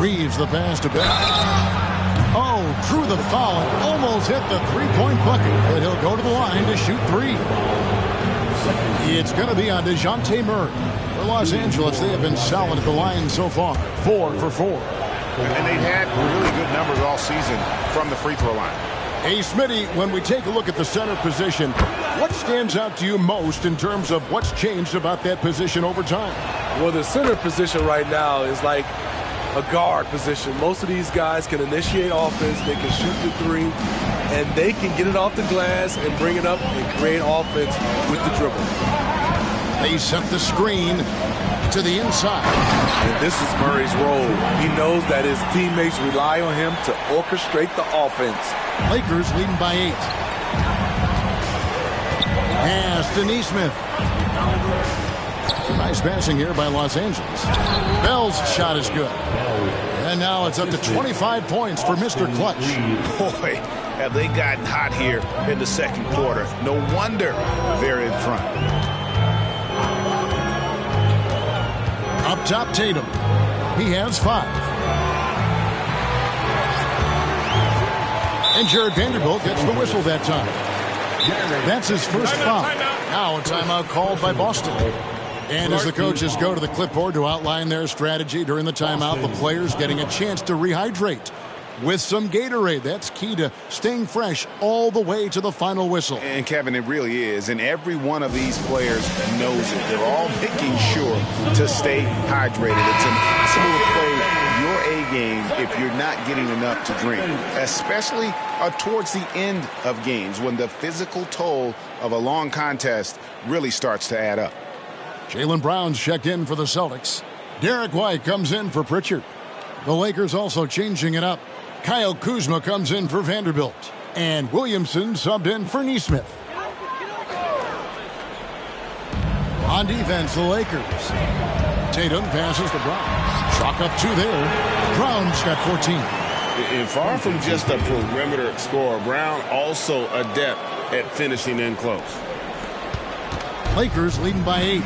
Weaves the pass to Bell. Oh, drew the foul and almost hit the three-point bucket. But he'll go to the line to shoot three. It's going to be on DeJounte Murray. For Los Angeles, they have been solid at the line so far. 4 for 4. And they've had really good numbers all season from the free throw line. Hey, Smitty, when we take a look at the center position, what stands out to you most in terms of what's changed about that position over time? Well, the center position right now is like a guard position. Most of these guys can initiate offense, they can shoot the three, and they can get it off the glass and bring it up and create offense with the dribble. They set the screen to the inside. And this is Murray's role. He knows that his teammates rely on him to orchestrate the offense. Lakers leading by 8. Pass to Nesmith. Nice passing here by Los Angeles. Bell's shot is good. And now it's up to 25 points for Mr. Clutch. Boy, have they gotten hot here in the second quarter. No wonder they're in front. Up top, Tatum. He has 5. And Jared Vanderbilt gets the whistle that time. That's his first foul. Now a timeout called by Boston. And as the coaches go to the clipboard to outline their strategy during the timeout, the players getting a chance to rehydrate with some Gatorade. That's key to staying fresh all the way to the final whistle. And Kevin, it really is. And every one of these players knows it. They're all making sure to stay hydrated. It's impossible to play your A game if you're not getting enough to drink, especially towards the end of games when the physical toll of a long contest really starts to add up. Jaylen Brown's checked in for the Celtics. Derek White comes in for Pritchard. The Lakers also changing it up. Kyle Kuzma comes in for Vanderbilt. And Williamson subbed in for Nesmith. On defense, the Lakers. Tatum passes to Brown. Chalk up 2 there. Brown's got 14. And far from just a perimeter scorer, Brown also adept at finishing in close. Lakers leading by 8.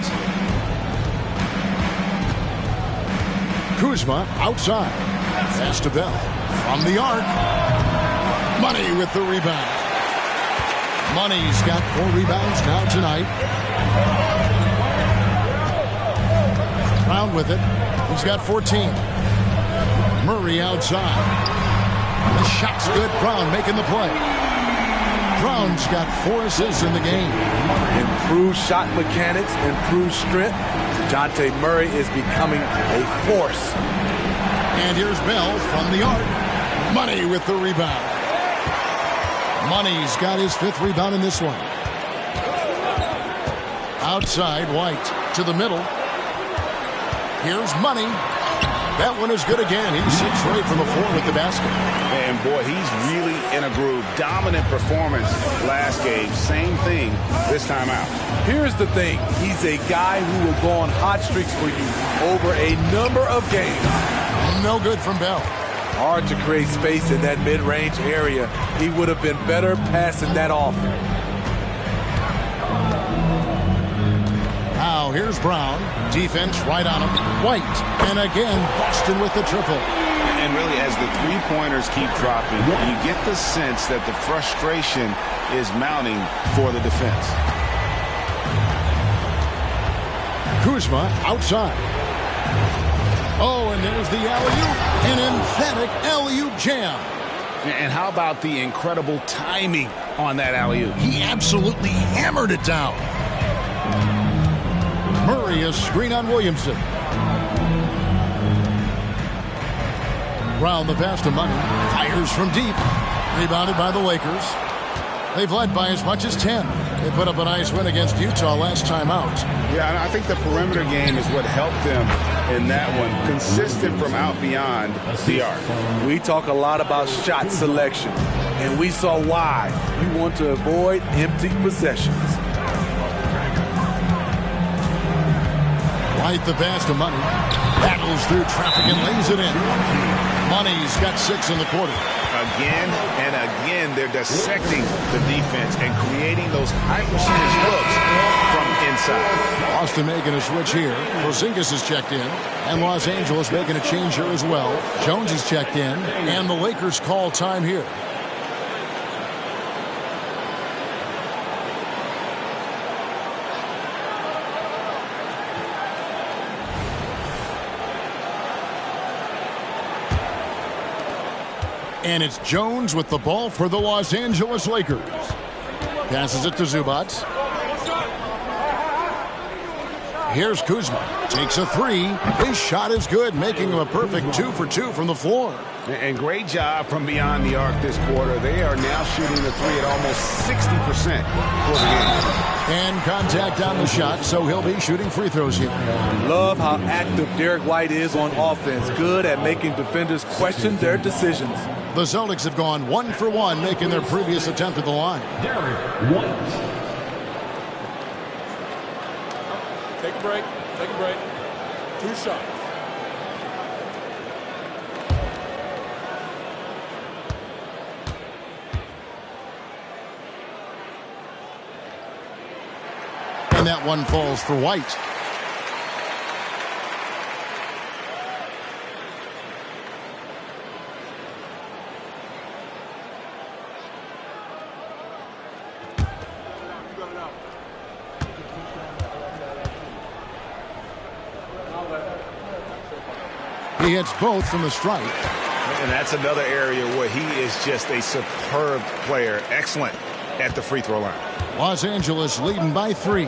Kuzma outside. Pass to Bell. From the arc. Money with the rebound. Money's got 4 rebounds now tonight. Brown with it. He's got 14. Murray outside. The shot's good. Brown making the play. Brown's got 4 assists in the game. Improved shot mechanics, improved strength. DeJounte Murray is becoming a force. And here's Bell from the arc. Money with the rebound. Money's got his 5th rebound in this one. Outside, White to the middle. Here's Money. That one is good again. He's 6 straight from the floor with the basket. And boy, he's really in a groove. Dominant performance last game. Same thing this time out. Here's the thing. He's a guy who will go on hot streaks for you over a number of games. No good from Bell. Hard to create space in that mid-range area. He would have been better passing that off. Now here's Brown. Defense right on him. White. And again, Boston with the triple. And really, as the three-pointers keep dropping, you get the sense that the frustration is mounting for the defense. Kuzma outside. Oh, and there's the alley-oop. An emphatic alley-oop jam. And how about the incredible timing on that alley-oop? He absolutely hammered it down. Murray, a screen on Williamson. Brown the pass to Money. Fires from deep. Rebounded by the Lakers. They've led by as much as 10. They put up a nice win against Utah last time out. Yeah, and I think the perimeter game is what helped them in that one. Consistent from out beyond the arc. We talk a lot about shot selection, and we saw why. You want to avoid empty possessions. White the pass to Money. Battles through traffic and lays it in. Money's got 6 in the quarter. again and again. They're dissecting the defense and creating those high percentage looks from inside. Boston making a switch here. Porzingis is checked in. And Los Angeles making a change here as well. Jones is checked in. And the Lakers call time here. And it's Jones with the ball for the Los Angeles Lakers. Passes it to Zubac. Here's Kuzma. Takes a three. His shot is good, making him a perfect 2 for 2 from the floor. And great job from beyond the arc this quarter. They are now shooting the three at almost 60% for the game. And contact on the shot, so he'll be shooting free throws here. Love how active Derek White is on offense. Good at making defenders question their decisions. The Celtics have gone 1 for 1, making their previous attempt at the line. Derek White. Take a break. Take a break. 2 shots. And that one falls for White. He hits both from the stripe. And that's another area where he is just a superb player. Excellent at the free throw line. Los Angeles leading by 3.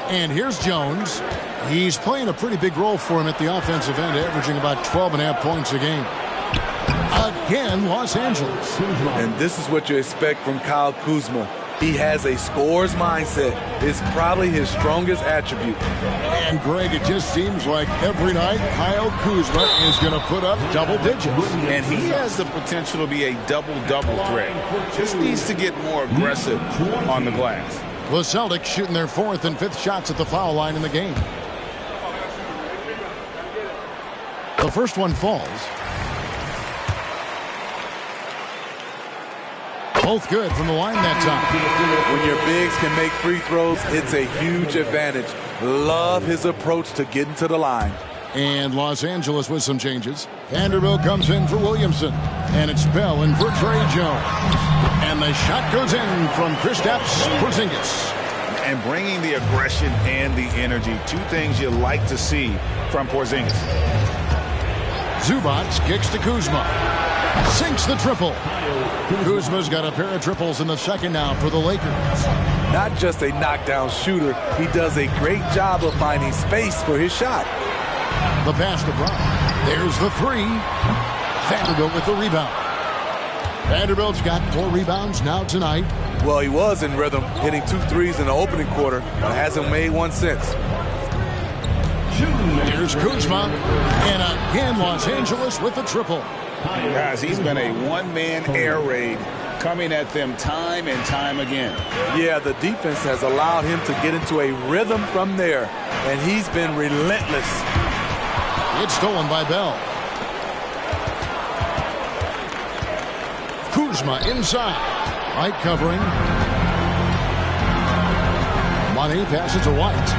And here's Jones. He's playing a pretty big role for him at the offensive end, averaging about 12.5 points a game. Again, Los Angeles. And this is what you expect from Kyle Kuzma. He has a scorer's mindset. It's probably his strongest attribute. And, Greg, it just seems like every night Kyle Kuzma is going to put up double digits. And he has the potential to be a double-double threat. Just needs to get more aggressive on the glass. The Celtics shooting their 4th and 5th shots at the foul line in the game. The first one falls. Both good from the line that time. When your bigs can make free throws, it's a huge advantage. Love his approach to getting to the line. And Los Angeles with some changes. Vanderbilt comes in for Williamson. And it's Bell in for Trey Jones. And the shot goes in from Kristaps Porzingis. And bringing the aggression and the energy. 2 things you like to see from Porzingis. Zubac kicks to Kuzma. Sinks the triple. Kuzma's got a pair of triples in the second now for the Lakers. Not just a knockdown shooter, he does a great job of finding space for his shot. The pass to Brown. There's the 3. Vanderbilt with the rebound. Vanderbilt's got 4 rebounds now tonight. Well, he was in rhythm, hitting 2 threes in the opening quarter, but hasn't made one since. Here's Kuzma. And again, Los Angeles with the triple. Guys, he's been a one-man air raid coming at them time and time again. Yeah, the defense has allowed him to get into a rhythm from there, and he's been relentless. It's stolen by Bell. Kuzma inside. White covering. Money passes to White.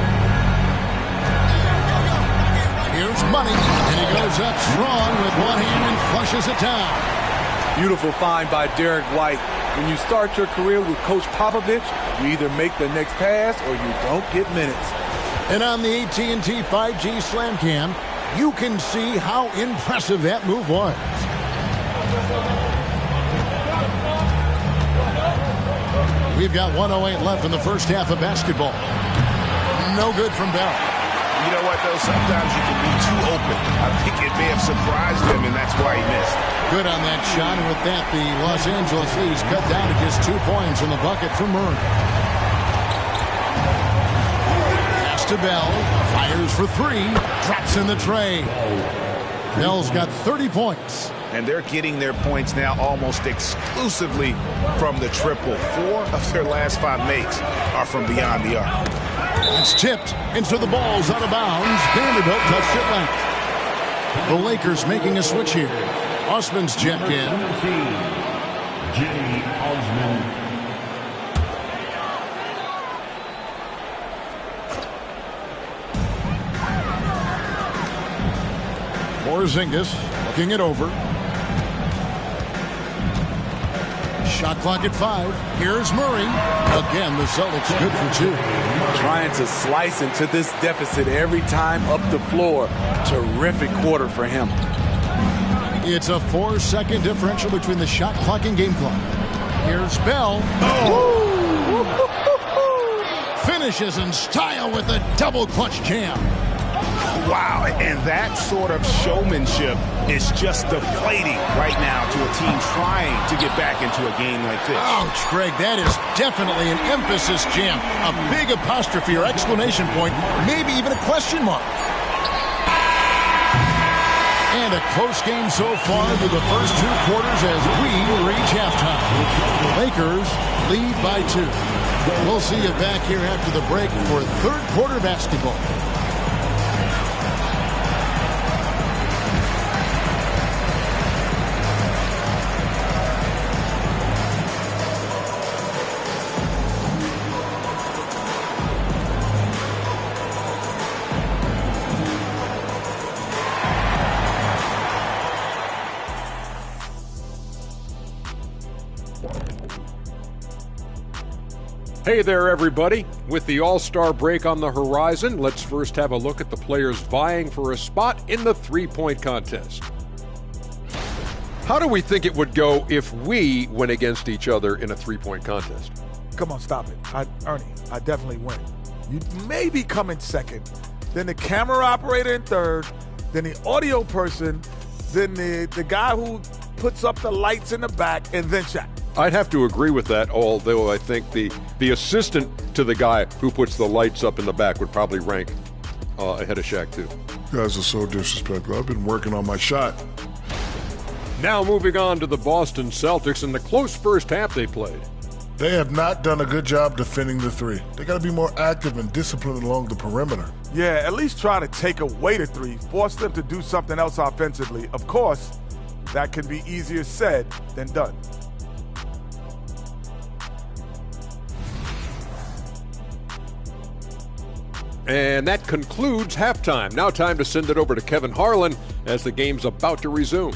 Here's Money, and he goes up strong with one hand and flushes it down. Beautiful find by Derek White. When you start your career with Coach Popovich, you either make the next pass or you don't get minutes. And on the AT&T 5G Slam Cam, you can see how impressive that move was. We've got 1:08 left in the first half of basketball. No good from Bell. You know what, though? Sometimes you can be too open. I think it may have surprised him, and that's why he missed. Good on that shot, and with that, the Los Angeles lead's cut down to just 2 points in the bucket for Murray. Pass to Bell. Fires for 3. Drops in the tray. Bell's got 30 points. And they're getting their points now almost exclusively from the triple. 4 of their last 5 makes are from beyond the arc. It's tipped into the ball's out of bounds. Vanderbilt touched it left. The Lakers making a switch here. Osman's checked in. Jimmy Osman. Porzingis looking it over. Shot clock at 5. Here's Murray. Again, the Celtics good for 2. Trying to slice into this deficit every time up the floor. Terrific quarter for him. It's a 4-second differential between the shot clock and game clock. Here's Bell. Finishes in style with a double clutch jam. Wow, and that sort of showmanship is just deflating right now to a team trying to get back into a game like this. Ouch, Greg, that is definitely an emphasis jam. A big apostrophe or exclamation point, maybe even a question mark. And a close game so far through the first 2 quarters as we reach halftime. The Lakers lead by 2. We'll see you back here after the break for third quarter basketball. Hey there, everybody. With the All-Star break on the horizon, let's first have a look at the players vying for a spot in the three-point contest. How do we think it would go if we went against each other in a three-point contest? Come on, stop it. Ernie, I definitely win. You maybe come in second, then the camera operator in third, then the audio person, then the guy who puts up the lights in the back, and then Shaq. I'd have to agree with that, although I think the assistant to the guy who puts the lights up in the back would probably rank ahead of Shaq, too. You guys are so disrespectful. I've been working on my shot. Now moving on to the Boston Celtics and the close first half they played. They have not done a good job defending the 3. They got to be more active and disciplined along the perimeter. Yeah, at least try to take away the 3, force them to do something else offensively. Of course, that can be easier said than done. And that concludes halftime. Now time to send it over to Kevin Harlan as the game's about to resume.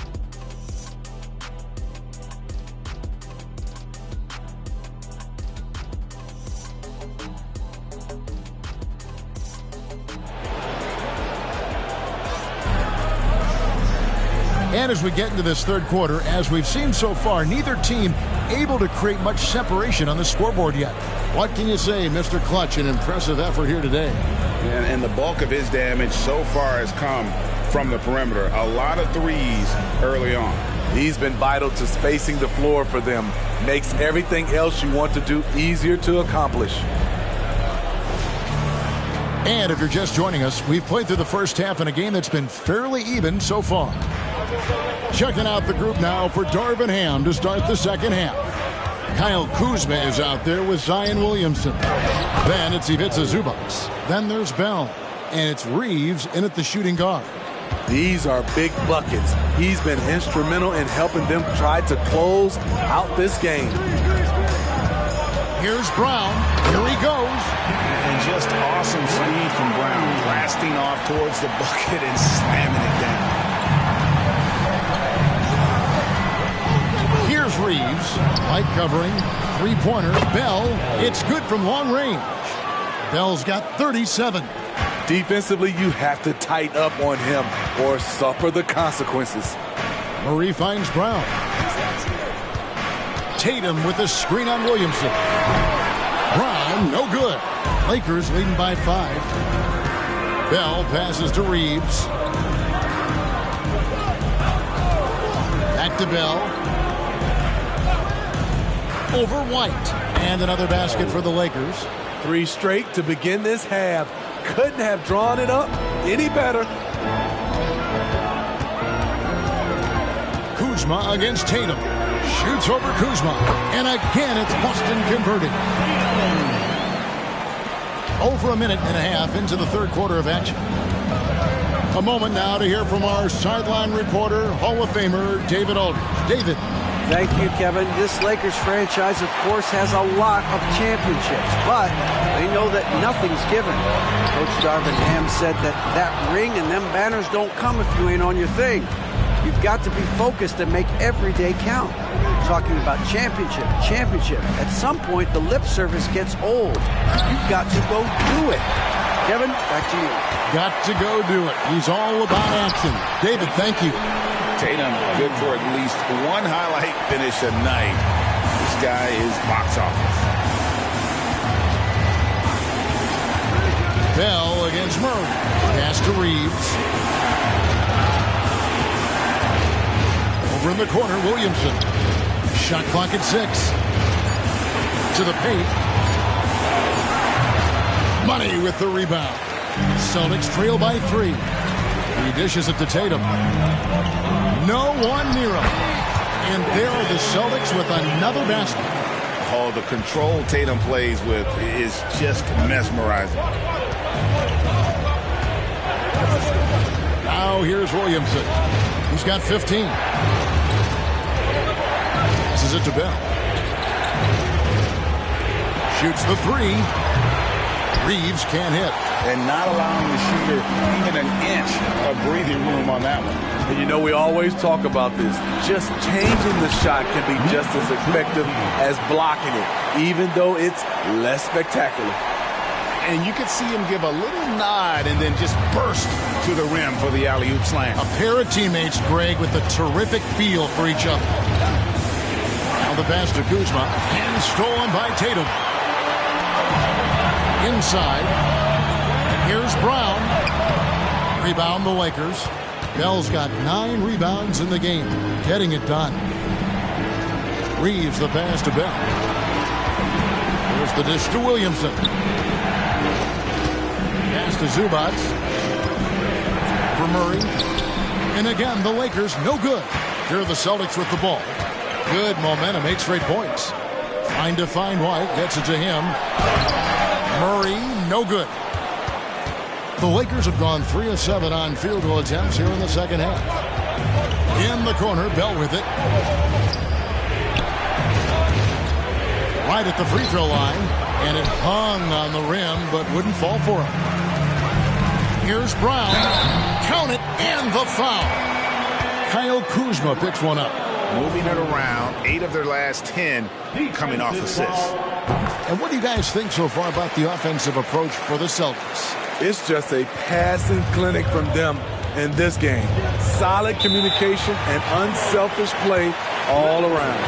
And as we get into this third quarter, as we've seen so far, neither team able to create much separation on the scoreboard yet. What can you say, Mr. Clutch? An impressive effort here today. And the bulk of his damage so far has come from the perimeter. A lot of threes early on. He's been vital to spacing the floor for them. Makes everything else you want to do easier to accomplish. And if you're just joining us, we've played through the first half in a game that's been fairly even so far. Checking out the group now for Darvin Ham to start the second half. Kyle Kuzma is out there with Zion Williamson. Then it's Ivica Zubac. Then there's Bell. And it's Reeves in at the shooting guard. These are big buckets. He's been instrumental in helping them try to close out this game. Here's Brown. Here he goes. And just awesome speed from Brown. Blasting off towards the bucket and slamming it down. Here's Reeves. Light covering. Three-pointer. Bell. It's good from long range. Bell's got 37. Defensively, you have to tighten up on him or suffer the consequences. Murray finds Brown. Tatum with a screen on Williamson. Brown, no good. Lakers leading by 5. Bell passes to Reeves. Back to Bell. Over White. And another basket for the Lakers. 3 straight to begin this half. Couldn't have drawn it up any better. Kuzma against Tatum. Shoots over Kuzma. And again, it's Boston converting. Over a minute and a half into the third quarter of action. A moment now to hear from our sideline reporter, Hall of Famer David Aldridge. David. Thank you, Kevin. This Lakers franchise, of course, has a lot of championships, but they know that nothing's given. Coach Darvin Ham said that ring and them banners don't come if you ain't on your thing. You've got to be focused and make every day count. Talking about championship. At some point, the lip service gets old. You've got to go do it. Kevin, back to you. Got to go do it. He's all about action. David, thank you. Tatum, good for at least one highlight finish a night. This guy is box office. Bell against Murray. Pass to Reeves. Over in the corner, Williamson. Shot clock at 6. To the paint. Money with the rebound. Celtics trail by 3. He dishes it to Tatum. No one near him. And there are the Celtics with another basket. Oh, the control Tatum plays with is just mesmerizing. Now here's Williamson. He's got 15. Passes it to Bell. Shoots the 3. Reeves can't hit. And not allowing the shooter even an inch of breathing room on that one. And you know, we always talk about this. Just changing the shot can be just as effective as blocking it, even though it's less spectacular. And you could see him give a little nod and then just burst to the rim for the alley-oop slam. A pair of teammates, Greg, with a terrific feel for each other. Now the pass to Kuzma. And stolen by Tatum. Inside. Here's Brown. Rebound the Lakers. Bell's got 9 rebounds in the game. Getting it done. Reeves the pass to Bell. Here's the dish to Williamson. Pass to Zubac. For Murray. And again, the Lakers no good. Here are the Celtics with the ball. Good momentum, 8 straight points. Trying to find White. Gets it to him. Murray, no good. The Lakers have gone 3 of 7 on field goal attempts here in the second half. In the corner, Bell with it. Right at the free throw line. And it hung on the rim, but wouldn't fall for him. Here's Brown. Count it, and the foul. Kyle Kuzma picks one up. Moving it around, 8 of their last 10 coming off assists. And what do you guys think so far about the offensive approach for the Celtics? It's just a passing clinic from them in this game. Solid communication and unselfish play all around.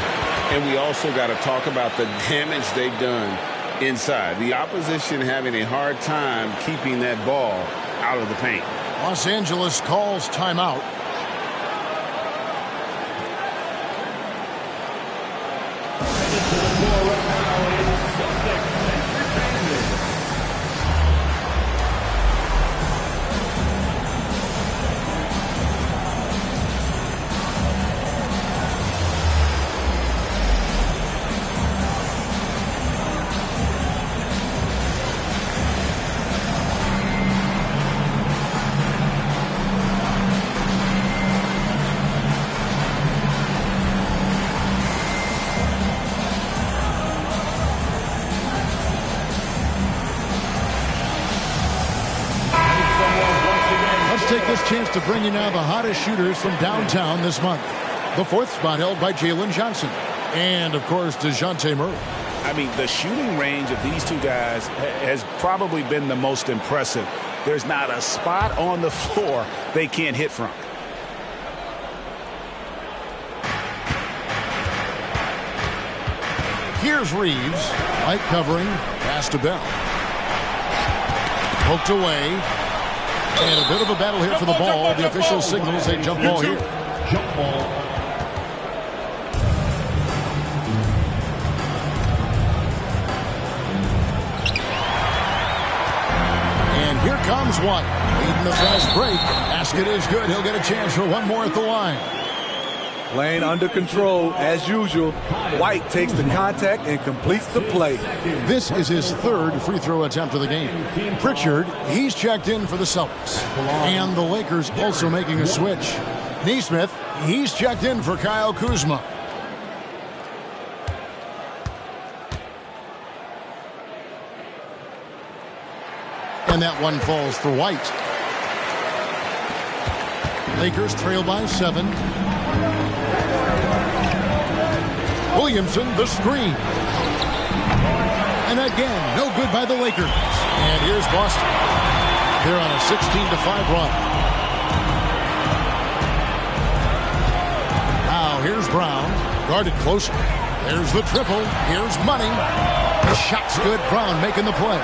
And we also got to talk about the damage they've done inside. The opposition having a hard time keeping that ball out of the paint. Los Angeles calls timeout. Take this chance to bring you now the hottest shooters from downtown this month. The 4th spot held by Jalen Johnson. And, of course, DeJounte Murray. I mean, the shooting range of these two guys has probably been the most impressive. There's not a spot on the floor they can't hit from. Here's Reeves. Light covering. Pass to Bell. Poked away. And a bit of a battle here for the ball. The official signals a jump ball here. Jump ball. And here comes White. Leading the fast break. Basket is good. He'll get a chance for one more at the line. Playing under control, as usual. White takes the contact and completes the play. This is his third free throw attempt of the game. Pritchard, he's checked in for the Celtics. And the Lakers also making a switch. Nesmith, he's checked in for Kyle Kuzma. And that one falls for White. Lakers trail by 7. Williamson, the screen. And again, no good by the Lakers. And here's Boston. They're on a 16-5 run. Now here's Brown. Guarded closer. There's the triple. Here's Money. The shot's good. Brown making the play.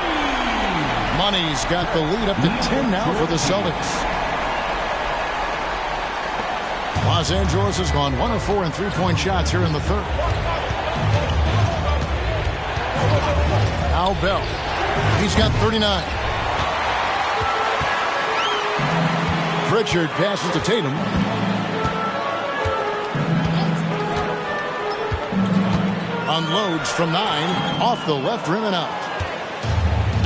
Money's got the lead up to 10 now for the Celtics. Los Angeles has gone 1 of 4 in three-point shots here in the third. Now Bell. He's got 39. Pritchard passes to Tatum. Unloads from 9. Off the left rim and out.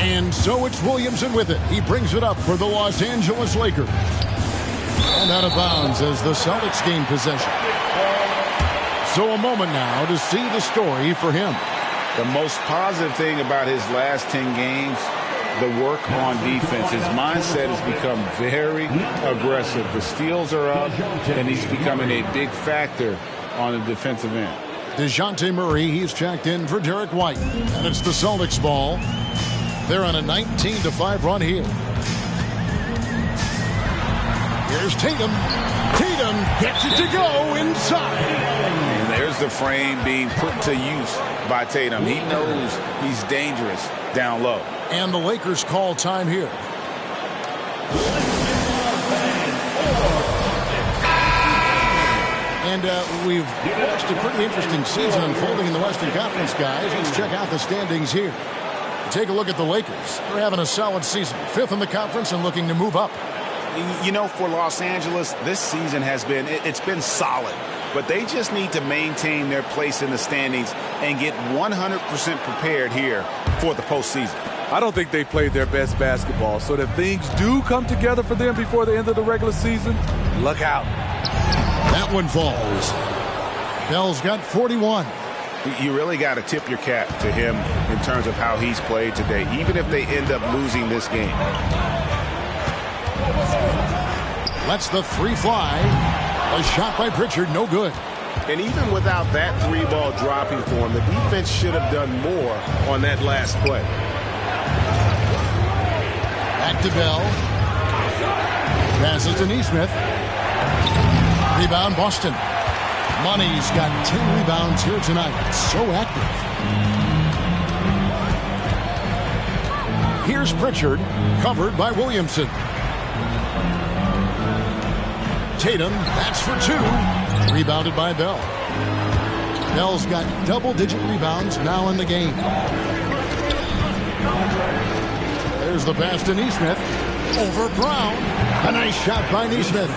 And so it's Williamson with it. He brings it up for the Los Angeles Lakers. And out of bounds as the Celtics gain possession. So a moment now to see the story for him. The most positive thing about his last 10 games, the work on defense. His mindset has become very aggressive. The steals are up, and he's becoming a big factor on the defensive end. DeJounte Murray, he's checked in for Derek White. And it's the Celtics ball. They're on a 19-5 run here. Here's Tatum. Tatum gets it to go inside. And there's the frame being put to use by Tatum. He knows he's dangerous down low. And the Lakers call time here. And we've watched a pretty interesting season unfolding in the Western Conference, guys. Let's check out the standings here. Take a look at the Lakers. They're having a solid season. 5th in the conference and looking to move up. You know, for Los Angeles, this season has been, it's been solid. But they just need to maintain their place in the standings and get 100% prepared here for the postseason. I don't think they've played their best basketball. So if things do come together for them before the end of the regular season, look out. That one falls. Bell's got 41. You really got to tip your cap to him in terms of how he's played today, even if they end up losing this game. Lets the three fly. A shot by Pritchard, no good. And even without that three ball dropping for him, the defense should have done more on that last play. Back to Bell. Passes to Nesmith. Rebound, Boston. Money's got 10 rebounds here tonight. So active. Here's Pritchard, covered by Williamson. Tatum, that's for 2. Rebounded by Bell. Bell's got double-digit rebounds now in the game. There's the pass to Nesmith. Over Brown. A nice shot by Nesmith.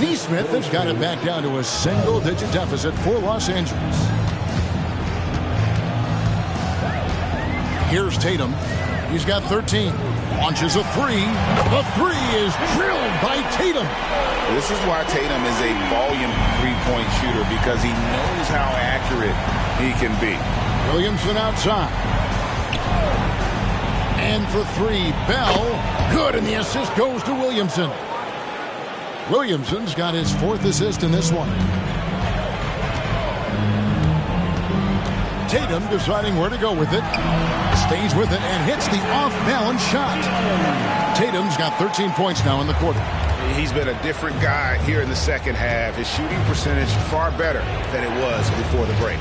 Nesmith has got it back down to a single-digit deficit for Los Angeles. Here's Tatum. He's got 13. Launches a 3. The 3 is drilled by Tatum. This is why Tatum is a volume three-point shooter, because he knows how accurate he can be. Williamson outside. And for 3, Bell. Good, and the assist goes to Williamson. Williamson's got his 4th assist in this one. Tatum deciding where to go with it. Stays with it and hits the off-balance shot. Tatum's got 13 points now in the quarter. He's been a different guy here in the second half. His shooting percentage far better than it was before the break.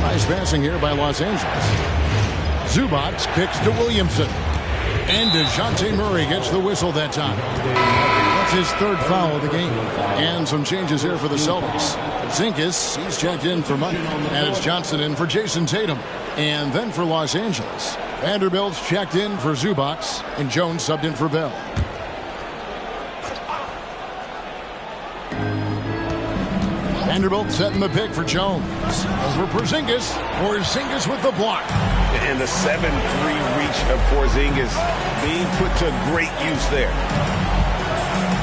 Nice passing here by Los Angeles. Zubac kicks to Williamson. And DeJounte Murray gets the whistle that time. That's his 3rd foul of the game. And some changes here for the Celtics. Zinkas, he's checked in for Money. And it's Johnson in for Jason Tatum. And then for Los Angeles, Vanderbilt's checked in for Zubac. And Jones subbed in for Bell. Vanderbilt setting the pick for Jones. Over Porzingis. Porzingis with the block. And the 7-3 reach of Porzingis being put to great use there.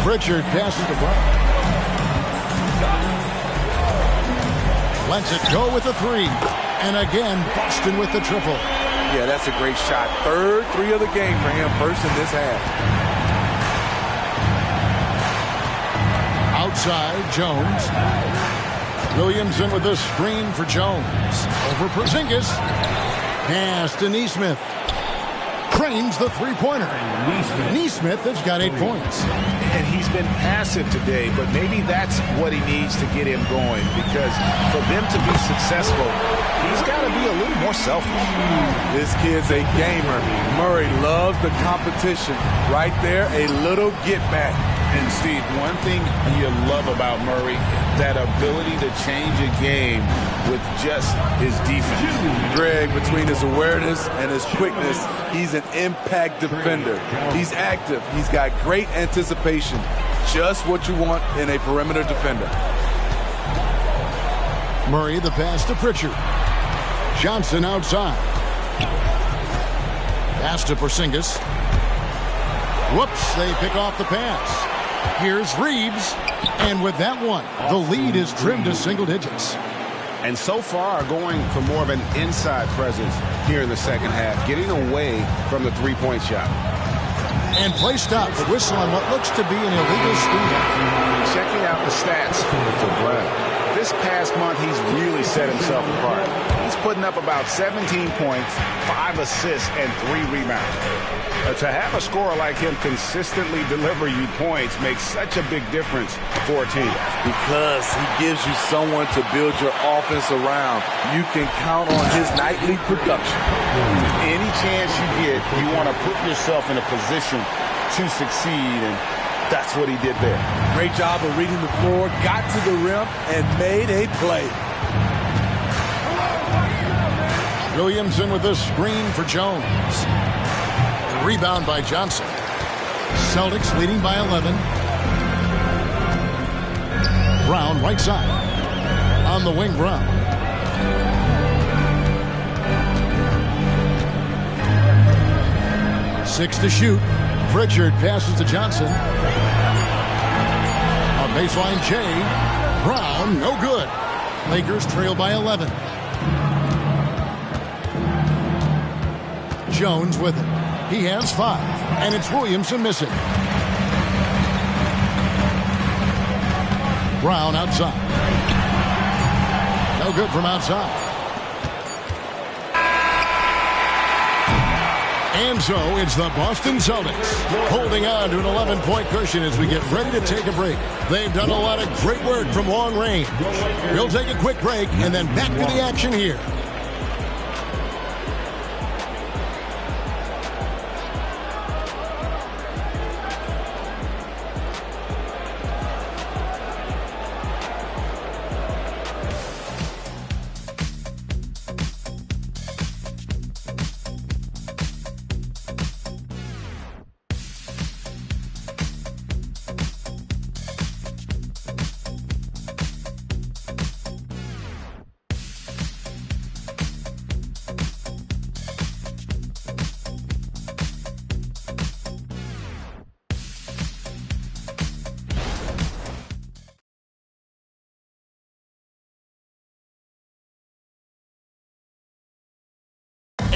Pritchard passes to Brown. Lets it go with the 3. And again, Boston with the triple. Yeah, that's a great shot. Third 3 of the game for him, first in this half. Outside, Jones. Williamson with a screen for Jones. Over Porzingis. Pass to Nesmith. Cranes the three-pointer. Nesmith has got 8 points. And he's been passive today, but maybe that's what he needs to get him going, because for them to be successful, he's got to be a little more selfish. This kid's a gamer. Murray loves the competition. Right there, a little get back. And Steve, one thing you love about Murray, that ability to change a game with just his defense. Greg, between his awareness and his quickness, he's an impact defender. He's active. He's got great anticipation. Just what you want in a perimeter defender. Murray, the pass to Pritchard. Johnson outside. Pass to Porzingis. Whoops, they pick off the pass. Here's Reeves, and with that one, the lead is trimmed to single digits. And so far, going for more of an inside presence here in the second half, getting away from the three-point shot. And play stop, the whistle on what looks to be an illegal screen. Checking out the stats for Brown. This past month, he's really set himself apart. He's putting up about 17 points, 5 assists, and 3 rebounds. To have a scorer like him consistently deliver you points makes such a big difference for a team. Because he gives you someone to build your offense around. You can count on his nightly production. Any chance you get, you want to put yourself in a position to succeed, and that's what he did there. Great job of reading the floor, got to the rim, and made a play. Williamson with a screen for Jones. Rebound by Johnson. Celtics leading by 11. Brown right side. On the wing, Brown. Six to shoot. Pritchard passes to Johnson. On baseline, Jay. Brown, no good. Lakers trail by 11. Jones with it. He has 5, and it's Williamson missing. Brown outside. No good from outside. And so it's the Boston Celtics holding on to an 11-point cushion as we get ready to take a break. They've done a lot of great work from long range. We'll take a quick break and then back to the action here.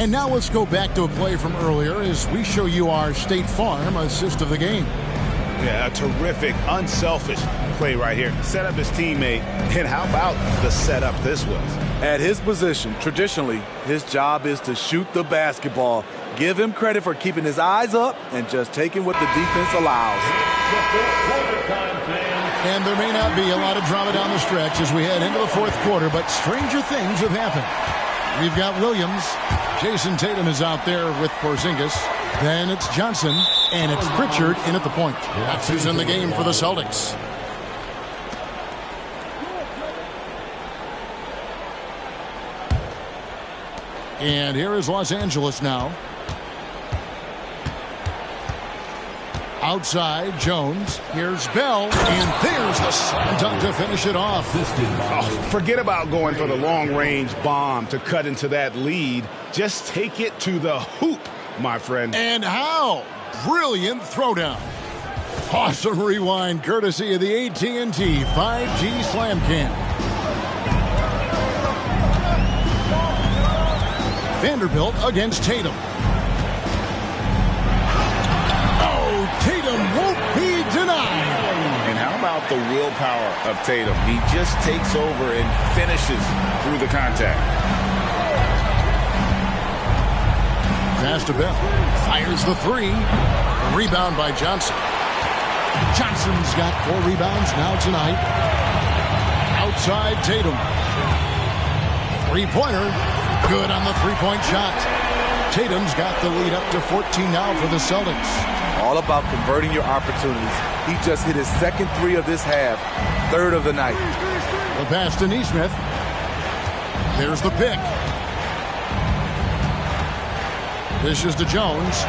And now let's go back to a play from earlier as we show you our State Farm assist of the game. Yeah, a terrific, unselfish play right here. Set up his teammate, and how about the setup this was? At his position, traditionally, his job is to shoot the basketball. Give him credit for keeping his eyes up and just taking what the defense allows. And there may not be a lot of drama down the stretch as we head into the fourth quarter, but stranger things have happened. We've got Williams. Jason Tatum is out there with Porzingis. Then it's Johnson, and it's Pritchard in at the point. That's who's in the game for the Celtics. And here is Los Angeles now. Outside, Jones. Here's Bell, and there's the slam dunk to finish it off. Oh, forget about going for the long-range bomb to cut into that lead. Just take it to the hoop, my friend. And how? Brilliant throwdown. Awesome rewind courtesy of the AT&T 5G Slam Cam. Vanderbilt against Tatum. Tatum won't be denied. And how about the willpower of Tatum? He just takes over and finishes through the contact. Pass to Bell. Fires the three. Rebound by Johnson. Johnson's got 4 rebounds now tonight. Outside Tatum. Three-pointer. Good on the three-point shot. Tatum's got the lead up to 14 now for the Celtics. All about converting your opportunities. He just hit his second 3 of this half, 3rd of the night. The pass to Nesmith. There's the pick. This is to Jones.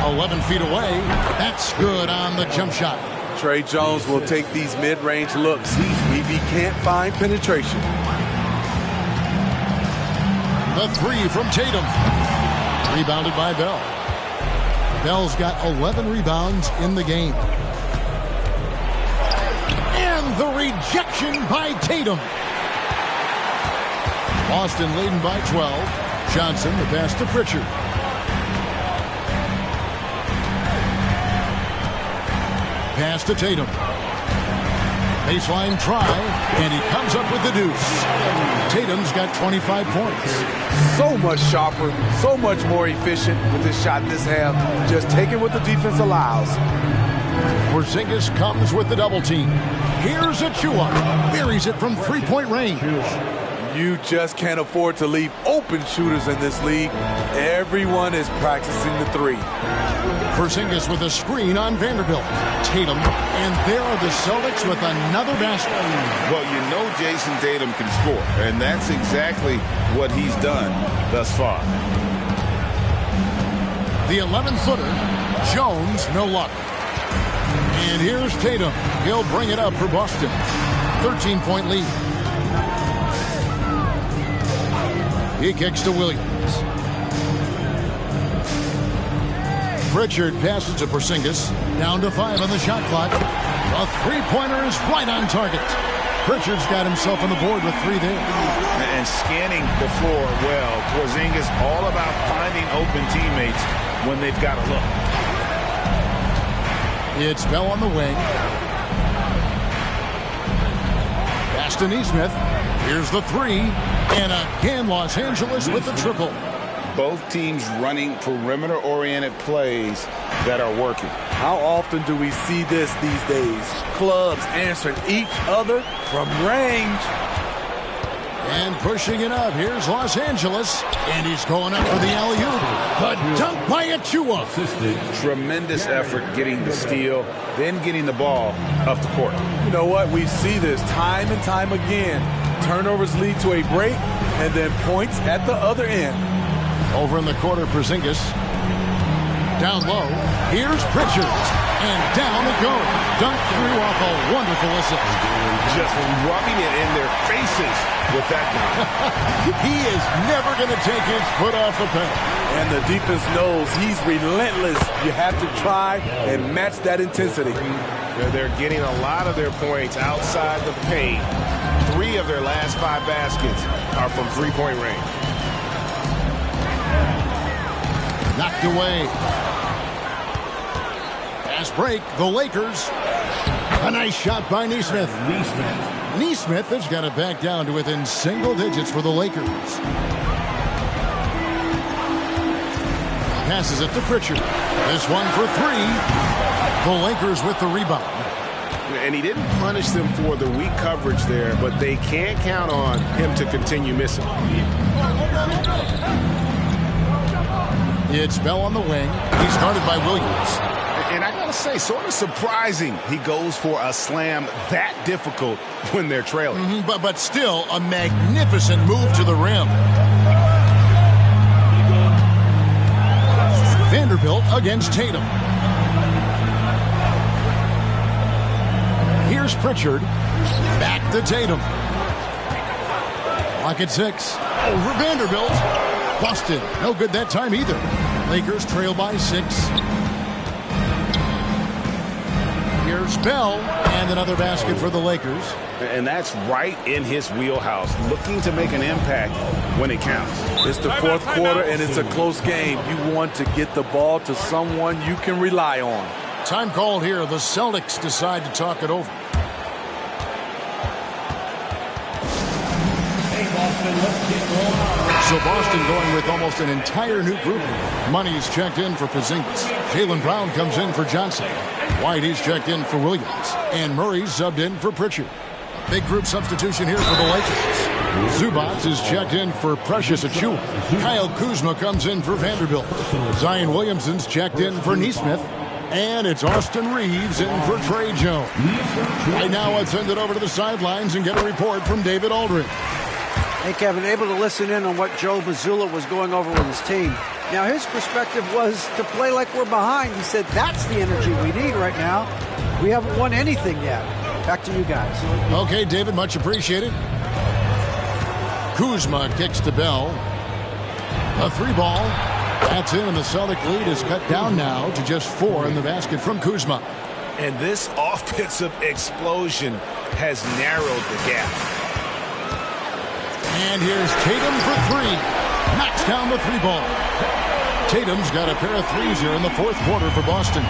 11 feet away. That's good on the jump shot. Trey Jones will take these mid-range looks if he can't find penetration. The 3 from Tatum. Rebounded by Bell. Bell's got 11 rebounds in the game. And the rejection by Tatum. Boston leading by 12. Johnson, the pass to Pritchard. Pass to Tatum. Baseline try, and he comes up with the deuce. Tatum's got 25 points. So much sharper, so much more efficient with his shot this half. Just taking what the defense allows. Porzingis comes with the double team. Here's Achua. Buries it from three-point range. You just can't afford to leave open shooters in this league. Everyone is practicing the 3. Porzingis with a screen on Vanderbilt. Tatum, and there are the Celtics with another basket. Well, you know Jason Tatum can score, and that's exactly what he's done thus far. The 11-footer, Jones, no luck. And here's Tatum. He'll bring it up for Boston. 13-point lead. He kicks to Williams. Pritchard passes to Porzingis. Down to 5 on the shot clock. A three-pointer is right on target. Pritchard's got himself on the board with 3 there. And scanning the floor well. Porzingis all about finding open teammates when they've got a look. It's Bell on the wing. Pass to Nesmith. Here's the 3. And again, Los Angeles with the triple. Both teams running perimeter-oriented plays that are working. How often do we see this these days? Clubs answering each other from range. And pushing it up. Here's Los Angeles. And he's going up for the alley-oop. The dunk by Achua. Tremendous effort getting the steal, then getting the ball up the court. You know what? We see this time and time again. Turnovers lead to a break, and then points at the other end. Over in the corner, Porzingis. Down low. Here's Pritchard. And down it goes. Dunked through off a wonderful assist. Just rubbing it in their faces with that dunk. He is never going to take his foot off the pedal. And the defense knows he's relentless. You have to try and match that intensity. They're getting a lot of their points outside the paint. 3 of their last 5 baskets are from three-point range. Knocked away. Fast break, the Lakers. A nice shot by Nesmith. Nesmith has got it back down to within single digits for the Lakers. Passes it to Pritchard. This one for 3. The Lakers with the rebound. And he didn't punish them for the weak coverage there, but they can't count on him to continue missing. It's Bell on the wing. He's guarded by Williams. And I gotta say, sort of surprising he goes for a slam that difficult when they're trailing. But still a magnificent move to the rim. Vanderbilt against Tatum. Here's Pritchard. Back to Tatum. Clock at 6. Over Vanderbilt. Boston. No good that time either. Lakers trail by 6. Here's Bell. And another basket for the Lakers. And that's right in his wheelhouse. Looking to make an impact when it counts. It's the fourth quarter, and it's a close game. You want to get the ball to someone you can rely on. Time called here. The Celtics decide to talk it over. So Boston going with almost an entire new group. Money's checked in for Porzingis. Jaylen Brown comes in for Johnson. Whitey's checked in for Williams. And Murray's subbed in for Pritchard. A big group substitution here for the Lakers. Zubac is checked in for Precious Achiuwa. Kyle Kuzma comes in for Vanderbilt. Zion Williamson's checked in for Nesmith. And it's Austin Reeves in for Trey Jones. Right now, let's send it over to the sidelines and get a report from David Aldridge. Hey, Kevin, able to listen in on what Joe Mazzulla was going over with his team. Now, his perspective was to play like we're behind. He said that's the energy we need right now. We haven't won anything yet. Back to you guys. Okay, David, much appreciated. Kuzma kicks to Bell. A 3-ball. That's in, and the Celtic lead is cut down now to just 4 in the basket from Kuzma. And this offensive explosion has narrowed the gap. And here's Tatum for 3. Knocks down the 3-ball. Tatum's got a pair of threes here in the fourth quarter for Boston.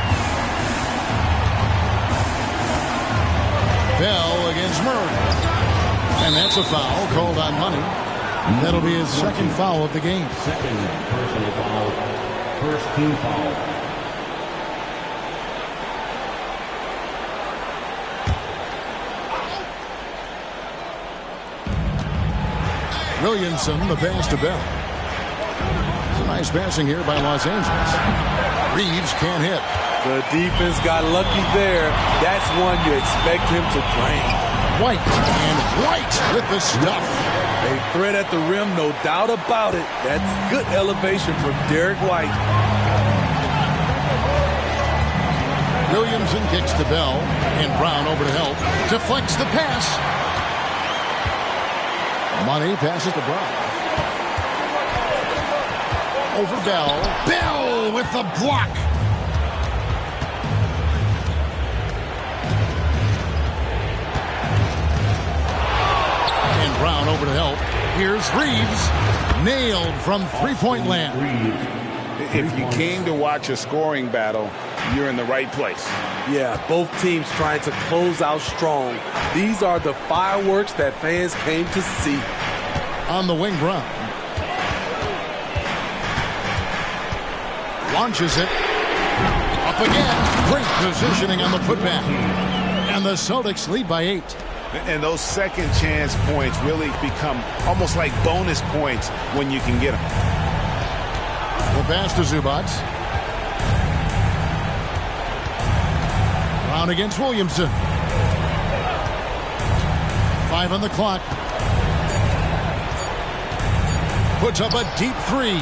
Bell against Murray. And that's a foul called on Money. That'll be his second foul of the game. Second personal foul. First team foul. Williamson, the pass to Bell. It's a nice passing here by Los Angeles. Reeves can't hit. The defense got lucky there. That's one you expect him to drain. White, and White with the stuff. A threat at the rim, no doubt about it. That's good elevation from Derek White. Williamson kicks to Bell, and Brown over to help. Deflects the pass. Money passes to Brown. Over Bell. Bell with the block. And Brown over to help. Here's Reeves. Nailed from three-point land. If you came to watch a scoring battle, you're in the right place. Yeah, both teams trying to close out strong. These are the fireworks that fans came to see. On the wing, Brown. Launches it. Up again. Great positioning on the putback. And the Celtics lead by 8. And those second chance points really become almost like bonus points when you can get them. The pass to Zubac. Brown against Williamson. 5 on the clock. Puts up a deep 3.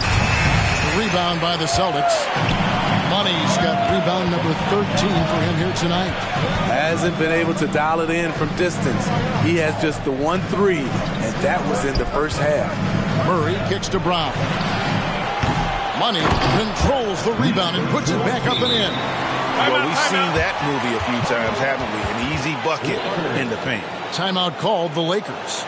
Rebound by the Celtics. Money's got rebound number 13 for him here tonight. Hasn't been able to dial it in from distance. He has just the 1-3, and that was in the first half. Murray kicks to Brown. Money controls the rebound and puts it back up and in. Well, we've seen that movie a few times, haven't we? An easy bucket in the paint. Timeout called the Lakers.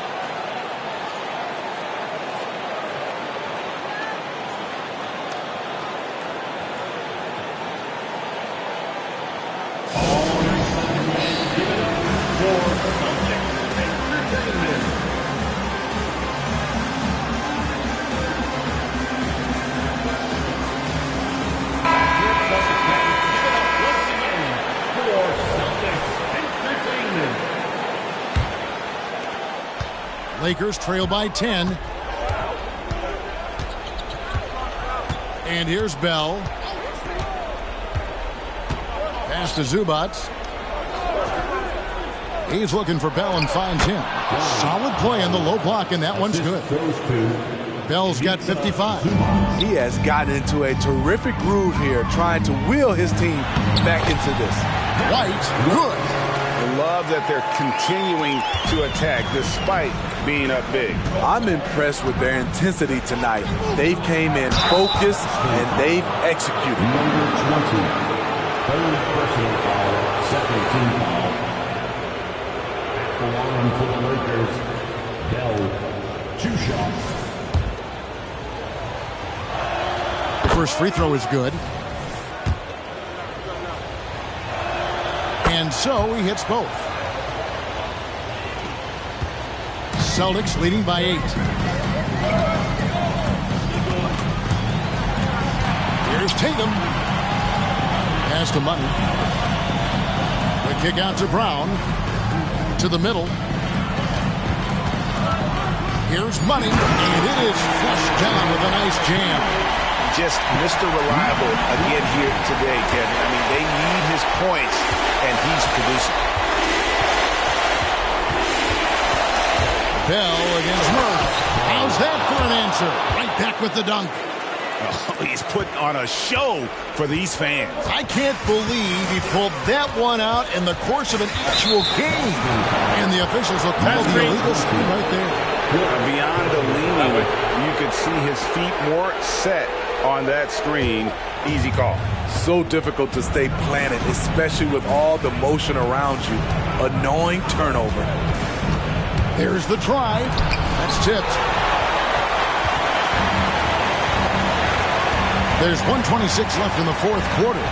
Lakers trail by 10. And here's Bell. Pass to Zubac. He's looking for Bell and finds him. Solid play on the low block, and that one's good. Bell's got 55. He has gotten into a terrific groove here, trying to wheel his team back into this. White, good. The love that they're continuing to attack despite being up big. I'm impressed with their intensity tonight. They've came in focused and they've executed. Number 20, third personal foul, second team foul. At the line for the Lakers, Bell, 2 shots. The first free throw is good. And so he hits both. Celtics leading by 8. Here's Tatum. Pass to Money. The kick out to Brown. To the middle. Here's Money. And it is flushed down with a nice jam. Just Mr. Reliable again here today, Kevin. I mean, they need his points, and he's producing. Bell against Murray. How's that for an answer? Right back with the dunk. Oh, he's put on a show for these fans. I can't believe he pulled that one out in the course of an actual game. And the officials will call the illegal screen right there. Beyond the leaning, you could see his feet more set on that screen. Easy call. So difficult to stay planted, especially with all the motion around you. Annoying turnover. There's the try. That's tipped. There's 1:26 left in the fourth quarter.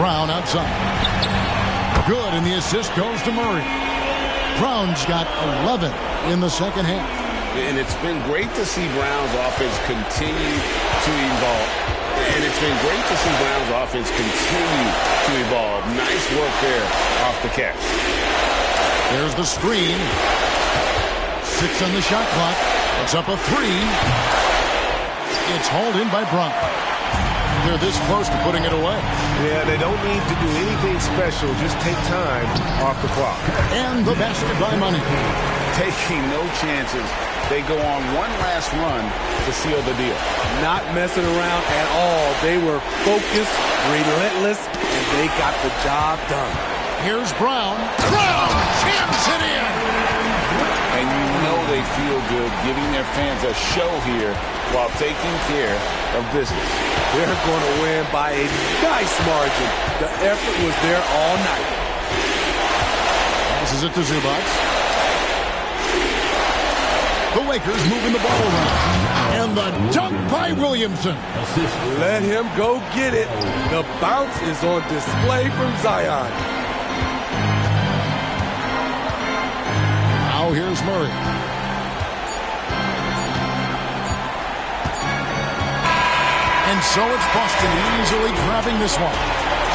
Brown outside. Good, and the assist goes to Murray. Brown's got 11 in the second half. And it's been great to see Brown's offense continue to evolve. Nice work there off the catch. There's the screen. 6 on the shot clock. It's up a 3. It's hauled in by Brown. They're this close to putting it away. Yeah, they don't need to do anything special. Just take time off the clock. And the basket by Money. Taking no chances. They go on one last run to seal the deal. Not messing around at all. They were focused, relentless, and they got the job done. Here's Brown. Brown jams it in. And you know they feel good giving their fans a show here while taking care of business. They're going to win by a nice margin. The effort was there all night. Passes it to Zubac. The Lakers moving the ball around. And the dunk by Williamson. Let him go get it. The bounce is on display from Zion. Now here's Murray. And so it's Boston easily grabbing this one.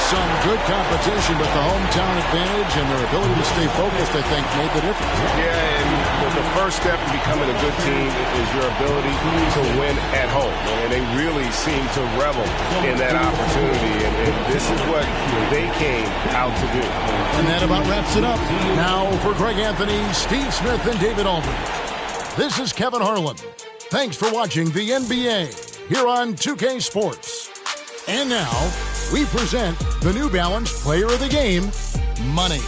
Some good competition, but the hometown advantage and their ability to stay focused, I think, made the difference. Yeah, and the first step in becoming a good team is your ability to win at home. And they really seem to revel in that opportunity. And this is what they came out to do. And that about wraps it up. Now for Greg Anthony, Steve Smith, and David Aldridge. This is Kevin Harlan. Thanks for watching the NBA here on 2K Sports. And now, we present the New Balance Player of the Game, Money.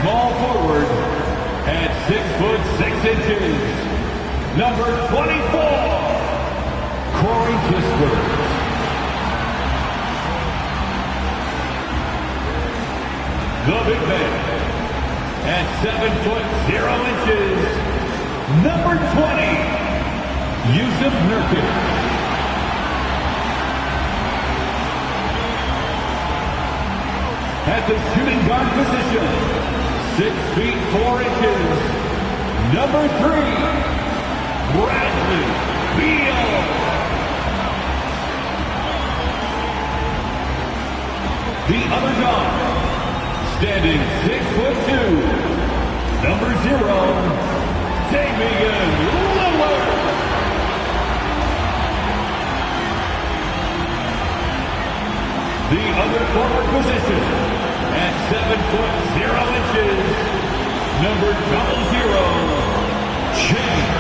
small forward at 6'6", number 24, Corey Kispert. The big man at 7'0", number 20, Yusuf Nurkic. At the shooting guard position, 6'4", number 3, Bradley Beal. The other guard, standing 6'2", number 0, Damian Lillard. The other forward position, at 7'0", number 00, James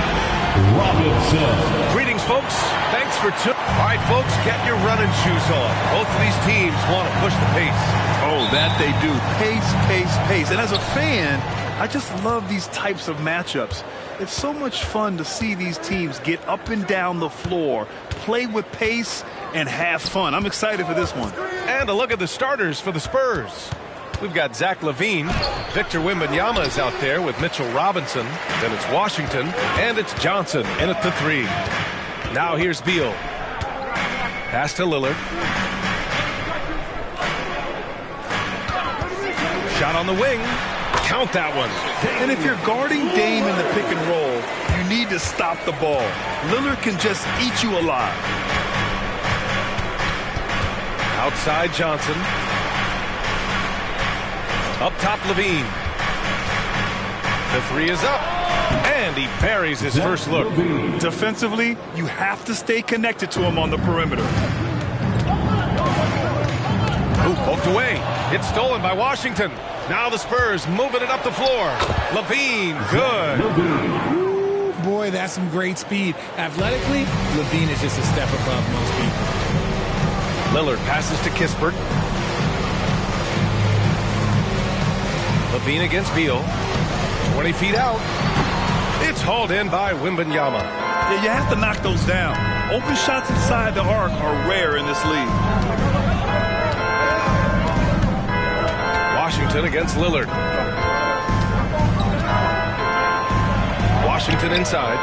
Robinson. Greetings, folks. Thanks for tuning. All right, folks, get your running shoes on. Both of these teams want to push the pace. Oh, that they do. Pace, pace, pace. And as a fan, I just love these types of matchups. It's so much fun to see these teams get up and down the floor, play with pace, and have fun. I'm excited for this one. And a look at the starters for the Spurs. We've got Zach LaVine. Victor Wembanyama is out there with Mitchell Robinson. Then it's Washington, and it's Johnson in at the 3. Now here's Beal. Pass to Lillard. Shot on the wing. Count that one. And if you're guarding Dame in the pick and roll, you need to stop the ball. Lillard can just eat you alive. Outside Johnson. Up top Levine. The 3 is up. And he buries his first look. Defensively, you have to stay connected to him on the perimeter. Ooh, poked away. It's stolen by Washington. Now the Spurs moving it up the floor. Levine, good. Ooh, boy, that's some great speed. Athletically, Levine is just a step above most people. Lillard passes to Kispert. Levine against Beal. 20 feet out. It's hauled in by Wembanyama. Yeah, you have to knock those down. Open shots inside the arc are rare in this league. Washington against Lillard. Washington inside.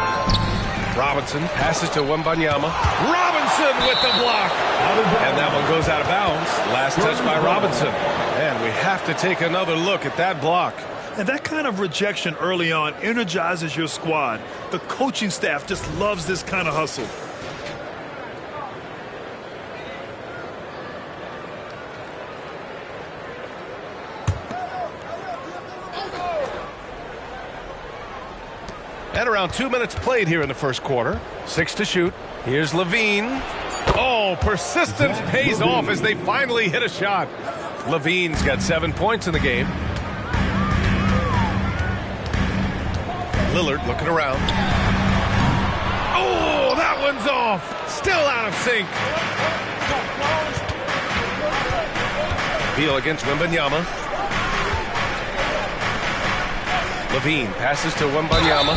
Robinson passes to Wembanyama. Robinson with the block. And that one goes out of bounds. Last touch by Robinson. And we have to take another look at that block. And that kind of rejection early on energizes your squad. The coaching staff just loves this kind of hustle. And around 2 minutes played here in the first quarter. 6 to shoot. Here's Levine. Oh, persistence pays off as they finally hit a shot. Levine's got 7 points in the game. Lillard looking around. Oh, that one's off. Still out of sync. Beal against Wembanyama. Levine passes to Wembanyama.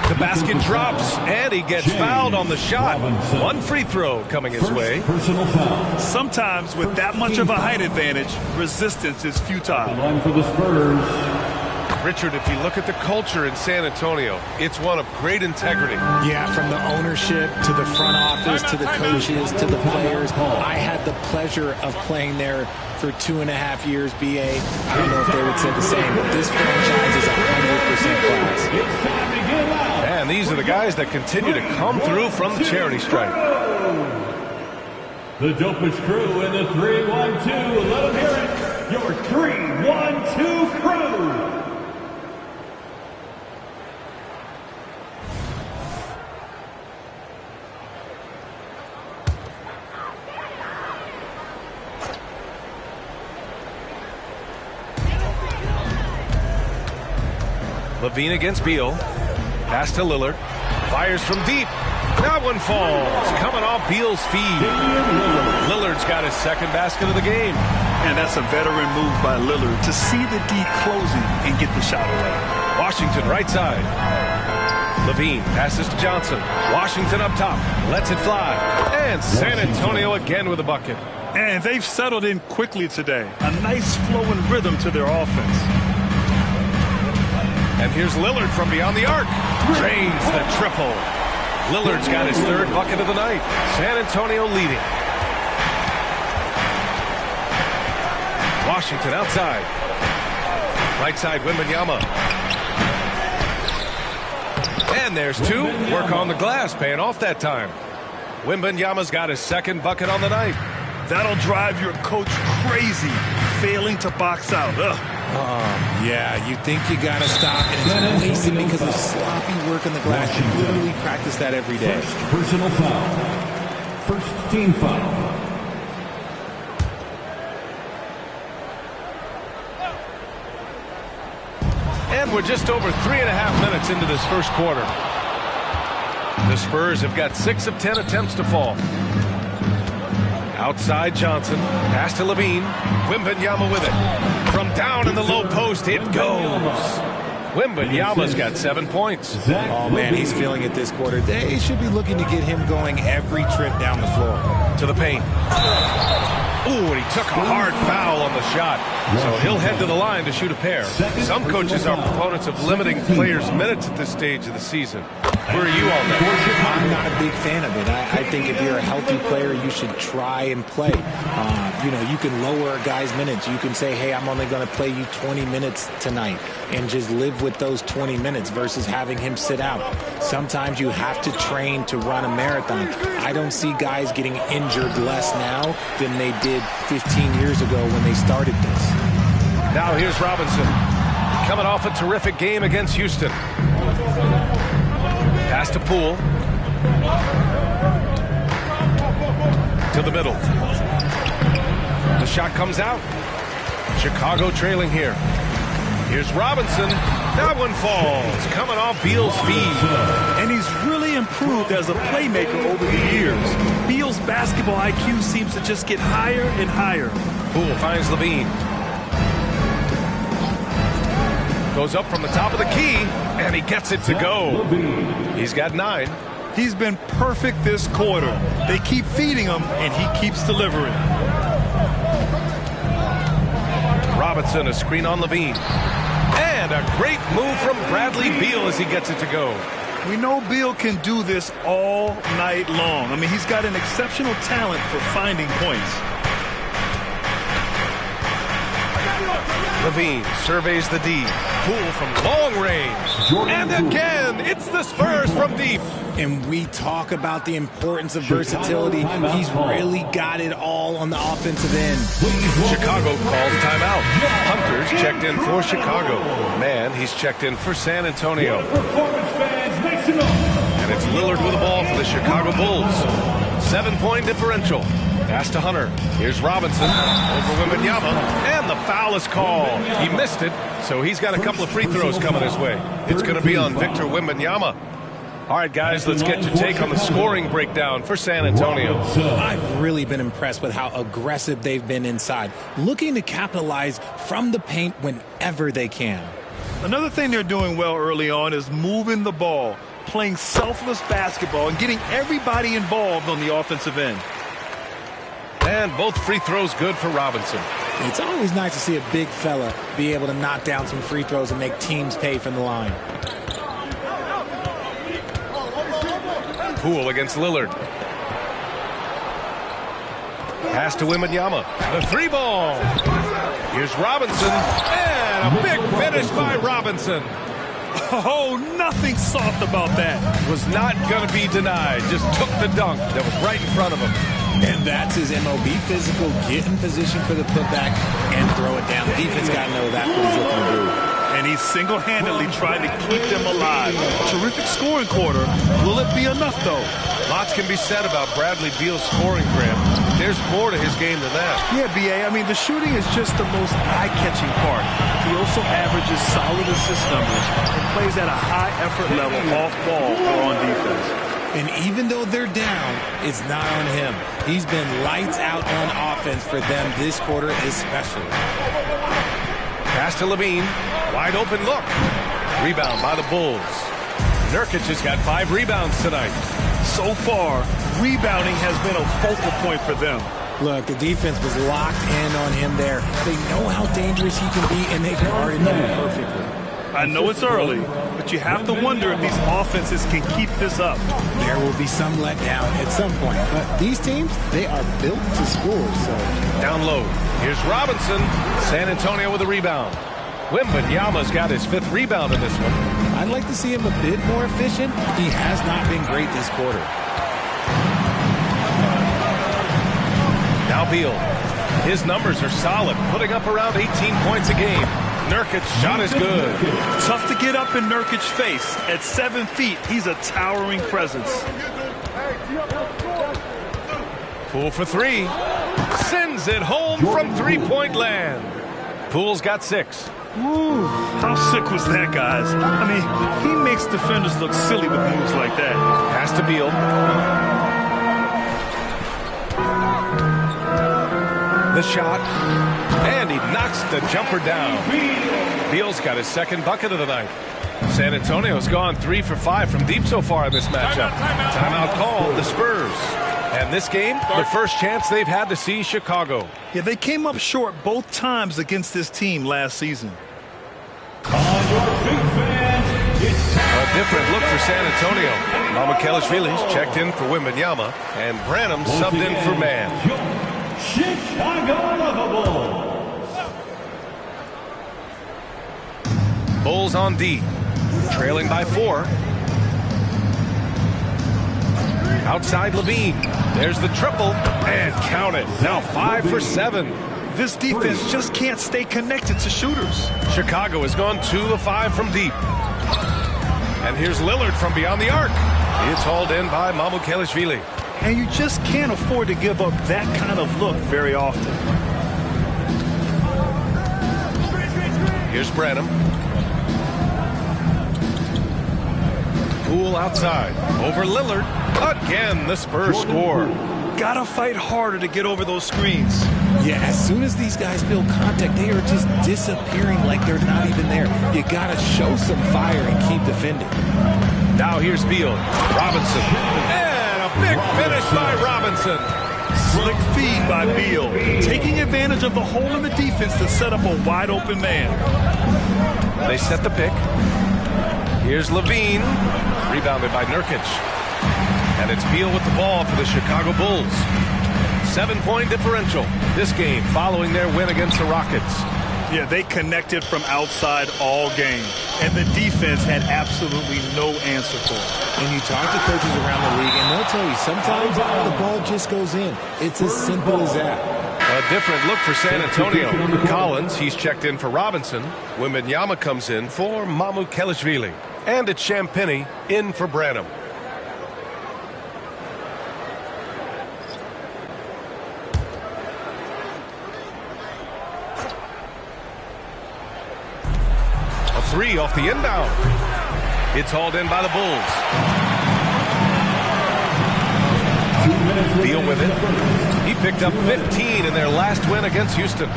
The basket drops, and he gets fouled on the shot. One free throw coming his way. Personal foul. Sometimes with that much of a height advantage, resistance is futile. Line for the Spurs. Richard, if you look at the culture in San Antonio, it's one of great integrity. Yeah, from the ownership to the front office to the coaches to the players. I had the pleasure of playing there for 2.5 years, BA. I don't know if they would say the same, but this franchise is 100% class. And these are the guys that continue to come through from the charity stripe. The dopest crew in the 3-1-2. Let them hear it. Your 3-1-2 crew. Levine against Beal. Pass to Lillard. Fires from deep. That one falls. Coming off Beal's feed. Lillard's got his second basket of the game. And that's a veteran move by Lillard to see the D closing and get the shot away. Washington right side. Levine passes to Johnson. Washington up top. Lets it fly. And San Antonio again with a bucket. And they've settled in quickly today. A nice flow and rhythm to their offense. And here's Lillard from beyond the arc. Drains the triple. Lillard's got his third bucket of the night. San Antonio leading. Washington outside. Right side, Wembanyama. And there's two. Work on the glass, paying off that time. Wembanyama's got his second bucket on the night. That'll drive your coach crazy, failing to box out. Yeah, you think you got to stop, and it's wasted because of sloppy work on the glass. You literally practice that every day. First personal foul. First team foul. And we're just over 3.5 minutes into this first quarter. The Spurs have got 6 of 10 attempts to fall. Outside Johnson. Pass to Levine. Wembanyama with it. From down in the low post, it goes. Wembanyama's got 7 points. Oh, man, he's feeling it this quarter. They should be looking to get him going every trip down the floor. To the paint. Ooh, and he took a hard foul on the shot. So he'll head to the line to shoot a pair. Some coaches are proponents of limiting players' minutes at this stage of the season. Where are you on that? I'm not a big fan of it. I think if you're a healthy player, you should try and play. You can lower a guy's minutes. You can say, hey, I'm only going to play you 20 minutes tonight and just live with those 20 minutes versus having him sit out. Sometimes you have to train to run a marathon. I don't see guys getting injured less now than they did 15 years ago when they started this. Now here's Robinson. Coming off a terrific game against Houston. Pass to Poole. To the middle. The shot comes out. Chicago trailing here. Here's Robinson. That one falls. Coming off Beal's feed. And he's really improved as a playmaker over the years. Beal's basketball IQ seems to just get higher and higher. Poole finds Levine. Goes up from the top of the key, and he gets it to go. He's got 9. He's been perfect this quarter. They keep feeding him, and he keeps delivering. Robinson, a screen on Levine. And a great move from Bradley Beal as he gets it to go. We know Beal can do this all night long. I mean, he's got an exceptional talent for finding points. Levine surveys the D. Poole from long range. And again, it's the Spurs from deep. And we talk about the importance of versatility. He's really got it all on the offensive end. Chicago calls a timeout. Hunter's checked in for Chicago. Man, he's checked in for San Antonio. And it's Lillard with the ball for the Chicago Bulls. 7-point differential. Pass to Hunter. Here's Robinson over Wembanyama. And the foul is called. He missed it, so he's got a couple of free throws coming his way. It's going to be on Victor Wembanyama. All right, guys, let's get your take on the scoring breakdown for San Antonio. I've really been impressed with how aggressive they've been inside, looking to capitalize from the paint whenever they can. Another thing they're doing well early on is moving the ball, playing selfless basketball, and getting everybody involved on the offensive end. And both free throws good for Robinson. It's always nice to see a big fella be able to knock down some free throws and make teams pay from the line. Poole against Lillard. Pass to Wembanyama. The 3-ball. Here's Robinson. And a big finish by Robinson. Oh, nothing soft about that. Was not going to be denied. Just took the dunk that was right in front of him. And that's his MOB, physical, get in position for the putback and throw it down. The defense got to know that's what he's looking to do. And he's single-handedly trying to keep them alive. Terrific scoring quarter. Will it be enough, though? Lots can be said about Bradley Beal's scoring, Graham. There's more to his game than that. Yeah, B.A., I mean, the shooting is just the most eye-catching part. He also averages solid assist numbers and plays at a high effort level off ball or on defense. And even though they're down, it's not on him. He's been lights out on offense for them this quarter especially. Pass to Levine. Wide open look. Rebound by the Bulls. Nurkic has got 5 rebounds tonight. So far, rebounding has been a focal point for them. Look, the defense was locked in on him there. They know how dangerous he can be, and they guarded him perfectly. I know it's early, but you have to wonder if these offenses can keep this up. There will be some letdown at some point, but these teams, they are built to score. So down low. Here's Robinson. San Antonio with a rebound. Wembanyama's got his 5th rebound in this one. I'd like to see him a bit more efficient. He has not been great this quarter. Now Beal. His numbers are solid, putting up around 18 points a game. Nurkic's shot is good. Tough to get up in Nurkic's face. At 7 feet, he's a towering presence. Poole for 3. Sends it home from 3-point land. Poole's got 6. Ooh, how sick was that, guys? I mean, he makes defenders look silly with moves like that. Pass to Beal. The shot. And he knocks the jumper down. Beal's got his 2nd bucket of the night. San Antonio's gone 3 for 5 from deep so far in this matchup. Timeout called the Spurs. And this game, the first chance they've had to see Chicago. Yeah, they came up short both times against this team last season. A different look for San Antonio. Mamukelashvili's checked in for Wembanyama, and Branham subbed in for Mann. Bulls on D, trailing by 4. Outside Levine. There's the triple, and count it. Now 5 for 7. This defense just can't stay connected to shooters. Chicago has gone 2 of 5 from deep. And here's Lillard from beyond the arc. It's hauled in by Mamukelashvili. And you just can't afford to give up that kind of look very often. Here's Branham. Poole outside. Over Lillard. Again, the Spurs score. Gotta fight harder to get over those screens. Yeah, as soon as these guys feel contact, they are just disappearing like they're not even there. You gotta show some fire and keep defending. Now here's Beal. Robinson. And a big finish by Robinson. Slick feed by Beal. Taking advantage of the hole in the defense to set up a wide open man. They set the pick. Here's Levine. Rebounded by Nurkic. And it's Beal with the ball for the Chicago Bulls. 7-point differential this game following their win against the Rockets. Yeah, they connected from outside all game. And the defense had absolutely no answer for it. And you talk to coaches around the league, and they'll tell you sometimes the ball just goes in. It's as simple as that. A different look for San Antonio. Collins, he's checked in for Robinson. Wembanyama comes in for Mamukelashvili. And it's Champagnie in for Branham. A 3 off the inbound. It's hauled in by the Bulls. Beal with it. He picked up 15 in their last win against Houston.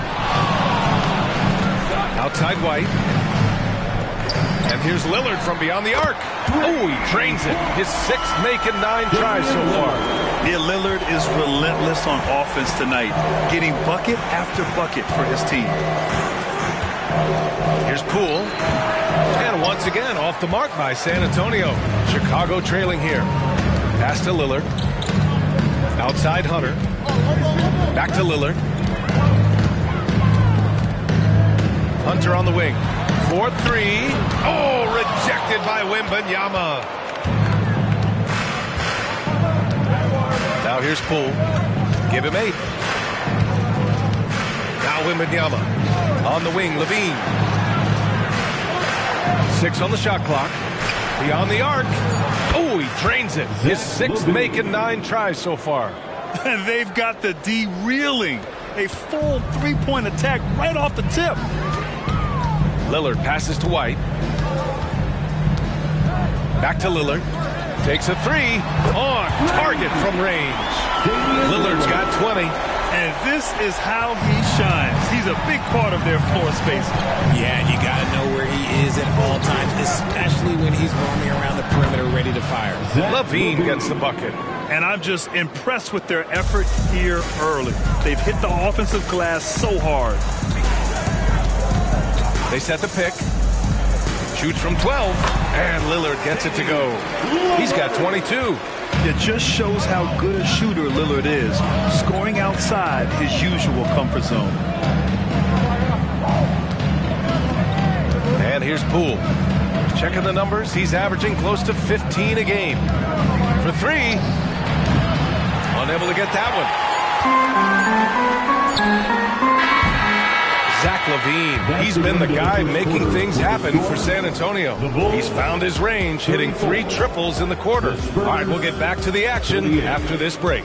Outside White. And here's Lillard from beyond the arc. Oh, he drains it. His 6th making 9 tries so far. Yeah, Lillard is relentless on offense tonight, getting bucket after bucket for his team. Here's Poole. And once again, off the mark by San Antonio. Chicago trailing here. Pass to Lillard. Outside Hunter. Back to Lillard. Hunter on the wing. 4-3. Oh, rejected by Wembanyama. Now here's Poole. Give him 8. Now Wembanyama. On the wing, Levine. 6 on the shot clock. Beyond the arc. Oh, he drains it. His 6th making 9 tries so far. And they've got the D reeling. A full 3-point attack right off the tip. Lillard passes to White. Back to Lillard. Takes a three on target from range. Lillard's got 20. And this is how he shines. He's a big part of their floor space. Yeah, and you got to know where he is at all times, especially when he's roaming around the perimeter ready to fire. Levine gets the bucket. And I'm just impressed with their effort here early. They've hit the offensive glass so hard. They set the pick. Shoots from 12. And Lillard gets it to go. He's got 22. It just shows how good a shooter Lillard is, scoring outside his usual comfort zone. And here's Poole. Checking the numbers, he's averaging close to 15 a game. For three, unable to get that one. Zach LaVine, he's been the guy making things happen for San Antonio. He's found his range, hitting 3 triples in the quarter. All right, we'll get back to the action after this break.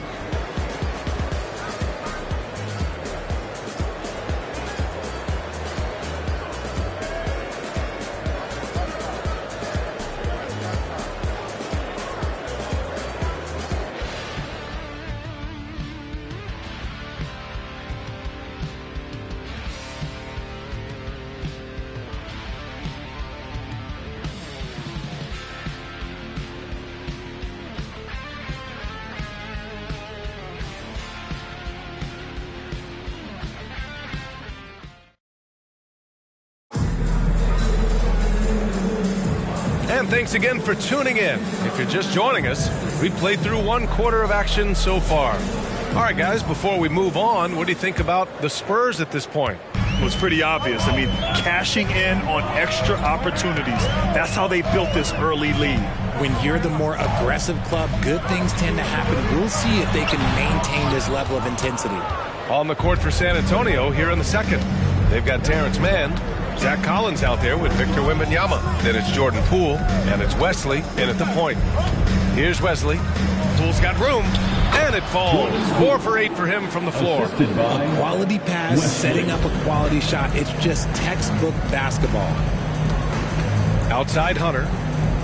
And thanks again for tuning in. If you're just joining us, we've played through 1 quarter of action so far. All right, guys, before we move on, what do you think about the Spurs at this point? Well, it's pretty obvious. I mean, cashing in on extra opportunities. That's how they built this early lead. When you're the more aggressive club, good things tend to happen. We'll see if they can maintain this level of intensity. On the court for San Antonio here in the second. They've got Terrence Mann, Zach Collins out there with Victor Wembanyama. Then it's Jordan Poole, and it's Wesley in at the point. Here's Wesley. Poole's got room, and it falls. 4 for 8 for him from the floor. A quality pass, setting up a quality shot. It's just textbook basketball. Outside Hunter.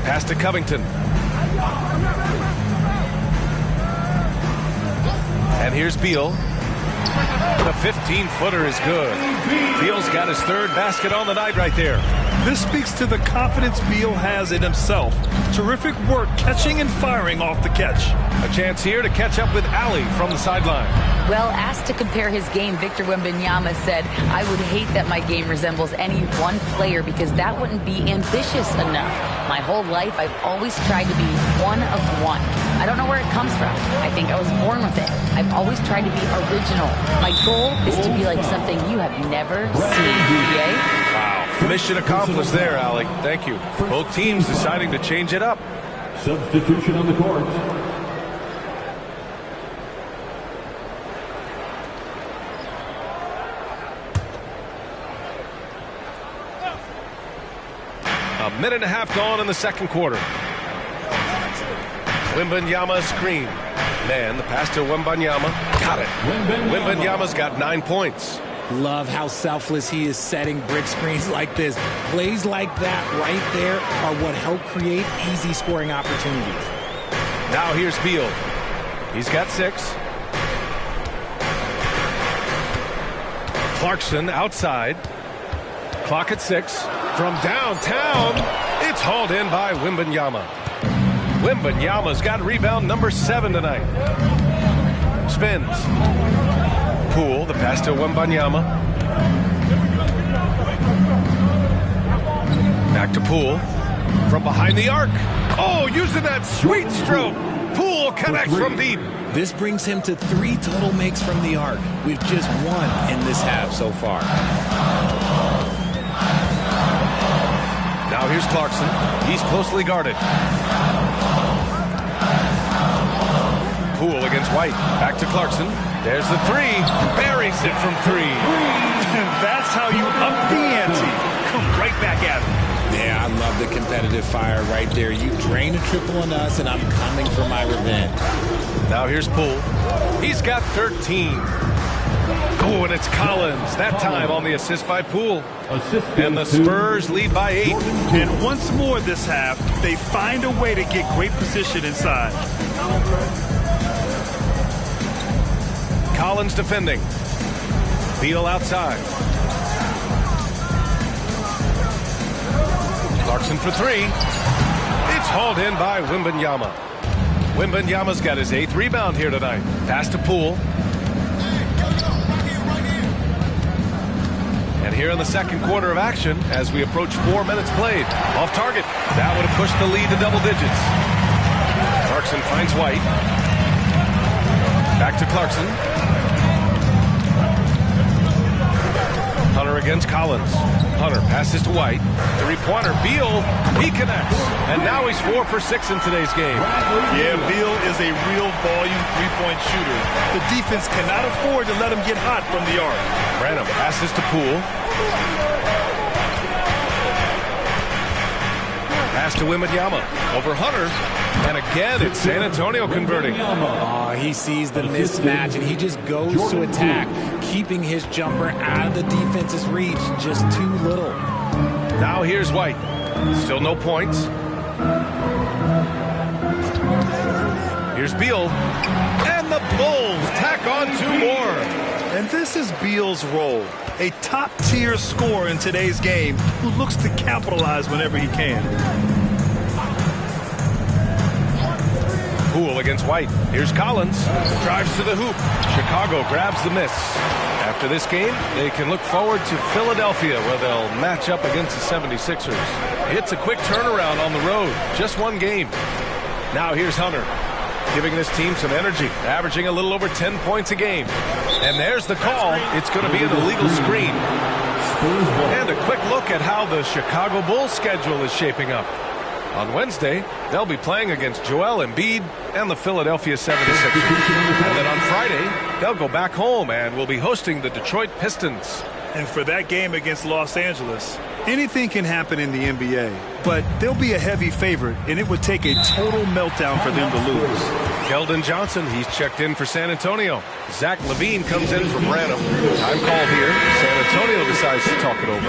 Pass to Covington. And here's Beal. The 15-footer is good. Beal's got his 3rd basket on the night right there. This speaks to the confidence Beal has in himself. Terrific work catching and firing off the catch. A chance here to catch up with Ali from the sideline. Well, asked to compare his game, Victor Wembanyama said, "I would hate that my game resembles any one player because that wouldn't be ambitious enough. My whole life, I've always tried to be one of one. I don't know where it comes from. I think I was born with it. I've always tried to be original. My goal is to be like something you have never seen." Yay? Wow. Mission accomplished there, Ali. Thank you. Both teams deciding to change it up. Substitution on the court. A minute and a half gone in the second quarter. Wembanyama screen. Man, the pass to Wembanyama. Got it. Wembanyama's got 9 points. Love how selfless he is setting brick screens like this. Plays like that right there are what help create easy scoring opportunities. Now here's Beal. He's got 6. Clarkson outside. Clock at 6. From downtown, it's hauled in by Wembanyama. Wembanyama's got rebound number 7 tonight. Spins. Poole, the pass to Wembanyama. Back to Poole. From behind the arc. Oh, using that sweet stroke. Poole connects from deep. This brings him to 3 total makes from the arc, with just 1 in this half so far. Now here's Clarkson. He's closely guarded. Poole against White. Back to Clarkson. There's the 3. Buries it from 3. That's how you up the ante. Come right back at him. Yeah, I love the competitive fire right there. You drain a triple on us, and I'm coming for my revenge. Now here's Poole. He's got 13. Oh, and it's Collins. That time on the assist by Poole. And the Spurs lead by 8. And once more this half, they find a way to get great position inside. Collins defending. Beal outside. Clarkson for 3. It's hauled in by Wembanyama. Wembanyama's got his 8th rebound here tonight. Pass to Poole. And here in the second quarter of action, as we approach 4 minutes played, off target. That would have pushed the lead to double digits. Clarkson finds White. Back to Clarkson. Hunter against Collins. Hunter passes to White. Three-pointer. Beal, he connects. And now he's 4 for 6 in today's game. Yeah, Beal is a real volume three-point shooter. The defense cannot afford to let him get hot from the arc. Branham passes to Poole. Pass to Wembanyama. Over Hunter. And again, it's San Antonio converting. Oh, he sees the mismatch, and he just goes to attack, keeping his jumper out of the defense's reach. Just too little. Now here's White. Still no points. Here's Beal. And the Bulls tack on 2 more. And this is Beal's role. A top-tier scorer in today's game who looks to capitalize whenever he can. Poole against White. Here's Collins. Drives to the hoop. Chicago grabs the miss. After this game, they can look forward to Philadelphia, where they'll match up against the 76ers. It's a quick turnaround on the road. Just 1 game. Now here's Hunter, giving this team some energy, averaging a little over 10 points a game. And there's the call. It's going to be an illegal screen. And a quick look at how the Chicago Bulls schedule is shaping up. On Wednesday, they'll be playing against Joel Embiid and the Philadelphia 76ers. And then on Friday, they'll go back home and will be hosting the Detroit Pistons. And for that game against Los Angeles, anything can happen in the NBA, but they'll be a heavy favorite, and it would take a total meltdown for them to lose. Keldon Johnson, he's checked in for San Antonio. Zach LaVine comes in for Branham. Time call here. San Antonio decides to talk it over.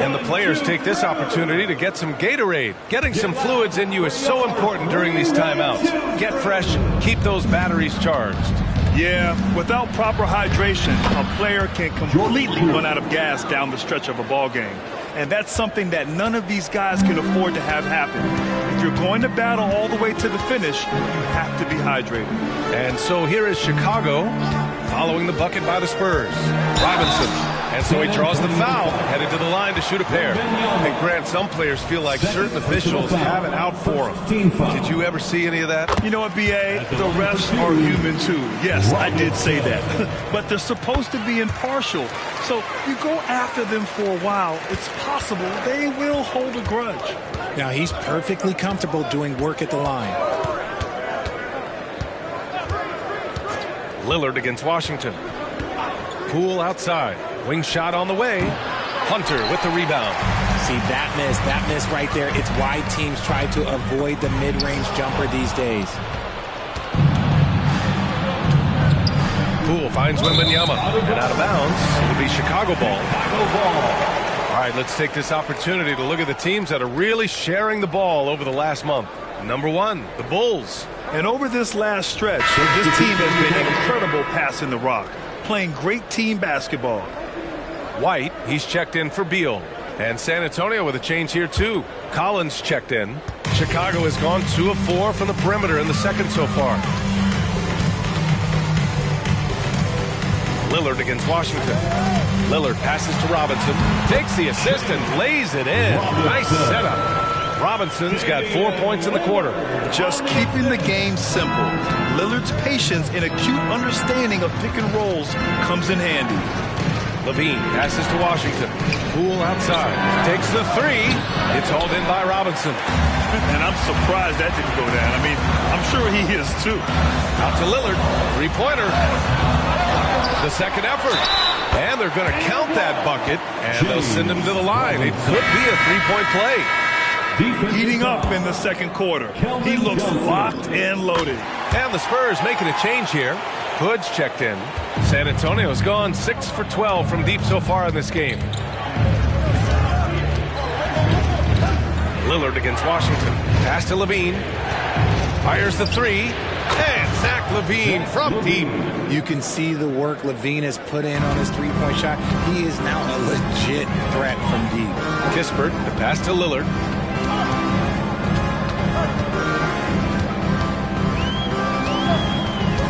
And the players take this opportunity to get some Gatorade. Getting some fluids in you is so important during these timeouts. Get fresh, keep those batteries charged. Yeah, without proper hydration, a player can completely run out of gas down the stretch of a ball game. And that's something that none of these guys can afford to have happen. If you're going to battle all the way to the finish, you have to be hydrated. And so here is Chicago following the bucket by the Spurs. Robinson. And so he draws the foul, headed to the line to shoot a pair. And Grant, some players feel like certain officials have it out for them. Did you ever see any of that? You know what, B.A.? The refs are human too. Yes, I did say that. But they're supposed to be impartial. So you go after them for a while, it's possible they will hold a grudge. Now he's perfectly comfortable doing work at the line. Lillard against Washington. Poole outside. Wing shot on the way. Hunter with the rebound. See, that miss right there. It's why teams try to avoid the mid-range jumper these days. Poole finds Wembanyama. And out of bounds. It'll be Chicago ball. All right, let's take this opportunity to look at the teams that are really sharing the ball over the last month. Number 1, the Bulls. And over this last stretch, this team has been incredible passing the rock, playing great team basketball. White, he's checked in for Beal. And San Antonio with a change here too. Collins checked in. Chicago has gone 2 of 4 from the perimeter in the second so far. Lillard against Washington. Lillard passes to Robinson. Takes the assist and lays it in. Nice setup. Robinson's got 4 points in the quarter. Just keeping the game simple. Lillard's patience and acute understanding of pick and rolls comes in handy. LaVine passes to Washington. Poole outside. Takes the 3. It's hauled in by Robinson. And I'm surprised that didn't go down. I mean, I'm sure he is too. Out to Lillard. 3-pointer. The second effort. And they're going to count that bucket. And they'll send him to the line. It could be a 3-point play. Heating up in the second quarter. He looks locked and loaded. And the Spurs making a change here. Hood's checked in. San Antonio's gone 6 for 12 from deep so far in this game. Lillard against Washington. Pass to Levine. Fires the three. And Zach Levine from deep. You can see the work Levine has put in on his three-point shot. He is now a legit threat from deep. Kispert, the pass to Lillard.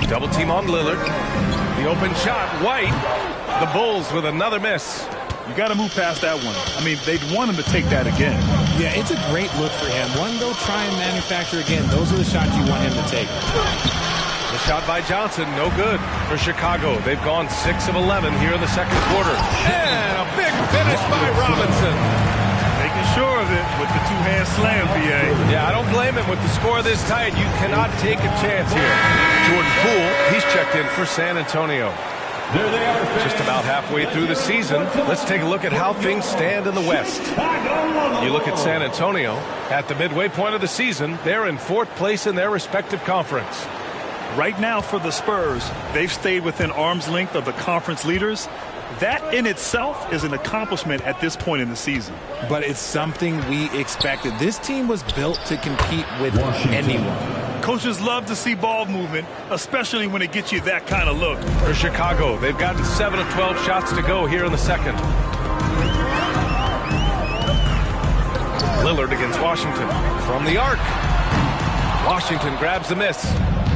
Double team on Lillard. The open shot, White. The Bulls with another miss. You got to move past that one. I mean, they'd want him to take that again. Yeah, it's a great look for him. One, go try and manufacture again. Those are the shots you want him to take. The shot by Johnson, no good for Chicago. They've gone 6 of 11 here in the second quarter. And a big finish by Robinson. Making sure of it with the two-hand slam, BA. Yeah, I don't blame him with the score this tight. You cannot take a chance here. Jordan Poole, he's checked in for San Antonio. Just about halfway through the season, let's take a look at how things stand in the West. You look at San Antonio, at the midway point of the season, they're in 4th place in their respective conference. Right now for the Spurs, they've stayed within arm's length of the conference leaders. That in itself is an accomplishment at this point in the season. But it's something we expected. This team was built to compete with anyone. Coaches love to see ball movement, especially when it gets you that kind of look. For Chicago, they've gotten 7 of 12 shots to go here in the second. Lillard against Washington from the arc. Washington grabs the miss.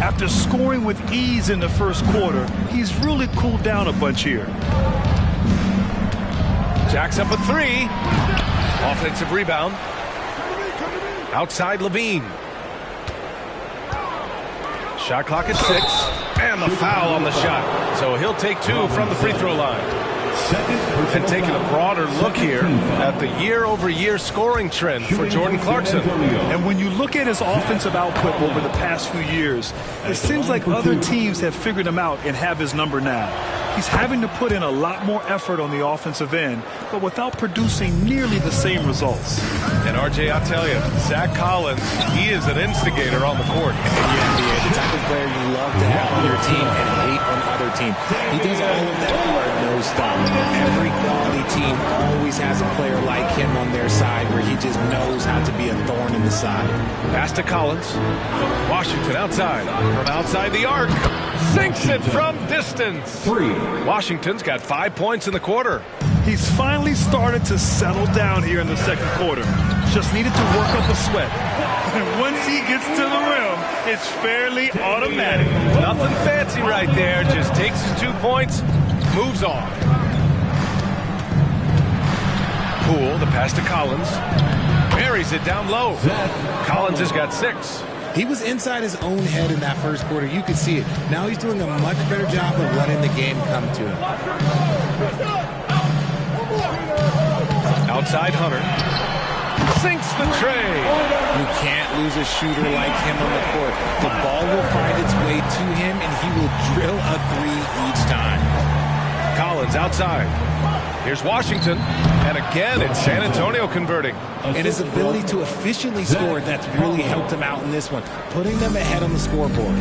After scoring with ease in the first quarter, he's really cooled down a bunch here. Jacks up a 3. Offensive rebound. Outside Levine. Shot clock at 6. And the foul on the shot. So he'll take 2 from the free throw line. And taking a broader look here at the year-over-year scoring trend for Jordan Clarkson. And when you look at his offensive output over the past few years, it seems like other teams have figured him out and have his number now. He's having to put in a lot more effort on the offensive end, but without producing nearly the same results. And RJ, I'll tell you, Zach Collins, he is an instigator on the court. Yeah, the type of player you love to have on your team and hate on other team. He does all of that hard-nosed stuff. Every quality team always has a player like him on their side where he just knows how to be a thorn in the side. Pass to Collins. Washington outside. From outside the arc. Sinks it from distance. 3. Washington's got 5 points in the quarter. He's finally started to settle down here in the second quarter. Just needed to work up a sweat. And once he gets to the rim, it's fairly automatic. Nothing fancy right there. Just takes his 2 points, moves on. Poole, the pass to Collins. Buries it down low. Collins has got 6. He was inside his own head in that first quarter. You could see it. Now he's doing a much better job of letting the game come to him. Outside Hunter. Sinks the tray. You can't lose a shooter like him on the court. The ball will find its way to him, and he will drill a 3 each time. Collins outside. Here's Washington. And again, it's San Antonio converting. And his ability to efficiently score, that's really helped him out in this one, putting them ahead on the scoreboard.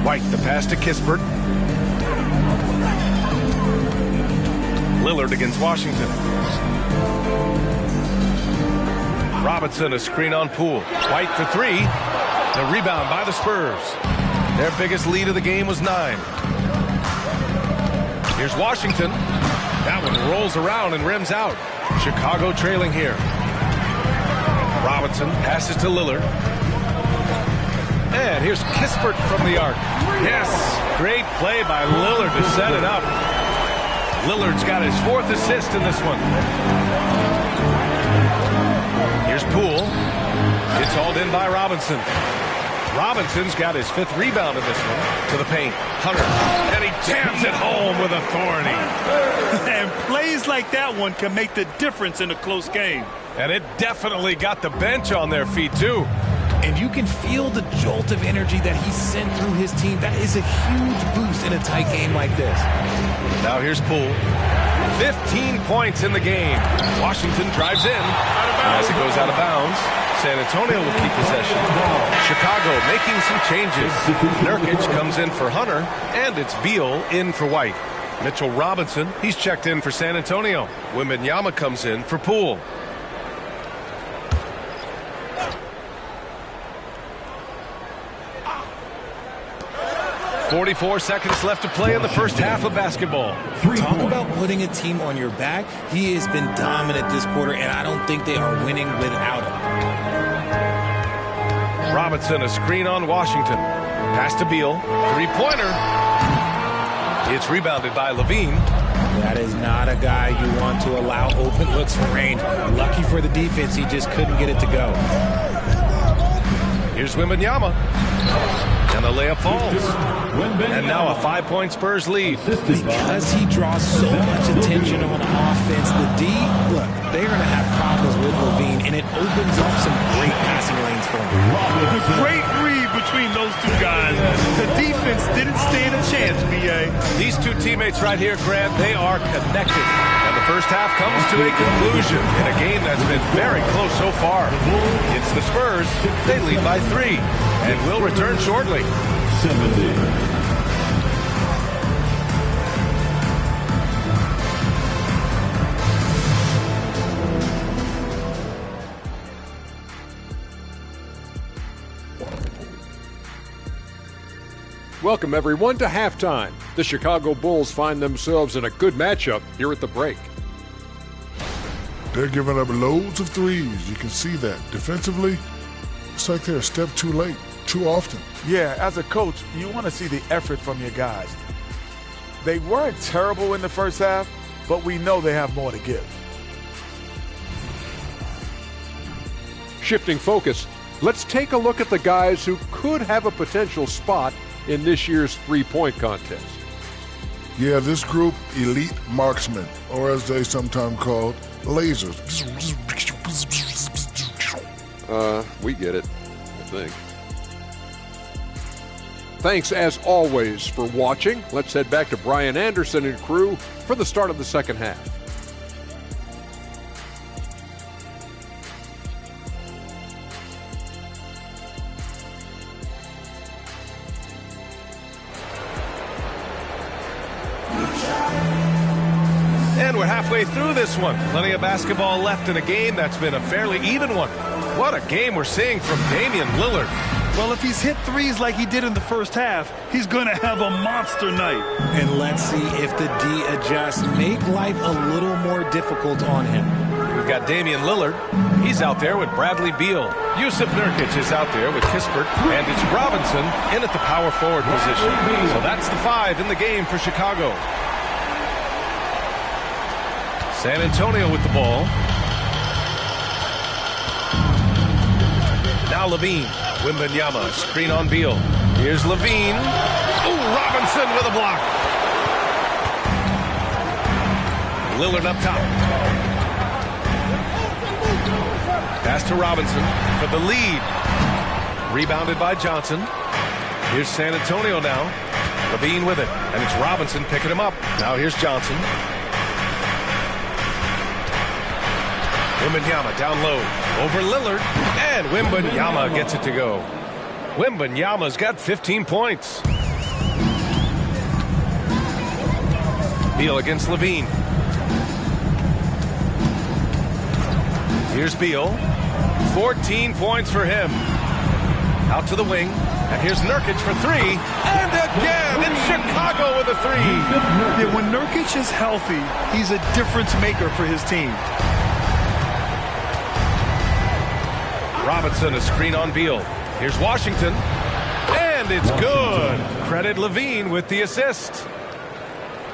White, the pass to Kispert. Lillard against Washington. Robinson, a screen on Poole. White for 3. The rebound by the Spurs. Their biggest lead of the game was 9. Here's Washington. That one rolls around and rims out. Chicago trailing here. Robinson passes to Lillard. And here's Kispert from the arc. Yes, great play by Lillard to set it up. Lillard's got his 4th assist in this one. Here's Poole. It's hauled in by Robinson. Robinson's got his 5th rebound in this one. To the paint. Hunter. And he jams it home with authority. And plays like that one can make the difference in a close game. And it definitely got the bench on their feet, too. And you can feel the jolt of energy that he sent through his team. That is a huge boost in a tight game like this. Now here's Poole. 15 points in the game. Washington drives in. As it goes out of bounds, San Antonio will keep possession. Chicago making some changes. Nurkic comes in for Hunter, and it's Beal in for White. Mitchell Robinson, he's checked in for San Antonio. Wembanyama comes in for Poole. 44 seconds left to play in the first half of basketball. Talk about putting a team on your back. He has been dominant this quarter, and I don't think they are winning without him. Robinson, a screen on Washington. Pass to Beal. Three-pointer. It's rebounded by Levine. That is not a guy you want to allow open looks for range. Lucky for the defense, he just couldn't get it to go. Here's Wembanyama. And the layup falls. And now a 5-point Spurs lead. Because he draws so much attention on offense, the D, look, they're going to have problems with Levine, and it opens up some great passing lanes for him. A great read between those two guys. The defense didn't stand a chance, B.A. These two teammates right here, Grant, they are connected. And the first half comes to a conclusion in a game that's been very close so far. It's the Spurs. They lead by 3 and will return shortly. 70. Welcome, everyone, to halftime. The Chicago Bulls find themselves in a good matchup here at the break. They're giving up loads of threes. You can see that. Defensively, it's like they're a step too late, too often. Yeah, as a coach, you want to see the effort from your guys. They weren't terrible in the first half, but we know they have more to give. Shifting focus, let's take a look at the guys who could have a potential spot in this year's three-point contest. Yeah, this group, elite marksmen, or as they sometimes called, lasers. We get it, I think. Thanks, as always, for watching. Let's head back to Brian Anderson and crew for the start of the second half. And we're halfway through this one. Plenty of basketball left in a game that's been a fairly even one. What a game we're seeing from Damian Lillard. Well, if he's hit threes like he did in the first half, he's going to have a monster night. And let's see if the D adjusts. Make life a little more difficult on him. We've got Damian Lillard. He's out there with Bradley Beal. Yusuf Nurkic is out there with Kispert. And it's Robinson in at the power forward position. So that's the 5 in the game for Chicago. San Antonio with the ball. Now Levine. Wembanyama, screen on Beal. Here's Levine. Ooh, Robinson with a block. Lillard up top. Pass to Robinson for the lead. Rebounded by Johnson. Here's San Antonio now. Levine with it. And it's Robinson picking him up. Now here's Johnson. Wembanyama down low. Over Lillard. And Wembanyama gets it to go. Wembanyama's got 15 points. Beal against Levine. Here's Beal. 14 points for him. Out to the wing. And here's Nurkic for 3. And again, it's Chicago with a 3. Yeah, when Nurkic is healthy, he's a difference maker for his team. Robinson, a screen on Beal. Here's Washington. And it's good. Credit Levine with the assist.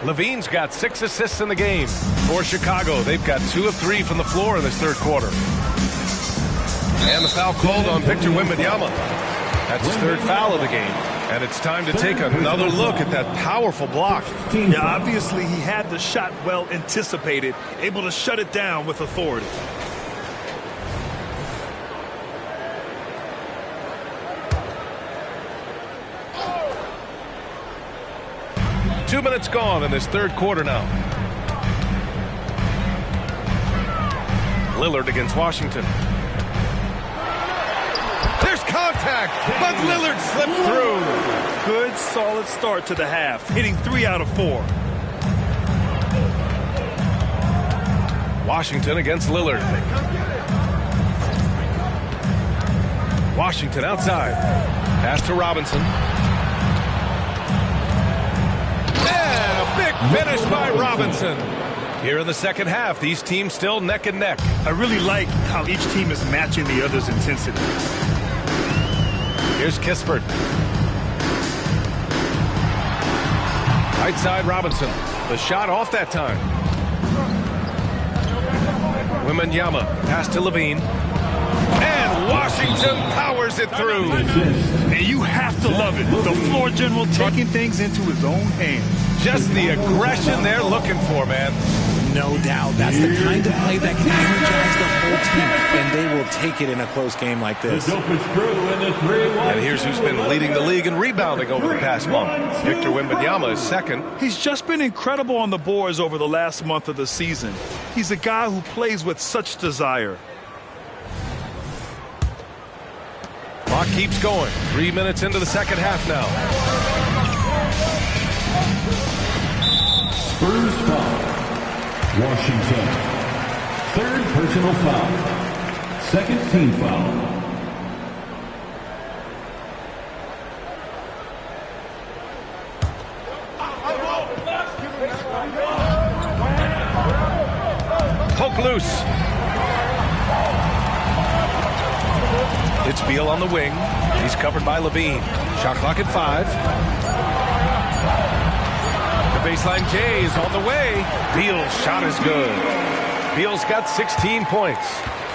Levine's got 6 assists in the game. For Chicago, they've got 2 of 3 from the floor in this third quarter. And the foul called on Victor Wembanyama. That's his 3rd foul of the game. And it's time to take another look at that powerful block. Yeah, obviously he had the shot well anticipated, able to shut it down with authority. Two minutes gone in this third quarter now. Lillard against Washington. There's contact, but Lillard slips through. Good, solid start to the half, hitting 3 out of 4. Washington against Lillard. Washington outside. Pass to Robinson. And a big finish by Robinson. Here in the second half, these teams still neck and neck. I really like how each team is matching the other's intensity. Here's Kispert. Right side Robinson. The shot off that time. Wembanyama. Pass to Levine. And Washington powers it through. And you have to love it. The floor general taking things into his own hands. Just the aggression they're looking for, man. No doubt. That's the kind of play that can energize the whole team, and they will take it in a close game like this. And here's who's been leading the league in rebounding over the past month. Victor Wembanyama is second. He's just been incredible on the boards over the last month of the season. He's a guy who plays with such desire. Clock keeps going. 3 minutes into the second half now. Spurs foul. Washington. Third personal foul. Second team foul. Poke loose. It's Beal on the wing. He's covered by Levine. Shot clock at 5. The baseline J is on the way. Beal's shot is good. Beal's got 16 points.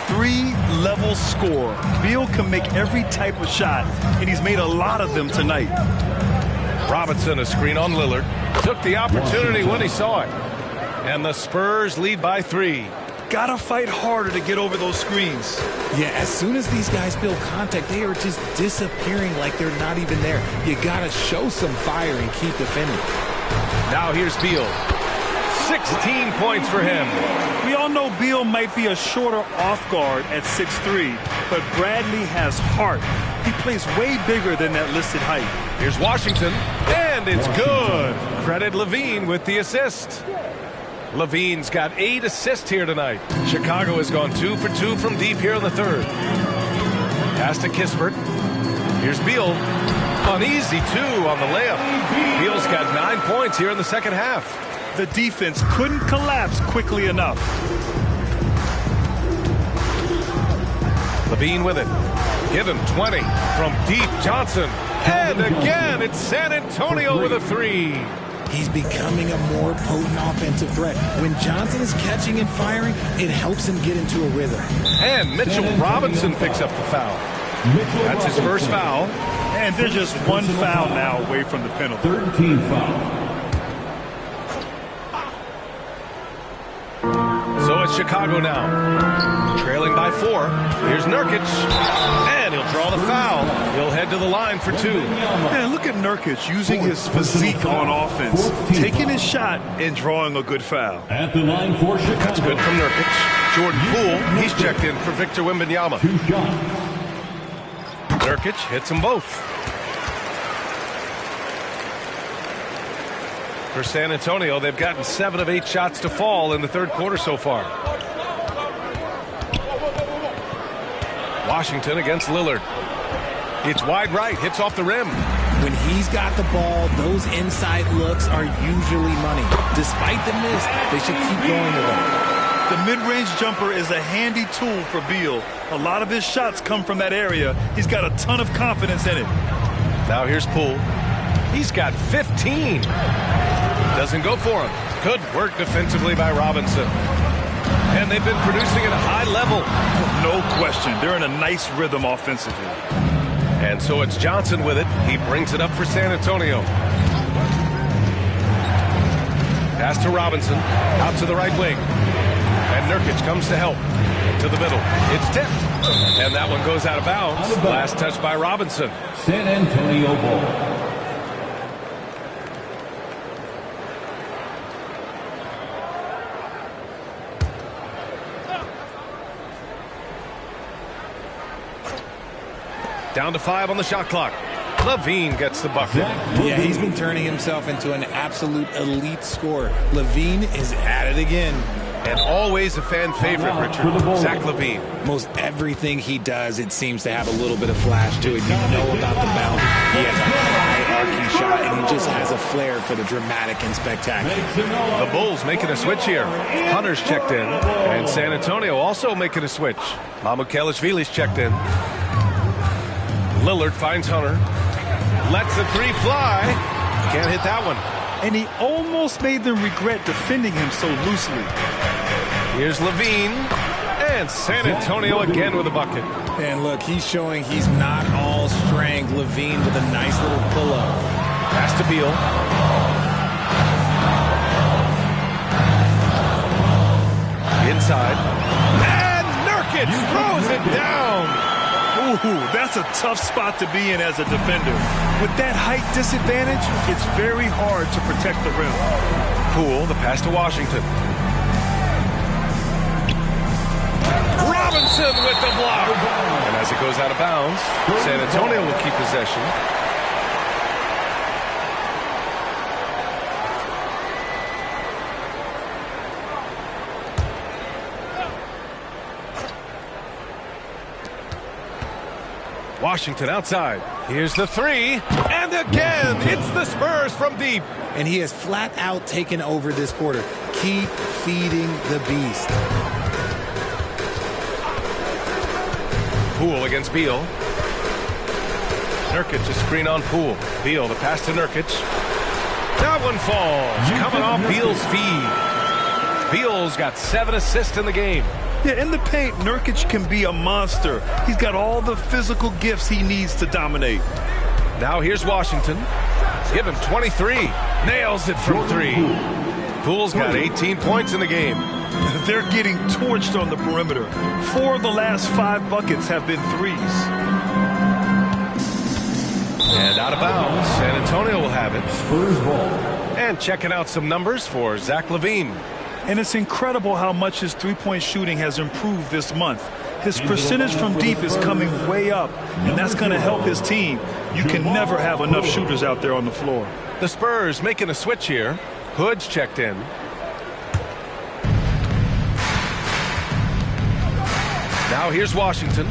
3-level score. Beal can make every type of shot, and he's made a lot of them tonight. Robinson, a screen on Lillard. Took the opportunity when he saw it. And the Spurs lead by 3. Gotta fight harder to get over those screens. Yeah, as soon as these guys feel contact, they are just disappearing like they're not even there. You gotta show some fire and keep defending. Now here's Beal. 16 points for him. We all know Beal might be a shorter off guard at 6'3", but Bradley has heart. He plays way bigger than that listed height. Here's Washington, and it's good. Credit Levine with the assist. Levine's got 8 assists here tonight. Chicago has gone 2 for 2 from deep here in the third. Pass to Kispert. Here's Beal. Uneasy 2 on the layup. Beal's got 9 points here in the second half. The defense couldn't collapse quickly enough. Levine with it. Given 20 from deep. Johnson. And again, it's San Antonio with a 3. He's becoming a more potent offensive threat. When Johnson is catching and firing, it helps him get into a rhythm. And Mitchell Robinson picks up the foul. That's his first foul. And they're just one foul now away from the penalty. Third team foul. So it's Chicago now. Trailing by 4. Here's Nurkic. And he'll draw the foul. He'll head to the line for 2. Man, look at Nurkic using his physique on offense, taking his shot and drawing a good foul. At the line for Chicago. That's good from Nurkic. Jordan Poole, he's checked in for Victor Wembanyama. 2 shots. Nurkic hits them both. For San Antonio, they've gotten 7 of 8 shots to fall in the third quarter so far. Washington against Lillard. It's wide right, hits off the rim. When he's got the ball, those inside looks are usually money. Despite the miss, they should keep going with them. The mid-range jumper is a handy tool for Beal. A lot of his shots come from that area. He's got a ton of confidence in it. Now here's Poole. He's got 15. Doesn't go for him. Good work defensively by Robinson. And they've been producing at a high level. No question. They're in a nice rhythm offensively. And so it's Johnson with it. He brings it up for San Antonio. Pass to Robinson. Out to the right wing. And Nurkic comes to help. To the middle. It's tipped. And that one goes out of bounds. Last touch by Robinson. San Antonio ball. Down to 5 on the shot clock. Levine gets the bucket. Yeah, he's been turning himself into an absolute elite scorer. Levine is at it again. And always a fan favorite, Richard, Zach Levine. Most everything he does, it seems to have a little bit of flash to it. You know about the bounce. He has a high arcing shot, and he just has a flair for the dramatic and spectacular. The Bulls making a switch here. Hunter's checked in. And San Antonio also making a switch. Mamukelashvili's checked in. Lillard finds Hunter. Lets the three fly. Can't hit that one. And he almost made them regret defending him so loosely. Here's Levine. And San Antonio again with a bucket. And look, he's showing he's not all strength. Levine with a nice little pull-up. Pass to Beal. Inside. And Nurkic throws it down. Ooh, that's a tough spot to be in as a defender. With that height disadvantage, it's very hard to protect the rim. Poole, the pass to Washington. Robinson with the block. And as it goes out of bounds, San Antonio will keep possession. Washington outside. Here's the three. And again, it's the Spurs from deep. And he has flat out taken over this quarter. Keep feeding the beast. Poole against Beal. Nurkic a screen on Poole. Beal, the pass to Nurkic. That one falls. Coming off Beal's feed. Beal's got 7 assists in the game. Yeah, in the paint, Nurkic can be a monster. He's got all the physical gifts he needs to dominate. Now here's Washington. Give him 23. Nails it from 3. Poole's got 18 points in the game. They're getting torched on the perimeter. 4 of the last 5 buckets have been threes. And out of bounds, San Antonio will have it. Spurs ball. And checking out some numbers for Zach Levine. And it's incredible how much his three-point shooting has improved this month. His percentage from deep is coming way up, and that's going to help his team. You can never have enough shooters out there on the floor. The Spurs making a switch here. Hood's checked in. Now here's Washington.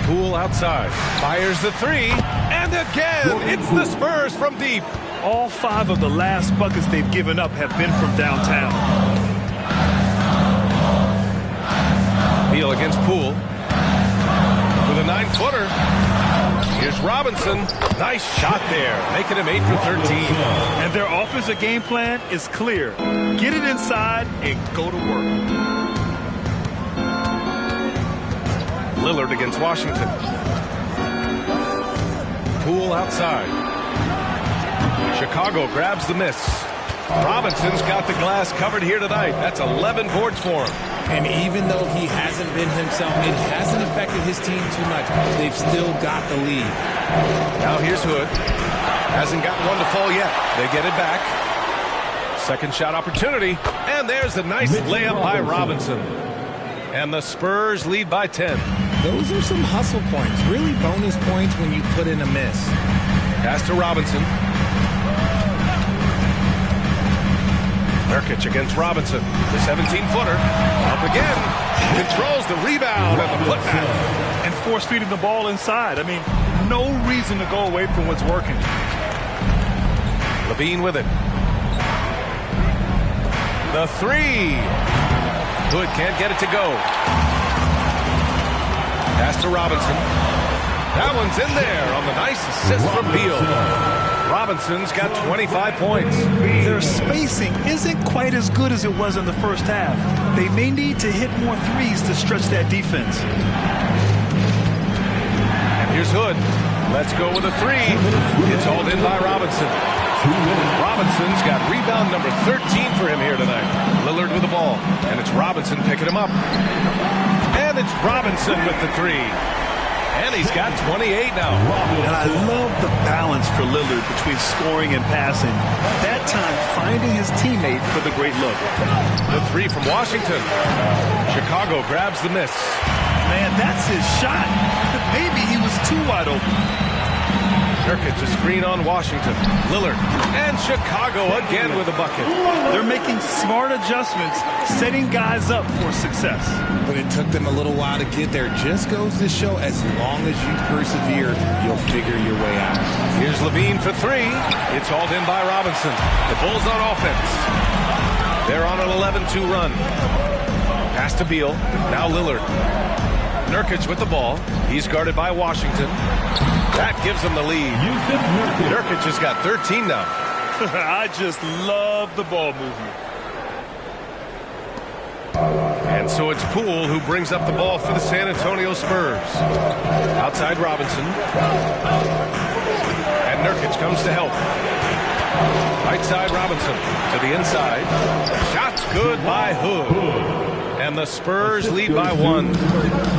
Poole outside. Fires the three. And again, it's the Spurs from deep. All 5 of the last buckets they've given up have been from downtown. Beal against Poole. With a 9-footer. Here's Robinson. Nice shot there. Making him 8 for 13. And their offensive game plan is clear. Get it inside and go to work. Lillard against Washington. Poole outside. Chicago grabs the miss. Robinson's got the glass covered here tonight. That's 11 boards for him. And even though he hasn't been himself, it hasn't affected his team too much. They've still got the lead. Now here's Hood. Hasn't gotten one to fall yet. They get it back. Second shot opportunity. And there's a nice layup by Robinson. And the Spurs lead by 10. Those are some hustle points. Really bonus points when you put in a miss. Pass to Robinson. Nurkic against Robinson. The 17-footer. Up again. Controls the rebound and the putback. And force feeding the ball inside. I mean, no reason to go away from what's working. Levine with it. The three. Hood can't get it to go. Pass to Robinson. That one's in there on the nice assist from Beal. Robinson's got 25 points. Their spacing isn't quite as good as it was in the first half. They may need to hit more threes to stretch that defense. And here's Hood. Let's go with a three. It's hauled in by Robinson. Robinson's got rebound number 13 for him here tonight. Lillard with the ball. And it's Robinson picking him up. And it's Robinson with the three. And he's got 28 now. And I love the balance for Lillard between scoring and passing. That time, finding his teammate for the great look. The three from Washington. Chicago grabs the miss. Man, that's his shot. Maybe he was too wide open. Nurkic, a screen on Washington. Lillard and Chicago again with a bucket. They're making smart adjustments, setting guys up for success. But it took them a little while to get there. Just goes to show, as long as you persevere, you'll figure your way out. Here's Levine for three. It's hauled in by Robinson. The Bulls on offense. They're on an 11-2 run. Pass to Beal. Now Lillard. Nurkic with the ball. He's guarded by Washington. That gives him the lead. Nurkic has got 13 now. I just love the ball movement. And so it's Poole who brings up the ball for the San Antonio Spurs. Outside Robinson. And Nurkic comes to help. Right side Robinson to the inside. Shot's good by Hood. And the Spurs lead by one.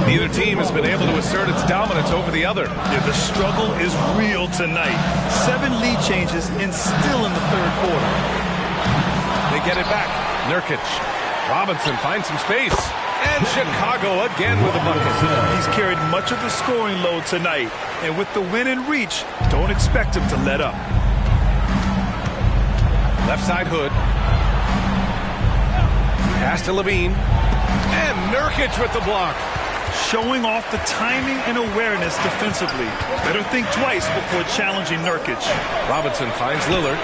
Neither team has been able to assert its dominance over the other. Yeah, the struggle is real tonight. 7 lead changes and still in the third quarter. They get it back. Nurkic. Robinson finds some space. And Chicago again with a bucket. He's carried much of the scoring load tonight. And with the win in reach, don't expect him to let up. Left side Hood. Pass to Levine. And Nurkic with the block. Showing off the timing and awareness defensively. Better think twice before challenging Nurkic. Robinson finds Lillard.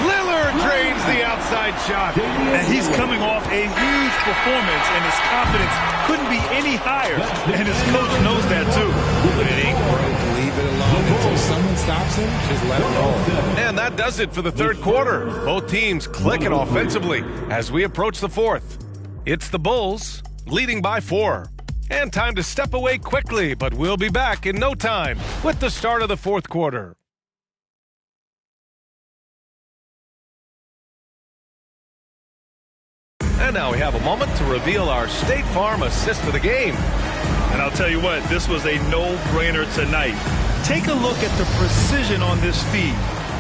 Lillard drains the outside shot. And he's coming off a huge performance, and his confidence couldn't be any higher. And his coach knows that too. When it ain't broke, leave it alone. Until someone stops him, just let it roll. And that does it for the third quarter. Both teams clicking offensively as we approach the fourth. It's the Bulls leading by 4. And time to step away quickly, but we'll be back in no time with the start of the fourth quarter. And now we have a moment to reveal our State Farm assist of the game. And I'll tell you what, this was a no-brainer tonight. Take a look at the precision on this feed.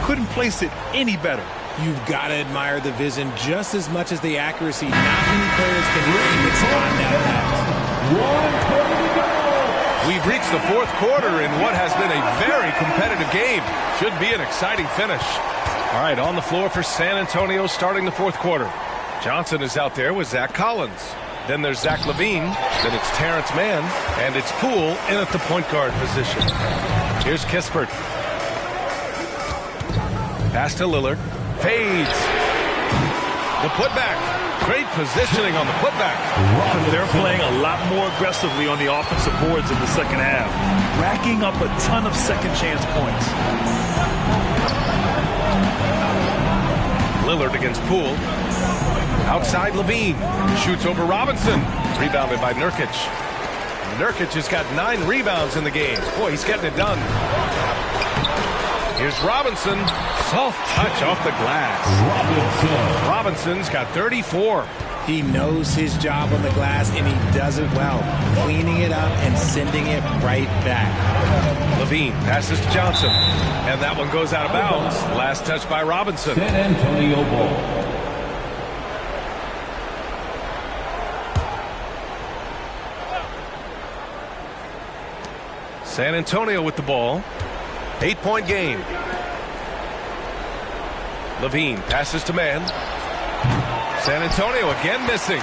Couldn't place it any better. You've got to admire the vision just as much as the accuracy. Not many players can aim and spot that pass. We've reached the fourth quarter in what has been a very competitive game. Should be an exciting finish. All right, on the floor for San Antonio starting the fourth quarter. Johnson is out there with Zach Collins. Then there's Zach Levine. Then it's Terrence Mann. And it's Poole in at the point guard position. Here's Kispert. Pass to Lillard. Fades. The putback. Great positioning on the putback. They're playing a lot more aggressively on the offensive boards in the second half, racking up a ton of second chance points. Lillard against Poole. Outside Levine. Shoots over Robinson. Rebounded by Nurkic. Nurkic has got 9 rebounds in the game. Boy, he's getting it done. Here's Robinson. Soft touch off the glass. Robinson's got 34. He knows his job on the glass, and he does it well. Cleaning it up and sending it right back. Levine passes to Johnson. And that one goes out of bounds. Last touch by Robinson. San Antonio ball. San Antonio with the ball. 8-point game. Levine passes to Mann. San Antonio again missing.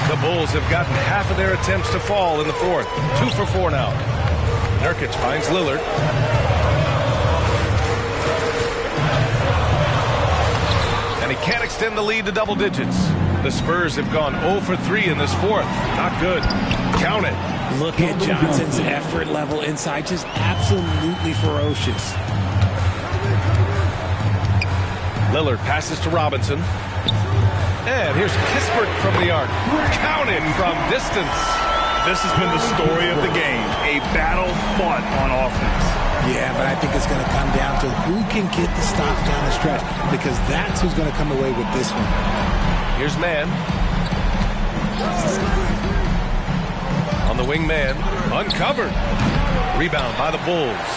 The Bulls have gotten half of their attempts to fall in the fourth. 2 for 4 now. Nurkic finds Lillard. And he can't extend the lead to double digits. The Spurs have gone 0 for 3 in this fourth. Not good. Count it. Look at Johnson's effort level inside. Just absolutely ferocious. Lillard passes to Robinson. And here's Kispert from the arc. Counted from distance. This has been the story of the game. A battle fought on offense. Yeah, but I think it's going to come down to who can get the stops down the stretch, because that's who's going to come away with this one. Here's Mann. On the wing, Mann. Uncovered. Rebound by the Bulls.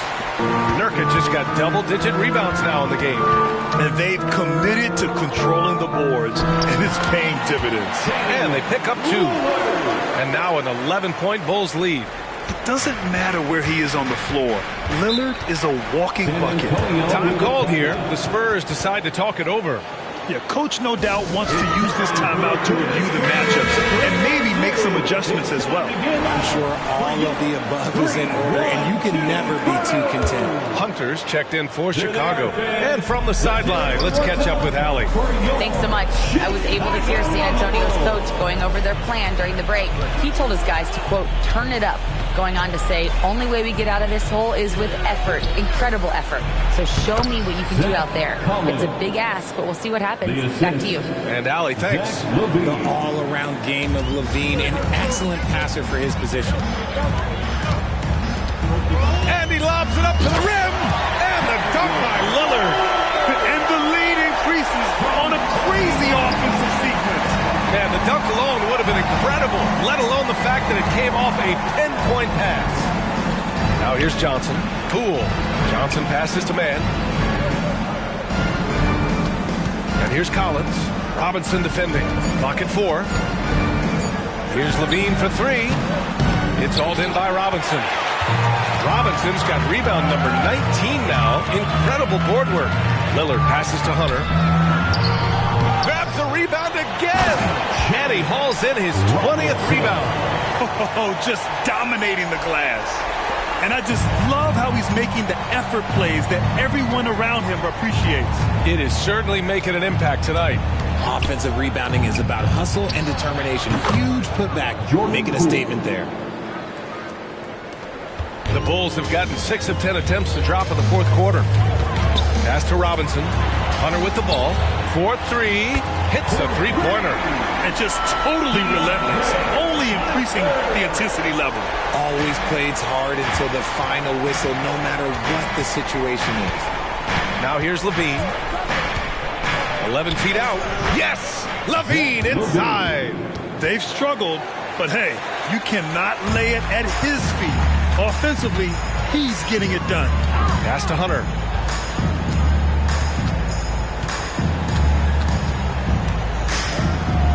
Nurkic just got double-digit rebounds now in the game. And they've committed to controlling the boards, and it's paying dividends. And they pick up 2. And now an 11-point Bulls lead. It doesn't matter where he is on the floor. Lillard is a walking bucket. Time called here. The Spurs decide to talk it over. Yeah, coach no doubt wants to use this timeout to review the matchups and maybe make some adjustments as well. I'm sure all of the above is in order, and you can never be too content. Hunters checked in for Chicago. And from the sideline, let's catch up with Allie. Thanks so much. I was able to hear San Antonio's coach going over their plan during the break. He told his guys to, quote, turn it up, going on to say, only way we get out of this hole is with effort, incredible effort. So show me what you can do out there. It's a big ask, but we'll see what happens. Back to you. And Allie, thanks. The all-around game of Levine, an excellent passer for his position. And he lobs it up to the rim. And the dunk by Lillard. And the lead increases on a crazy offensive sequence. Man, the dunk alone would have been incredible, let alone the fact that it came off a pinpoint pass. Now here's Johnson. Poole. Johnson passes to man. And here's Collins. Robinson defending. Clock at 4. Here's Levine for 3. It's hauled in by Robinson. Robinson's got rebound number 19 now. Incredible board work. Lillard passes to Hunter. Grabs the rebound again. And he hauls in his 20th rebound. Oh, just dominating the glass. And I just love how he's making the effort plays that everyone around him appreciates. It is certainly making an impact tonight. Offensive rebounding is about hustle and determination. Huge putback, making a statement there. The Bulls have gotten 6 of 10 attempts to drop in the fourth quarter. Pass to Robinson. Hunter with the ball. 4-3. Hits a three-pointer. And just totally relentless. Only increasing the intensity level. Always plays hard until the final whistle, no matter what the situation is. Now here's Levine. 11 feet out. Yes! Levine inside. They've struggled, but hey, you cannot lay it at his feet. Offensively, he's getting it done. Pass to Hunter.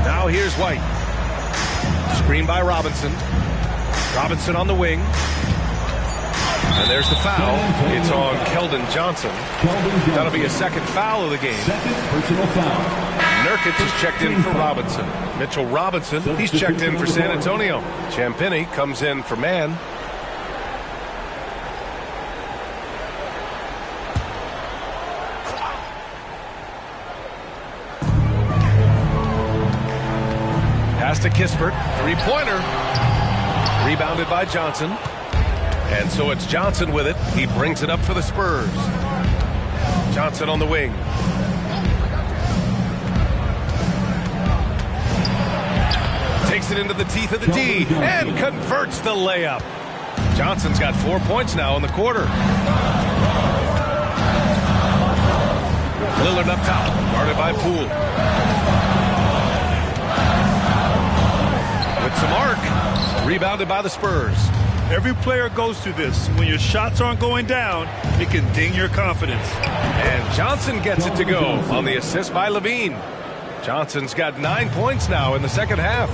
Now here's White. Screen by Robinson. Robinson on the wing. And there's the foul. It's on Keldon Johnson. That'll be a second foul of the game. Personal foul. Nurkic is checked in for Robinson. Mitchell Robinson, he's checked in for San Antonio. Champagnie comes in for man. Pass to Kispert. Three-pointer. Rebounded by Johnson. And so it's Johnson with it. He brings it up for the Spurs. Johnson on the wing. Takes it into the teeth of the D and converts the layup. Johnson's got 4 points now in the quarter. Lillard up top, guarded by Poole. With some arc, rebounded by the Spurs. Every player goes through this. When your shots aren't going down, it can ding your confidence. And Johnson gets it to go on the assist by Levine. Johnson's got 9 points now in the second half.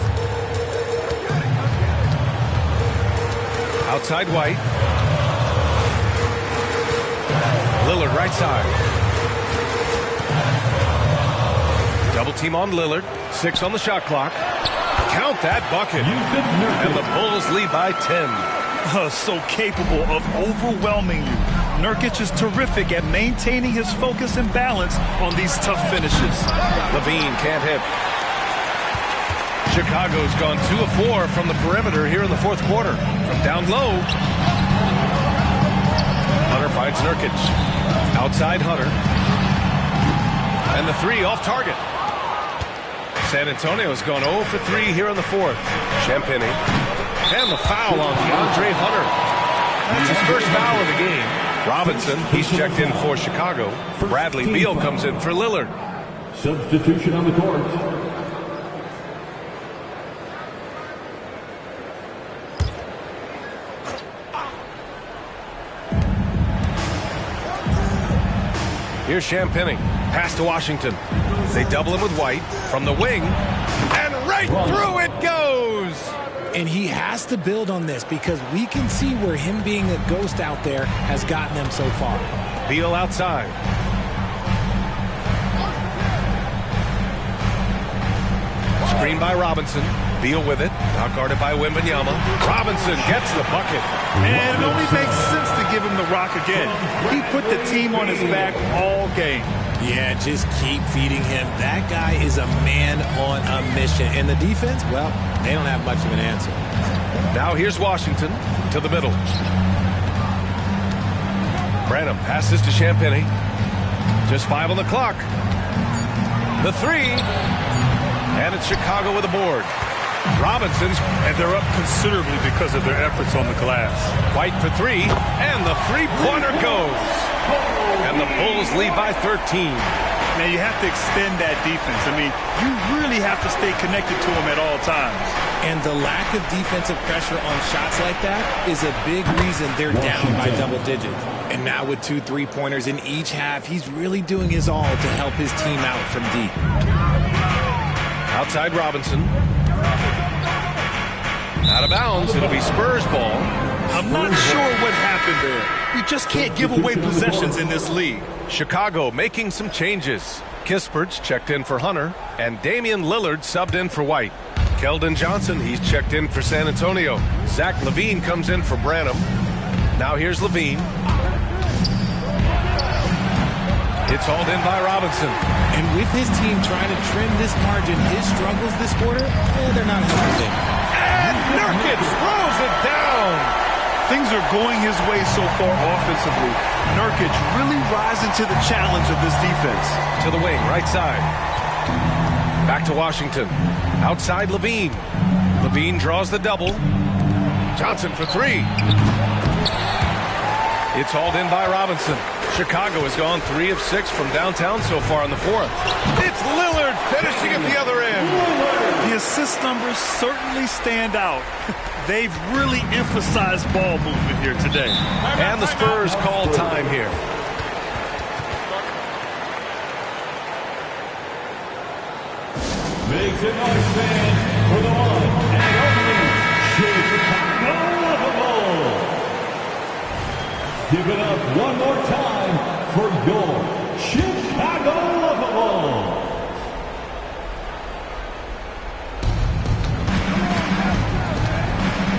Outside White. Lillard right side. Double team on Lillard. 6 on the shot clock. Count that bucket. And the Bulls lead by 10. So capable of overwhelming you. Nurkic is terrific at maintaining his focus and balance on these tough finishes. Levine can't hit. Chicago's gone 2 of 4 from the perimeter here in the fourth quarter. From down low. Hunter finds Nurkic. Outside Hunter. And the 3 off target. San Antonio's gone 0 for 3 here in the fourth. Champagnie. And the foul on DeAndre Hunter. That's his first foul of the game. Robinson, he's checked in for Chicago. Bradley Beal comes in for Lillard. Substitution on the court. Here's Champagnie. Pass to Washington. They double him with White from the wing. And right through it goes. And he has to build on this because we can see where him being a ghost out there has gotten them so far. Beal outside. Screen by Robinson. Beal with it. Now guarded by Wembanyama. Robinson gets the bucket. And it only makes sense to give him the rock again. He put the team on his back all game. Yeah, just keep feeding him. That guy is a man on a mission. And the defense, well, they don't have much of an answer. Now here's Washington to the middle. Branham passes to Champagnie. Just 5 on the clock. The three. And it's Chicago with a board. Robinson's. And they're up considerably because of their efforts on the glass. White for three. And the three-pointer goes. And the Bulls lead by 13. Now, you have to extend that defense. I mean, you really have to stay connected to them at all times. And the lack of defensive pressure on shots like that is a big reason they're down by double digits. And now with 2 3-pointers in each half, he's really doing his all to help his team out from deep. Outside Robinson. Out of bounds. It'll be Spurs ball. I'm not sure what happened there. You just can't give away possessions in this league. Chicago making some changes. Kispert's checked in for Hunter, and Damian Lillard subbed in for White. Keldon Johnson, he's checked in for San Antonio. Zach LaVine comes in for Branham. Now here's LaVine. It's hauled in by Robinson. And with his team trying to trim this margin, his struggles this quarter, they're not helping. And Nurkic throws it down. Things are going his way so far offensively. Nurkic really rising to the challenge of this defense. To the wing, right side. Back to Washington. Outside LaVine. LaVine draws the double. Johnson for three. It's hauled in by Robinson. Chicago has gone 3 of 6 from downtown so far in the fourth. It's Lillard finishing at the other end. The assist numbers certainly stand out. They've really emphasized ball movement here today. And the Spurs call time here. Make some noise, fans, for the one and only Chicago Bulls. Give it up one more time for your Chicago Bulls.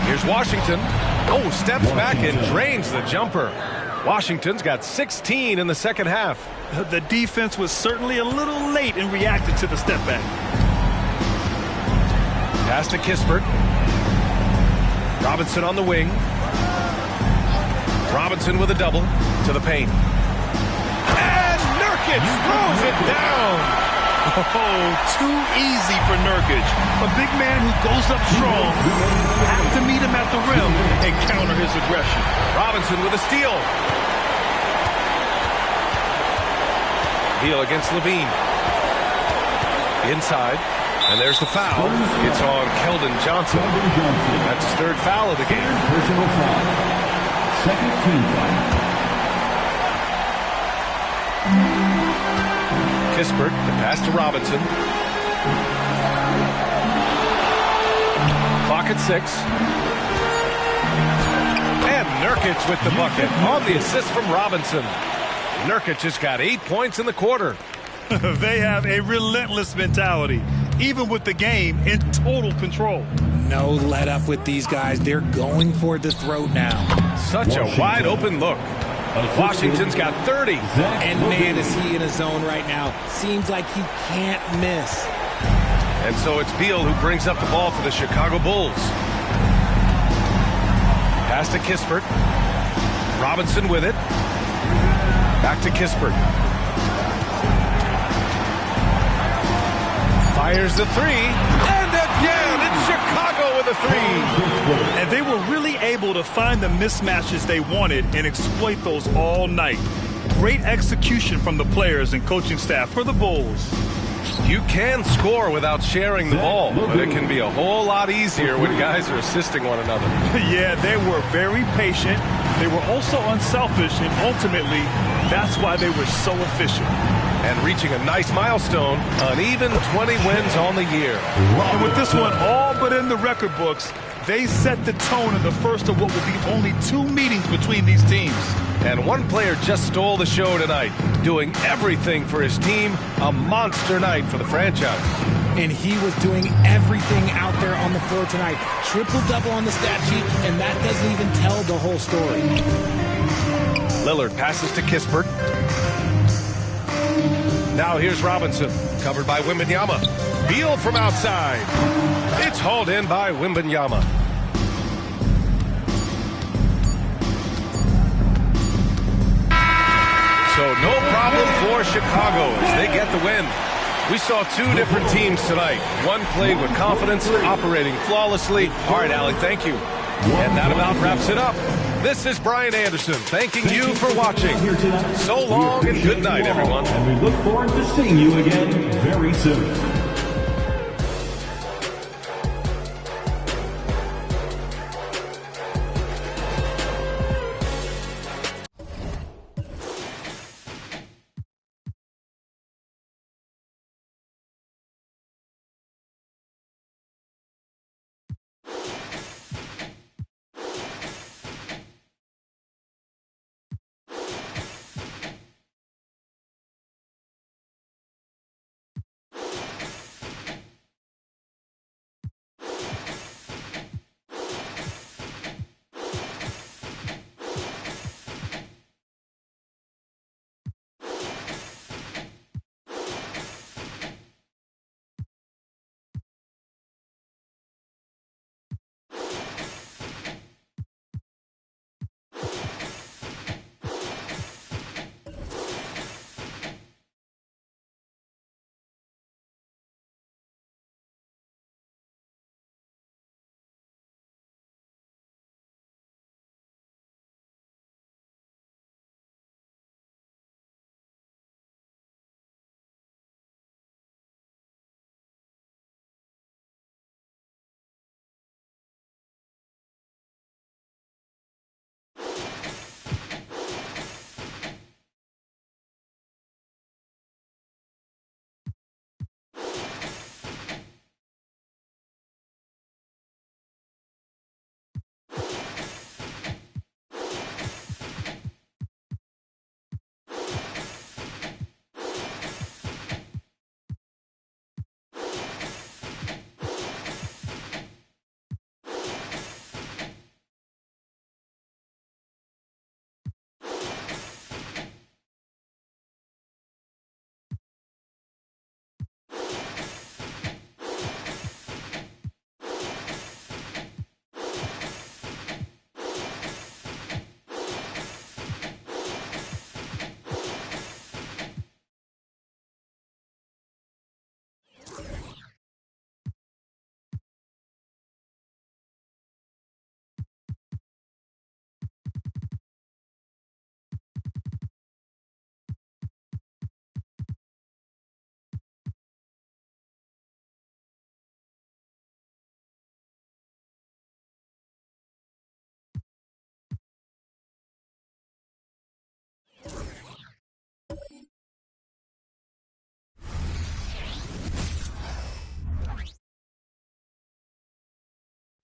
Here's Washington. Oh, steps back and drains the jumper. Washington's got 16 in the second half. The defense was certainly a little late in reacting to the step back. Pass to Kispert. Robinson on the wing. Robinson with a double to the paint. And Nurkic throws it down. Oh, too easy for Nurkic. A big man who goes up strong. Have to meet him at the rim and counter his aggression. Robinson with a steal. Beal against LaVine. Inside. And there's the foul. It's on Keldon Johnson. That's his third foul of the game. Personal foul. Second team foul. Kispert, the pass to Robinson. Clock at 6. And Nurkic with the bucket on the assist from Robinson. Nurkic has got 8 points in the quarter. They have a relentless mentality, even with the game in total control. No let up with these guys. They're going for the throat now. Such a wide open look. Washington's got 30. And man, is he in a zone right now. Seems like he can't miss. And so it's Beal who brings up the ball for the Chicago Bulls. Pass to Kispert. Robinson with it. Back to Kispert. Fires the three. And again, it's Chicago with a three. And they were really able to find the mismatches they wanted and exploit those all night. Great execution from the players and coaching staff for the Bulls. You can score without sharing the ball, but it can be a whole lot easier when guys are assisting one another. Yeah, they were very patient. They were also unselfish and ultimately That's why they were so efficient. And reaching a nice milestone, an even 20 wins on the year. And with this one all but in the record books, they set the tone in the first of what will be only 2 meetings between these teams. And one player just stole the show tonight, doing everything for his team. A monster night for the franchise. And he was doing everything out there on the floor tonight. Triple-double on the stat sheet, and that doesn't even tell the whole story. Lillard passes to Kispert. Now here's Robinson, covered by Wembanyama. Beal from outside. It's hauled in by Wembanyama. So no problem for Chicago as they get the win. We saw 2 different teams tonight. One played with confidence, operating flawlessly. All right, Allie, thank you. And that about wraps it up. This is Brian Anderson thanking you for watching. So long and good night, everyone. And we look forward to seeing you again very soon.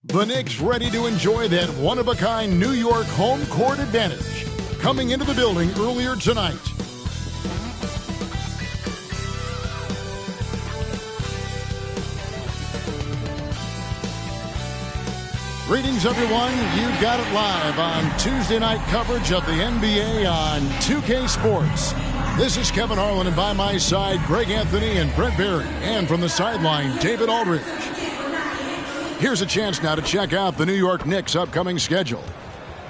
The Knicks ready to enjoy that one-of-a-kind New York home court advantage. Coming into the building earlier tonight. Greetings, everyone. You got it live on Tuesday night coverage of the NBA on 2K Sports. This is Kevin Harlan, and by my side, Greg Anthony and Brent Barry. And from the sideline, David Aldridge. Here's a chance now to check out the New York Knicks' upcoming schedule.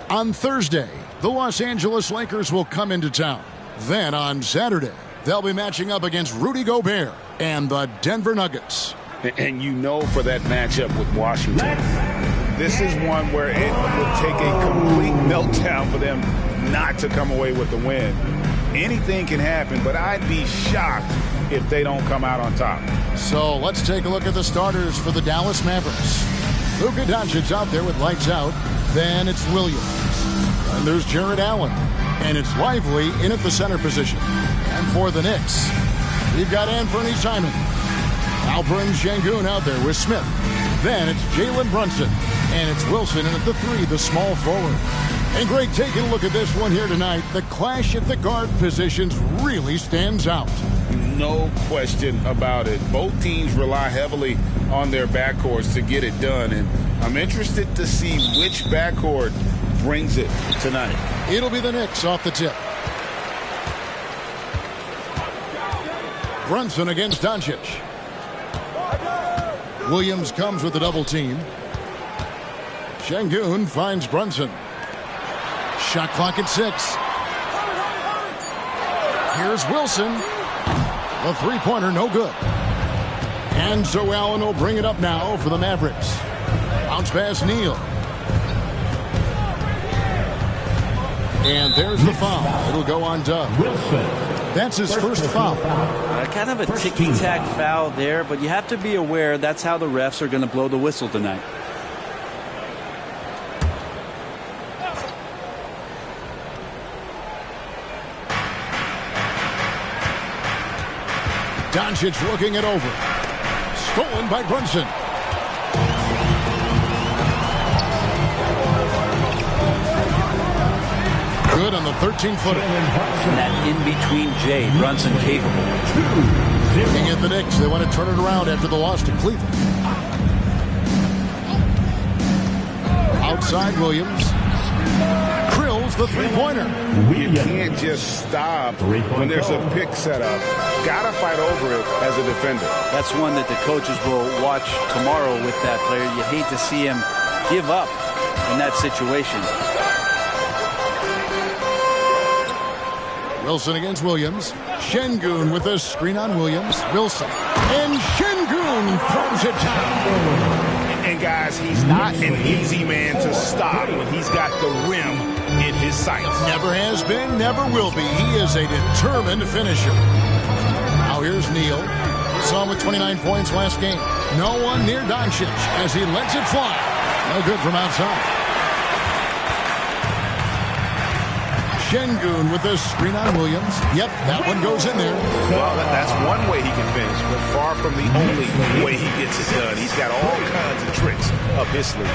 On Thursday, the Los Angeles Lakers will come into town. Then on Saturday, they'll be matching up against Rudy Gobert and the Denver Nuggets. And you know for that matchup with Washington, this is one where it would take a complete meltdown for them not to come away with the win. Anything can happen, but I'd be shocked if they don't come out on top. So let's take a look at the starters for the Dallas Mavericks. Luka Doncic's out there with lights out. Then it's Williams. And there's Jared Allen. And it's Lively in at the center position. And for the Knicks, we've got Anthony Simon. Alperen Sengun out there with Smith. Then it's Jalen Brunson. And it's Wilson in at the 3, the small forward. And Greg, taking a look at this one here tonight, the clash at the guard positions really stands out. No question about it. Both teams rely heavily on their backcourts to get it done. And I'm interested to see which backcourt brings it tonight. It'll be the Knicks off the tip. Brunson against Doncic. Williams comes with a double team. Sengun finds Brunson. Shot clock at 6. Here's Wilson. The three-pointer, no good. And so Allen will bring it up now for the Mavericks. Bounce pass, Neal. And there's the foul. It'll go on Doug. That's his first foul. Kind of a ticky-tack foul there, but you have to be aware that's how the refs are going to blow the whistle tonight. Doncic looking it over. Stolen by Brunson. Good on the 13-footer. That in-between J, Brunson capable. Looking at the Knicks, they want to turn it around after the loss to Cleveland. Outside Williams. Krills the three-pointer. You can't just stop when there's a pick set up. Gotta fight over it as a defender. That's one that the coaches will watch tomorrow with that player. You hate to see him give up in that situation. Wilson against Williams. Sengun with a screen on Williams. Wilson. And Sengun throws it down. And guys, he's not an easy man to stop when he's got the rim in his sights. Never has been, never will be. He is a determined finisher. Now here's Neal. Saw him with 29 points last game. No one near Doncic as he lets it fly. No good from outside. Sengun with a screen on Williams. Yep, that one goes in there. Well, that's one way he can finish, but far from the only way he gets it done. He's got all kinds of tricks up his sleeve.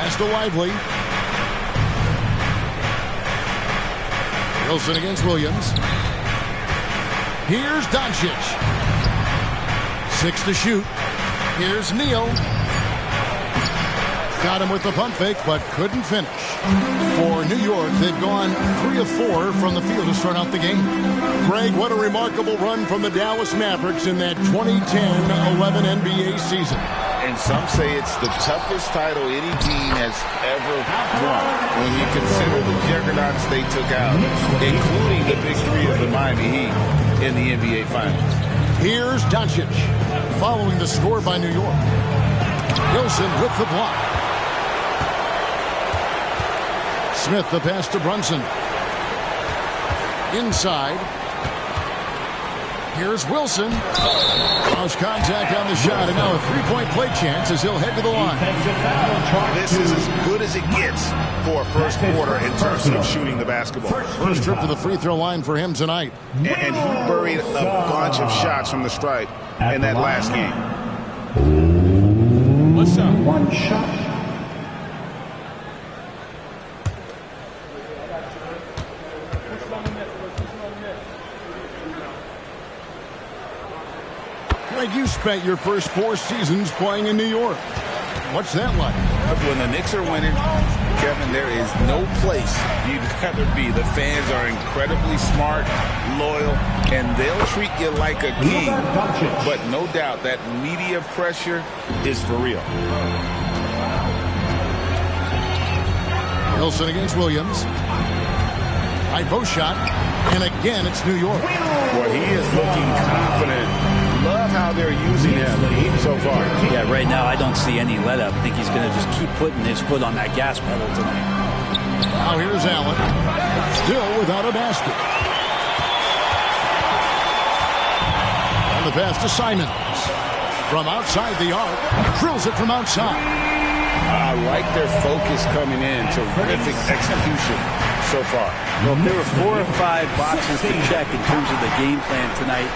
Pass to Lively. Wilson against Williams. Here's Doncic. 6 to shoot. Here's Neal. Got him with the pump fake, but couldn't finish. For New York, they've gone 3 of 4 from the field to start out the game. Greg, what a remarkable run from the Dallas Mavericks in that 2010-11 NBA season. And some say it's the toughest title any team has ever won. When you consider the juggernauts they took out, including the victory of the Miami Heat in the NBA Finals. Here's Doncic, following the score by New York. Wilson with the block. Smith the pass to Brunson. Inside. Here's Wilson. Lost contact on the shot, and now a three-point play chance as he'll head to the line. This is as good as it gets for a first quarter in terms of shooting the basketball. First trip to the free throw line for him tonight. And he buried a bunch of shots from the stripe in that last game. What's up? One shot. Greg, you spent your first 4 seasons playing in New York. What's that like? When the Knicks are winning, Kevin, there is no place you'd rather be. The fans are incredibly smart, loyal, and they'll treat you like a king. But no doubt that media pressure is for real. Wilson against Williams. High post shot. And again, it's New York. Well, he is looking confident. Love how they're using him so far. Yeah, right now I don't see any let up. I think he's going to just keep putting his foot on that gas pedal tonight. Now here's Allen. Still without a basket. And the pass to Simons. From outside the arc. Drills it from outside. I like their focus coming in. Terrific execution. so far. Well, if there were 4 or 5 boxes to check in terms of the game plan tonight,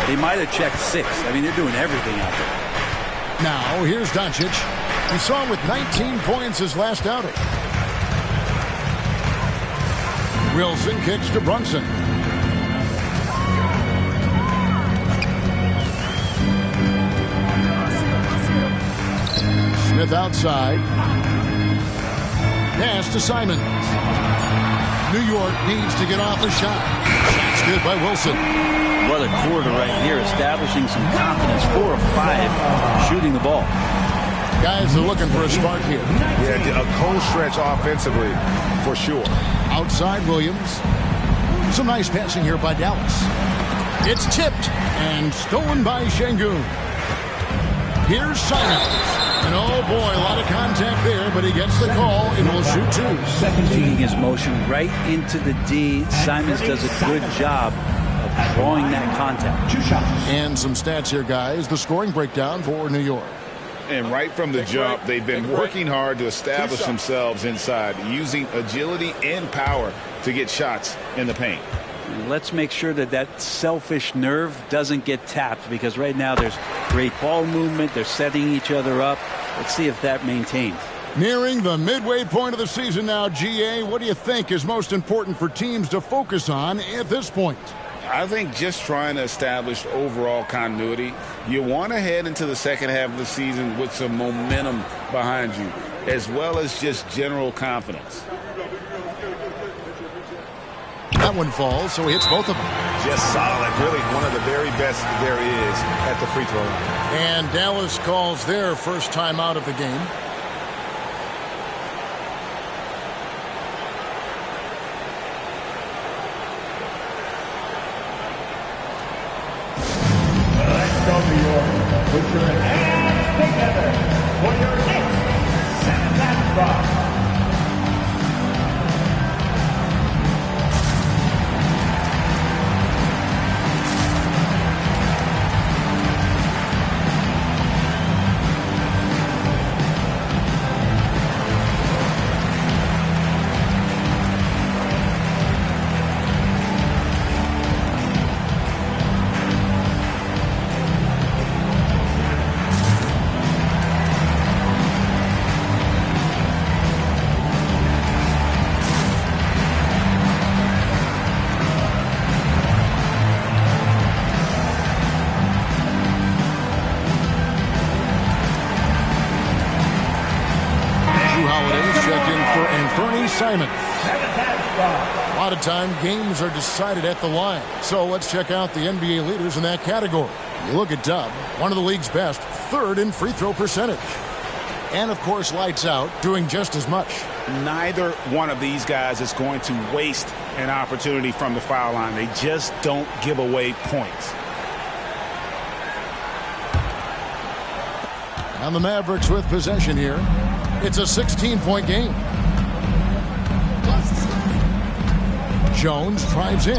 they might have checked 6. I mean, they're doing everything out there. Now, here's Doncic. We saw him with 19 points his last outing. Wilson kicks to Brunson. Smith outside. Pass to Simons. New York needs to get off a shot. Shot's good by Wilson. What a quarter right here, establishing some confidence. 4 of 5 shooting the ball. Guys are looking for a spark here. Yeah, a cold stretch offensively, for sure. Outside Williams. Some nice passing here by Dallas. It's tipped and stolen by Şengün. Here's Simons. And oh boy, a lot of contact there, but he gets the call and will shoot 2. Taking his motion right into the D. Simons does a good job of drawing that contact. And some stats here, guys. The scoring breakdown for New York. And right from the jump, they've been working hard to establish themselves inside, using agility and power to get shots in the paint. Let's make sure that that selfish nerve doesn't get tapped, because right now there's great ball movement. They're setting each other up. Let's see if that maintains. Nearing the midway point of the season now, GA, what do you think is most important for teams to focus on at this point? I think just trying to establish overall continuity. You want to head into the second half of the season with some momentum behind you, as well as just general confidence. That one falls, so he hits both of them. Just solid, really one of the very best there is at the free throw line. And Dallas calls their first time out of the game. Let's go, New York. Put your hands together for your next Saturday spot. Simon. A lot of time games are decided at the line. So let's check out the NBA leaders in that category. You look at Dub, one of the league's best, 3rd in free throw percentage. And of course, lights out, doing just as much. Neither one of these guys is going to waste an opportunity from the foul line. They just don't give away points. And the Mavericks with possession here. It's a 16-point game. Jones drives in.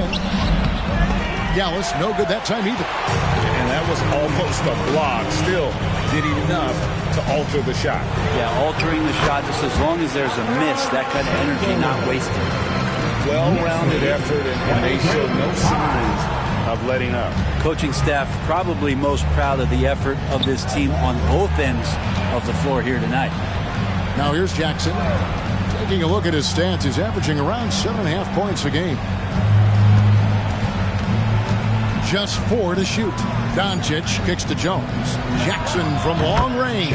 Dallas, no good that time either. And that was almost a block. Still did enough to alter the shot. Yeah, altering the shot, just as long as there's a miss, that kind of energy not wasted. Well-rounded effort, and they show no signs of letting up. Coaching staff probably most proud of the effort of this team on both ends of the floor here tonight. Now here's Jackson. Taking a look at his stats, he's averaging around 7.5 points a game. Just 4 to shoot. Doncic kicks to Jones. Jackson from long range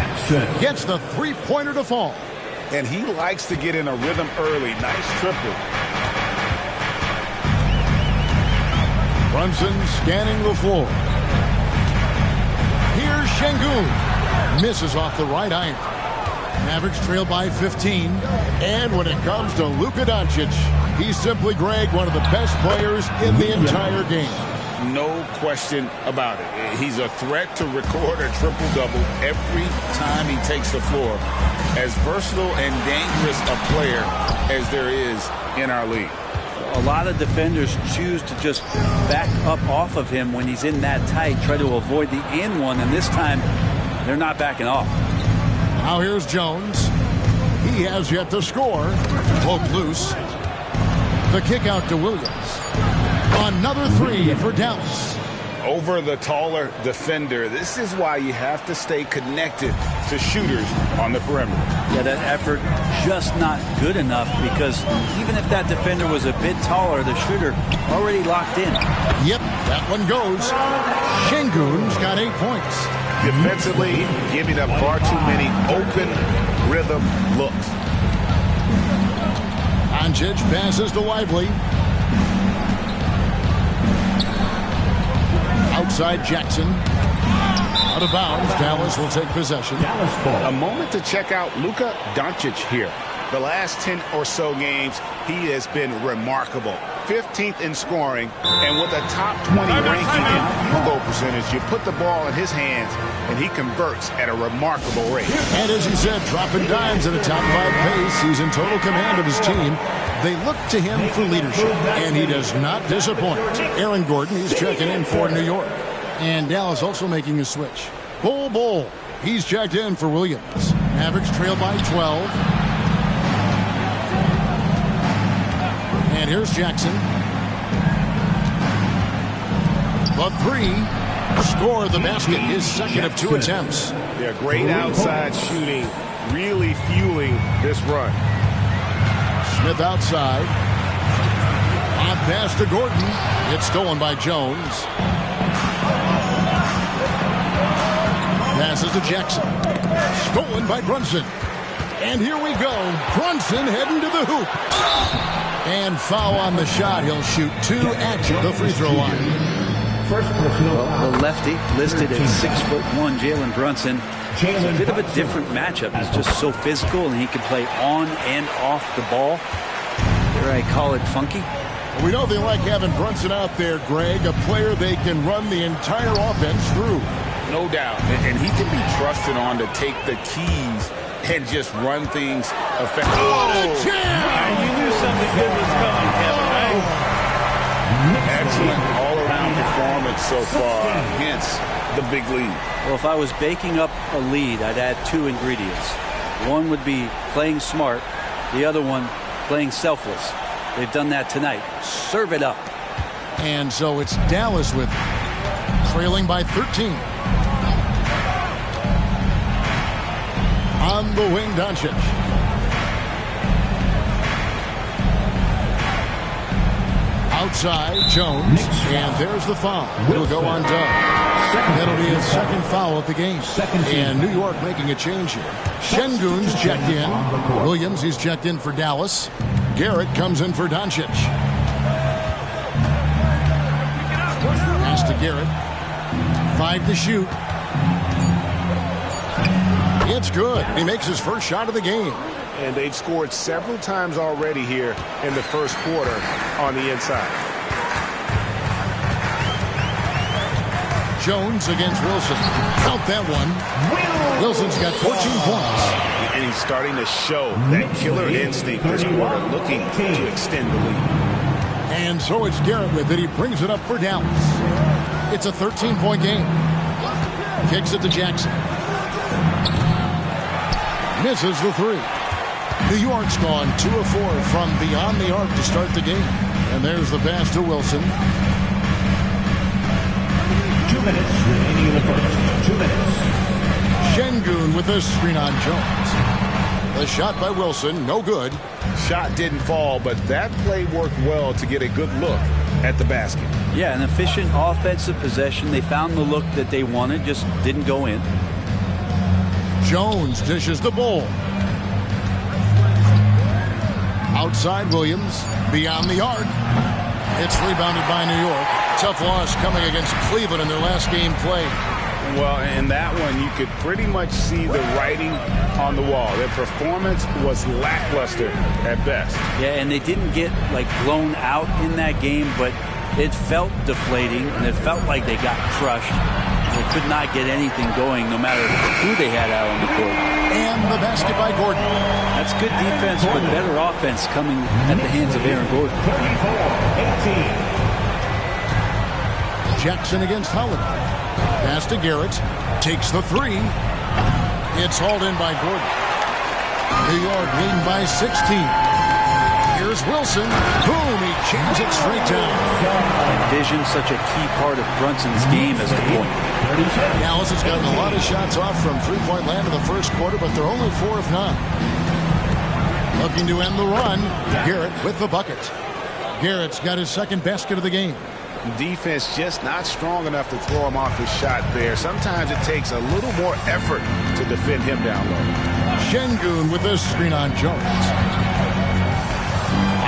gets the three-pointer to fall. And he likes to get in a rhythm early. Nice triple. Brunson scanning the floor. Here's Şengün. Misses off the right iron. Mavericks trail by 15. And when it comes to Luka Doncic, he's simply, Greg, one of the best players in the entire game. No question about it. He's a threat to record a triple-double every time he takes the floor. As versatile and dangerous a player as there is in our league. A lot of defenders choose to just back up off of him when he's in that tight, try to avoid the and one, and this time they're not backing off. Now here's Jones. He has yet to score. Poked loose. The kick out to Williams. Another three for Dallas. Over the taller defender. This is why you have to stay connected to shooters on the perimeter. Yeah, that effort just not good enough, because even if that defender was a bit taller, the shooter already locked in. Yep, that one goes. Şengün's got 8 points. Defensively, giving up far too many open rhythm looks. Doncic passes to Lively. Outside Jackson. Out of bounds. Dallas will take possession. A moment to check out Luka Doncic here. The last 10 or so games, he has been remarkable. 15th in scoring, and with a top 20 ranking in field goal percentage, you put the ball in his hands, and he converts at a remarkable rate. And as he said, dropping dimes at a top 5 pace. He's in total command of his team. They look to him for leadership, and he does not disappoint. Aaron Gordon, he's checking in for New York. And Dallas also making a switch. Bull. He's checked in for Williams. Mavericks trail by 12. And here's Jackson. The three. Score the basket. His second of 2 attempts. Yeah, great outside shooting. Really fueling this run. Smith outside. On pass to Gordon. It's stolen by Jones. Passes to Jackson. Stolen by Brunson. And here we go. Brunson heading to the hoop. And foul on the shot. He'll shoot 2 at the free throw line. Well, the lefty listed at 6'1", Jalen Brunson. It's a bit of a different matchup. He's just so physical, and he can play on and off the ball. Dare I call it funky? We know they like having Brunson out there, Greg, a player they can run the entire offense through. No doubt. And he can be trusted on to take the keys and just run things effectively. You knew something good was coming, Kevin, right? Excellent all-around performance so far, hence the big lead. Well, if I was baking up a lead, I'd add 2 ingredients. One would be playing smart. The other one, playing selfless. They've done that tonight. Serve it up. And so it's Dallas with trailing by 13. On the wing, Doncic. Outside, Jones. And there's the foul. It'll go on Doug. That'll be his second foul of the game. And New York making a change here. Şengün's checked in. Williams, he's checked in for Dallas. Garrett comes in for Doncic. Pass to Garrett. 5 to shoot. It's good. He makes his first shot of the game. And they've scored several times already here in the first quarter on the inside. Jones against Wilson. Count that one. Wilson's got 14 points. And he's starting to show that killer instinct this quarter, looking to extend the lead. And so it's Garrett with it. He brings it up for Dallas. It's a 13-point game. Kicks it to Jackson. Misses the 3. New York's gone 2 of 4 from beyond the arc to start the game. And there's the pass to Wilson. 2 minutes remaining in the first. 2 minutes. Şengün with a screen on Jones. The shot by Wilson, no good. Shot didn't fall, but that play worked well to get a good look at the basket. Yeah, an efficient offensive possession. They found the look that they wanted, just didn't go in. Jones dishes the ball. Outside Williams, beyond the arc. It's rebounded by New York. Tough loss coming against Cleveland in their last game played. Well, in that one, you could pretty much see the writing on the wall. Their performance was lackluster at best. Yeah, and they didn't get, blown out in that game, but it felt deflating, and it felt like they got crushed. They could not get anything going, no matter who they had out on the court. And the basket by Gordon. That's good defense, but better offense coming at the hands of Aaron Gordon. 34-18. Jackson against Holiday. Pass to Garrett. Takes the 3. It's hauled in by Gordon. New York leading by 16. Here's Wilson. Boom, he jams it straight down. Vision, such a key part of Brunson's game as the point. Dallas has gotten a lot of shots off from three-point land in the first quarter, but they're only 4 of 9. Looking to end the run. Garrett with the bucket. Garrett's got his second basket of the game. Defense just not strong enough to throw him off his shot there. Sometimes it takes a little more effort to defend him down low. Şengün with this screen on Jones.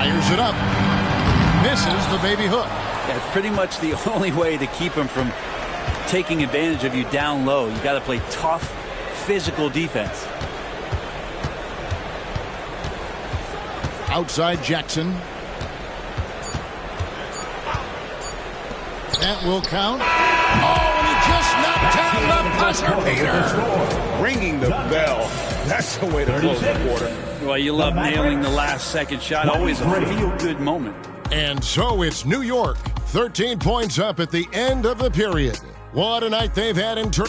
Fires it up. Misses the baby hook. That's pretty much the only way to keep him from taking advantage of you down low. You got to play tough, physical defense. Outside Jackson. That will count. Oh, and he just knocked down the buzzer beater. Ringing the bell. That's the way to close the quarter. Well, you love nailing the last second shot. Always a feel-good moment. And so it's New York. 13 points up at the end of the period. What a night they've had in turn.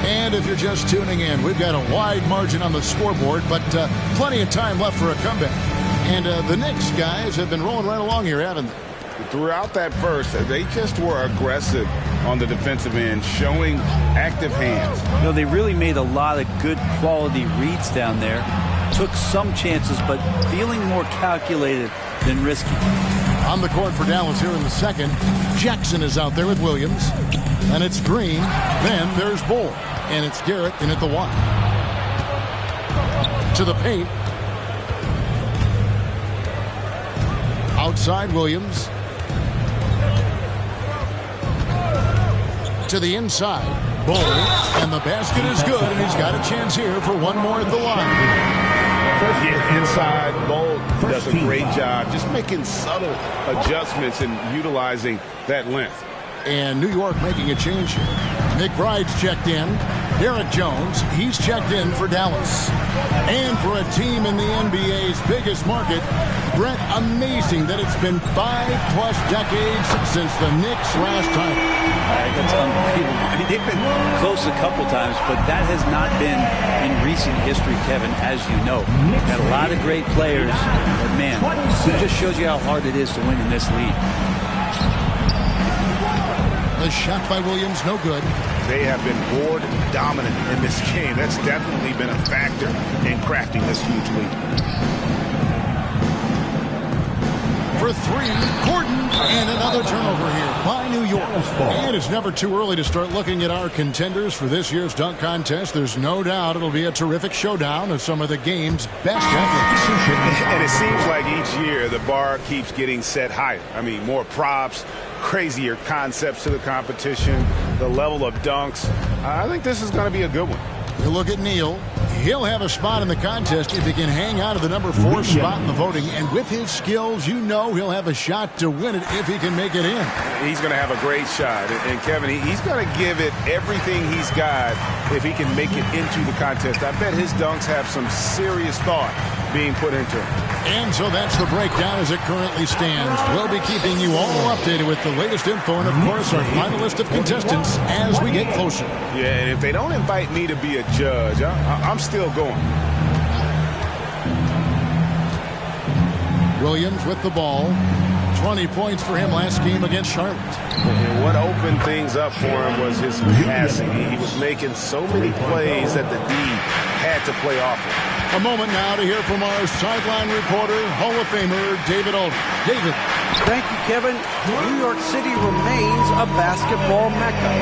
And if you're just tuning in, we've got a wide margin on the scoreboard, but plenty of time left for a comeback. And the Knicks guys have been rolling right along here, haven't they? Throughout that first, they just were aggressive on the defensive end, showing active hands. You know, they really made a lot of good quality reads down there. Took some chances, but feeling more calculated than risky. On the court for Dallas here in the second, Jackson is out there with Williams. And it's Green. Then there's Bull. And it's Garrett in at the 1. To the paint. Outside Williams. To the inside. Bull. And the basket is good. And he's got a chance here for one more at the line. Inside, Bull does a great job just making subtle adjustments and utilizing that length. And New York making a change here. McBride's checked in. Derek Jones, he's checked in for Dallas. And for a team in the NBA's biggest market, Brent, amazing that it's been 5+ decades since the Knicks last time. That's unbelievable. I mean, they've been close a couple times, but that has not been in recent history, Kevin, as you know. Got a lot of great players, but man, it just shows you how hard it is to win in this league. The shot by Williams, no good. They have been board dominant in this game. That's definitely been a factor in crafting this huge lead. For 3, Gordon, and another turnover here by New York. And it's never too early to start looking at our contenders for this year's dunk contest. There's no doubt it'll be a terrific showdown of some of the game's best athletes. And it seems like each year the bar keeps getting set higher. I mean, more props, crazier concepts to the competition, the level of dunks. I think this is going to be a good one. You look at Neal. He'll have a spot in the contest if he can hang out of the number 4 spot in the voting. And with his skills, you know he'll have a shot to win it if he can make it in. He's going to have a great shot. And Kevin, he's going to give it everything he's got if he can make it into the contest. I bet his dunks have some serious thought being put into him. And so that's the breakdown as it currently stands. We'll be keeping you all updated with the latest info and, of course, our final list of contestants as we get closer. Yeah, and if they don't invite me to be a judge, I'm still going. Williams with the ball. 20 points for him last game against Charlotte. And what opened things up for him was his passing. He was making so many plays that the D had to play off him. A moment now to hear from our sideline reporter, Hall of Famer David Aldridge. David. Thank you, Kevin. New York City remains a basketball mecca.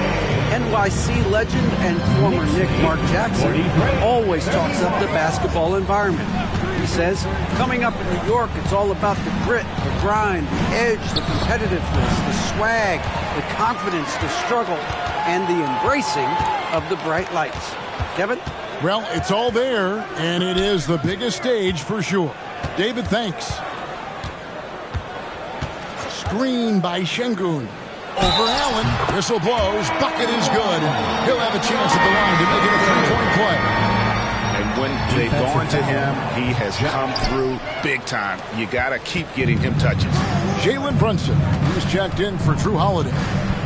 NYC legend and former Knick Mark Jackson always talks up the basketball environment. He says, coming up in New York, it's all about the grit, the grind, the edge, the competitiveness, the swag, the confidence, the struggle, and the embracing of the bright lights. Kevin? Well, it's all there, and it is the biggest stage for sure. David, thanks. Screen by Şengün. Over Allen. Whistle blows. Bucket is good. And he'll have a chance at the line to make it a three-point play. And when they've gone to him, he has come through big time. You got to keep getting him touches. Jalen Brunson, who's checked in for Drew Holiday.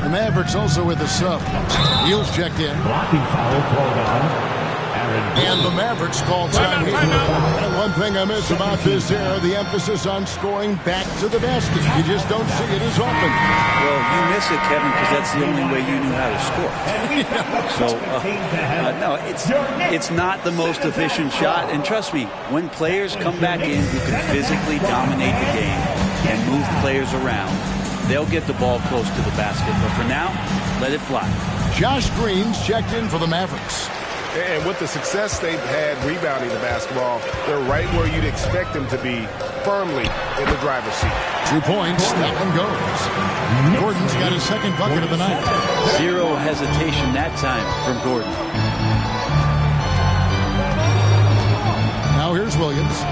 The Mavericks also with a sub. Neal's checked in. Blocking foul called on And the Mavericks call time here. And one thing I miss about this era, the emphasis on scoring back to the basket. You just don't see it as often. Well, you miss it, Kevin, because that's the only way you knew how to score. No, it's not the most efficient shot. And trust me, when players come back in who can physically dominate the game and move players around, they'll get the ball close to the basket. But for now, let it fly. Josh Green's checked in for the Mavericks. And with the success they've had rebounding the basketball, they're right where you'd expect them to be, firmly in the driver's seat. 2 points, that one goes. Gordon's got his second bucket of the night. Zero hesitation that time from Gordon. Now here's Williams.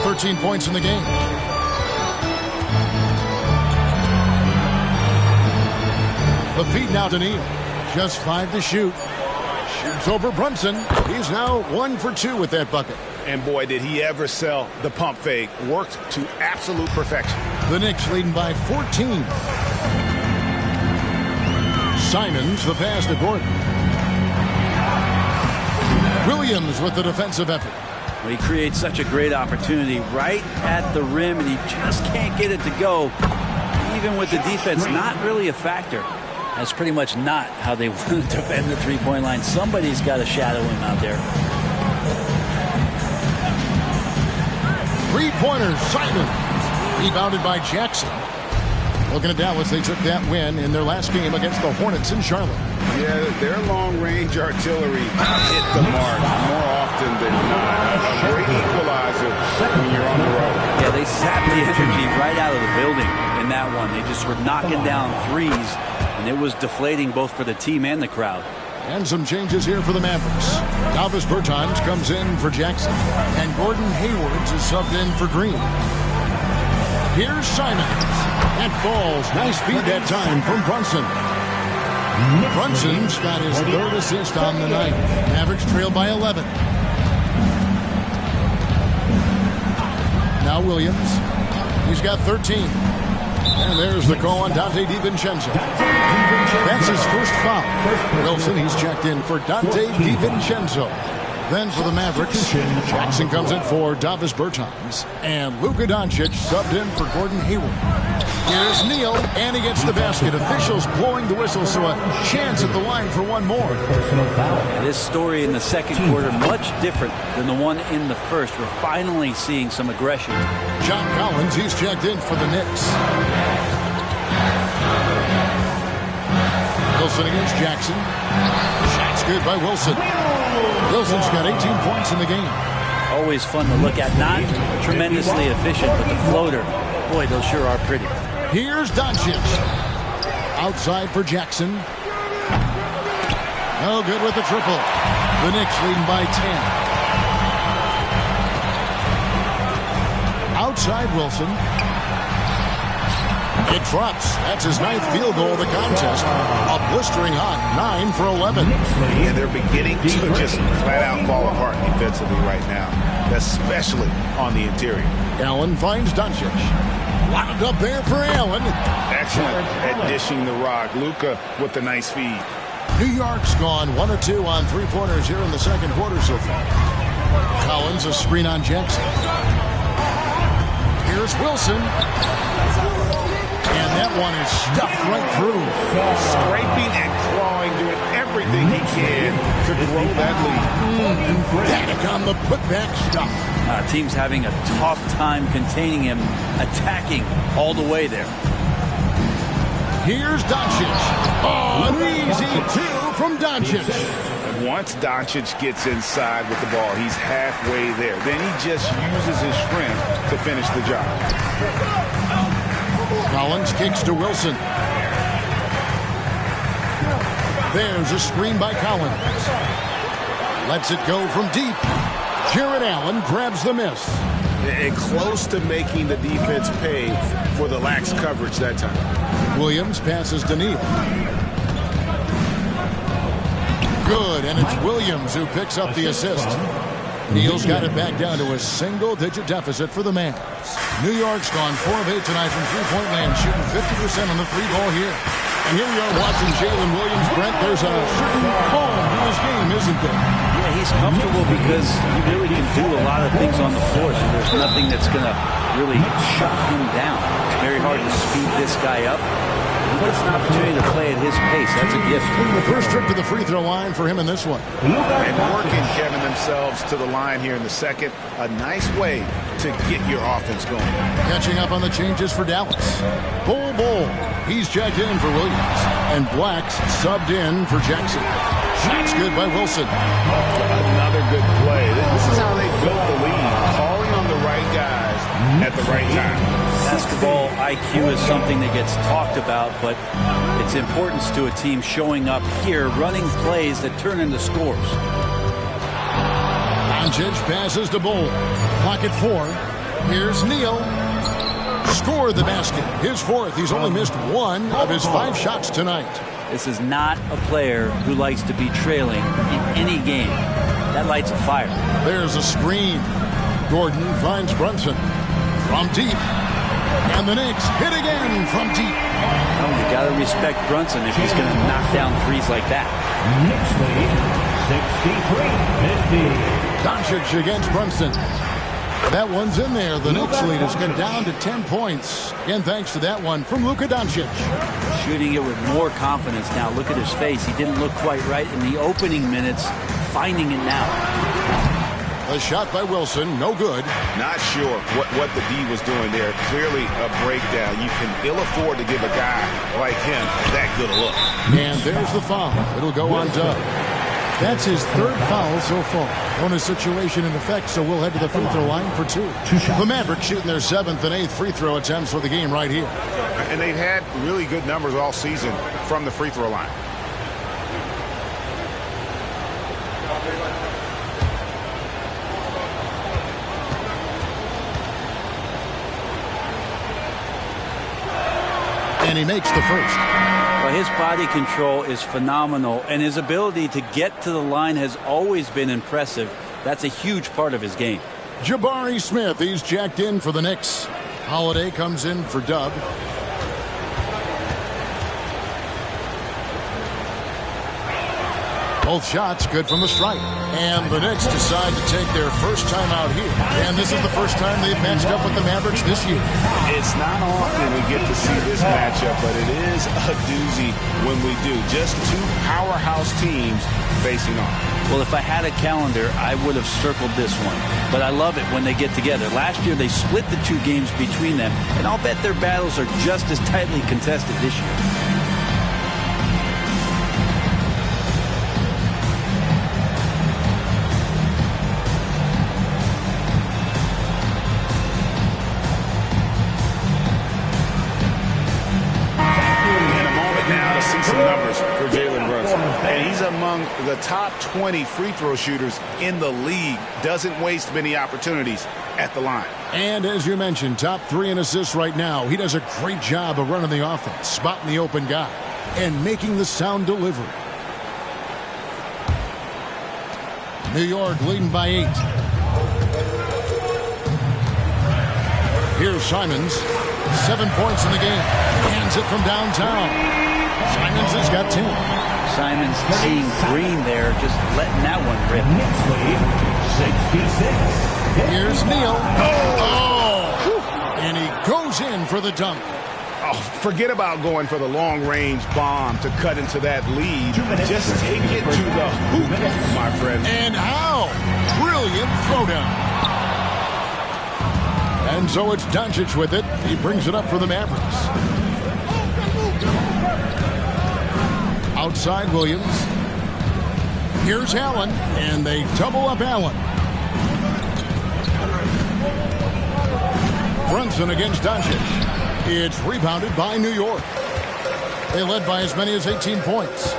13 points in the game. The feed now to Neal. Just 5 to shoot. Shoots over Brunson. He's now 1 for 2 with that bucket. And boy, did he ever sell the pump fake. Worked to absolute perfection. The Knicks leading by 14. Simons the pass to Gordon. Williams with the defensive effort. Well, he creates such a great opportunity right at the rim, and he just can't get it to go. Even with the defense not really a factor. That's pretty much not how they want to defend the three-point line. Somebody's got to shadow him out there. Three-pointer, Simons. Rebounded by Jackson. Looking at Dallas, they took that win in their last game against the Hornets in Charlotte. Yeah, their long-range artillery hit the mark more often than not. A great equalizer when you're on the road. Yeah, they sapped the energy right out of the building in that one. They just were knocking down threes, and it was deflating both for the team and the crowd. And some changes here for the Mavericks. Davis Bertans comes in for Jackson, and Gordon Haywards is subbed in for Green. Here's Simons. That falls. Nice feed that time from Brunson. Brunson's got his third assist on the night. Mavericks trail by 11. Now Williams. He's got 13. And there's the call on Dante DiVincenzo. That's his first foul. Wilson, he's checked in for Dante DiVincenzo. Then for the Mavericks, Jackson comes in for Davis Bertans. And Luka Doncic subbed in for Gordon Hayward. Here's Neal, and he gets the basket. Officials blowing the whistle, so a chance at the line for one more. This story in the second quarter, much different than the one in the first. We're finally seeing some aggression. John Collins, he's checked in for the Knicks. Wilson against Jackson. Shot's good by Wilson. Wilson's got 18 points in the game. Always fun to look at. Not tremendously efficient, but the floater, boy, those sure are pretty. Here's Doncic. Outside for Jackson. No good with the triple. The Knicks leading by 10. Outside Wilson. It drops. That's his 9th field goal of the contest. A blistering hot 9 for 11. And they're beginning to just flat out fall apart defensively right now, especially on the interior. Allen finds Doncic. Wound up there for Allen. Excellent at dishing the rock. Luka with the nice feed. New York's gone 1 of 2 on three-pointers here in the second quarter so far. Collins a screen on Jackson. Here's Wilson. And that one is stuffed right through. Scraping and clawing, doing everything he can to grow that lead. Danik on the putback stuff. Team's having a tough time containing him, attacking all the way there. Here's Doncic. Oh, an easy 2 from Doncic. Once Doncic gets inside with the ball, he's halfway there. Then he just uses his strength to finish the job. Collins kicks to Wilson. There's a screen by Collins. Lets it go from deep. Jared Allen grabs the miss. And close to making the defense pay for the lax coverage that time. Williams passes to Neal. Good, and it's Williams who picks up the assist. Neal's got it back down to a single-digit deficit for the Mavs. New York's gone 4 of 8 tonight from three-point land, shooting 50% on the three ball here. And here we are watching Jalen Williams. Brent, there's a certain calm to his game, isn't there? Yeah, he's comfortable because he really can do a lot of things on the floor, so there's nothing that's going to really shut him down. It's very hard to speed this guy up. He gets an opportunity to play at his pace. That's a gift. The first trip to the free throw line for him in this one. And working, Kevin, themselves to the line here in the second. A nice way to get your offense going. Catching up on the changes for Dallas. Bull. He's checked in for Williams. And Black's subbed in for Jackson. Shots good by Wilson. Another good play. This is how they built the lead. Calling on the right guys at the right time. Basketball IQ is something that gets talked about, but its importance to a team showing up here, running plays that turn into scores. Doncic passes to Bull. Clock at 4. Here's Neal. Scored the basket. His fourth. He's only missed one of his 5 shots tonight. This is not a player who likes to be trailing in any game. That lights a fire. There's a screen. Gordon finds Brunson from deep. And the Knicks hit again from deep. Oh, you got to respect Brunson if he's going to knock down threes like that. Knicks lead, 63-50. Doncic against Brunson. That one's in there. The Knicks lead has gone down to 10 points. Again, thanks to that one from Luka Doncic. Shooting it with more confidence now. Look at his face. He didn't look quite right in the opening minutes. Finding it now. A shot by Wilson, no good. Not sure what the D was doing there. Clearly a breakdown. You can ill afford to give a guy like him that good a look. And there's the foul. It'll go on Dub. That's his 3rd foul so far. Bonus situation in effect, so we'll head to the free throw line for 2. The Mavericks shooting their 7th and 8th free throw attempts for the game right here. And they've had really good numbers all season from the free throw line. And he makes the first. Well, his body control is phenomenal, and his ability to get to the line has always been impressive. That's a huge part of his game. Jabari Smith, he's jacked in for the Knicks. Holiday comes in for Dub. Both shots good from the stripe. And the Knicks decide to take their first time out here. And this is the first time they've matched up with the Mavericks this year. It's not often we get to see this matchup, but it is a doozy when we do. Just 2 powerhouse teams facing off. Well, if I had a calendar, I would have circled this one. But I love it when they get together. Last year, they split the 2 games between them, and I'll bet their battles are just as tightly contested this year. Among the top 20 free throw shooters in the league. Doesn't waste many opportunities at the line. And as you mentioned, top 3 in assists right now. He does a great job of running the offense, spotting the open guy, and making the sound delivery. New York leading by 8. Here's Simons. 7 points in the game. Hands it from downtown. Simons has got 10. Simons seeing green there, just letting that one rip. Here's Neal. Oh! And he goes in for the dunk. Oh, forget about going for the long-range bomb to cut into that lead. Just take it to the hoop, my friend. And how? Brilliant throwdown. And so it's Doncic with it. He brings it up for the Mavericks. Outside Williams. Here's Allen, and they double up Allen. Brunson against Doncic. It's rebounded by New York. They led by as many as 18 points.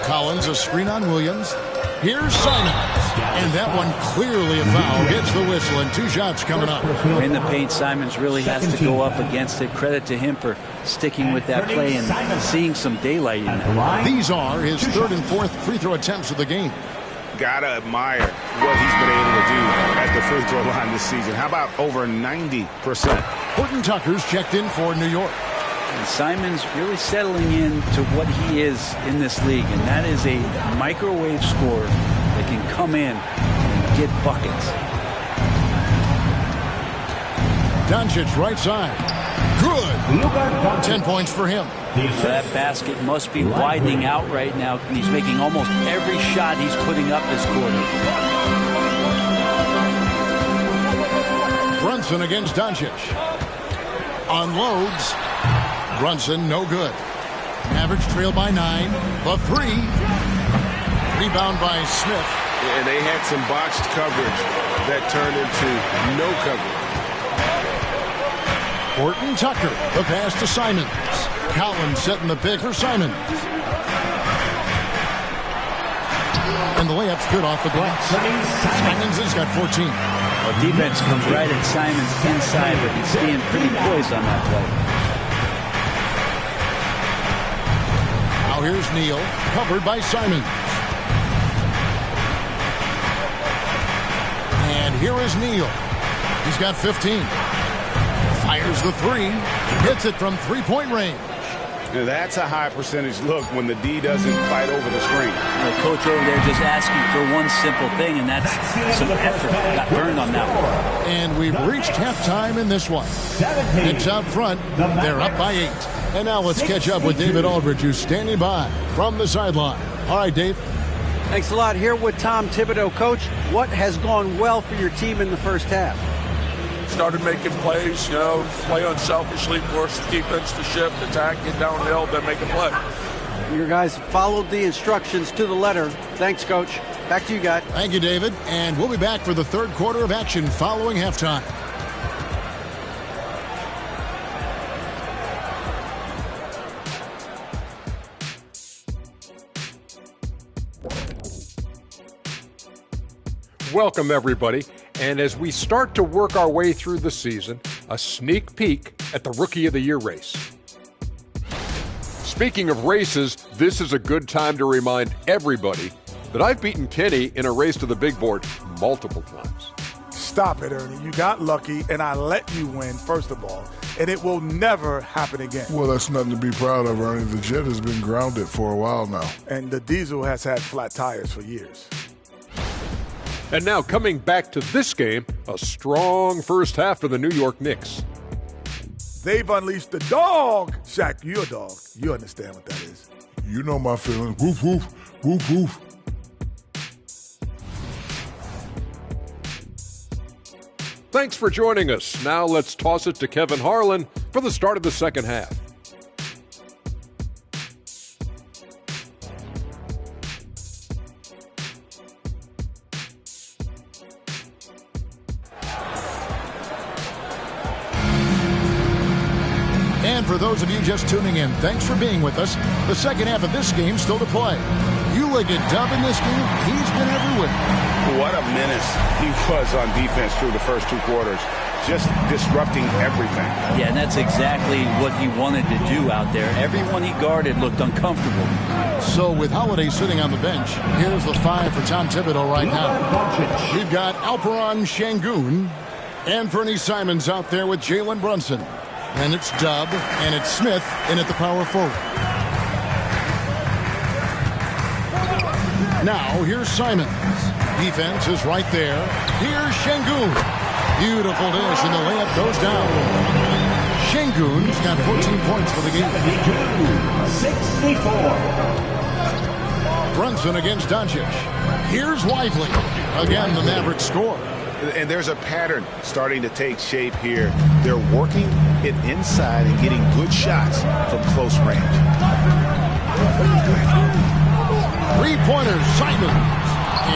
Collins, a screen on Williams. Here's Simons. And that one clearly a foul. Gets the whistle, and 2 shots coming up. In the paint, Simons really has to go up against it. Credit to him for sticking with that play and seeing some daylight in it. These are his 3rd and 4th free throw attempts of the game. Gotta admire what he's been able to do at the free throw line this season. How about over 90%? Horton Tucker's checked in for New York. And Simon's really settling into what he is in this league, and that is a microwave scorer that can come in and get buckets. Doncic right side. Good. 10 points for him. That basket must be widening out right now. He's making almost every shot he's putting up this quarter. Brunson against Doncic. Unloads. Brunson, no good. Mavericks trail by 9. The 3. Rebound by Smith. And they had some botched coverage that turned into no coverage. Horton Tucker, the pass to Simons. Collins setting the pick for Simons. And the layup's good off the glass. Simons has got 14. Well, defense comes right at Simons inside, but he's staying pretty poised on that play. Now here's Neal, covered by Simons. And here is Neal. He's got 15. Fires the 3. Hits it from three-point range. Now that's a high percentage look when the D doesn't fight over the screen. The coach over there just asking for one simple thing, and that's some effort. Got burned on that one. And we've reached halftime in this one. It's out front. They're up by 8. And now let's catch up with David Aldridge, who's standing by from the sideline. All right, Dave. Thanks a lot. Here with Tom Thibodeau. Coach, what has gone well for your team in the first half? Started making plays, play unselfishly, force the defense to shift, attack, get downhill, then make a play. Your guys followed the instructions to the letter. Thanks, Coach. Back to you, guys. Thank you, David. And we'll be back for the third quarter of action following halftime. Welcome, everybody. And as we start to work our way through the season, a sneak peek at the Rookie of the Year race. Speaking of races, this is a good time to remind everybody that I've beaten Kenny in a race to the big board multiple times. Stop it, Ernie. You got lucky, and I let you win, first of all. And it will never happen again. Well, that's nothing to be proud of, Ernie. The Jet has been grounded for a while now. And the Diesel has had flat tires for years. And now coming back to this game, a strong first half for the New York Knicks. They've unleashed the dog. Shaq, you're a dog. You understand what that is. You know my feelings. Woof, woof, woof, woof. Thanks for joining us. Now let's toss it to Kevin Harlan for the start of the second half. And for those of you just tuning in, thanks for being with us. The second half of this game still to play. Ulig a dub in this game. He's been everywhere. What a menace he was on defense through the first 2 quarters. Just disrupting everything. Yeah, and that's exactly what he wanted to do out there. Everyone he guarded looked uncomfortable. So with Holiday sitting on the bench, here's the 5 for Tom Thibodeau right now. We've got Alperon Şengün and Fernie Simons out there with Jalen Brunson. And it's Dub, and it's Smith in at the power forward. Now, here's Simons. Defense is right there. Here's Şengün. Beautiful dish, and the layup goes down. Şengün's got 14 points for the game. 64. Brunson against Doncic. Here's Lively. Again, the Mavericks score. And there's a pattern starting to take shape here. They're working it inside and getting good shots from close range. Three-pointers, Simons.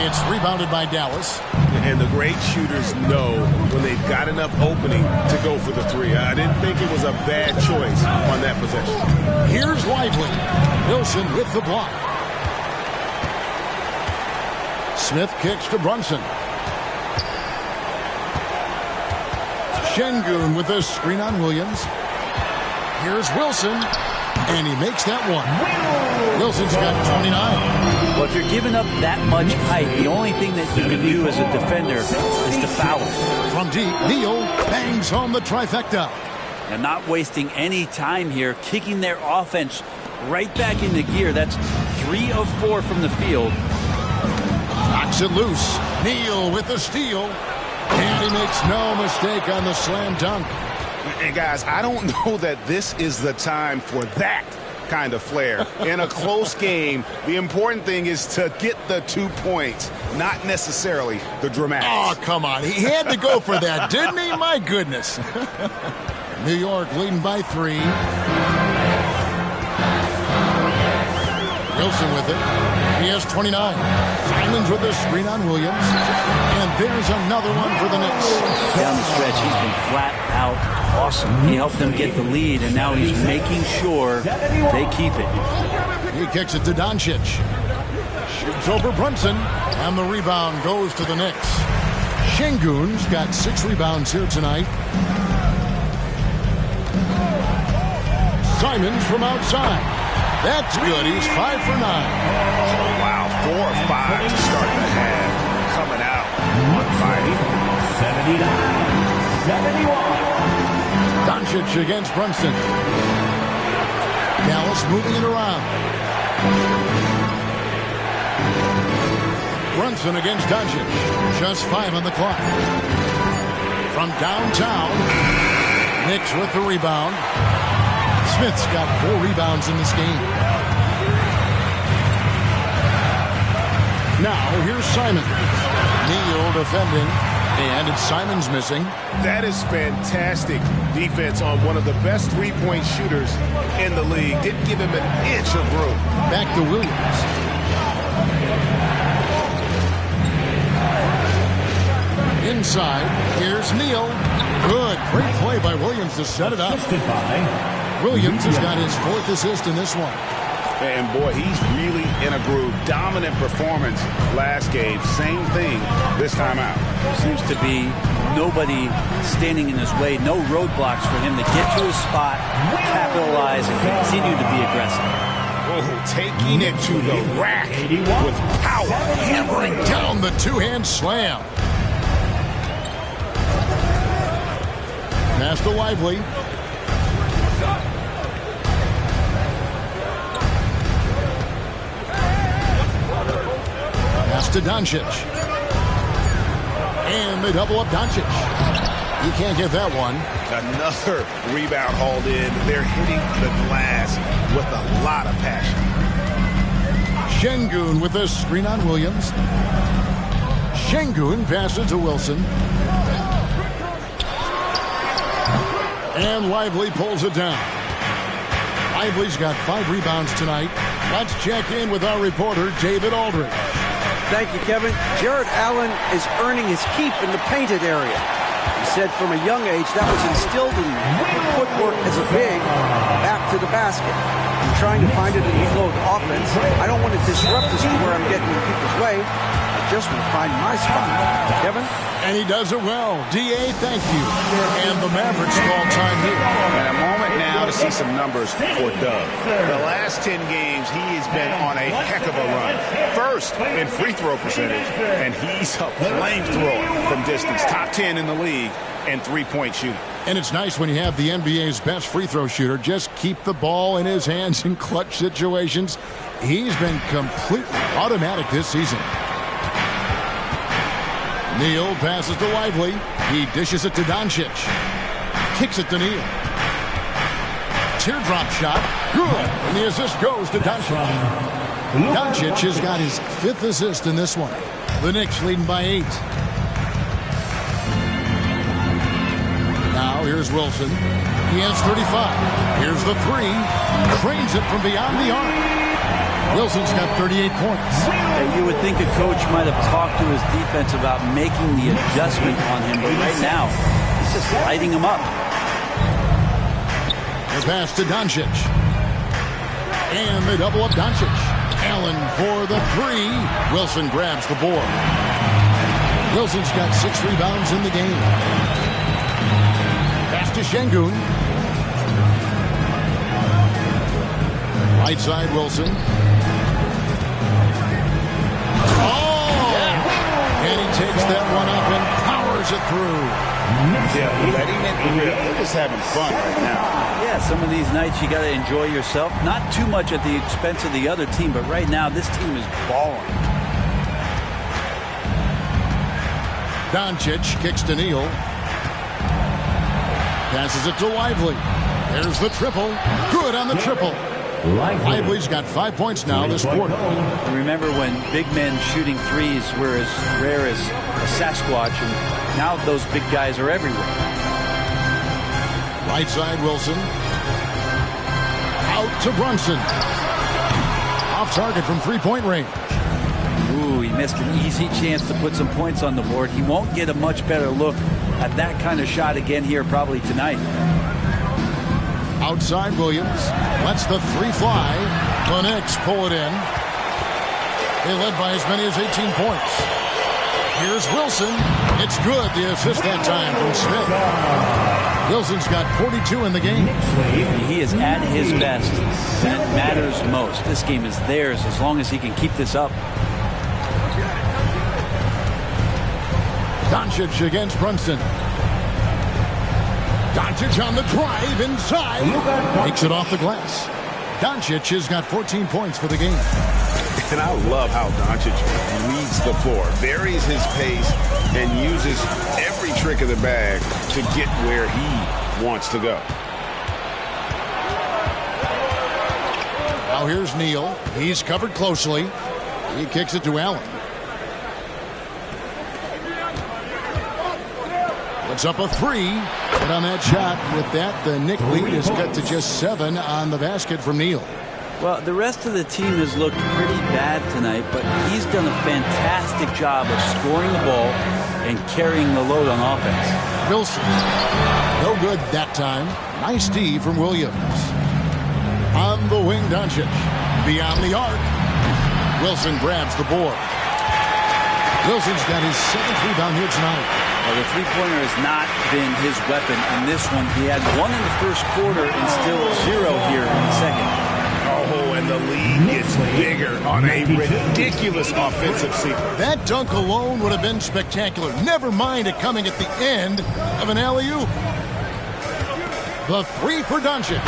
It's rebounded by Dallas. And the great shooters know when they've got enough opening to go for the 3. I didn't think it was a bad choice on that possession. Here's Lively. Wilson with the block. Smith kicks to Brunson. Şengün with a screen on Williams. Here's Wilson, and he makes that one. Wilson's got 29. Well, if you're giving up that much height, the only thing that you can do as a defender is to foul. From deep, Neal bangs home the trifecta. And not wasting any time here, kicking their offense right back into gear. That's 3 of 4 from the field. Knocks it loose. Neal with the steal. And he makes no mistake on the slam dunk. And guys, I don't know that this is the time for that kind of flair. In a close game, the important thing is to get the 2 points, not necessarily the dramatics. Oh, come on. He had to go for that, didn't he? My goodness. New York leading by 3. Wilson with it. He has 29. Simons with the screen on Williams. And there's another one for the Knicks. Down the stretch, he's been flat out awesome. He helped them get the lead, and now he's making sure they keep it. He kicks it to Doncic. Shoots over Brunson. And the rebound goes to the Knicks. Şengün's got 6 rebounds here tonight. Simons from outside. That's good. He's 5 for 9. Wow, 4 or 5 to start the half. Coming out on fire. 79-71. Doncic against Brunson. Dallas moving it around. Brunson against Doncic. Just 5 on the clock. From downtown, Knicks with the rebound. Smith's got 4 rebounds in this game. Now, here's Simon. Neal defending, and it's Simons missing. That is fantastic defense on one of the best three-point shooters in the league. Didn't give him an inch of room. Back to Williams. Inside, here's Neal. Good, great play by Williams to set it up. Williams has got his 4th assist in this one. And boy, he's really in a groove. Dominant performance last game. Same thing this time out. Seems to be nobody standing in his way. No roadblocks for him to get to his spot, capitalize, and continue to be aggressive. Oh, taking it to the rack with power. Hammering down the 2-hand slam. Pass to Lively. Pass to Doncic. And they double up Doncic. He can't get that one. Another rebound hauled in. They're hitting the glass with a lot of passion. Şengün with a screen on Williams. Şengün passes to Wilson. And Lively pulls it down. Lively's got 5 rebounds tonight. Let's check in with our reporter, David Aldridge. Thank you, Kevin. Jared Allen is earning his keep in the painted area. He said from a young age that was instilled in footwork as a big, back to the basket. I'm trying to find it in the flow of offense. I don't want to disrupt this to where I'm getting in people's way. I just want to find my spot. Kevin? And he does it well. D.A., thank you. And the Mavericks call time here. And a moment now to see some numbers for Doug. The last 10 games, he has been on a heck of a run. First in free throw percentage, and he's a flamethrower from distance. Top 10 in the league and three-point shooting. And it's nice when you have the NBA's best free throw shooter just keep the ball in his hands in clutch situations. He's been completely automatic this season. Neal passes to Lively. He dishes it to Doncic. Kicks it to Neal. Teardrop shot. Good. And the assist goes to Doncic. Doncic has got his 5th assist in this one. The Knicks leading by 8. Now here's Wilson. He has 35. Here's the 3. Cranes it from beyond the arc. Wilson's got 38 points. You would think a coach might have talked to his defense about making the adjustment on him, but right now, he's just lighting him up. The pass to Doncic. And they double up Doncic. Allen for the 3. Wilson grabs the board. Wilson's got 6 rebounds in the game. Pass to Şengün. Right side Wilson. Oh! And he takes that one up and powers powers it through. Yeah, letting it rip. They're just having fun right now. Yeah, some of these nights you got to enjoy yourself. Not too much at the expense of the other team, but right now this team is balling. Doncic kicks to Neal. Passes it to Lively. There's the triple. Good on the triple. Lively's got 5 points now this quarter. Remember when big men shooting threes were as rare as a Sasquatch, and now those big guys are everywhere. Right side, Wilson. Out to Brunson. Off target from three-point range. Ooh, he missed an easy chance to put some points on the board. He won't get a much better look at that kind of shot again here probably tonight. Outside Williams. Lets the three fly. The Knicks pull it in. They led by as many as 18 points. Here's Wilson. It's good. The assist that time from Smith. Wilson's got 42 in the game. He is at his best. That matters most. This game is theirs as long as he can keep this up. Doncic against Brunson. Doncic on the drive inside. Makes it off the glass. Doncic has got 14 points for the game. And I love how Doncic reads the floor, varies his pace, and uses every trick of the bag to get where he wants to go. Now here's Neal. He's covered closely. He kicks it to Allen. Puts up a three. And on that shot, with that, the Knick lead is cut to just 7 on the basket from Neal. Well, the rest of the team has looked pretty bad tonight, but he's done a fantastic job of scoring the ball and carrying the load on offense. Wilson, no good that time. Nice D from Williams. On the wing, Doncic. Beyond the arc. Wilson grabs the board. Wilson's got his 7th rebound here tonight. Well, the three-pointer has not been his weapon in this one. He had 1 in the first quarter and still 0 here in the second. Oh, and the lead gets bigger on a ridiculous offensive sequence. That dunk alone would have been spectacular. Never mind it coming at the end of an alley-oop. The three for Doncic.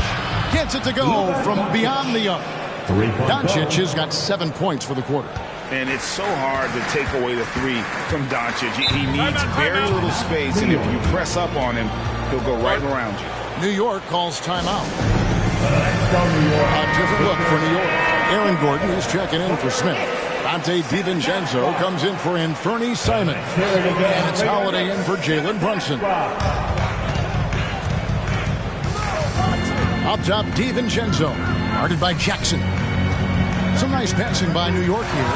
Gets it to go from beyond the arc. Doncic has got 7 points for the quarter. And it's so hard to take away the three from Doncic. He needs very little space, and if you press up on him, he'll go right around you. New York calls timeout. A different look for New York. Aaron Gordon is checking in for Smith. Dante DiVincenzo comes in for Anthony Simon. And it's Holiday in for Jalen Brunson. Up top, DiVincenzo. Guarded by Jackson. Some nice passing by New York here.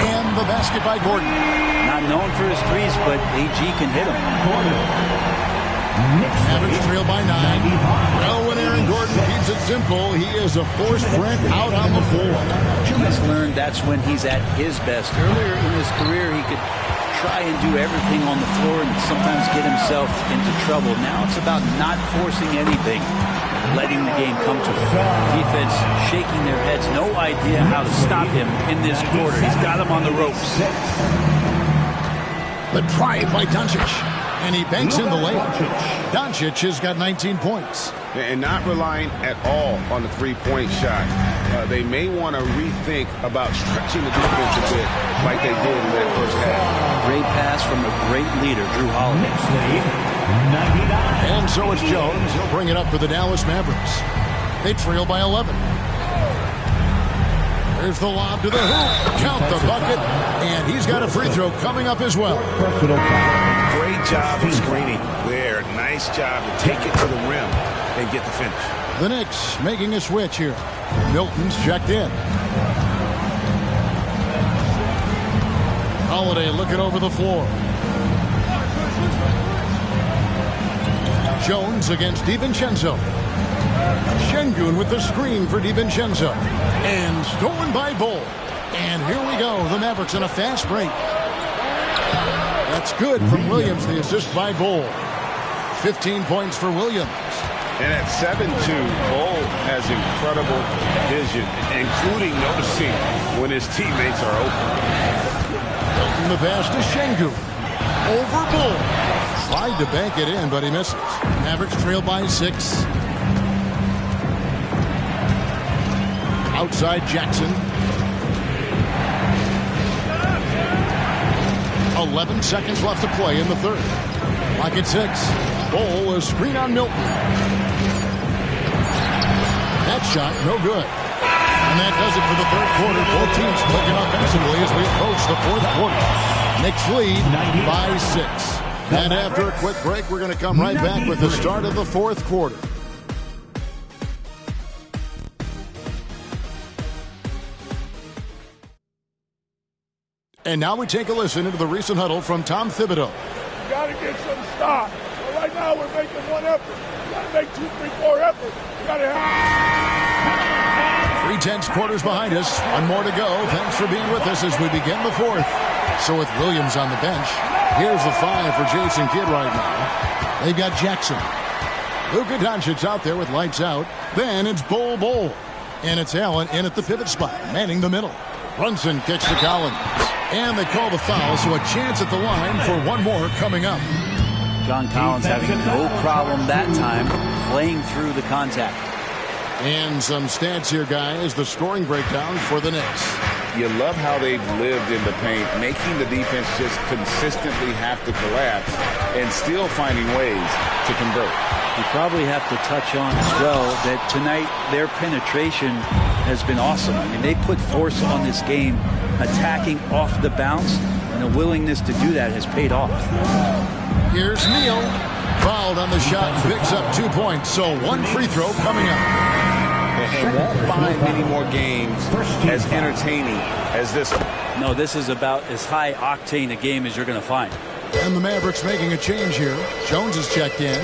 And the basket by Gordon. Not known for his threes, but AG can hit him. Mavericks trail by 9. Well, when Aaron Gordon keeps it simple, he is a force print out on the floor. He's learned that's when he's at his best. Earlier in his career, he could try and do everything on the floor and sometimes get himself into trouble. Now it's about not forcing anything, letting the game come to him. Defense shaking their heads, no idea how to stop him in this quarter. He's got him on the ropes. The drive by Doncic. And he banks in the layup. Doncic has got 19 points. And not relying at all on the three-point shot. They may want to rethink about stretching the defense a bit like they did in that first half. Great pass from a great leader, Drew Holiday. And so it's Jones. He'll bring it up for the Dallas Mavericks. They trail by 11. There's the lob to the hoop. Count the bucket. And he's got a free throw coming up as well. Great job of screening there. Nice job to take it to the rim and get the finish. The Knicks making a switch here. Milton's checked in. Holiday looking over the floor. Jones against DiVincenzo. Şengün with the screen for DiVincenzo. And stolen by Bull. And here we go. The Mavericks in a fast break. That's good from Williams, the assist by Bull. 15 points for Williams. And at 7-2, Bull has incredible vision, including noticing when his teamates are open. Milton the pass to Şengün. over Bull. Tried to bank it in, but he misses. Mavericks trail by 6. Outside Jackson. 11 seconds left to play in the third. Clock at 6. Bull, a screen on Milton. That shot, no good. And that does it for the third quarter. Both teams clicking offensively as we approach the fourth quarter. Knicks lead by 6. And after a quick break, we're going to come right back with the start of the fourth quarter. And now we take a listen into the recent huddle from Tom Thibodeau. You got to get some stops. But right now we're making one effort. You got to make 2, 3, 4 efforts. You got to have 3 tense quarters behind us. One more to go. Thanks for being with us as we begin the fourth. So with Williams on the bench, here's the 5 for Jason Kidd right now. They've got Jackson. Luka Doncic's out there with lights out. Then it's Bull. And it's Allen in at the pivot spot, manning the middle. Brunson kicks to Collins. And they call the foul, so a chance at the line for one more coming up. John Collins having no problem that time playing through the contact. And some stats here, guys. The scoring breakdown for the Knicks. You love how they've lived in the paint, making the defense just consistently have to collapse and still finding ways to convert. You probably have to touch on as well that tonight their penetration has been awesome. I mean, they put force on this game, attacking off the bounce, and the willingness to do that has paid off. Here's Neal. Fouled on the shot and picks up 2 points, so one free throw coming up. And won't find many more games as entertaining as this one. No, this is about as high octane a game as you're going to find. And the Mavericks making a change here. Jones is checked in.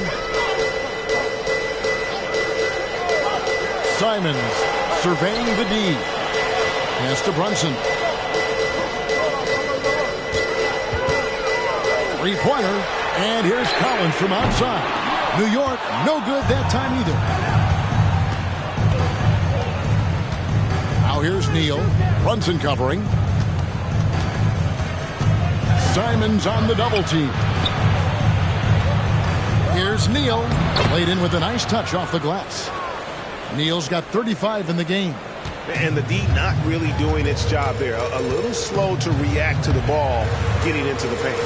Simons surveying the D. Pass to Brunson. 3-pointer. And here's Collins from outside. New York, no good that time either. Now here's Neal. Brunson covering. Simons on the double team. Here's Neal. Played in with a nice touch off the glass. Neal's got 35 in the game. And the D not really doing its job there. A little slow to react to the ball getting into the paint.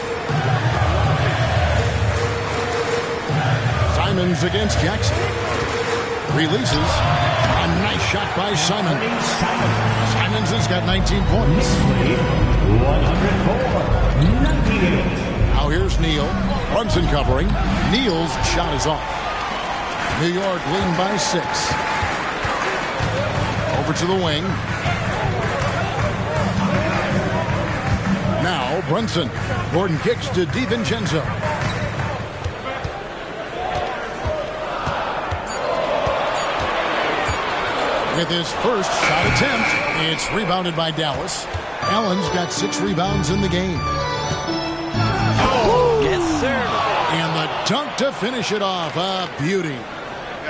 Simons against Jackson. Releases. A nice shot by Simons. Simons has got 19 points. 104-98. Now here's Neal. Brunson covering. Neal's shot is off. New York leading by 6. Over to the wing. Now Brunson. Gordon kicks to DiVincenzo. With his first shot attempt, it's rebounded by Dallas. Allen's got 6 rebounds in the game. Oh, yes, sir. And the dunk to finish it off. A beauty.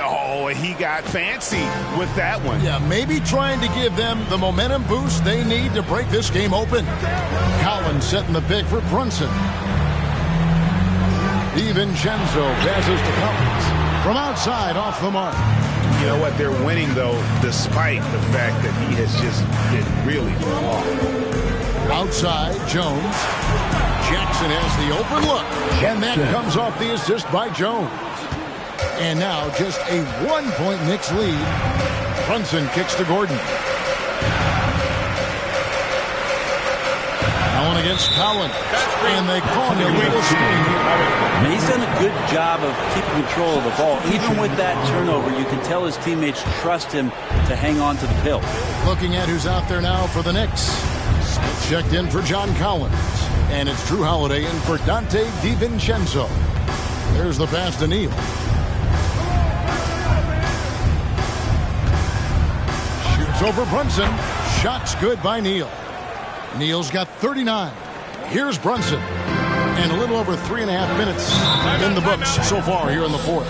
Oh, he got fancy with that one. Yeah, maybe trying to give them the momentum boost they need to break this game open. Collins setting the pick for Brunson. DiVincenzo passes to Collins. From outside, off the mark. You know what? They're winning, though, despite the fact that he has just been really off. Outside, Jones. Jackson has the open look. And that comes off the assist by Jones. And now just a 1-point Knicks lead. Brunson kicks to Gordon. Now one against Collins. And they call him a little screen. He's done a good job of keeping control of the ball. Even with that turnover, you can tell his teammates trust him to hang on to the pill. Looking at who's out there now for the Knicks. Smith checked in for John Collins. And it's Drew Holiday in for Dante DiVincenzo. There's the pass to Neal. Shoots over Brunson. Shots good by Neal. Neal's got 39. Here's Brunson. And a little over 3.5 minutes in the books so far here in the fourth.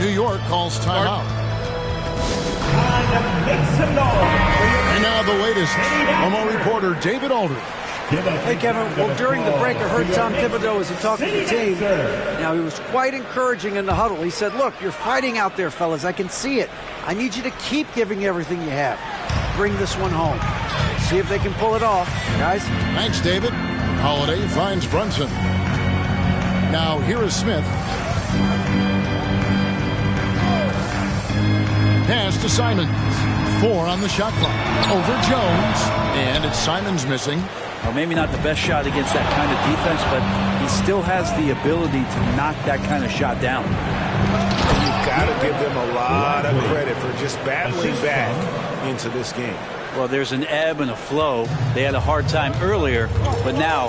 New York calls timeout. Time to make some noise. And now the latest from our reporter David Aldridge. Hey, Kevin. Well, during the break, I heard Tom Thibodeau as he talked to the team. Now, he was quite encouraging in the huddle. He said, look, you're fighting out there, fellas. I can see it. I need you to keep giving everything you have. Bring this one home. See if they can pull it off, guys. Thanks, David. Holiday finds Brunson. Now, here is Smith. Pass to Simons. 4 on the shot clock. Over Jones. And it's Simons missing. Well, maybe not the best shot against that kind of defense, but he still has the ability to knock that kind of shot down. You've got to give them a lot of credit for just battling back into this game. Well, there's an ebb and a flow. They had a hard time earlier, but now,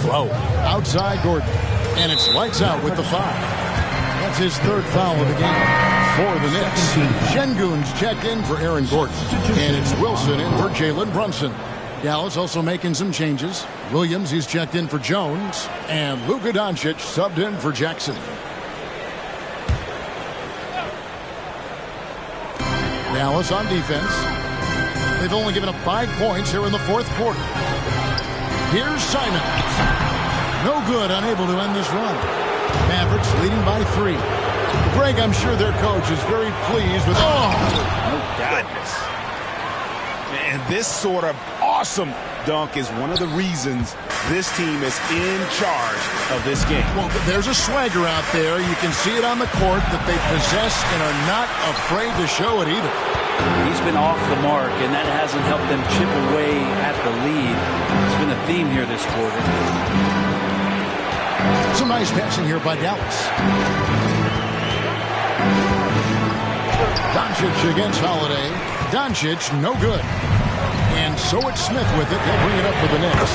flow. Outside Gordon. And it's lights out with the 5. That's his 3rd foul of the game for the Knicks. Şengün's checked in for Aaron Gordon. And it's Wilson in for Jalen Brunson. Dallas also making some changes. Williams, he's checked in for Jones. And Luka Doncic subbed in for Jackson. Dallas on defense. They've only given up 5 points here in the 4th quarter. Here's Simons. No good, unable to end this run. Mavericks leading by 3. Greg, I'm sure their coach is very pleased with... Oh, goodness. And this sort of awesome dunk is one of the reasons this team is in charge of this game. Well, there's a swagger out there. You can see it on the court that they possess and are not afraid to show it either. He's been off the mark, and that hasn't helped them chip away at the lead. It's been a theme here this quarter. Some nice passing here by Dallas. Doncic against Holiday. Doncic, no good. And so it's Smith with it. He'll bring it up for the Knicks.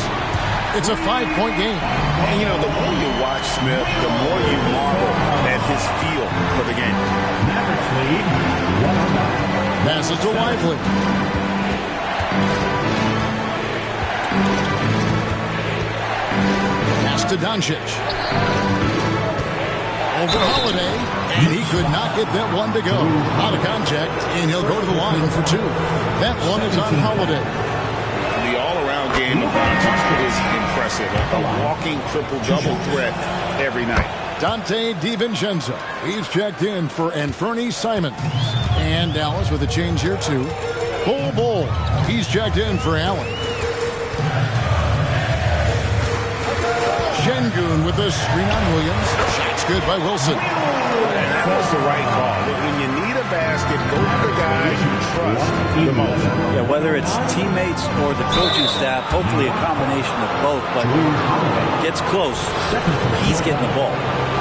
It's a 5-point game. And, you know, the more you watch Smith, the more you marvel at his feel for the game. Mavericks lead 109. Passes to Lively. Pass to Doncic. Over Holiday. And he could not get that one to go. Out of contact. And he'll go to the line for 2. That one is on Holiday. The all-around game of Doncic is impressive. A walking triple-double threat every night. Dante DiVincenzo. He's checked in for Anthony Simons. And Dallas with a change here, too. Bull. He's checked in for Allen. Şengün with the screen on Williams. Shot's good by Wilson. And that was the right call. When you need a basket, go to the guys you trust the most. Yeah, whether it's teammates or the coaching staff, hopefully a combination of both, but gets close. He's getting the ball.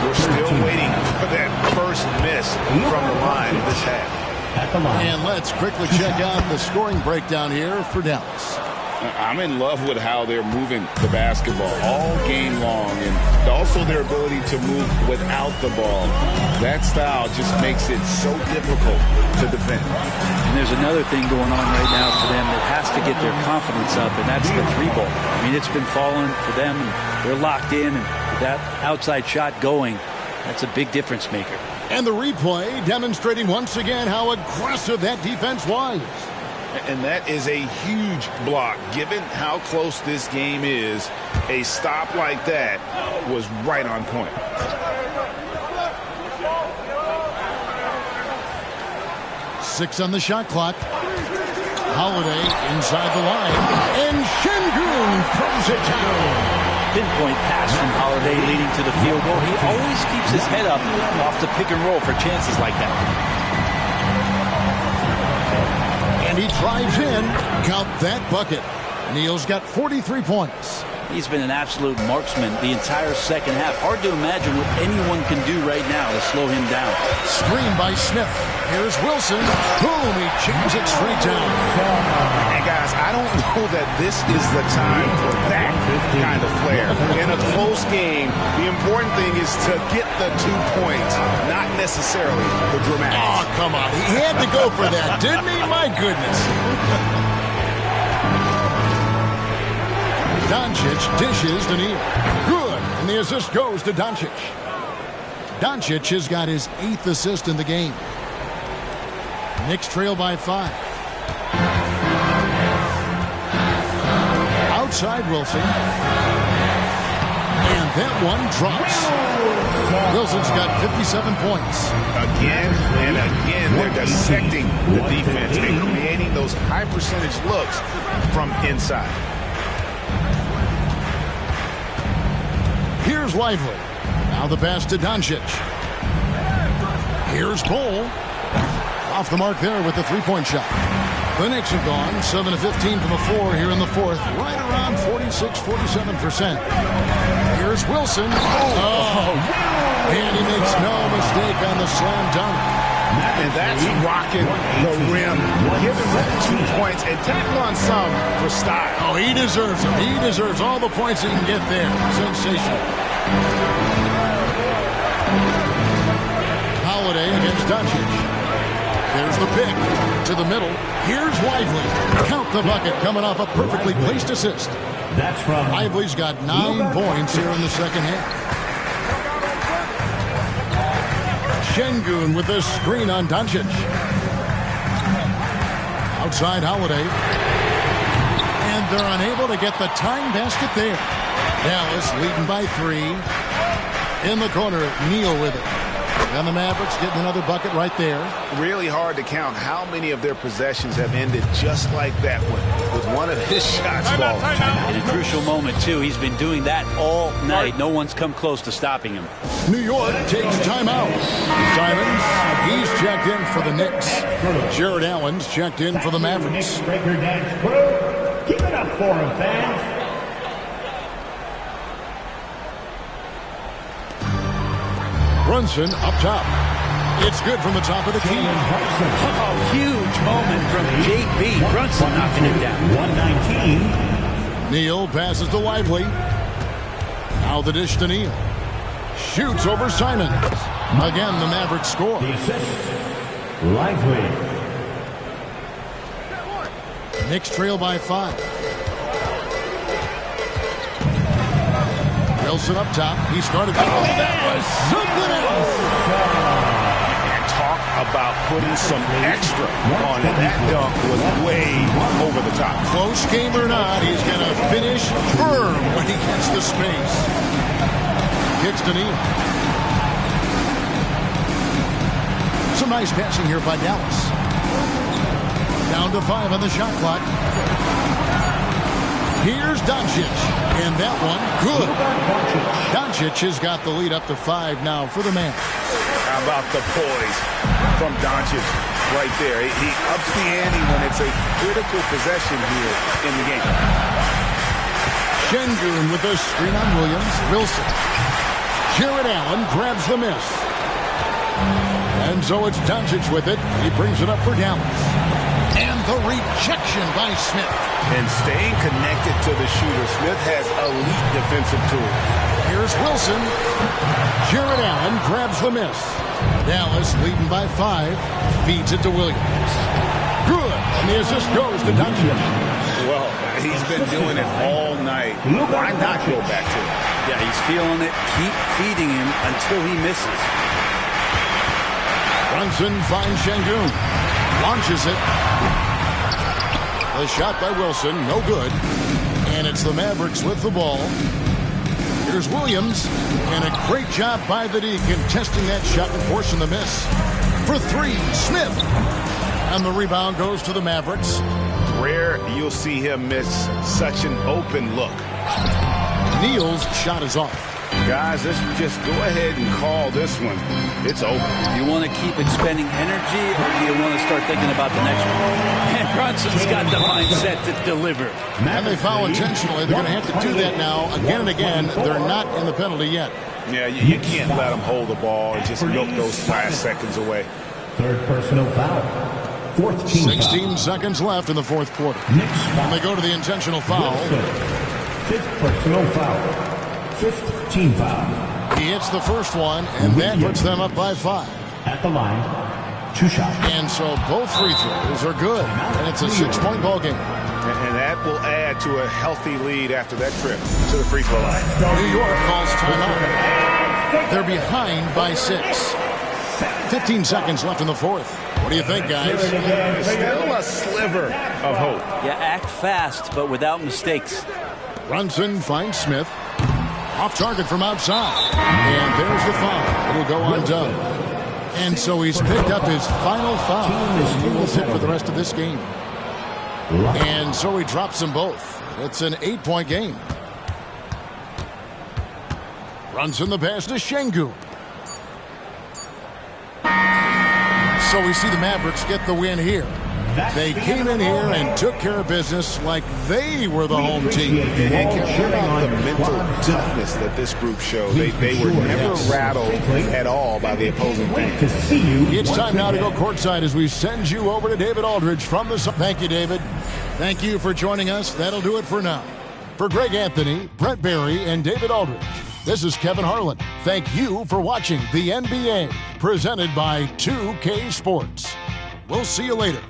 We're still waiting for that first miss from the line this half. And let's quickly check out the scoring breakdown here for Dallas. I'm in love with how they're moving the basketball all game long, and also their ability to move without the ball. That style just makes it so difficult to defend. And there's another thing going on right now for them that has to get their confidence up, and that's the 3-ball. I mean, it's been falling for them, and they're locked in, and that outside shot going, that's a big difference maker. And the replay demonstrating once again how aggressive that defense was. And that is a huge block. Given how close this game is, a stop like that was right on point. Six on the shot clock. Holiday inside the line. And Şengün throws it down. Pinpoint pass from Holiday leading to the field goal. He always keeps his head up off the pick and roll for chances like that. And he drives in. Count that bucket. Neal's got 43 points. He's been an absolute marksman the entire second half. Hard to imagine what anyone can do right now to slow him down. Screen by Smith. Here's Wilson. Boom, he jams it straight down. And guys, I don't know that this is the time for that kind of flair. In a close game, the important thing is to get the 2 points, not necessarily the dramatics. Oh, come on. He had to go for that, didn't he? My goodness. Doncic dishes to Neal. Good. And the assist goes to Doncic. Doncic has got his 8th assist in the game. Knicks trail by 5. outside Wilson. And that one drops. Wilson's got 57 points. Again and again, they're dissecting the defense and creating those high percentage looks from inside. Here's Lively. Now the pass to Doncic. Here's Cole. Off the mark there with the three-point shot. The Knicks have gone 7 of 15 from the floor here in the fourth. Right around 46-47%. Here's Wilson. And he makes no mistake on the slam dunk. And that's rocking the rim. Give him 2 points and tack on some for style. Oh, he deserves them. He deserves all the points he can get there. Sensational. Holiday against Doncic. There's the pick to the middle. Here's Lively. Count the bucket coming off a perfectly placed assist. That's from Lively's got 9 points here in the second half. Şengün with the screen on Doncic. Outside Holiday. And they're unable to get the tying basket there. Dallas leading by 3. In the corner, Neal with it. And the Mavericks getting another bucket right there. Really hard to count how many of their possessions have ended just like that one, with one of his shots falling. In a crucial moment, too. He's been doing that all night. No one's come close to stopping him. New York takes timeout. Simons, he's checked in for the Knicks. Jared Allen's checked in for the Mavericks. Breaker Dance crew. Keep it up for him, fans. Brunson up top. It's good from the top of the key. Oh, huge moment from JB. Brunson knocking it down. 119. Neal passes to Lively. Now the dish to Neal. Shoots over Simons. Again, the Mavericks score. The assist. Lively. Knicks trail by 5. Wilson up top. He started. Oh, that was something else. And talk about putting some extra on it. That dunk was way over the top. Close game or not, he's going to finish firm when he gets the space. Kicks to Neal. Some nice passing here by Dallas. Down to 5 on the shot clock. Here's Doncic. And that one, good. Doncic has got the lead up to 5 now for the man. How about the poise from Doncic right there? He ups the ante when it's a critical possession here in the game. Şengün with the screen on Williams. Wilson. Jared Allen grabs the miss. And so it's Doncic with it. He brings it up for Dallas. And the rejection by Smith. And staying connected to the shooter, Smith has elite defensive tools. Here's Wilson. Jared Allen grabs the miss. Dallas leading by 5. Feeds it to Williams. Good. And the assist goes to Doncic. Well, he's been doing it all night. Why not go back to it? Yeah, he's feeling it. Keep feeding him until he misses. Brunson finds Şengün. Launches it. The shot by Wilson, no good. And it's the Mavericks with the ball. Here's Williams. And a great job by the D contesting that shot and forcing the miss. For 3, Smith. And the rebound goes to the Mavericks. Rare you'll see him miss such an open look. Neal's shot is off. Guys, let's just go ahead and call this one. It's over. You want to keep expending energy, or do you want to start thinking about the next one? And Brunson's got the mindset to deliver. And they foul intentionally. They're going to have to do that now again and again. They're not in the penalty yet. Yeah, you can't let them hold the ball and just milk those last seconds away. Third personal foul. Fourth team 16 foul. seconds left in the fourth quarter. And they go to the intentional foul. Fifth personal foul. 5th team foul. He hits the first one, and that puts them up by 5. At the line, 2 shots. And so both free throws are good, and it's a 6-point ball game. And that will add to a healthy lead after that trip to the free throw line. New York calls timeout. They're behind by 6. 15 seconds left in the fourth. What do you think, guys? Still a sliver of hope. Yeah, act fast, but without mistakes. Brunson finds Smith. Off target from outside. And there's the foul. It'll go undone. And so he's picked up his final foul. He will sit for the rest of this game. And so he drops them both. It's an 8-point game. Brunson the pass to Şengün. So we see the Mavericks get the win here. They came in here and took care of business like they were the home team. And care about the mental toughness that this group showed. They were never rattled at all by the opposing team. It's time now to go courtside as we send you over to David Aldridge from the... Thank you, David. Thank you for joining us. That'll do it for now. For Greg Anthony, Brent Barry, and David Aldridge, this is Kevin Harlan. Thank you for watching the NBA, presented by 2K Sports. We'll see you later.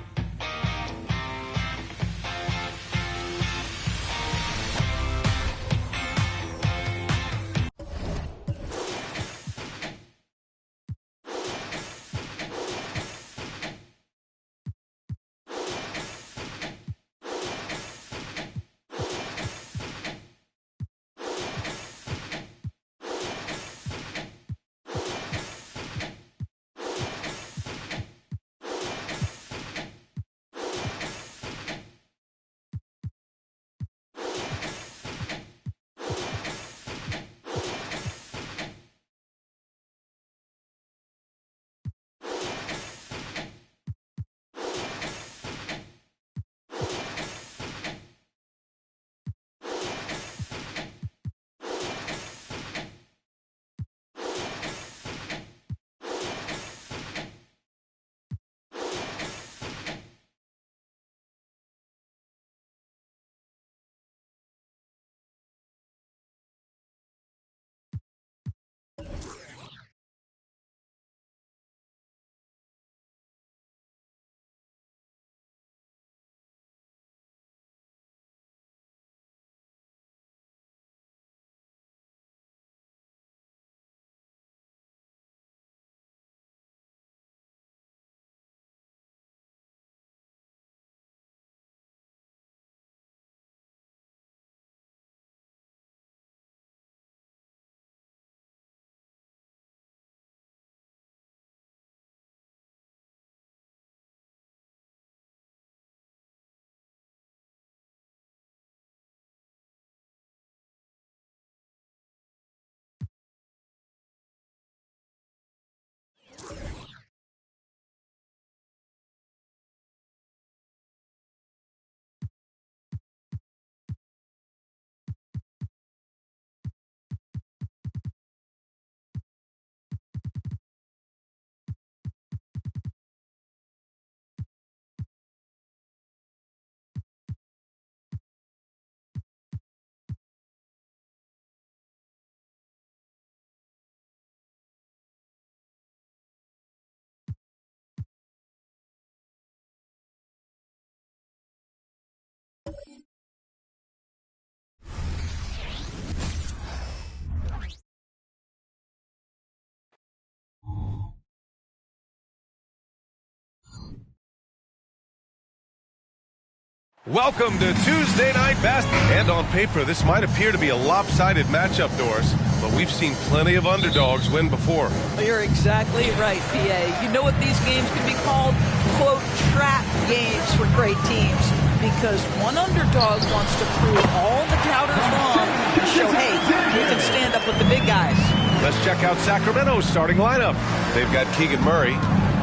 Welcome to Tuesday Night Basketball. And on paper, this might appear to be a lopsided matchup, Doris, but we've seen plenty of underdogs win before. You're exactly right, PA. You know what these games can be called? Quote, trap games for great teams. Because one underdog wants to prove all the doubters wrong and show, hey, we can stand up with the big guys. Let's check out Sacramento's starting lineup. They've got Keegan Murray.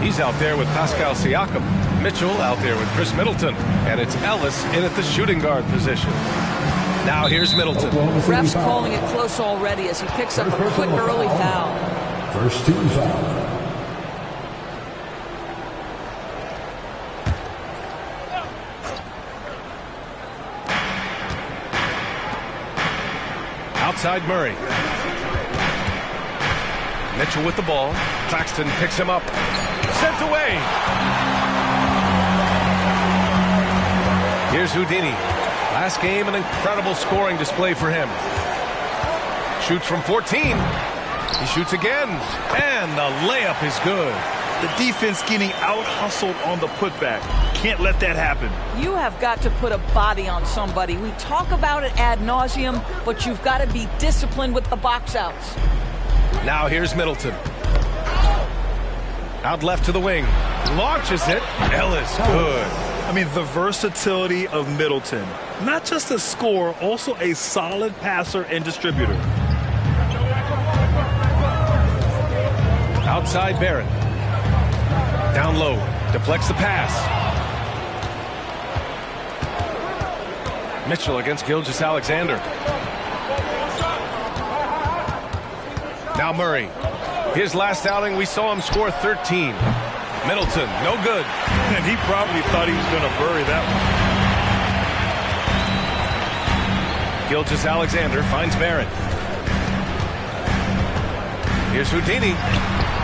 He's out there with Pascal Siakam. Mitchell out there with Chris Middleton. And it's Ellis in at the shooting guard position. Now here's Middleton. Ref's calling it close already as he picks up a quick early foul. First team foul. Outside Murray. Mitchell with the ball. Claxton picks him up. Sent away. Here's Houdini. Last game, an incredible scoring display for him. Shoots from 14. He shoots again. And the layup is good. The defense getting out-hustled on the putback. Can't let that happen. You have got to put a body on somebody. We talk about it ad nauseum, but you've got to be disciplined with the box outs. Now here's Middleton. Out left to the wing. Launches it. Ellis, good. I mean, the versatility of Middleton. Not just a scorer, also a solid passer and distributor. Outside Barrett. Down low. Deflects the pass. Mitchell against Gilgeous-Alexander. Now Murray. His last outing, we saw him score 13. Middleton, no good. And he probably thought he was going to bury that one. Gilgeous-Alexander finds Barrett. Here's Houdini.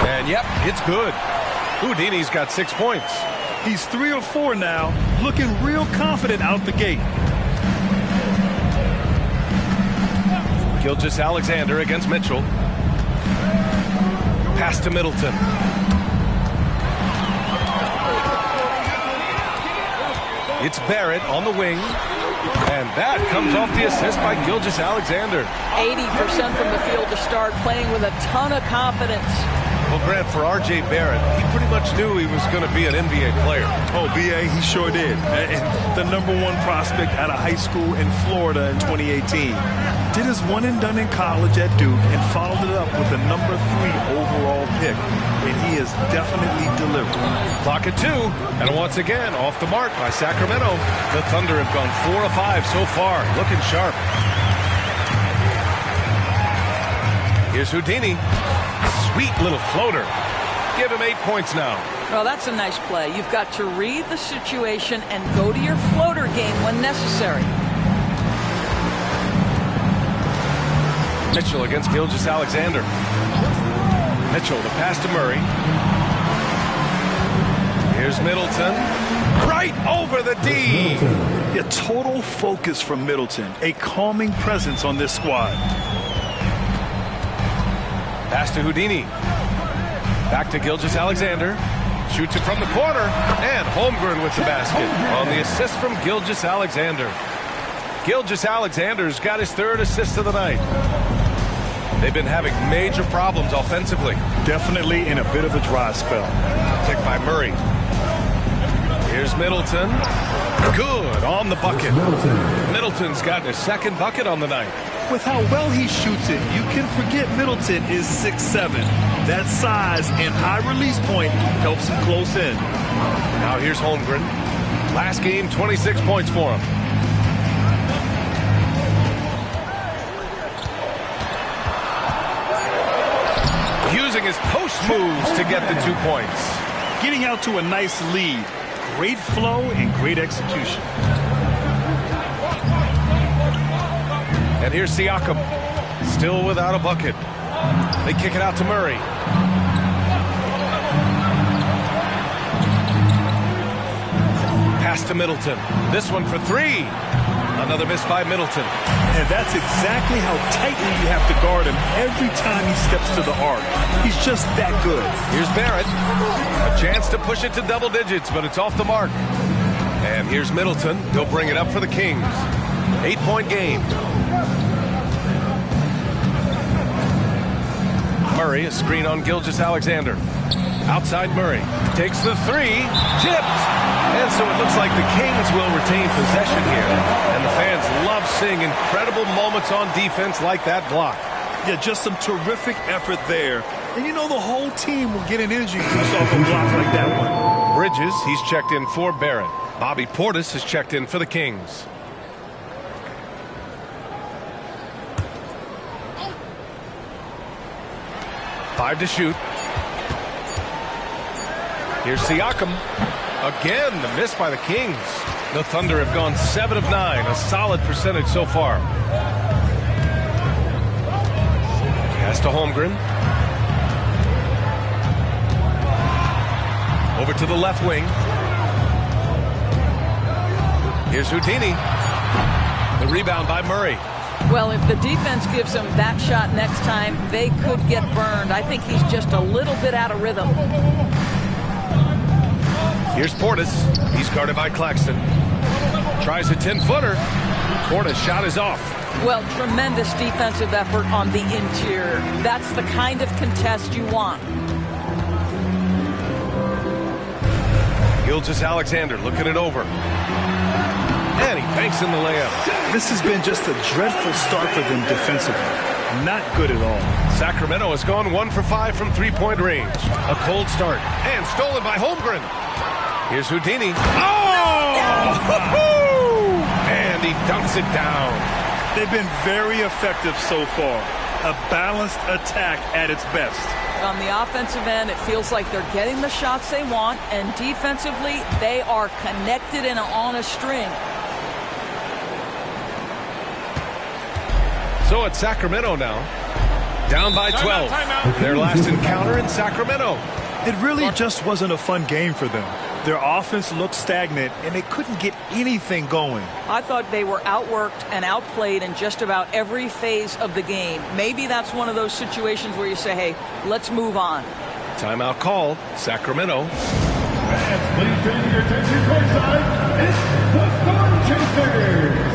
And yep, it's good. Houdini's got 6 points. He's 3 or 4 now, looking real confident out the gate. Gilgeous-Alexander against Mitchell. Pass to Middleton. It's Barrett on the wing. And that comes off the assist by Gilgeous-Alexander. 80% from the field to start, playing with a ton of confidence. Well, Grant, for R.J. Barrett, he pretty much knew he was going to be an NBA player. Oh, B.A., he sure did. The #1 prospect out of high school in Florida in 2018. Did his one and done in college at Duke and followed it up with the #3 overall pick. And he is definitely delivered. Clock at 2. And once again, off the mark by Sacramento. The Thunder have gone 4 of 5 so far. Looking sharp. Here's Houdini. Sweet little floater. Give him 8 points now. Well, that's a nice play. You've got to read the situation and go to your floater game when necessary. Mitchell against Gilgeous-Alexander. Mitchell, the pass to Murray. Here's Middleton. Right over the D. A total focus from Middleton. A calming presence on this squad. Pass to Houdini. Back to Gilgeous-Alexander. Shoots it from the corner. And Holmgren with the basket on the assist from Gilgeous-Alexander. Gilgeous-Alexander's got his 3rd assist of the night. They've been having major problems offensively. Definitely in a bit of a dry spell. Picked by Murray. Here's Middleton. Good on the bucket. Middleton's gotten his 2nd bucket on the night. With how well he shoots it, you can forget Middleton is 6'7". That size and high release point helps him close in. Now here's Holmgren. Last game, 26 points for him. Using his post moves to get the 2 points. Getting out to a nice lead. Great flow and great execution. And here's Siakam, still without a bucket. They kick it out to Murray. Pass to Middleton. This one for 3. Another miss by Middleton. And that's exactly how tightly you have to guard him every time he steps to the arc. He's just that good. Here's Barrett. A chance to push it to double digits, but it's off the mark. And here's Middleton. He'll bring it up for the Kings. 8-point game. Murray, a screen on Gilgeous-Alexander. Outside Murray. Takes the 3. Tipped. And so it looks like the Kings will retain possession here. And the fans love seeing incredible moments on defense like that block. Yeah, just some terrific effort there. And you know the whole team will get an energy boost off a block like that one. Bridges, he's checked in for Barrett. Bobby Portis has checked in for the Kings. Five to shoot. Here's Siakam. Again, the miss by the Kings. The Thunder have gone 7 of 9, a solid percentage so far. Pass to Holmgren. Over to the left wing. Here's Houdini. The rebound by Murray. Well, if the defense gives him that shot next time, they could get burned. I think he's just a little bit out of rhythm. Here's Portis. He's guarded by Claxton. Tries a 10-footer. Portis' shot is off. Well, tremendous defensive effort on the interior. That's the kind of contest you want. Gilgeous-Alexander looking it over. And he banks in the layup. This has been just a dreadful start for them defensively. Not good at all. Sacramento has gone 1 for 5 from three-point range. A cold start. And stolen by Holmgren. Here's Houdini. Oh! And he dunks it down. They've been very effective so far. A balanced attack at its best. On the offensive end, it feels like they're getting the shots they want, and defensively, they are connected and on a string. So it's Sacramento now. Down by 12. Their last encounter in Sacramento. It really just wasn't a fun game for them. Their offense looked stagnant, and they couldn't get anything going. I thought they were outworked and outplayed in just about every phase of the game. Maybe that's one of those situations where you say, hey, let's move on. Timeout call, Sacramento. Fans, please turn your attention courtside. It's the Storm Chasers.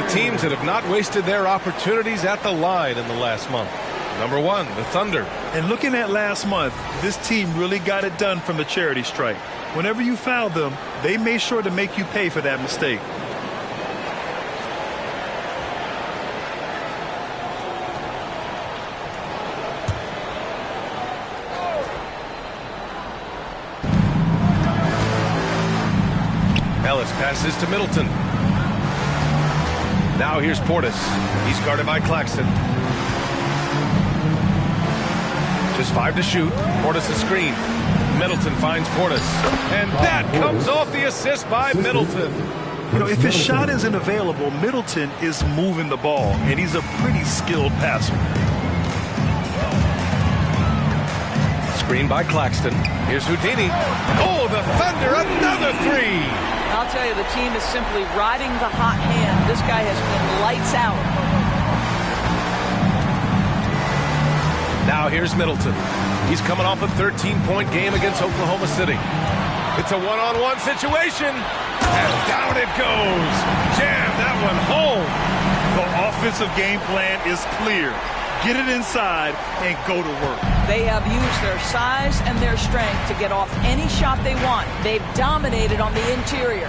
Teams that have not wasted their opportunities at the line in the last month. Number 1, the Thunder. And looking at last month, this team really got it done from the charity stripe. Whenever you fouled them, they made sure to make you pay for that mistake. Ellis passes to Middleton. Now here's Portis. He's guarded by Claxton. Just 5 to shoot. Portis a screen. Middleton finds Portis. And that comes off the assist by Middleton. You know, if his shot isn't available, Middleton is moving the ball, and he's a pretty skilled passer. Screen by Claxton. Here's Houdini. Oh, the Thunder, another 3. I'll tell you, the team is simply riding the hot hand. This guy has been lights out. Now here's Middleton. He's coming off a 13-point game against Oklahoma City. It's a one-on-one situation. And down it goes. Jam that one home. The offensive game plan is clear. Get it inside and go to work. They have used their size and their strength to get off any shot they want. They've dominated on the interior.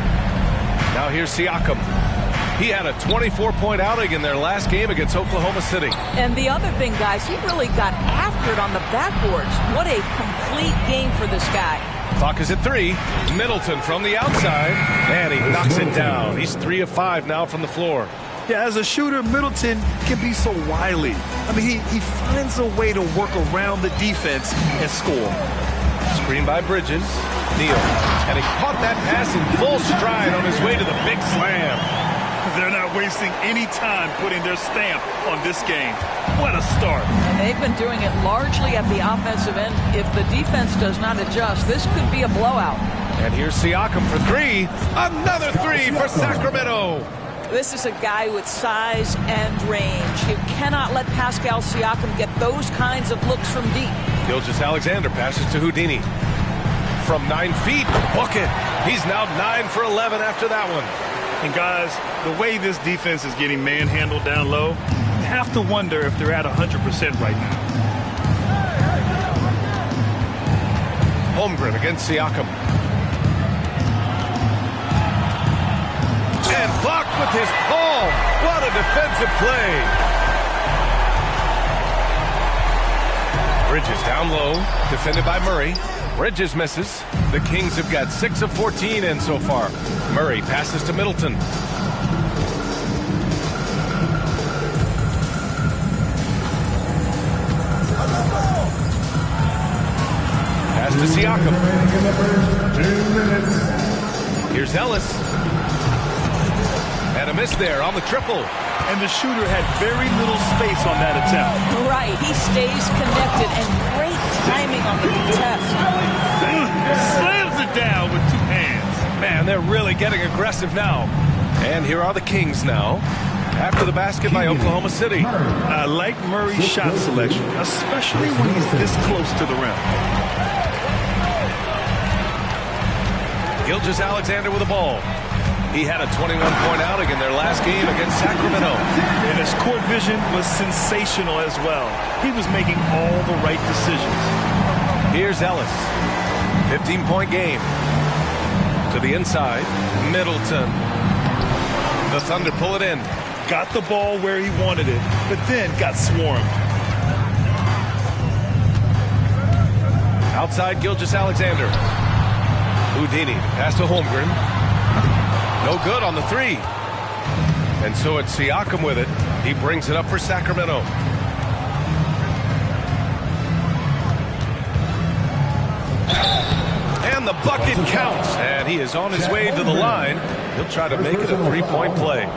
Now here's Siakam. He had a 24-point outing in their last game against Oklahoma City. And the other thing, guys, he really got after it on the backboards. What a complete game for this guy. Clock is at 3. Middleton from the outside. And he knocks it down. He's 3 of 5 now from the floor. Yeah, as a shooter, Middleton can be so wily. I mean, he finds a way to work around the defense and score. Screen by Bridges. Neal. And he caught that pass in full stride on his way to the big slam. They're not wasting any time putting their stamp on this game. What a start. And they've been doing it largely at the offensive end. If the defense does not adjust, this could be a blowout. And here's Siakam for 3. Another 3 for Sacramento. This is a guy with size and range. You cannot let Pascal Siakam get those kinds of looks from deep. Gilgeous-Alexander passes to Houdini. From 9 feet, bucket. He's now 9 for 11 after that one. And guys, the way this defense is getting manhandled down low, you have to wonder if they're at 100% right now. Holmgren against Siakam. And blocked with his palm. What a defensive play. Bridges down low, defended by Murray. Bridges misses. The Kings have got 6 of 14 in so far. Murray passes to Middleton. Pass to Siakam. Here's Ellis. And a miss there on the triple. And the shooter had very little space on that attempt. Right, he stays connected, and great timing on the contest. Slams it down with 2 hands. Man, they're really getting aggressive now. And here are the Kings now, after the basket by Oklahoma City. I like Murray's shot selection, especially when he's this close to the rim. Gilgeous-Alexander with the ball. He had a 21-point outing in their last game against Sacramento. And his court vision was sensational as well. He was making all the right decisions. Here's Ellis. 15-point game. To the inside. Middleton. The Thunder pull it in. Got the ball where he wanted it, but then got swarmed. Outside Gilgeous-Alexander. Houdini pass to Holmgren. No good on the 3. And so it's Siakam with it. He brings it up for Sacramento. And the bucket counts. And he is on his way to the line. He'll try to make it a 3-point play.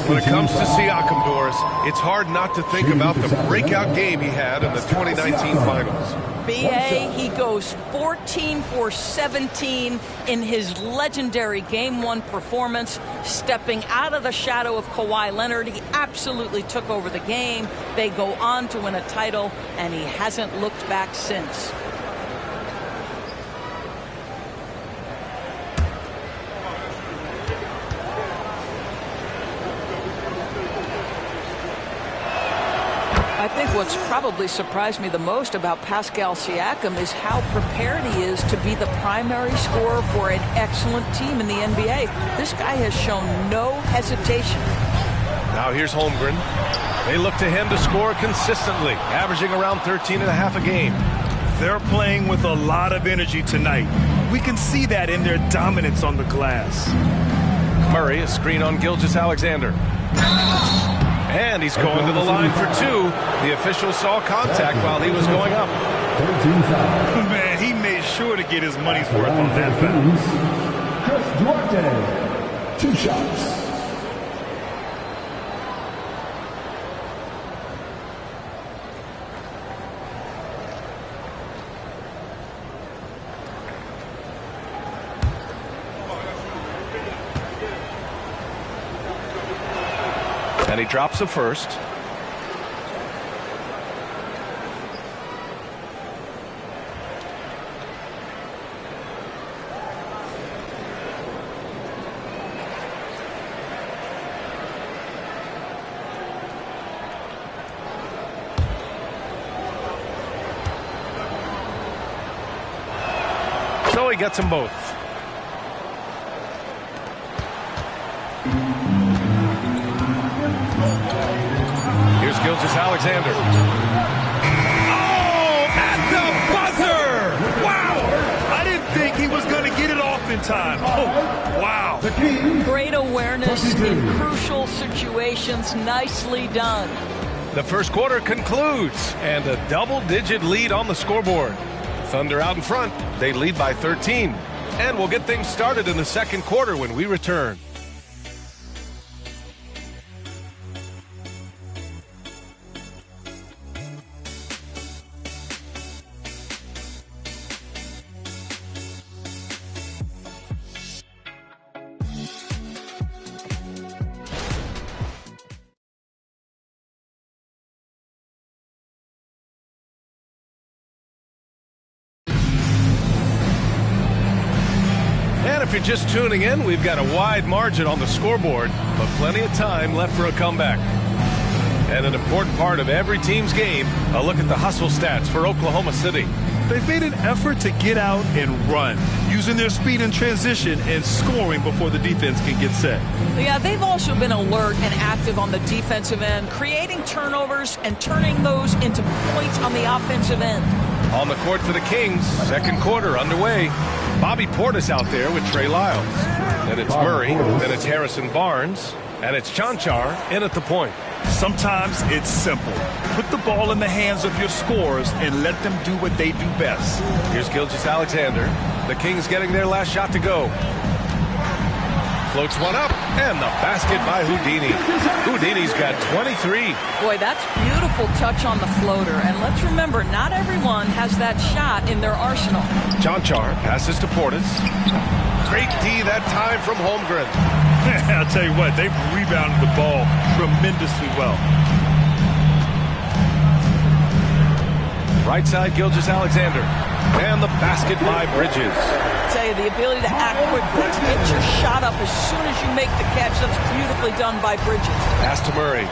When it comes to Siakam, Doris, it's hard not to think about the breakout game he had in the 2019 finals. B.A., he goes 14 for 17 in his legendary Game 1 performance, stepping out of the shadow of Kawhi Leonard. He absolutely took over the game. They go on to win a title, and he hasn't looked back since. I think what's probably surprised me the most about Pascal Siakam is how prepared he is to be the primary scorer for an excellent team in the NBA. This guy has shown no hesitation. Now here's Holmgren. They look to him to score consistently, averaging around 13.5 a game. They're playing with a lot of energy tonight. We can see that in their dominance on the glass. Murray, a screen on Gilgeous-Alexander. And he's going to the line for 2. The official saw contact while he was going up. Man, he made sure to get his money's worth on that foul. Chris Duarte, 2 shots. And he drops the first. So he gets them both. Here's Gilgeous-Alexander. Oh, at the buzzer! Wow! I didn't think he was going to get it off in time. Oh, wow. Great awareness in crucial situations. Nicely done. The first quarter concludes, and a double-digit lead on the scoreboard. Thunder out in front. They lead by 13. And we'll get things started in the second quarter when we return. And if you're just tuning in, we've got a wide margin on the scoreboard, but plenty of time left for a comeback. And an important part of every team's game, a look at the hustle stats for Oklahoma City. They've made an effort to get out and run, using their speed in transition and scoring before the defense can get set. Yeah, they've also been alert and active on the defensive end, creating turnovers and turning those into points on the offensive end. On the court for the Kings, second quarter underway. Bobby Portis out there with Trey Lyles. Then it's Murray, then it's Harrison Barnes, and it's Chanchar in at the point. Sometimes it's simple. Put the ball in the hands of your scorers and let them do what they do best. Here's Gilgeous-Alexander. The Kings getting their last shot to go. Floats one up, and the basket by Houdini. Houdini's got 23. Boy, that's beautiful touch on the floater. And let's remember, not everyone has that shot in their arsenal. Chanchar passes to Portis. Great D that time from Holmgren. I'll tell you what, they've rebounded the ball tremendously well. Right side, Gilgeous-Alexander. And the basket by Bridges. I tell you, the ability to act quickly, to get your shot up as soon as you make the catch, that's beautifully done by Bridges. Pass to Murray.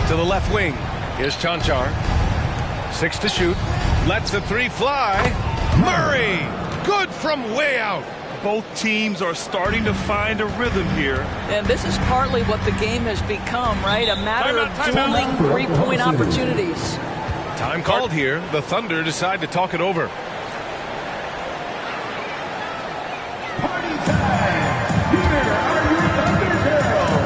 To the left wing. Here's Chanchar. 6 to shoot. Lets the three fly. Murray! Good from way out. Both teams are starting to find a rhythm here. And this is partly what the game has become, right? A matter of dueling three-point opportunities. Time called here. The Thunder decide to talk it over. Party time! Here are your Thunder Girls.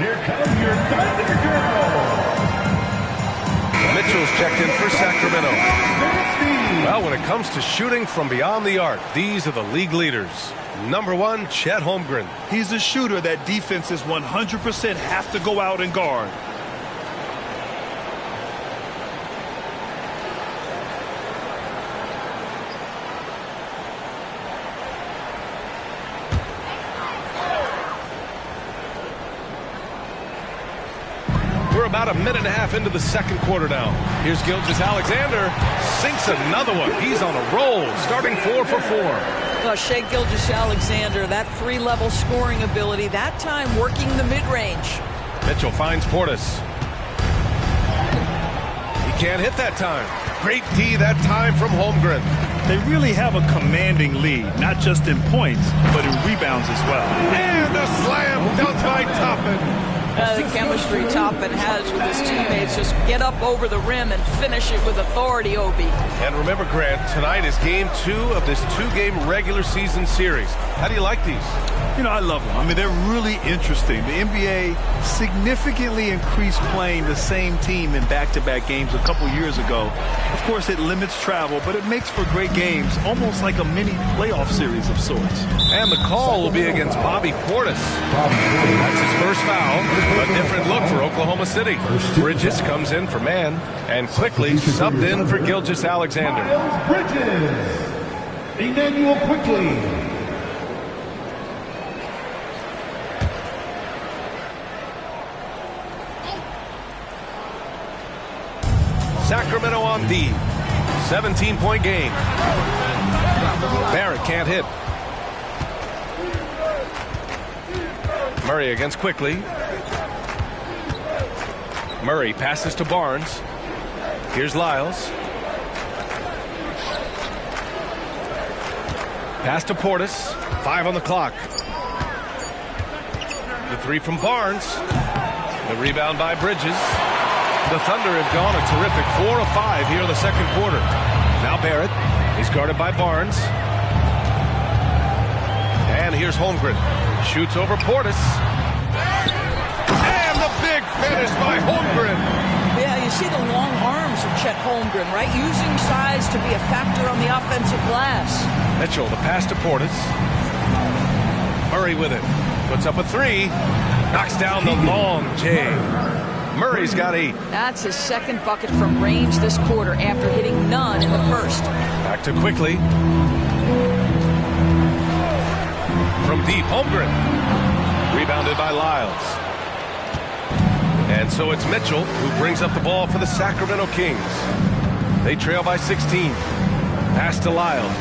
Here come your Thunder Girls. Mitchell's checked in for Sacramento. Well, when it comes to shooting from beyond the arc, these are the league leaders. Number 1, Chet Holmgren. He's a shooter that defenses 100% have to go out and guard. We're about a minute and a half into the second quarter now. Here's Gilgeous-Alexander. Sinks another one. He's on a roll, starting 4 for 4. Well, Shai Gilgeous-Alexander, that three-level scoring ability, that time working the mid-range. Mitchell finds Portis. He can't hit that time. Great D that time from Holmgren. They really have a commanding lead, not just in points, but in rebounds as well. And a slam dunk by Toppin. The chemistry Toppin has with his teammates, just get up over the rim and finish it with authority, Obi. And remember, Grant, tonight is game 2 of this 2-game regular season series. How do you like these? You know, I love them. I mean, they're really interesting. The NBA significantly increased playing the same team in back-to-back games a couple years ago. Of course, it limits travel, but it makes for great games, almost like a mini playoff series of sorts. And the call will be against Bobby Portis. That's his first foul. A different look for Oklahoma City. Bridges comes in for man and quickly subbed in for Gilgeous-Alexander. Miles Bridges. Emmanuel Quickly. Sacramento on D. 17-point game. Barrett can't hit. Murray against Quickly. Murray passes to Barnes. Here's Lyles. Pass to Portis. 5 on the clock. The 3 from Barnes. The rebound by Bridges. The Thunder have gone a terrific 4 of 5 here in the second quarter. Now Barrett. He's guarded by Barnes. And here's Holmgren. Shoots over Portis. And the big finish by Holmgren. Yeah, you see the long arms of Chet Holmgren, right? Using size to be a factor on the offensive glass. Mitchell, the pass to Portis. Murray with it. Puts up a 3. Knocks down the long J. Murray's got 8. That's his second bucket from range this quarter after hitting none in the first. Back to Quickly. From deep, Holmgren. Rebounded by Lyles. And so it's Mitchell who brings up the ball for the Sacramento Kings. They trail by 16. Pass to Lyles.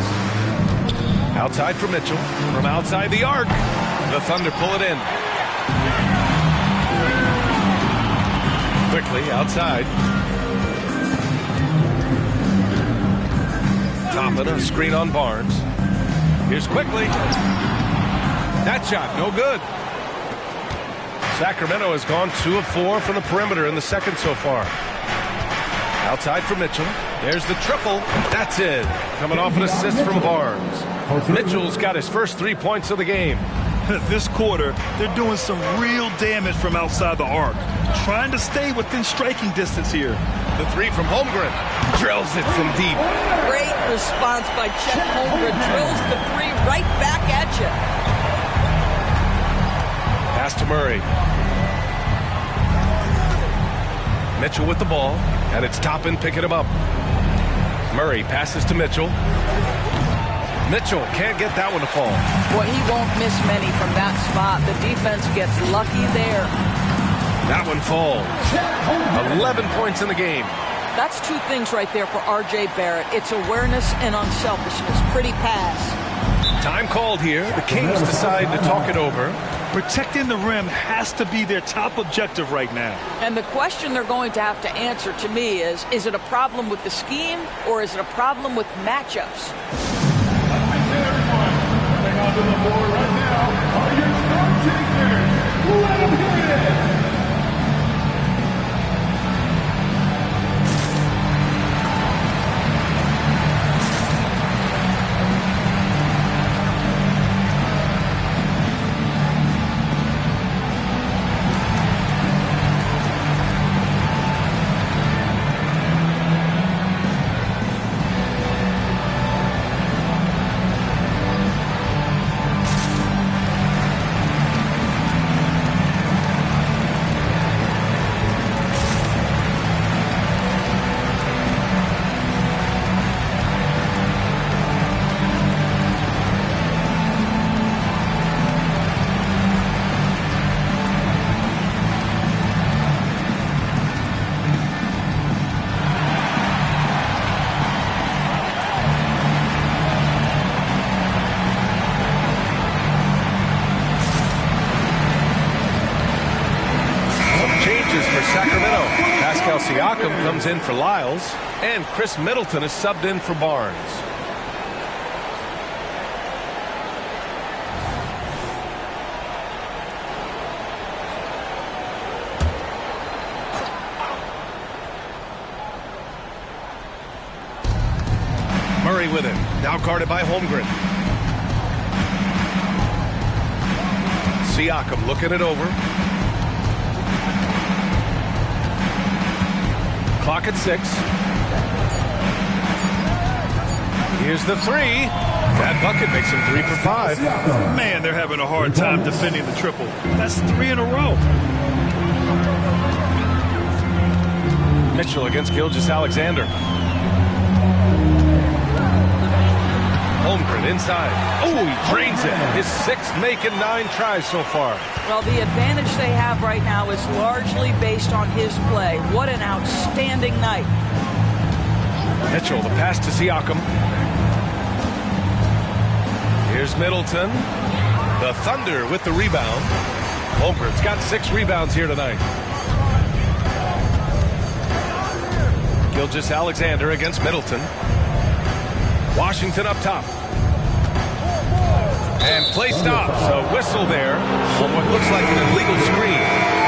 Outside for Mitchell. From outside the arc. The Thunder pull it in. Quickly outside. Toppin, a screen on Barnes. Here's Quickly. That shot, no good. Sacramento has gone 2 of 4 from the perimeter in the second so far. Outside for Mitchell. There's the triple. That's it. Coming off an assist from Barnes. Mitchell's got his first 3 points of the game. This quarter, they're doing some real damage from outside the arc. Trying to stay within striking distance here. The 3 from Holmgren. Drills it from deep. Great response by Chet Holmgren. Drills the 3 right back at you. Pass to Murray. Mitchell with the ball, and it's Toppin picking him up. Murray passes to Mitchell. Mitchell can't get that one to fall. Boy, he won't miss many from that spot. The defense gets lucky there. That one falls. 11 points in the game. That's 2 things right there for R.J. Barrett. It's awareness and unselfishness. Pretty pass. Time called here. The Kings decide to talk it over. Protecting the rim has to be their top objective right now. And the question they're going to have to answer to me is it a problem with the scheme or is it a problem with matchups? Onto the floor right now are your star takers. Let them hear it. Siakam comes in for Lyles, and Chris Middleton is subbed in for Barnes. Murray with it, now guarded by Holmgren. Siakam looking it over. Clock at 6. Here's the 3. That bucket makes him 3 for 5. Man, they're having a hard time defending the triple. That's 3 in a row. Mitchell against Gilgeous-Alexander. Holmgren inside. Oh, he drains it. His 6th making 9 tries so far. Well, the advantage they have right now is largely based on his play. What an outstanding night. Mitchell, the pass to Siakam. Here's Middleton. The Thunder with the rebound. Holmgren's got 6 rebounds here tonight. Gilgeous-Alexander against Middleton. Washington up top. And play stops. A whistle there on what looks like an illegal screen.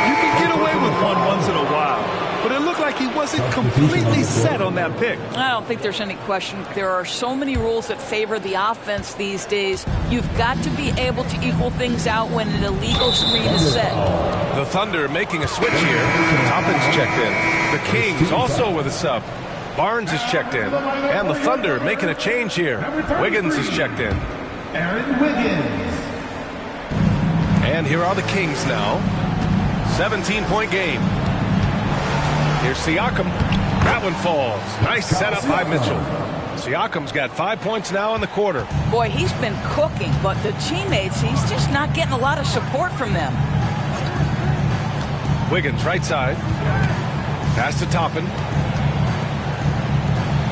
You can get away with one once in a while, but it looked like he wasn't completely set on that pick. I don't think there's any question. There are so many rules that favor the offense these days. You've got to be able to equal things out when an illegal screen is set. The Thunder making a switch here. Toppin's checked in. The Kings also with a sub. Barnes is checked in. And the Thunder making a change here. Wiggins is checked in. Aaron Wiggins. And here are the Kings now. 17-point game. Here's Siakam. That one falls. Nice setup by Mitchell. Siakam's got 5 points now in the quarter. Boy, he's been cooking, but the teammates, he's just not getting a lot of support from them. Wiggins right side. Pass to Toppin.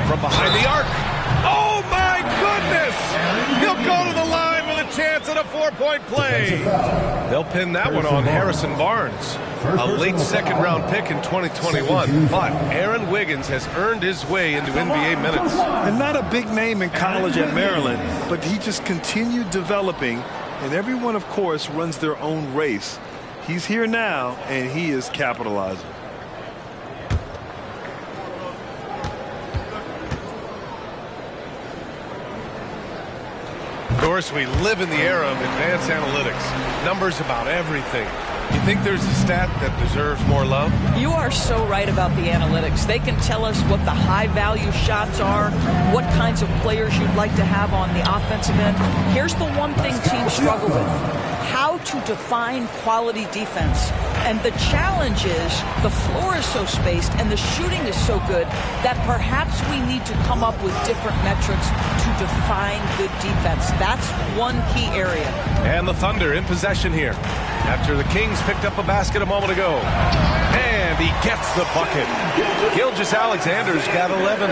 From behind the arc. Oh, my goodness! He'll go to the line with a chance at a 4-point play. They'll pin that one on Harrison Barnes. A late second-round pick in 2021. But Aaron Wiggins has earned his way into NBA minutes. And not a big name in college at Maryland, but he just continued developing. And everyone, of course, runs their own race. He's here now, and he is capitalizing. Of course, we live in the era of advanced analytics. Numbers about everything. You think there's a stat that deserves more love? You are so right about the analytics. They can tell us what the high-value shots are, what kinds of players you'd like to have on the offensive end. Here's the one thing teams struggle with: how to define quality defense. And the challenge is the floor is so spaced and the shooting is so good that perhaps we need to come up with different metrics to define good defense. That's one key area. And the Thunder in possession here after the Kings picked up a basket a moment ago. And he gets the bucket. Gilgeous-Alexander's got 11.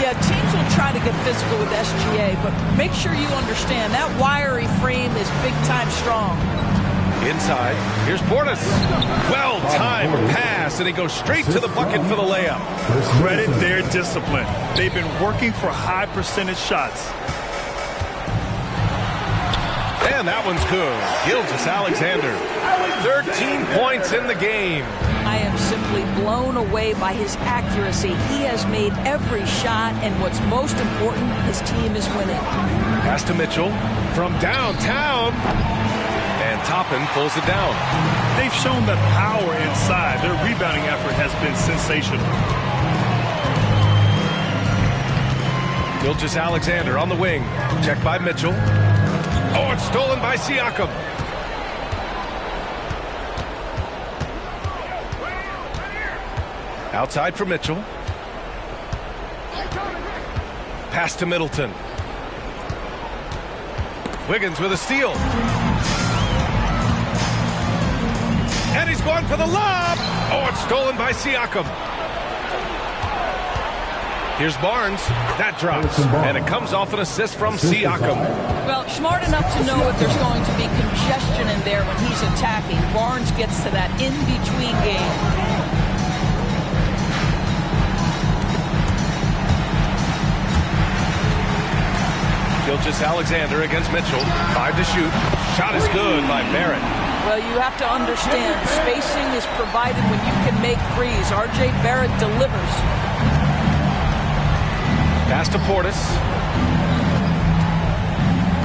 Yeah, teams will try to get physical with SGA, but make sure you understand that wiry frame is big-time strong. Inside, here's Portis. Well-timed pass, and he goes straight to the bucket for the layup. Credit their discipline. They've been working for high percentage shots. And that one's good. Gilgeous-Alexander, 13 points in the game. I am simply blown away by his accuracy. He has made every shot, and what's most important, his team is winning. Pass to Mitchell from downtown. And Toppin pulls it down. They've shown that power inside. Their rebounding effort has been sensational. Gilgeous-Alexander on the wing. Checked by Mitchell. Oh, it's stolen by Siakam. Outside for Mitchell. Pass to Middleton. Wiggins with a steal. And he's going for the lob. Oh, it's stolen by Siakam. Here's Barnes. That drops. And it comes off an assist from Siakam. Well, smart enough to know if there's going to be congestion in there when he's attacking. Barnes gets to that in-between game. Gilgeous-Alexander against Mitchell. 5 to shoot. Shot is good by Barrett. Well, you have to understand, spacing is provided when you can make threes. R.J. Barrett delivers. Pass to Portis.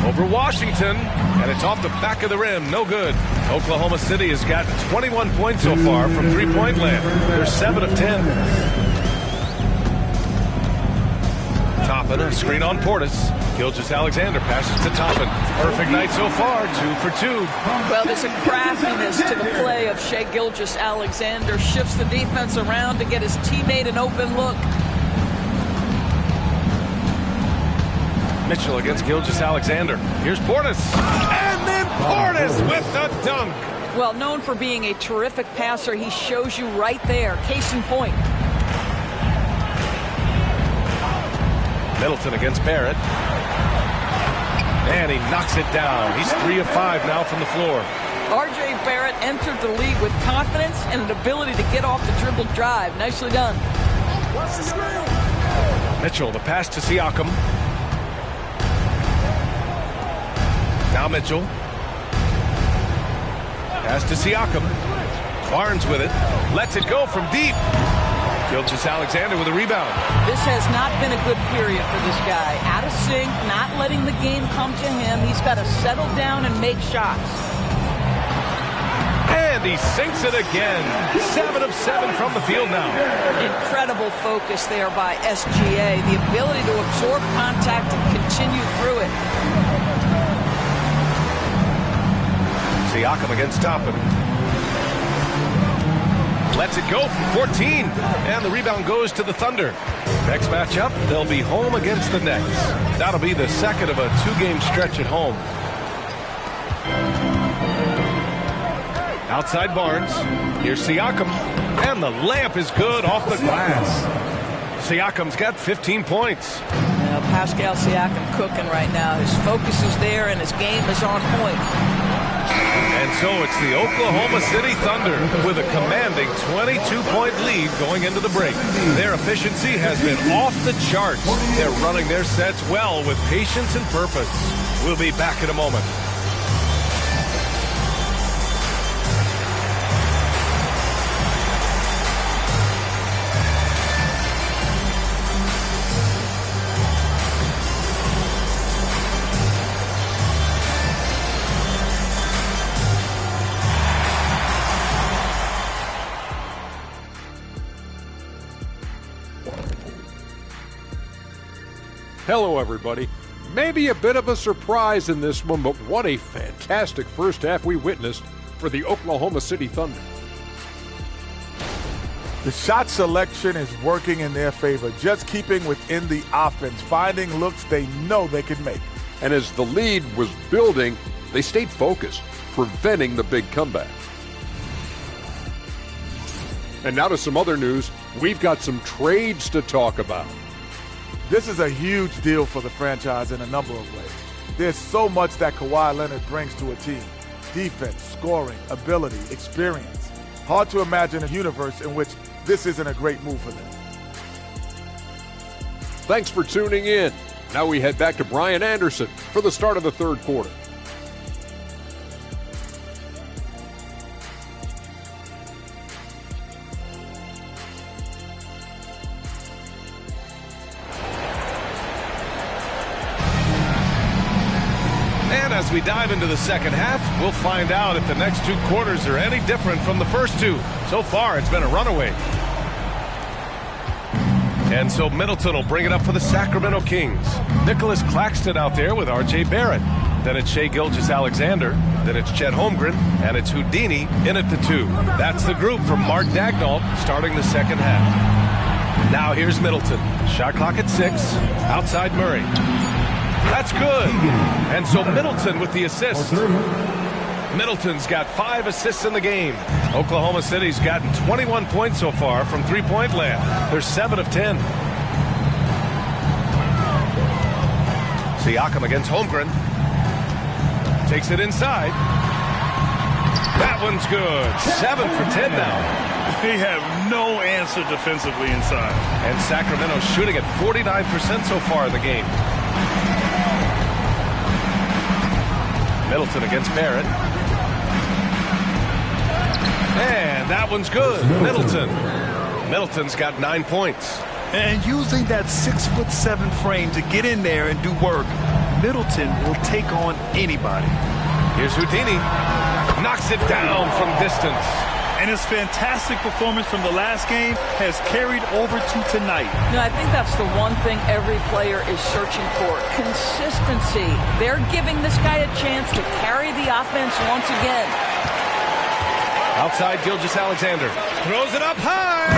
Over Washington, and it's off the back of the rim. No good. Oklahoma City has got 21 points so far from three-point land. They're 7 of 10. Toppin, a screen on Portis. Gilgeous-Alexander passes to Toppin. Perfect night so far, 2 for 2. Well, there's a craftiness to the play of Shai Gilgeous-Alexander. Shifts the defense around to get his teammate an open look. Mitchell against Gilgeous-Alexander. Here's Portis. And then Portis with the dunk. Well, known for being a terrific passer, he shows you right there. Case in point. Middleton against Barrett. And he knocks it down. He's 3 of 5 now from the floor. R.J. Barrett entered the league with confidence and an ability to get off the dribble drive. Nicely done. Mitchell, the pass to Siakam. Now Mitchell. Pass to Siakam. Barnes with it. Lets it go from deep. Gilgeous-Alexander with a rebound. This has not been a good period for this guy. Out of sync, not letting the game come to him. He's got to settle down and make shots. And he sinks it again. 7 of 7 from the field now. Incredible focus there by SGA. The ability to absorb contact and continue through it. Siakam against Toppin. Lets it go from 14. And the rebound goes to the Thunder. Next matchup, they'll be home against the Nets. That'll be the second of a 2-game stretch at home. Outside Barnes. Here's Siakam. And the layup is good off the glass. Siakam's got 15 points. Now, Pascal Siakam cooking right now. His focus is there and his game is on point. And so it's the Oklahoma City Thunder with a commanding 22-point lead going into the break. Their efficiency has been off the charts. They're running their sets well with patience and purpose. We'll be back in a moment. Hello, everybody. Maybe a bit of a surprise in this one, but what a fantastic first half we witnessed for the Oklahoma City Thunder. The shot selection is working in their favor, just keeping within the offense, finding looks they know they can make. And as the lead was building, they stayed focused, preventing the big comeback. And now to some other news. We've got some trades to talk about. This is a huge deal for the franchise in a number of ways. There's so much that Kawhi Leonard brings to a team. Defense, scoring, ability, experience. Hard to imagine a universe in which this isn't a great move for them. Thanks for tuning in. Now we head back to Brian Anderson for the start of the third quarter. As we dive into the second half, we'll find out if the next 2 quarters are any different from the first 2. So far, it's been a runaway. And so Middleton will bring it up for the Sacramento Kings. Nicholas Claxton out there with R.J. Barrett. Then it's Shai Gilgeous-Alexander. Then it's Chet Holmgren. And it's Houdini in at the 2. That's the group from Mark Daigneault starting the second half. Now here's Middleton. Shot clock at 6. Outside Murray. That's good. And so Middleton with the assist. Middleton's got 5 assists in the game. Oklahoma City's gotten 21 points so far from three-point land. They're 7 of 10. Siakam against Holmgren. Takes it inside. That one's good. 7 for 10 now. They have no answer defensively inside. And Sacramento shooting at 49% so far in the game. Middleton against Barrett. And that one's good. Middleton's got 9 points. And using that 6'7" frame to get in there and do work, Middleton will take on anybody. Here's Houdini. Knocks it down from distance. And his fantastic performance from the last game has carried over to tonight. No, I think that's the one thing every player is searching for. Consistency. They're giving this guy a chance to carry the offense once again. Outside Gilgeous-Alexander. Throws it up high.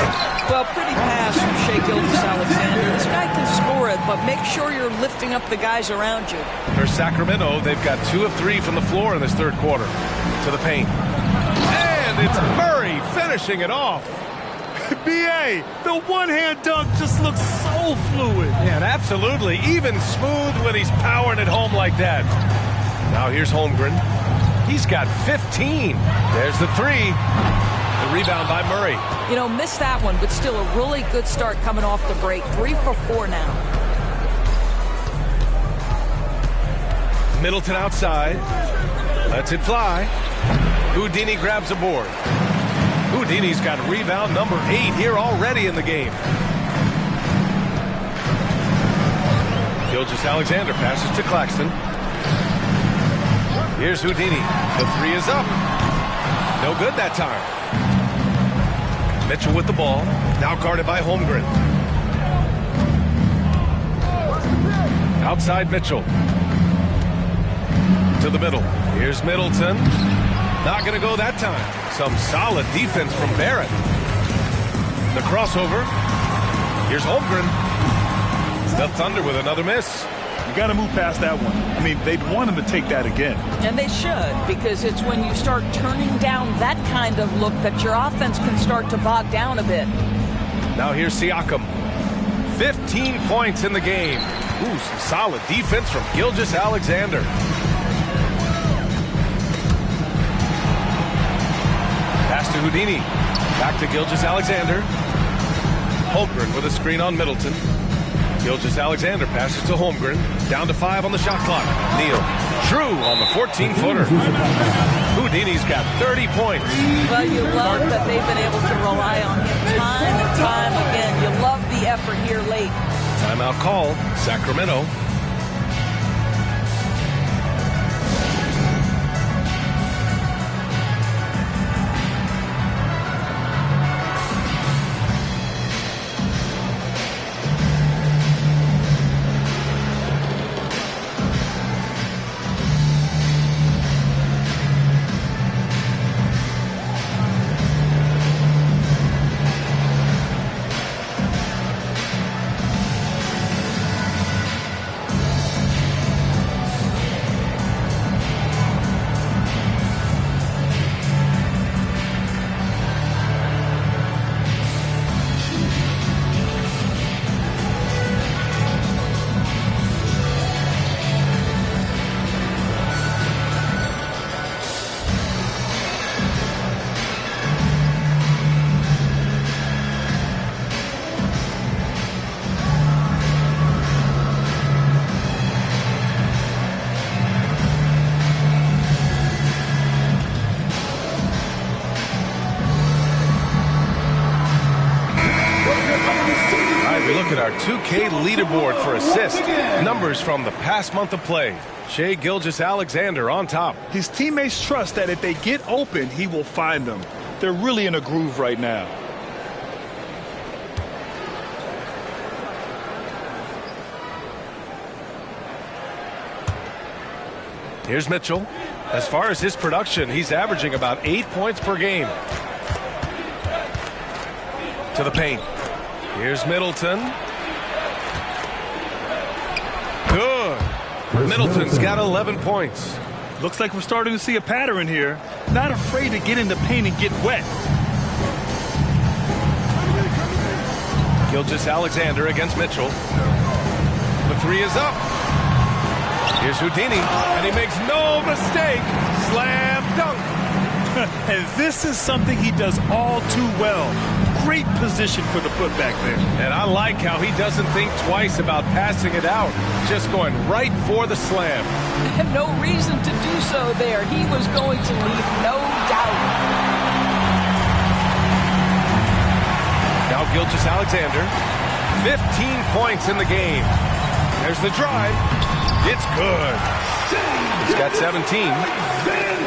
Well, pretty pass from Shai Gilgeous-Alexander. This guy can score it, but make sure you're lifting up the guys around you. For Sacramento, they've got 2 of 3 from the floor in this third quarter. To the paint. And it's Murray finishing it off. B.A., the one-hand dunk just looks so fluid. Yeah, absolutely. Even smooth when he's powering it home like that. Now here's Holmgren. He's got 15. There's the 3. The rebound by Murray. You know, missed that one, but still a really good start coming off the break. 3 for 4 now. Middleton outside. Lets it fly. Houdini grabs a board. Houdini's got rebound number 8 here already in the game. Gilgeous-Alexander passes to Claxton. Here's Houdini. The 3 is up. No good that time. Mitchell with the ball. Now guarded by Holmgren. Outside Mitchell. To the middle. Here's Middleton. Not going to go that time. Some solid defense from Barrett. The crossover. Here's Holmgren. The Thunder with another miss. You got to move past that one. I mean, they'd want him to take that again. And they should, because it's when you start turning down that kind of look that your offense can start to bog down a bit. Now here's Siakam. 15 points in the game. Ooh, some solid defense from Gilgeous-Alexander. Pass to Houdini. Back to Gilgeous-Alexander. Holmgren with a screen on Middleton. Gilgeous-Alexander passes to Holmgren. Down to 5 on the shot clock. Neal. Drew on the 14-footer. Houdini's got 30 points. Well, you love that they've been able to rely on him time and time again. You love the effort here late. Timeout called. Sacramento. Look at our 2K leaderboard for assist. Numbers from the past month of play. Shai Gilgeous-Alexander on top. His teammates trust that if they get open, he will find them. They're really in a groove right now. Here's Mitchell. As far as his production, he's averaging about 8 points per game. To the paint. Here's Middleton. Good. Middleton's got 11 points. Looks like we're starting to see a pattern here. Not afraid to get in the paint and get wet. Gilgeous-Alexander against Mitchell. The 3 is up. Here's Houdini, and he makes no mistake. Slam dunk. And this is something he does all too well. Great position for the putback there. And I like how he doesn't think twice about passing it out. Just going right for the slam. And no reason to do so there. He was going to leave no doubt. Now Gilgeous-Alexander. 15 points in the game. There's the drive. It's good. He's got 17.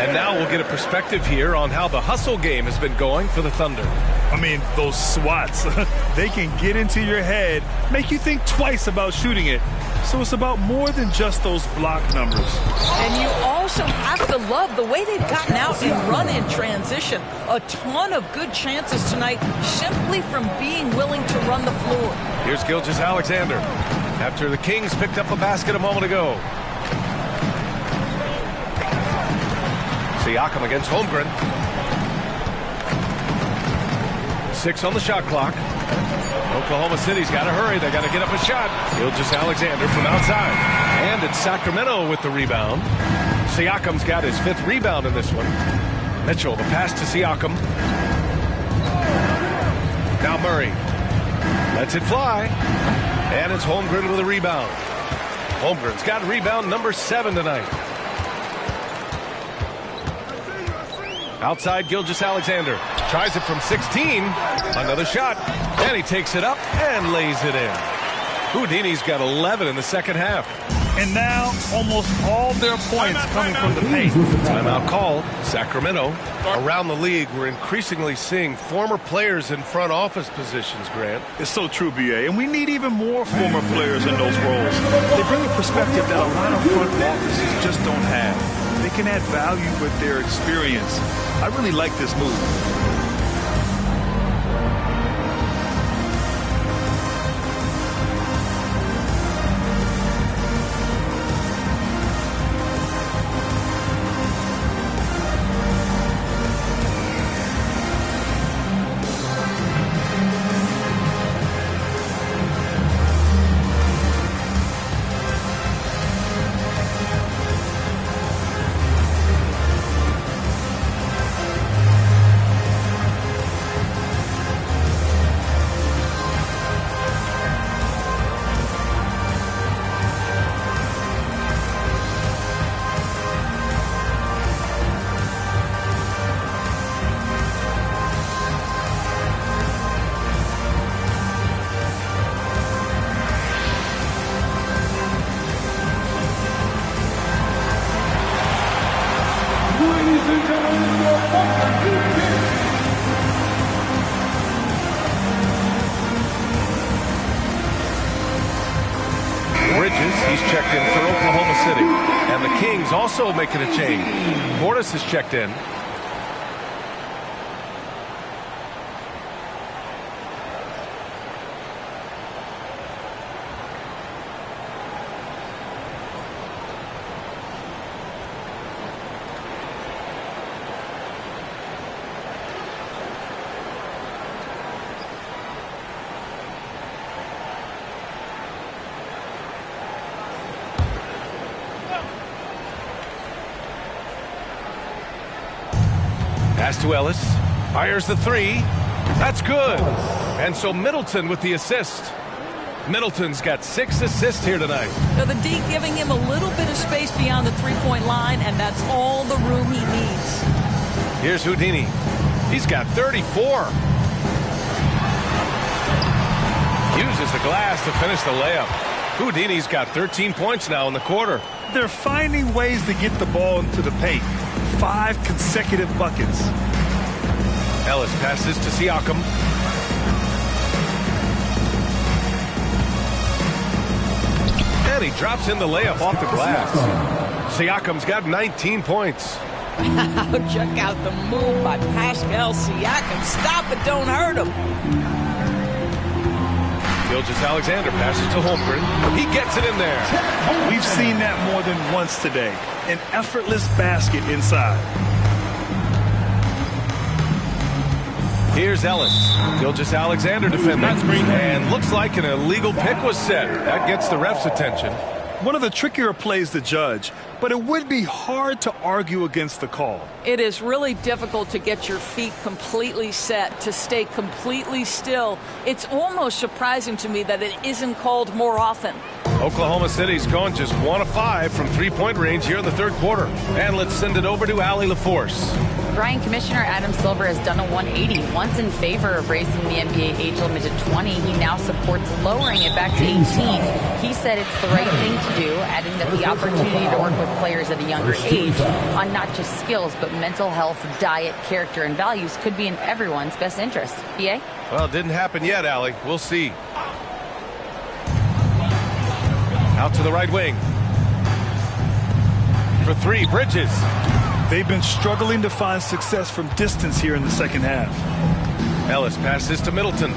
And now we'll get a perspective here on how the hustle game has been going for the Thunder. I mean, those swats, they can get into your head, make you think twice about shooting it. So it's about more than just those block numbers. And you also have to love the way they've gotten out and run in transition. A ton of good chances tonight simply from being willing to run the floor. Here's Gilgeous-Alexander after the Kings picked up a basket a moment ago. Siakam against Holmgren. 6 on the shot clock. Oklahoma City's got to hurry. They got to get up a shot. Gilgeous-Alexander from outside. And it's Sacramento with the rebound. Siakam's got his 5th rebound in this one. Mitchell, the pass to Siakam. Now Murray. Lets it fly. And it's Holmgren with a rebound. Holmgren's got rebound number 7 tonight. Outside, Gilgeous-Alexander tries it from 16. Another shot, and he takes it up and lays it in. Houdini's got 11 in the second half. And now, almost all their points coming from the paint. Timeout called. Sacramento. Around the league, we're increasingly seeing former players in front office positions, Grant. It's so true, B.A., and we need even more former players in those roles. They bring a perspective that a lot of front offices just don't have. They can add value with their experience. I really like this move. Also making a change. Portis has checked in. Pass to Ellis. Fires the three. That's good. And so Middleton with the assist. Middleton's got 6 assists here tonight. Now the D giving him a little bit of space beyond the three-point line, and that's all the room he needs. Here's Houdini. He's got 34. Uses the glass to finish the layup. Houdini's got 13 points now in the quarter. They're finding ways to get the ball into the paint. 5 consecutive buckets. Ellis passes to Siakam. And he drops in the layup off the glass. Siakam's got 19 points. Check out the move by Pascal Siakam. Stop it, don't hurt him. Gilgeous-Alexander passes to Holmgren. He gets it in there. We've seen that more than once today. An effortless basket inside. Here's Ellis. Gilgeous-Alexander defending. And looks like an illegal pick was set. That gets the ref's attention. One of the trickier plays to judge, but it would be hard to argue against the call. It is really difficult to get your feet completely set, to stay completely still. It's almost surprising to me that it isn't called more often. Oklahoma City's gone just 1 of 5 from three-point range here in the third quarter. And let's send it over to Allie LaForce. Brian, Commissioner Adam Silver has done a 180. Once in favor of raising the NBA age limit to 20, he now supports lowering it back to 18. He said it's the right thing to do, adding that the opportunity to work with players at a younger age on not just skills, but mental health, diet, character, and values could be in everyone's best interest. BA? Well, it didn't happen yet, Allie. We'll see. Out to the right wing. For 3, Bridges. They've been struggling to find success from distance here in the second half. Ellis passes to Middleton.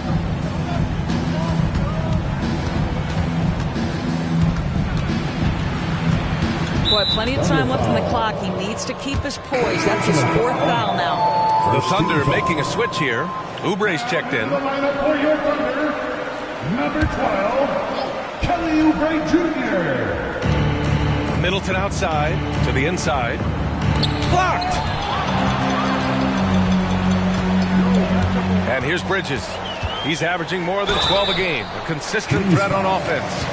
Boy, plenty of time left on the clock. He needs to keep his poise. That's his 4th foul now. The Thunder making a switch here. Oubre's checked in. For your Thunder, number 12, Kelly Oubre Jr. Middleton outside to the inside. Blocked. And here's Bridges. He's averaging more than 12 a game. A consistent threat on offense.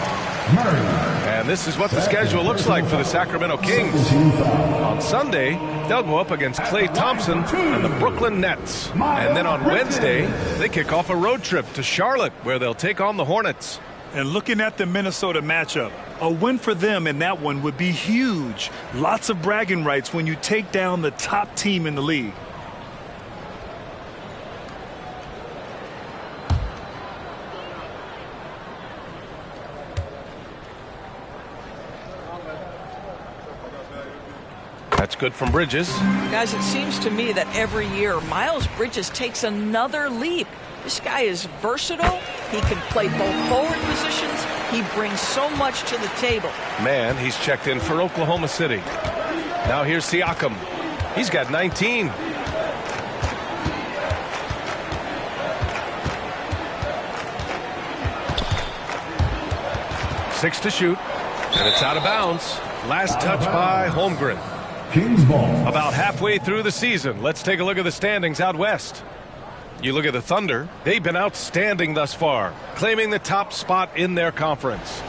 And this is what the schedule looks like for the Sacramento Kings. On Sunday, they'll go up against Klay Thompson and the Brooklyn Nets. And then on Wednesday, they kick off a road trip to Charlotte, where they'll take on the Hornets. And looking at the Minnesota matchup, a win for them in that one would be huge. Lots of bragging rights when you take down the top team in the league. That's good from Bridges. Guys, it seems to me that every year Miles Bridges takes another leap. This guy is versatile. He can play both forward positions. He brings so much to the table. Man, he's checked in for Oklahoma City. Now here's Siakam. He's got 19. Six to shoot, and it's out of bounds. Last touch by Holmgren. Kings ball. About halfway through the season, let's take a look at the standings out west. You look at the Thunder, they've been outstanding thus far, claiming the top spot in their conference.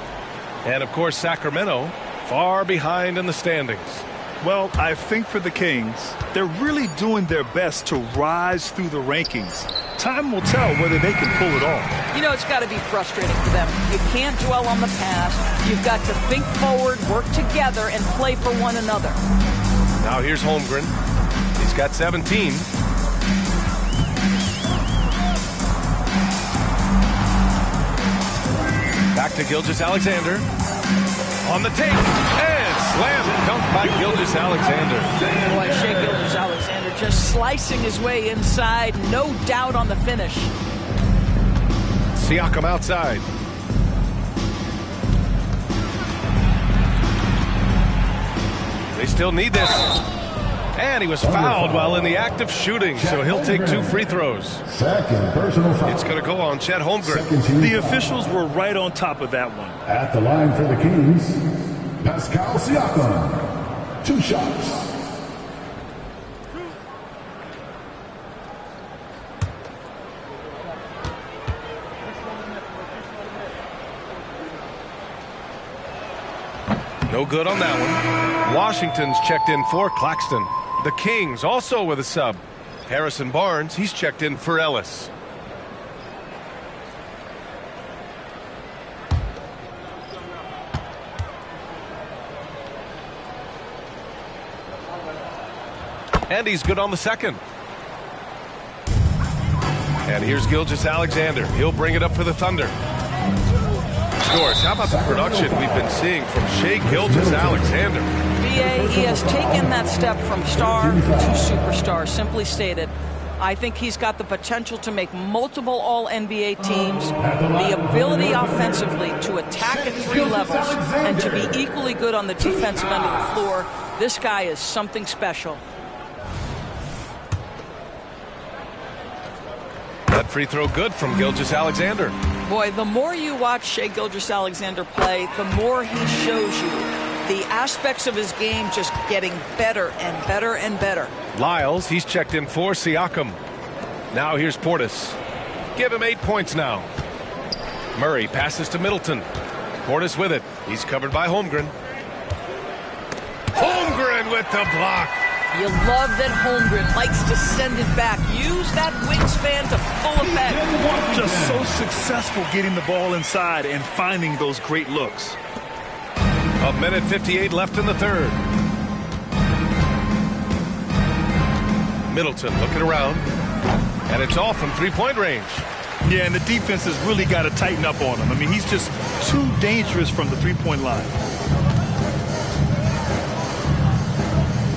And of course, Sacramento, far behind in the standings. Well, I think for the Kings, they're really doing their best to rise through the rankings. Time will tell whether they can pull it off. You know, it's got to be frustrating for them. You can't dwell on the past. You've got to think forward, work together, and play for one another. Now here's Holmgren. He's got 17. Back to Gilgeous-Alexander. On the take. And slam dunk by Gilgeous-Alexander. Boy, Shai Gilgeous-Alexander just slicing his way inside. No doubt on the finish. Siakam outside. They still need this. And he was fouled while in the act of shooting, so he'll take 2 free throws. Second personal foul. It's going to go on Chet Holmgren. The officials were right on top of that one. At the line for the Kings, Pascal Siakam. 2 shots. No good on that one. Washington's checked in for Claxton. The Kings also with a sub. Harrison Barnes, he's checked in for Ellis. And he's good on the second. And here's Gilgeous-Alexander. He'll bring it up for the Thunder. Scores. How about the production we've been seeing from Shai Gilgeous-Alexander? BA, he has taken that step from star to superstar. Simply stated, I think he's got the potential to make multiple All-NBA teams, the ability offensively to attack at 3 levels, and to be equally good on the defensive end of the floor. This guy is something special. That free throw good from Gilgeous-Alexander. Boy, the more you watch Shai Gilgeous-Alexander play, the more he shows you the aspects of his game just getting better and better and better. Lyles, he's checked in for Siakam. Now here's Portis. Give him 8 points now. Murray passes to Middleton. Portis with it. He's covered by Holmgren. Holmgren with the block. You love that Holmgren likes to send it back. Use that wingspan to full effect. Just so successful getting the ball inside and finding those great looks. 1:58 left in the third. Middleton looking around. And it's all from 3-point range. Yeah, and the defense has really got to tighten up on him. I mean, he's just too dangerous from the 3-point line.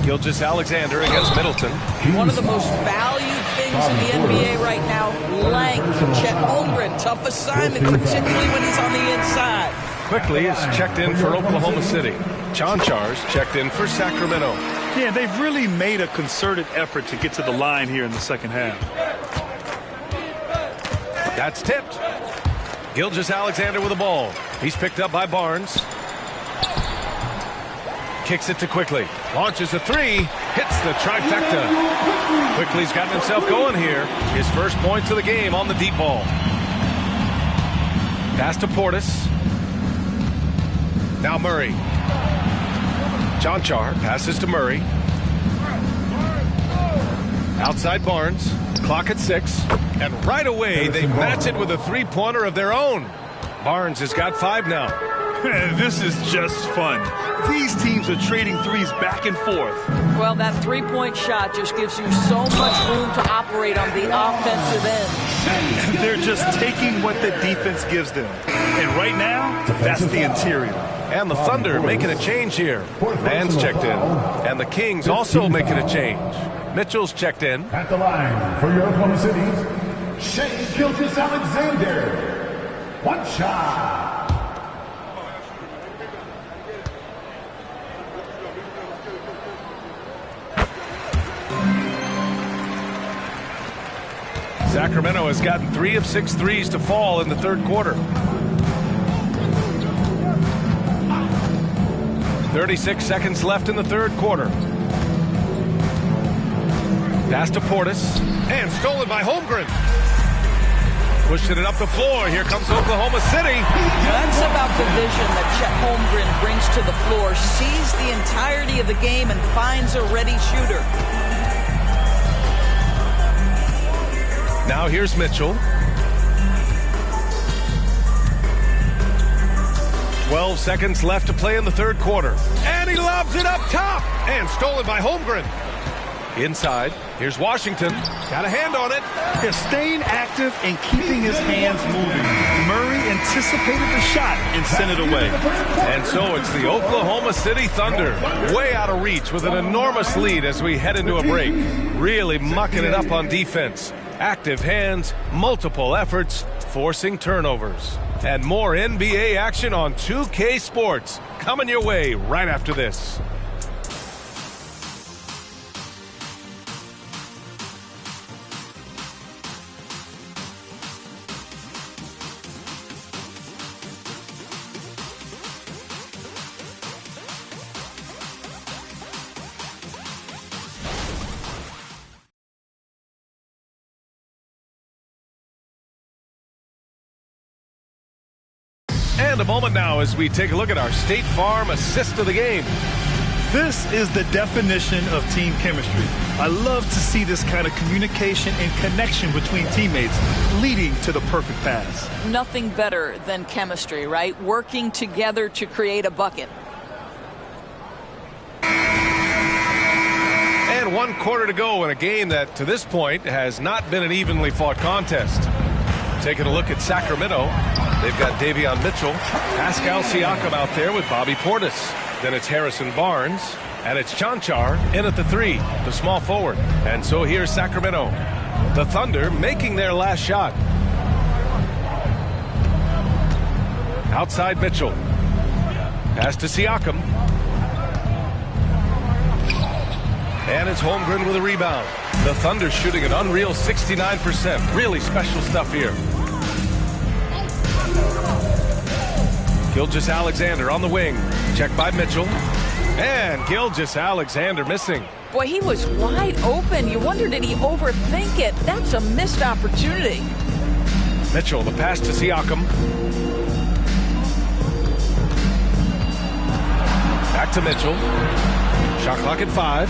Gilgeous-Alexander against Middleton. One of the most valued things in the NBA right now, length. Chet Holmgren, tough assignment, particularly when he's on the inside. Quickly is checked in for Oklahoma City. Chanchar's checked in for Sacramento. Yeah, they've really made a concerted effort to get to the line here in the second half. That's tipped. Gilgeous-Alexander with the ball. He's picked up by Barnes. Kicks it to Quickly. Launches a 3. Hits the trifecta. Quickly's gotten himself going here. His first points of the game on the deep ball. Pass to Portis. Now Murray. Jonchar passes to Murray. Outside Barnes. Clock at 6. And right away, they match it with a three-pointer of their own. Barnes has got 5 now. This is just fun. These teams are trading threes back and forth. Well, that three-point shot just gives you so much room to operate on the offensive end. They're just taking what the defense gives them. And right now, that's the interior. And the Thunder making a change here. Mann's checked in. And the Kings also making a change. Mitchell's checked in. At the line for your Oklahoma City's Shea Gilgeous-Alexander. One shot. Sacramento has gotten 3 of 6 threes to fall in the third quarter. 36 seconds left in the third quarter. Pass to Portis. And stolen by Holmgren. Pushing it up the floor. Here comes Oklahoma City. That's about the vision that Chet Holmgren brings to the floor. Sees the entirety of the game and finds a ready shooter. Now here's Mitchell. 12 seconds left to play in the third quarter. And he lobs it up top. And stolen by Holmgren. Inside, here's Washington. Got a hand on it. They're staying active and keeping his hands moving. Murray anticipated the shot and sent it away. And so it's the Oklahoma City Thunder. Way out of reach with an enormous lead as we head into a break. Really mucking it up on defense. Active hands, multiple efforts, forcing turnovers. And more NBA action on 2K Sports. Coming your way right after this. And a moment now as we take a look at our State Farm assist of the game. This is the definition of team chemistry. I love to see this kind of communication and connection between teammates leading to the perfect pass. Nothing better than chemistry, right? Working together to create a bucket. And 1 quarter to go in a game that to this point has not been an evenly fought contest. Taking a look at Sacramento. They've got Davion Mitchell, Pascal Siakam out there with Bobby Portis. Then it's Harrison Barnes, and it's Jonchar in at the 3, the small forward. And so here's Sacramento. The Thunder making their last shot. Outside Mitchell. Pass to Siakam. And it's Holmgren with a rebound. The Thunder shooting an unreal 69%. Really special stuff here. Gilgeous-Alexander on the wing. Checked by Mitchell. And Gilgeous-Alexander missing. Boy, he was wide open. You wonder, did he overthink it? That's a missed opportunity. Mitchell, the pass to Siakam. Back to Mitchell. Shot clock at 5.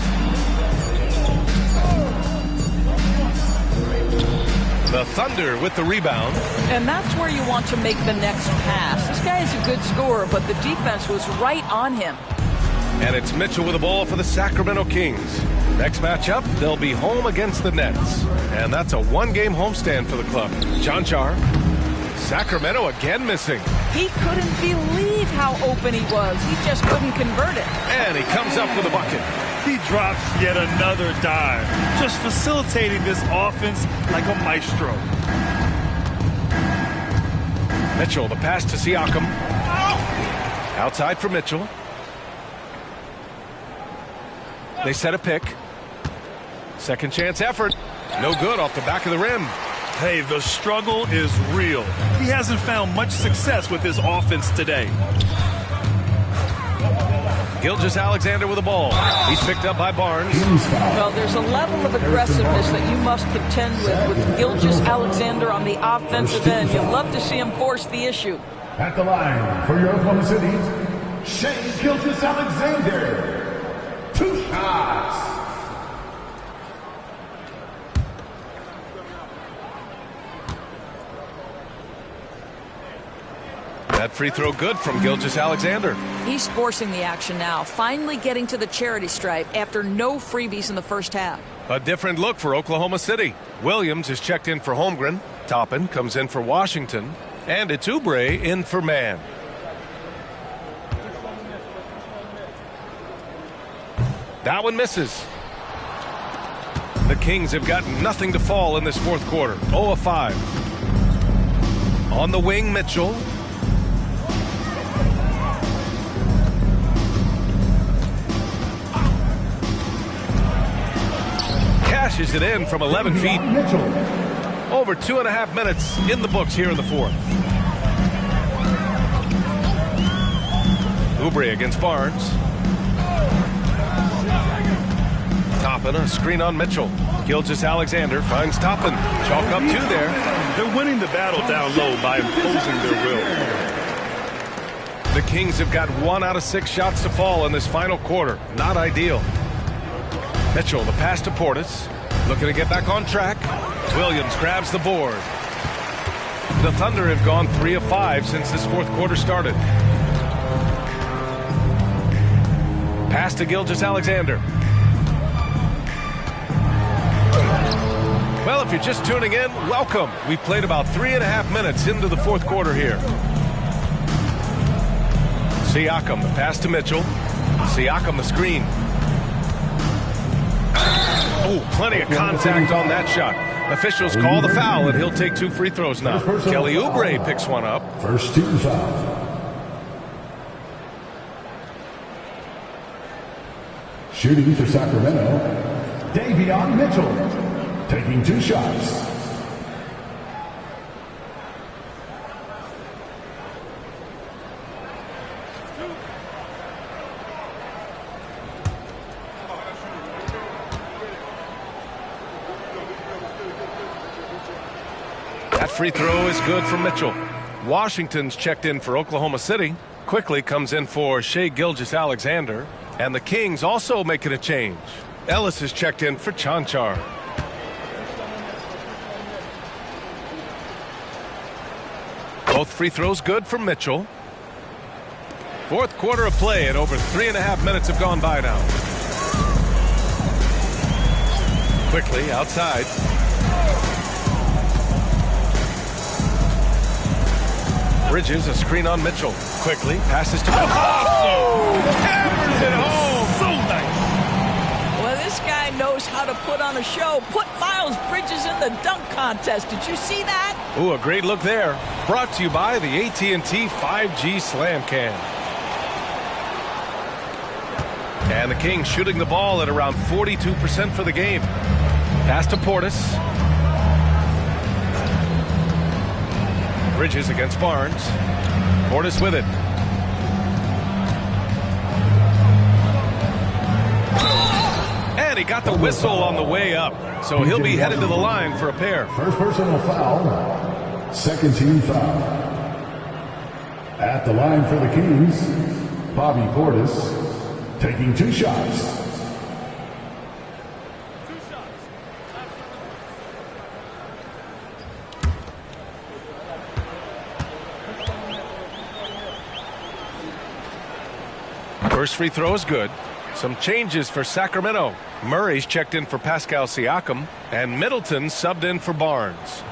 The Thunder with the rebound. And that's where you want to make the next pass. This guy is a good scorer, but the defense was right on him. And it's Mitchell with the ball for the Sacramento Kings. Next matchup, they'll be home against the Nets. And that's a 1-game homestand for the club. Jonchar. Sacramento again missing. He couldn't believe how open he was. He just couldn't convert it. And he comes up with a bucket. He drops yet another dive, just facilitating this offense like a maestro. Mitchell, the pass to Siakam. Outside for Mitchell. They set a pick. Second chance effort. No good off the back of the rim. Hey, the struggle is real. He hasn't found much success with his offense today. Gilgeous-Alexander with the ball. He's picked up by Barnes. Well, there's a level of aggressiveness that you must contend with Gilgeous-Alexander on the offensive end. You'll love to see him force the issue. At the line for your Oklahoma City's Shea Gilgeous-Alexander. 2 shots. That free throw good from Gilgeous-Alexander. He's forcing the action now, finally getting to the charity stripe after no freebies in the first half. A different look for Oklahoma City. Williams is checked in for Holmgren. Toppin comes in for Washington. And it's Oubre in for Mann. That one misses. The Kings have got nothing to fall in this fourth quarter. 0 of 5. On the wing, Mitchell. Cashes it in from 11 feet. Over 2.5 minutes in the books here in the fourth. Oubre against Barnes. Toppin, a screen on Mitchell. Gilgeous-Alexander finds Toppin. Chalk up 2 there. They're winning the battle down low by imposing their will. The Kings have got 1 out of 6 shots to fall in this final quarter. Not ideal. Mitchell, the pass to Portis. Looking to get back on track. Williams grabs the board. The Thunder have gone 3 of 5 since this fourth quarter started. Pass to Gilgeous-Alexander. Well, if you're just tuning in, welcome. We've played about 3.5 minutes into the fourth quarter here. Siakam, the pass to Mitchell. Siakam, the screen. Oh, plenty of contact on that shot. Officials call the foul, and he'll take 2 free throws now. Kelly Oubre picks one up. First team foul. Shooting for Sacramento, Davion Mitchell, taking 2 shots. That free throw is good for Mitchell. Washington's checked in for Oklahoma City. Quickly comes in for Shea Gilgeous-Alexander. And the Kings also making a change. Ellis is checked in for Chanchar. Both free throws good for Mitchell. Fourth quarter of play, and over 3.5 minutes have gone by now. Quickly outside. Bridges, a screen on Mitchell. Quickly passes to Mitchell. Hammers it home. So nice. Well, this guy knows how to put on a show. Put Miles Bridges in the dunk contest. Did you see that? Ooh, a great look there. Brought to you by the AT&T 5G Slam Cam. And the Kings shooting the ball at around 42% for the game. Pass to Portis. Bridges against Barnes. Portis with it. And he got the whistle on the way up. So he'll be headed to the line for a pair. First personal foul. Second team foul. At the line for the Kings, Bobby Portis, taking 2 shots. First free throw is good. Some changes for Sacramento. Murray's checked in for Pascal Siakam, and Middleton subbed in for Barnes.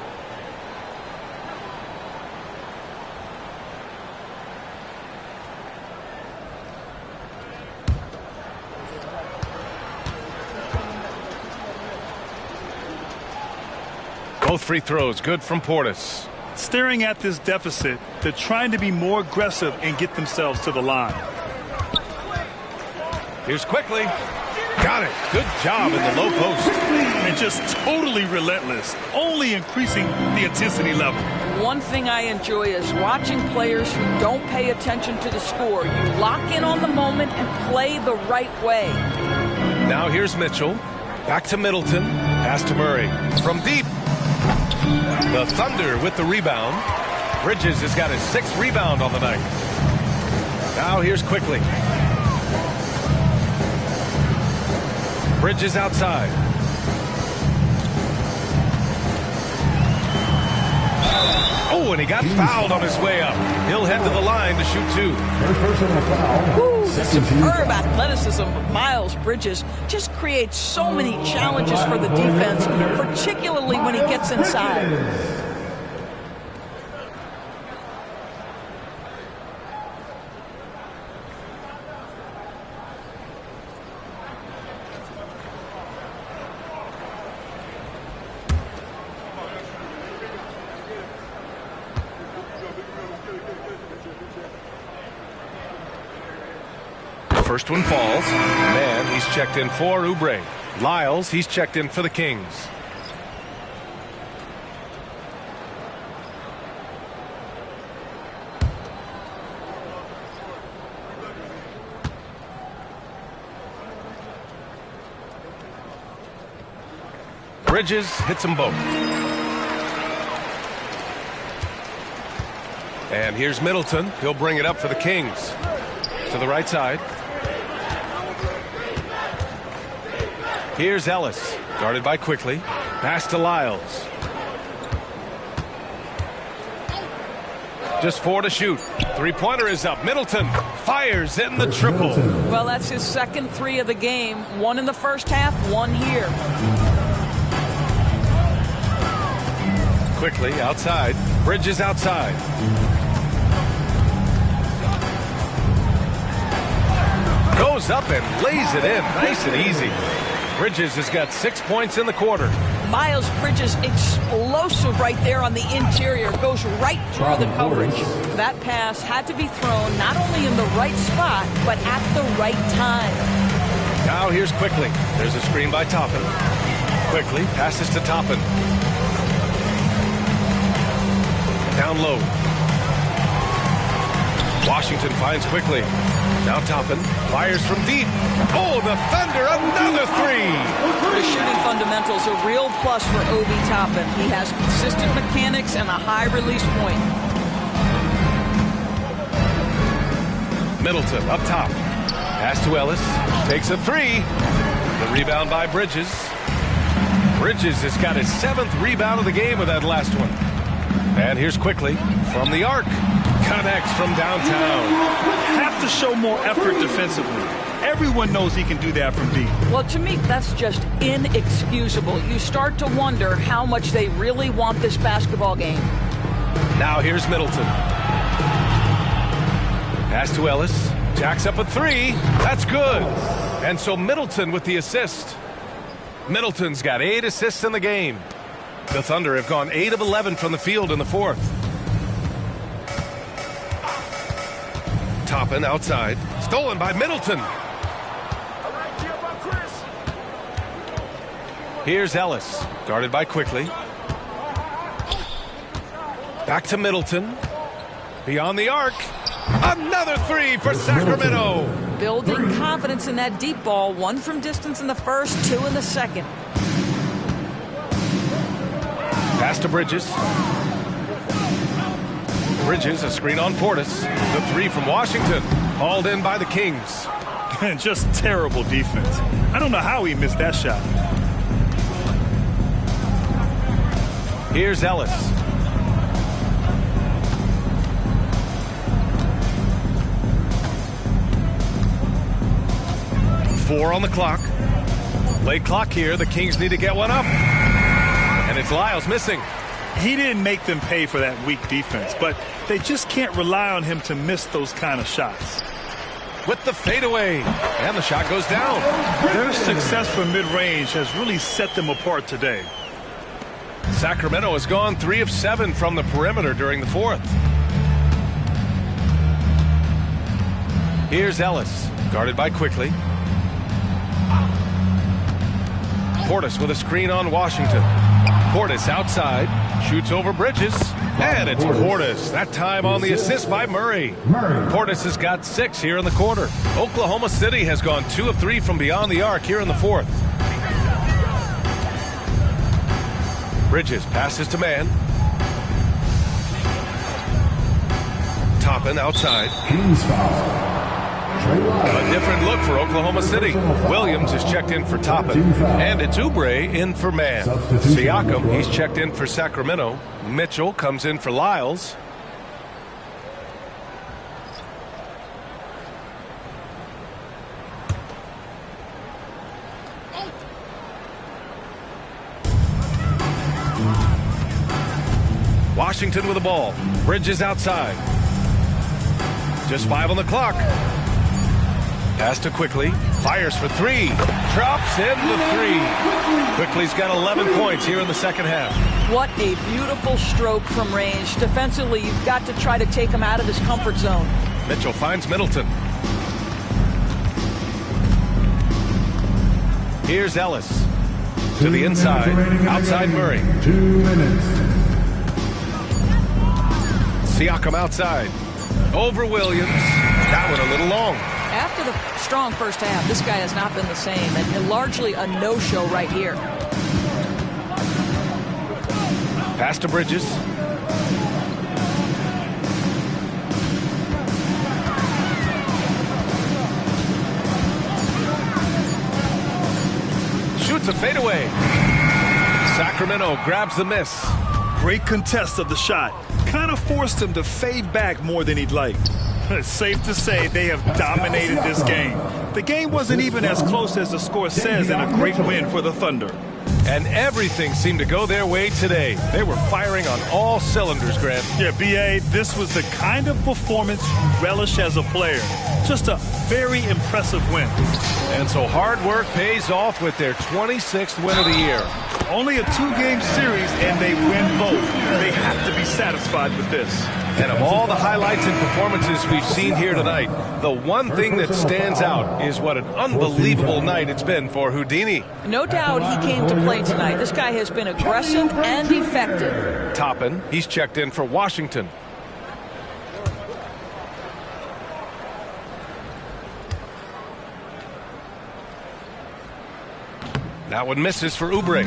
Both free throws good from Portis. Staring at this deficit, they're trying to be more aggressive and get themselves to the line. Here's Quickly. Got it. Good job in the low post. And just totally relentless, only increasing the intensity level. One thing I enjoy is watching players who don't pay attention to the score. You lock in on the moment and play the right way. Now here's Mitchell. Back to Middleton. Pass to Murray. From deep. The Thunder with the rebound. Bridges has got his 6th rebound on the night. Now here's Quickly. Bridges outside. Oh, and he got fouled on his way up. He'll head to the line to shoot 2. Woo, the superb athleticism of Miles Bridges just creates so many challenges for the defense, particularly when he gets inside. First one falls. Man, he's checked in for Oubre. Lyles, he's checked in for the Kings. Bridges hits them both. And here's Middleton. He'll bring it up for the Kings. To the right side. Here's Ellis, guarded by Quickly. Pass to Lyles. Just 4 to shoot. Three-pointer is up. Middleton fires in the triple. Well, that's his second 3 of the game. 1 in the first half, 1 here. Quickly outside. Bridges outside. Goes up and lays it in. Nice and easy. Bridges has got 6 points in the quarter. Miles Bridges explosive right there on the interior. Goes right through the coverage. That pass had to be thrown not only in the right spot, but at the right time. Now here's Quickly. There's a screen by Toppin. Quickly passes to Toppin. Down low. Washington finds Quickly. Now Toppin fires from deep. Oh, the Thunder, another 3. The shooting fundamentals a real plus for Obi Toppin. He has consistent mechanics and a high release point. Middleton up top. Pass to Ellis. Takes a 3. The rebound by Bridges. Bridges has got his 7th rebound of the game with that last one. And here's Quickly from the arc. Connects from downtown. Have to show more effort defensively. Everyone knows he can do that from deep. Well, to me, that's just inexcusable. You start to wonder how much they really want this basketball game. Now here's Middleton. Pass to Ellis. Jacks up a 3. That's good. And so Middleton with the assist. Middleton's got 8 assists in the game. The Thunder have gone 8 of 11 from the field in the 4th. Toppin outside. Stolen by Middleton. Here's Ellis. Guarded by Quickly. Back to Middleton. Beyond the arc. Another 3 for Sacramento. Building confidence in that deep ball. 1 from distance in the first, 2 in the second. Pass to Bridges. Bridges, a screen on Portis. The 3 from Washington. Hauled in by the Kings. Just terrible defense. I don't know how he missed that shot. Here's Ellis. Four on the clock. Late clock here. The Kings need to get one up. And it's Lyles missing. He didn't make them pay for that weak defense, but they just can't rely on him to miss those kind of shots. With the fadeaway. And the shot goes down. Their success from mid-range has really set them apart today. Sacramento has gone 3 of 7 from the perimeter during the 4th. Here's Ellis. Guarded by Quickly. Portis with a screen on Washington. Portis outside. Shoots over Bridges. And it's Portis. That time on the assist by Murray. Portis has got 6 here in the quarter. Oklahoma City has gone 2 of 3 from beyond the arc here in the 4th. Bridges passes to man. Toppin outside. Kings foul. A different look for Oklahoma City. Williams is checked in for Toppin, and it's Oubre in for Mann. Siakam, he's checked in for Sacramento. Mitchell comes in for Lyles. Washington with the ball. Bridges outside. Just 5 on the clock. Pass to Quickly. Fires for 3. Drops in the 3. Quickly's got 11 points here in the second half. What a beautiful stroke from range. Defensively, you've got to try to take him out of his comfort zone. Mitchell finds Middleton. Here's Ellis. To the inside. Outside Murray. 2 minutes. Siakam outside. Over Williams. That one a little long. After the strong first half, this guy has not been the same, and largely a no-show right here. Pass to Bridges. Shoots a fadeaway. Sacramento grabs the miss. Great contest of the shot. Kind of forced him to fade back more than he'd like. It's safe to say they have dominated this game. The game wasn't even as close as the score says, and a great win for the Thunder. And everything seemed to go their way today. They were firing on all cylinders, Grant. Yeah, B.A., this was the kind of performance you relish as a player. Just a very impressive win. And so hard work pays off with their 26th win of the year. Only a 2-game series, and they win both. They have to be satisfied with this. And of all the highlights and performances we've seen here tonight, the one thing that stands out is what an unbelievable night it's been for Houdini. No doubt he came to play tonight. This guy has been aggressive and effective. Toppin, he's checked in for Washington. That one misses for Oubre.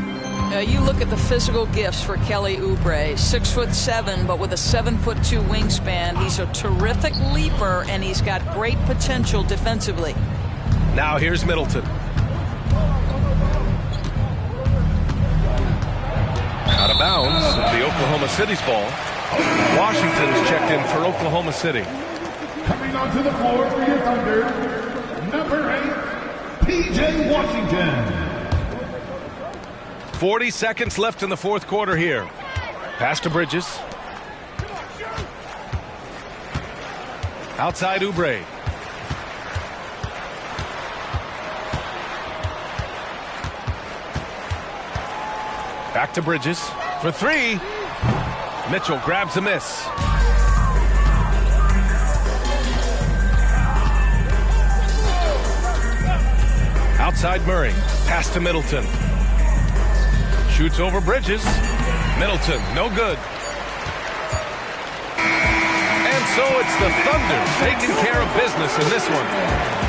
You look at the physical gifts for Kelly Oubre. 6'7", but with a 7'2" wingspan. He's a terrific leaper, and he's got great potential defensively. Now here's Middleton. Out of bounds, the Oklahoma City's ball. Washington's checked in for Oklahoma City. Coming onto the floor for your Thunder, number 8, P.J. Washington. 40 seconds left in the fourth quarter here. Pass to Bridges. Outside Oubre. Back to Bridges for 3. Mitchell grabs a miss. Outside Murray. Pass to Middleton. Shoots over Bridges. Middleton, no good. And so it's the Thunder taking care of business in this one.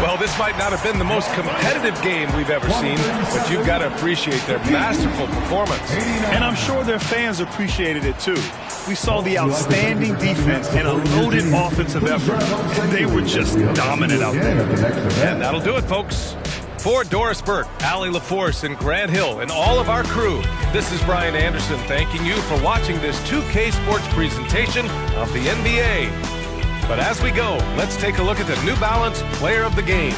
Well, this might not have been the most competitive game we've ever seen, but you've got to appreciate their masterful performance. And I'm sure their fans appreciated it too. We saw the outstanding defense and a loaded offensive effort. They were just dominant out there. And that'll do it, folks. For Doris Burke, Allie LaForce, and Grant Hill, and all of our crew, this is Brian Anderson thanking you for watching this 2K Sports presentation of the NBA. But as we go, let's take a look at the New Balance Player of the Game.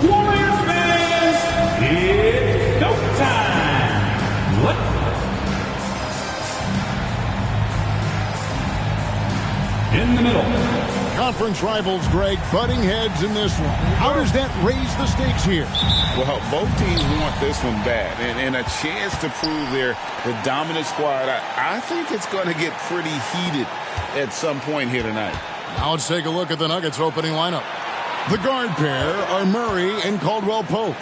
Warriors fans, it's go time. What? In the middle. Conference rivals, Greg, butting heads in this one. How does that raise the stakes here? Well, both teams want this one bad, and a chance to prove they're the dominant squad. I think it's going to get pretty heated at some point here tonight. Now let's take a look at the Nuggets opening lineup. The guard pair are Murray and Caldwell Pope.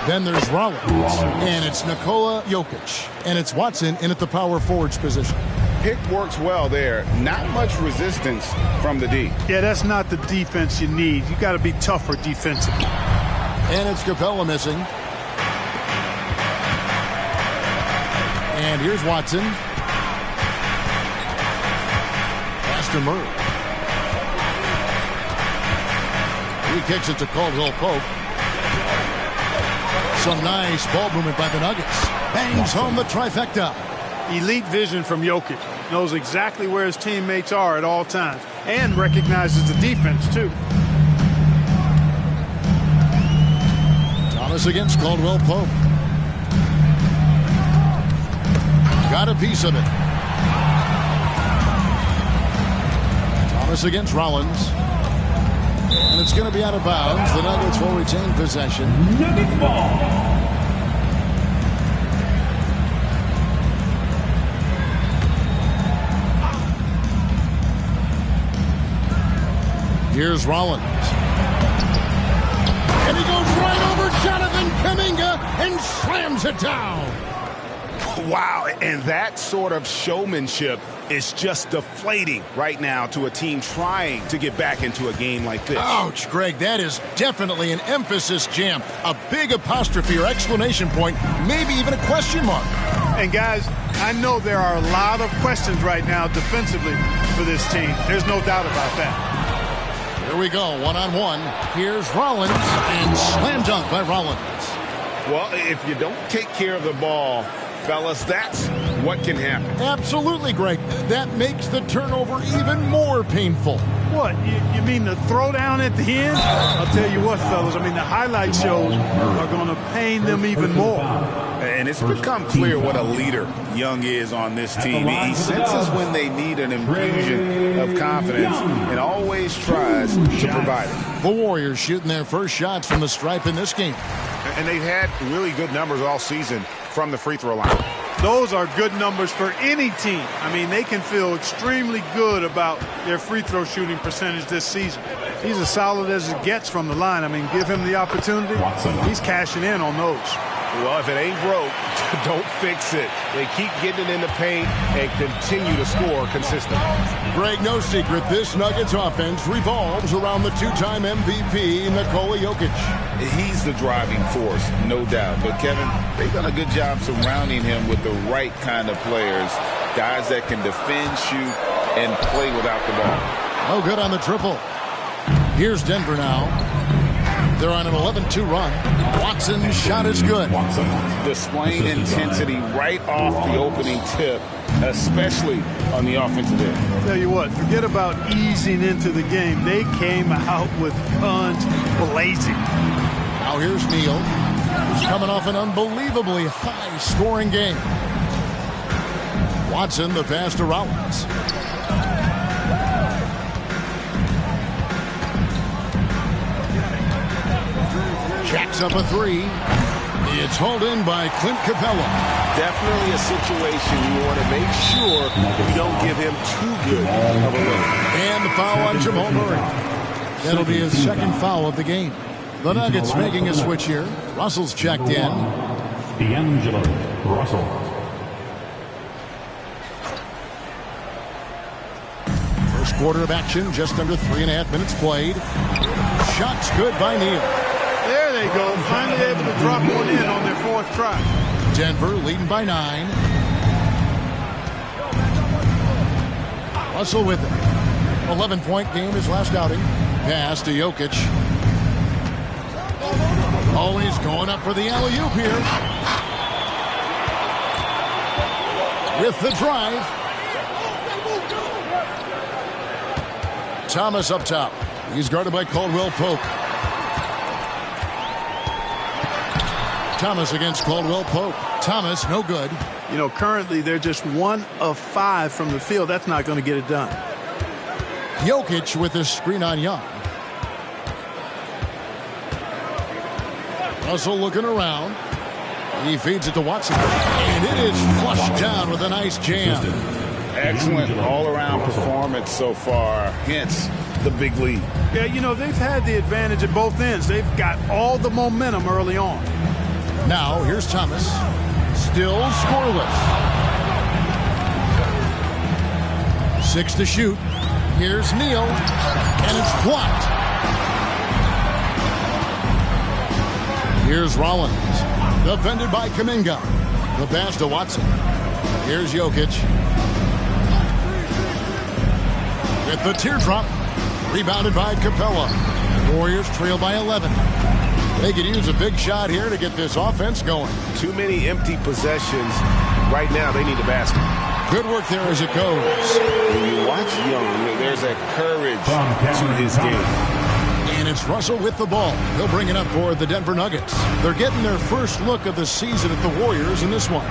Then there's Rollins, and it's Nikola Jokic, and it's Watson in at the power forwards position. Pick works well there. Not much resistance from the D. Yeah, that's not the defense you need. You got to be tougher defensively. And it's Capella missing. And here's Watson. Pass to Murray. He kicks it to Caldwell Pope. Some nice ball movement by the Nuggets. Bangs home the trifecta. Elite vision from Jokic. Knows exactly where his teammates are at all times. And recognizes the defense, too. Thomas against Caldwell Pope. Got a piece of it. Thomas against Rollins. And it's going to be out of bounds. The Nuggets will retain possession. Nuggets ball. Here's Rollins. And he goes right over Jonathan Kuminga and slams it down. Wow, and that sort of showmanship is just deflating right now to a team trying to get back into a game like this. Ouch, Greg, that is definitely an emphasis jam. A big apostrophe or exclamation point, maybe even a question mark. And guys, I know there are a lot of questions right now defensively for this team. There's no doubt about that. Here we go, one-on-one. Here's Rollins, and slam dunk by Rollins. Well, if you don't take care of the ball, fellas, that's what can happen. Absolutely, Greg. That makes the turnover even more painful. What, you mean the throwdown at the end? I'll tell you what, fellas, I mean, the highlight shows are going to pain them even more. And it's become clear what a leader Young is on this team. He senses when they need an infusion of confidence and always tries to provide it. The Warriors shooting their first shots from the stripe in this game. And they've had really good numbers all season from the free throw line. Those are good numbers for any team. I mean, they can feel extremely good about their free throw shooting percentage this season. He's as solid as it gets from the line. I mean, give him the opportunity. He's cashing in on those. Well, if it ain't broke, don't fix it. They keep getting it in the paint and continue to score consistently. Greg, no secret, this Nuggets offense revolves around the two-time MVP, Nikola Jokic. He's the driving force, no doubt. But, Kevin, they've done a good job surrounding him with the right kind of players, guys that can defend, shoot, and play without the ball. Oh, good on the triple. Here's Denver now. They're on an 11-2 run. Watson's shot is good. Displaying intensity right off the opening tip, especially on the offensive end. Tell you what, forget about easing into the game. They came out with guns blazing. Now here's Neal, who's coming off an unbelievably high-scoring game. Watson, the pass to Rollins. Jacks up a three. It's hauled in by Clint Capella. Definitely a situation you want to make sure you don't give him too good of a look. And the foul on Jamal Murray. That'll be his second foul of the game. The Nuggets making a switch here. Russell's checked in. D'Angelo Russell. First quarter of action, just under 3.5 minutes played. Shots good by Neal. There they go. Finally able to drop one in on their fourth try. Denver leading by 9. Russell with it. 11-point game his last outing. Pass to Jokic. Oh, he's going up for the alley-oop here. With the drive. Thomas up top. He's guarded by Caldwell Pope. Thomas against Caldwell Pope. Thomas, no good. You know, currently they're just 1 of 5 from the field. That's not going to get it done. Jokic with his screen on Young. Russell looking around. He feeds it to Watson. And it is flushed down with a nice jam. Excellent all-around performance so far, hence the big lead. Yeah, you know, they've had the advantage at both ends. They've got all the momentum early on. Now, here's Thomas. Still scoreless. 6 to shoot. Here's Neal. And it's blocked. Here's Rollins. Defended by Kuminga. The pass to Watson. Here's Jokic. With the teardrop. Rebounded by Capella. The Warriors trail by 11. They could use a big shot here to get this offense going. Too many empty possessions. Right now, they need a basket. Good work there as it goes. When you watch Young, there's a courage to his game. And it's Russell with the ball. He'll bring it up for the Denver Nuggets. They're getting their first look of the season at the Warriors in this one.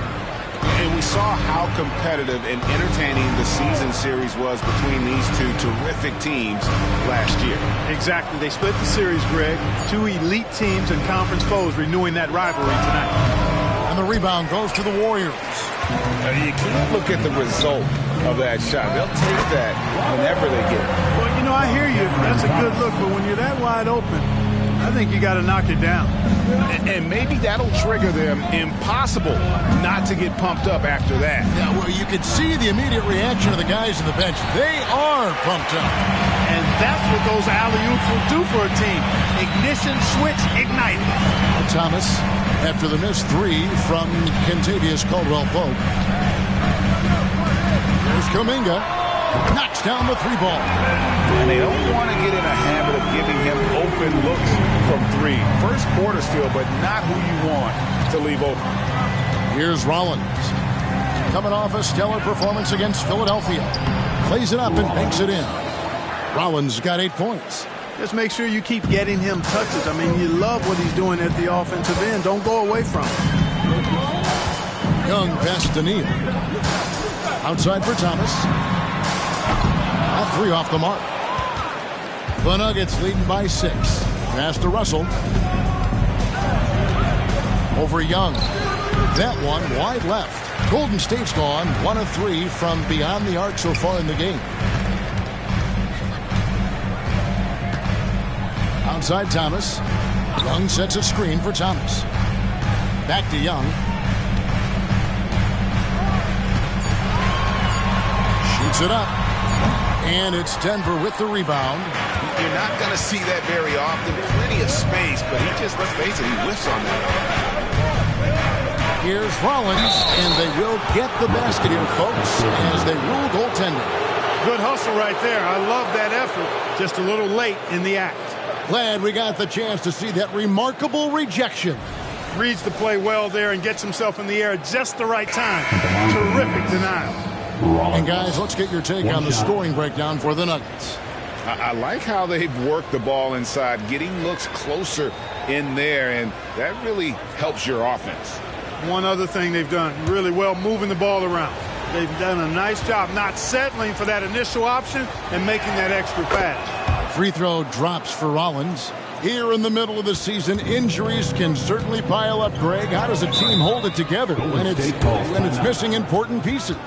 And we saw how competitive and entertaining the season series was between these two terrific teams last year. Exactly. They split the series, Greg. 2 elite teams and conference foes renewing that rivalry tonight. And the rebound goes to the Warriors. You can't look at the result of that shot. They'll take that whenever they get it. Well, you know, I hear you. That's a good look. But when you're that wide open, I think you got to knock it down. And maybe that'll trigger them. Impossible not to get pumped up after that. Yeah, well, you could see the immediate reaction of the guys on the bench. They are pumped up. And that's what those alley-oops will do for a team. Ignition switch ignited. Thomas, after the missed 3 from Kentavious Caldwell-Pope. There's Kuminga. Knocks down the 3-ball. And they don't want to get in a habit of giving him open looks from 3. First quarter still, but not who you want to leave open. Here's Rollins. Coming off a stellar performance against Philadelphia. Plays it up and banks it in. Rollins got 8 points. Just make sure you keep getting him touches. I mean, you love what he's doing at the offensive end. Don't go away from him. Young pass to Neal. Outside for Thomas. All 3 off the mark. The Nuggets leading by 6. Pass to Russell. Over Young. That one wide left. Golden State's gone 1 of 3 from beyond the arc so far in the game. Outside Thomas. Young sets a screen for Thomas. Back to Young. Shoots it up. And it's Denver with the rebound. You're not going to see that very often. Plenty of space, but he just, let's face it, he whiffs on that. Here's Rollins, and they will get the basket here, folks, as they rule goaltending. Good hustle right there. I love that effort. Just a little late in the act. Glad we got the chance to see that remarkable rejection. Reads the play well there and gets himself in the air at just the right time. Terrific denial. And guys, let's get your take on the scoring breakdown for the Nuggets. I like how they've worked the ball inside, getting looks closer in there, and that really helps your offense. One other thing they've done really well, moving the ball around. They've done a nice job not settling for that initial option and making that extra pass. Free throw drops for Rollins. Here in the middle of the season, injuries can certainly pile up, Greg. How does a team hold it together when it's missing important pieces?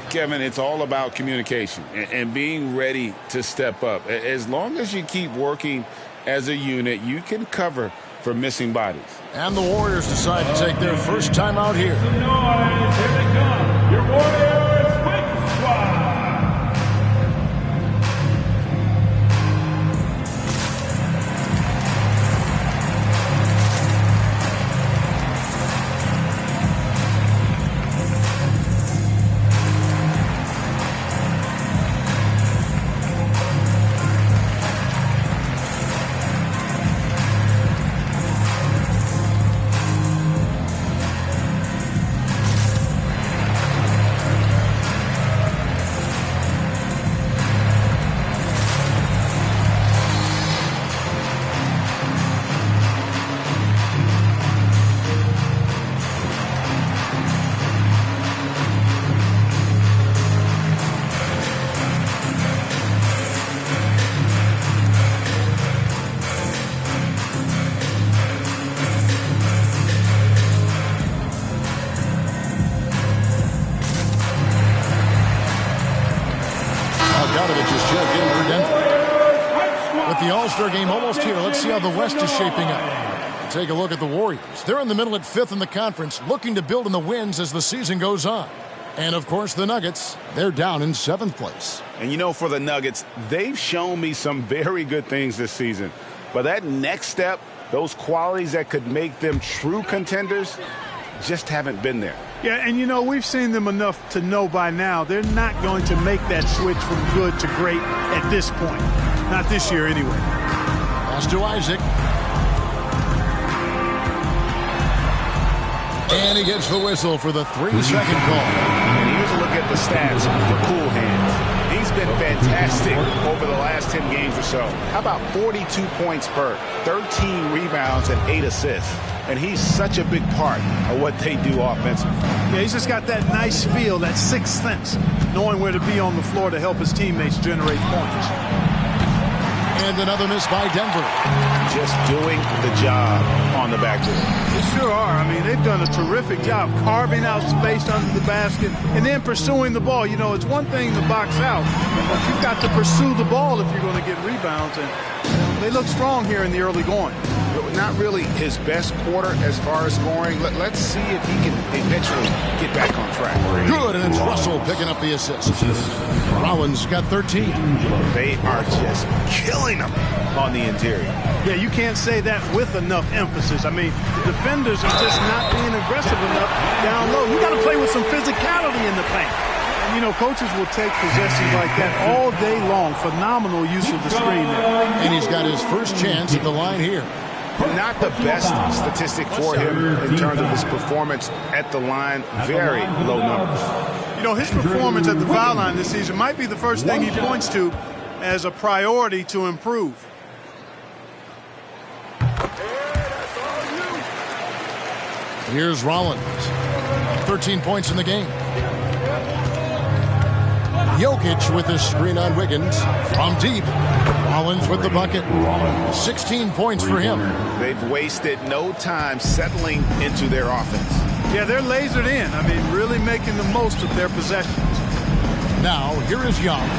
Kevin, it's all about communication and being ready to step up. As long as you keep working as a unit, you can cover for missing bodies. And the Warriors decide to take their first time out here. Here they come, your Warriors Quick Squad. game almost here. Let's see how the West is shaping up. Take a look at the Warriors. They're in the middle at 5th in the conference, looking to build in the wins as the season goes on. And, of course, the Nuggets, they're down in 7th place. And, you know, for the Nuggets, they've shown me some very good things this season. But that next step, those qualities that could make them true contenders, just haven't been there. Yeah, and, you know, we've seen them enough to know by now they're not going to make that switch from good to great at this point. Not this year, anyway. Pass to Isaac. And he gets the whistle for the 3-second call. And here's a look at the stats for Cool Hands. He's been fantastic over the last 10 games or so. How about 42 points per, 13 rebounds, and 8 assists? And he's such a big part of what they do offensively. Yeah, he's just got that nice feel, that sixth sense, knowing where to be on the floor to help his teammates generate points. And another miss by Denver. Just doing the job on the backboard. They sure are. I mean, they've done a terrific job carving out space under the basket and then pursuing the ball. You know, it's one thing to box out, but you've got to pursue the ball if you're going to get rebounds. And they look strong here in the early going. Not really his best quarter as far as scoring. Let's see if he can eventually get back on track. Good, and it's Russell picking up the assist. Rollins got 13. They are just killing him on the interior. Yeah, you can't say that with enough emphasis. I mean, the defenders are just not being aggressive enough down low. You got to play with some physicality in the paint. And, you know, coaches will take possessions like that all day long. Phenomenal use of the screen there. And he's got his first chance at the line here. Not the best statistic for him in terms of his performance at the line. Very low numbers. You know, his performance at the foul line this season might be the first thing he points to as a priority to improve. Here's Rollins. 13 points in the game. Jokic with his screen on Wiggins from deep. Rollins with the bucket. 16 points for him. They've wasted no time settling into their offense. Yeah, they're lasered in. I mean, really making the most of their possessions. Now, here is Young.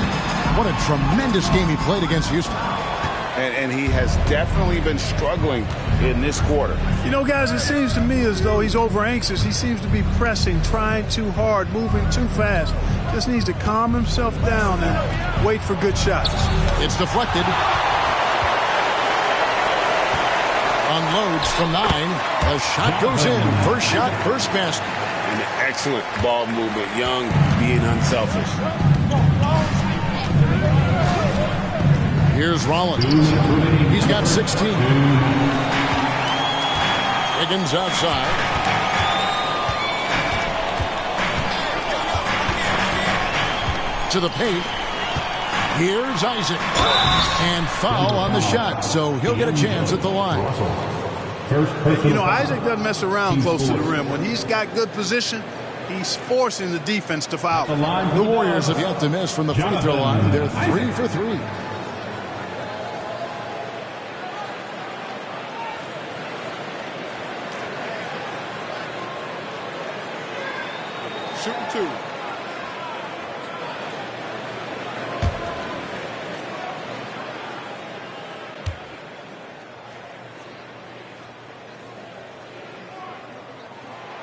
What a tremendous game he played against Houston. And he has definitely been struggling in this quarter. You know, guys, it seems to me as though he's over anxious. He seems to be pressing, trying too hard, moving too fast. Just needs to calm himself down and wait for good shots. It's deflected. Unloads from 9. The shot goes in. First shot, first basket. And an excellent ball movement. Young being unselfish. Here's Rollins. He's got 16. Wiggins outside. To the paint. Here's Isaac. And foul on the shot, so he'll get a chance at the line. You know, Isaac doesn't mess around close to the rim. When he's got good position, he's forcing the defense to foul. The Warriors have yet to miss from the free throw line. They're 3 for 3. Shooting 2.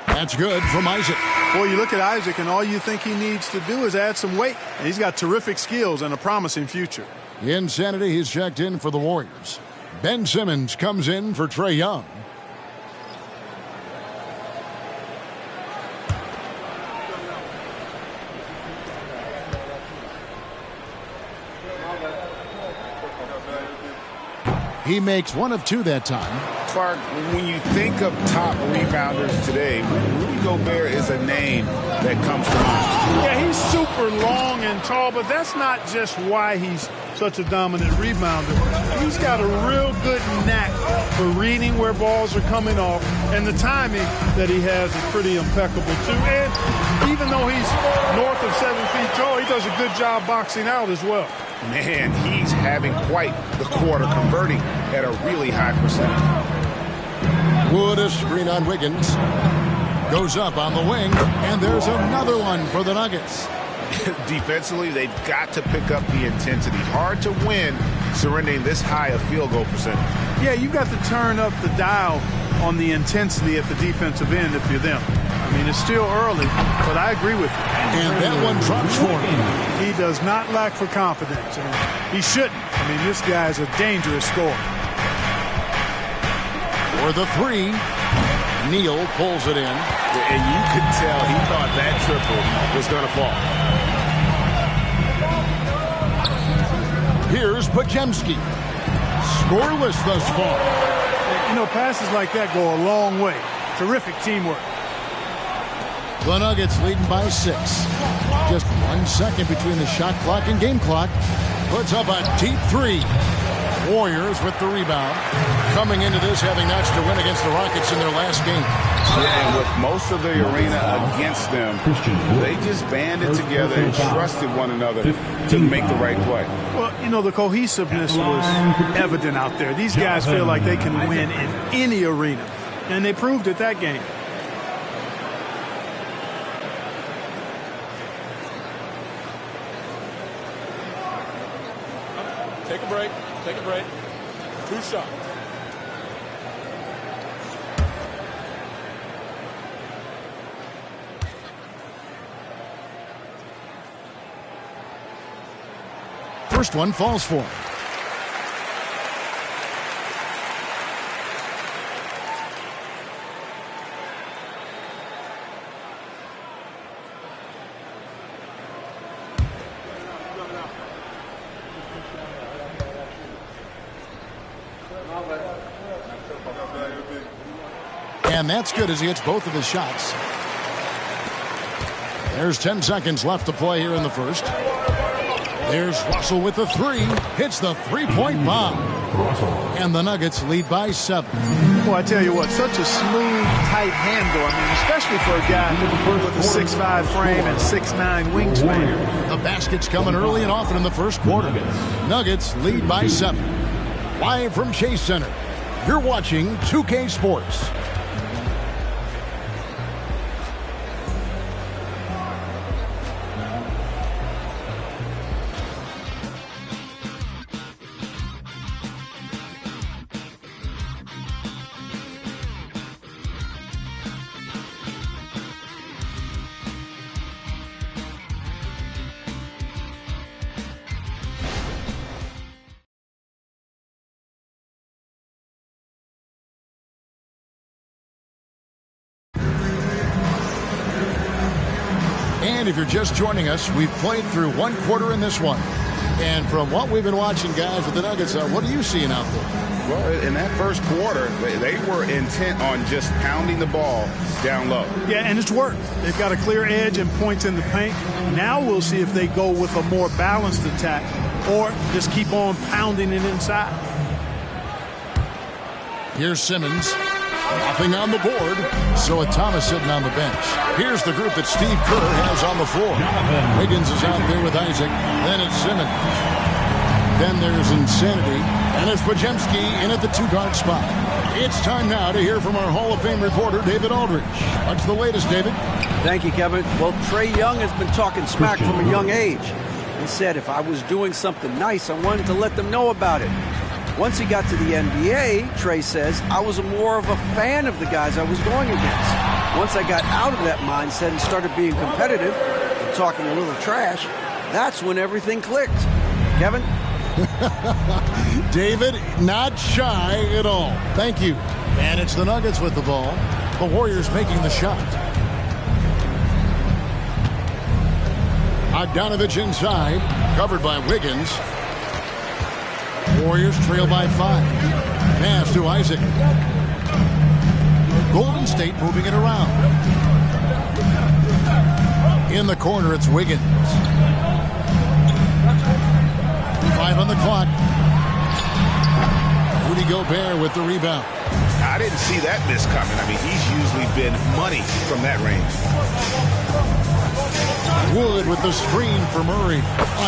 That's good from Isaac. Boy, you look at Isaac, and all you think he needs to do is add some weight. And he's got terrific skills and a promising future. Insanity, he's checked in for the Warriors. Ben Simmons comes in for Trae Young. He makes 1 of 2 that time. Clark, when you think of top rebounders today, Rudy Gobert is a name that comes to mind. Yeah, he's super long and tall, but that's not just why he's such a dominant rebounder. He's got a real good knack for reading where balls are coming off, and the timing that he has is pretty impeccable, too. And even though he's north of 7 feet tall, he does a good job boxing out as well. Man, he's having quite the quarter, converting at a really high percentage. Wood a screen on Wiggins. Goes up on the wing, and there's another one for the Nuggets. Defensively, they've got to pick up the intensity. Hard to win surrendering this high a field goal percentage. Yeah, you've got to turn up the dial on the intensity at the defensive end if you're them. I mean, it's still early, but I agree with you. And that one drops for him. He does not lack for confidence, and he shouldn't. I mean, this guy's a dangerous scorer. For the three, Neal pulls it in. And you could tell he thought that triple was going to fall. Here's Pajemski. Scoreless thus far. You know, passes like that go a long way. Terrific teamwork. The Nuggets leading by 6. Just 1 second between the shot clock and game clock. Puts up a deep 3. Warriors with the rebound. Coming into this having notched a win against the Rockets in their last game. Yeah, and with most of the arena against them, they just banded together and trusted one another to make the right play. Well, you know, the cohesiveness was evident out there. These guys feel like they can win in any arena, and they proved it that game. Take a break. Take a break. 2 shots. First one falls for him. And that's good as he hits both of his shots. There's 10 seconds left to play here in the first. There's Russell with the 3. Hits the three-point bomb. And the Nuggets lead by 7. Well, I tell you what, such a smooth, tight handle. I mean, especially for a guy with a 6'5" frame and 6'9" wingspan. The basket's coming early and often in the first quarter. Nuggets lead by 7. Live from Chase Center, you're watching 2K Sports. And if you're just joining us, we've played through 1 quarter in this one. And from what we've been watching, guys, with the Nuggets, what are you seeing out there? Well, in that first quarter, they were intent on just pounding the ball down low. Yeah, and it's worked. They've got a clear edge and points in the paint. Now we'll see if they go with a more balanced attack or just keep on pounding it inside. Here's Simmons. Nothing on the board. So with Thomas sitting on the bench. Here's the group that Steve Kerr has on the floor. Wiggins is out there with Isaac. Then it's Simmons. Then there's Insanity. And it's Pajemski in at the 2-guard spot. It's time now to hear from our Hall of Fame reporter, David Aldridge. What's the latest, David? Thank you, Kevin. Well, Trae Young has been talking smack from a young age. He said if I was doing something nice, I wanted to let them know about it. Once he got to the NBA, Trae says, I was more of a fan of the guys I was going against. Once I got out of that mindset and started being competitive and talking a little trash, that's when everything clicked. Kevin? David, not shy at all. Thank you. And it's the Nuggets with the ball. The Warriors making the shot. Bogdanovich inside, covered by Wiggins. Warriors trail by 5. Pass to Isaac. Golden State moving it around. In the corner, it's Wiggins. 5 on the clock. Rudy Gobert with the rebound. I didn't see that miss coming. I mean, he's usually been money from that range. Wood with the screen for Murray.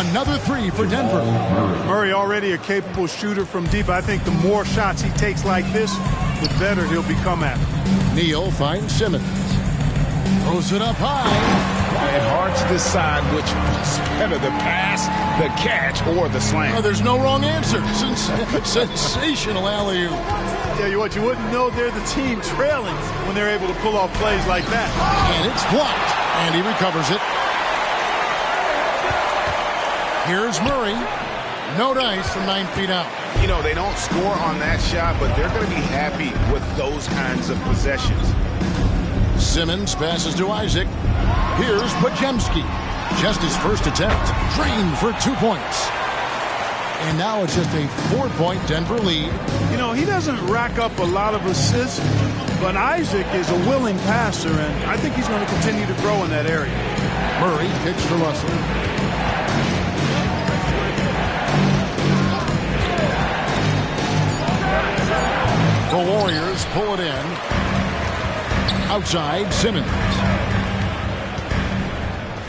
Another 3 for Denver. Murray already a capable shooter from deep. I think the more shots he takes like this, the better he'll become at it. Neal finds Simmons. Throws it up high. And hard to decide which is better, the pass, the catch, or the slam. Oh, there's no wrong answer. Sensational alley-oop. Yeah, you wouldn't know they're the team trailing when they're able to pull off plays like that. And it's blocked. And he recovers it. Here's Murray. No dice from 9 feet out. You know, they don't score on that shot, but they're going to be happy with those kinds of possessions. Simmons passes to Isaac. Here's Pajemski. Just his first attempt. Drained for 2 points. And now it's just a 4-point Denver lead. You know, he doesn't rack up a lot of assists, but Isaac is a willing passer, and I think he's going to continue to grow in that area. Murray kicks to Russell. The Warriors pull it in. Outside, Simmons.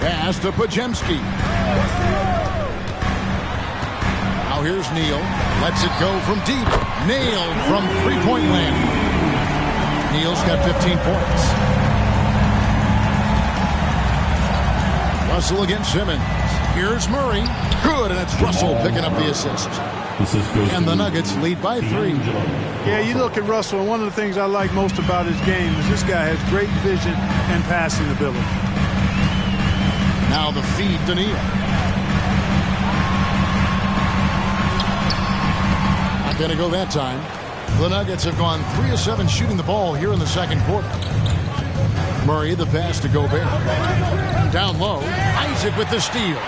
Pass to Pajemski. Now here's Neal. Lets it go from deep. Nailed from three-point land. Neal's got 15 points. Russell against Simmons. Here's Murray. Good, and it's Russell picking up the assist. And the Nuggets lead by 3. Yeah, you look at Russell, and one of the things I like most about his game is this guy has great vision and passing ability. Now the feed to Neal. Not going to go that time. The Nuggets have gone 3 of 7 shooting the ball here in the second quarter. Murray, the pass to Gobert. Down low, Isaac with the steal.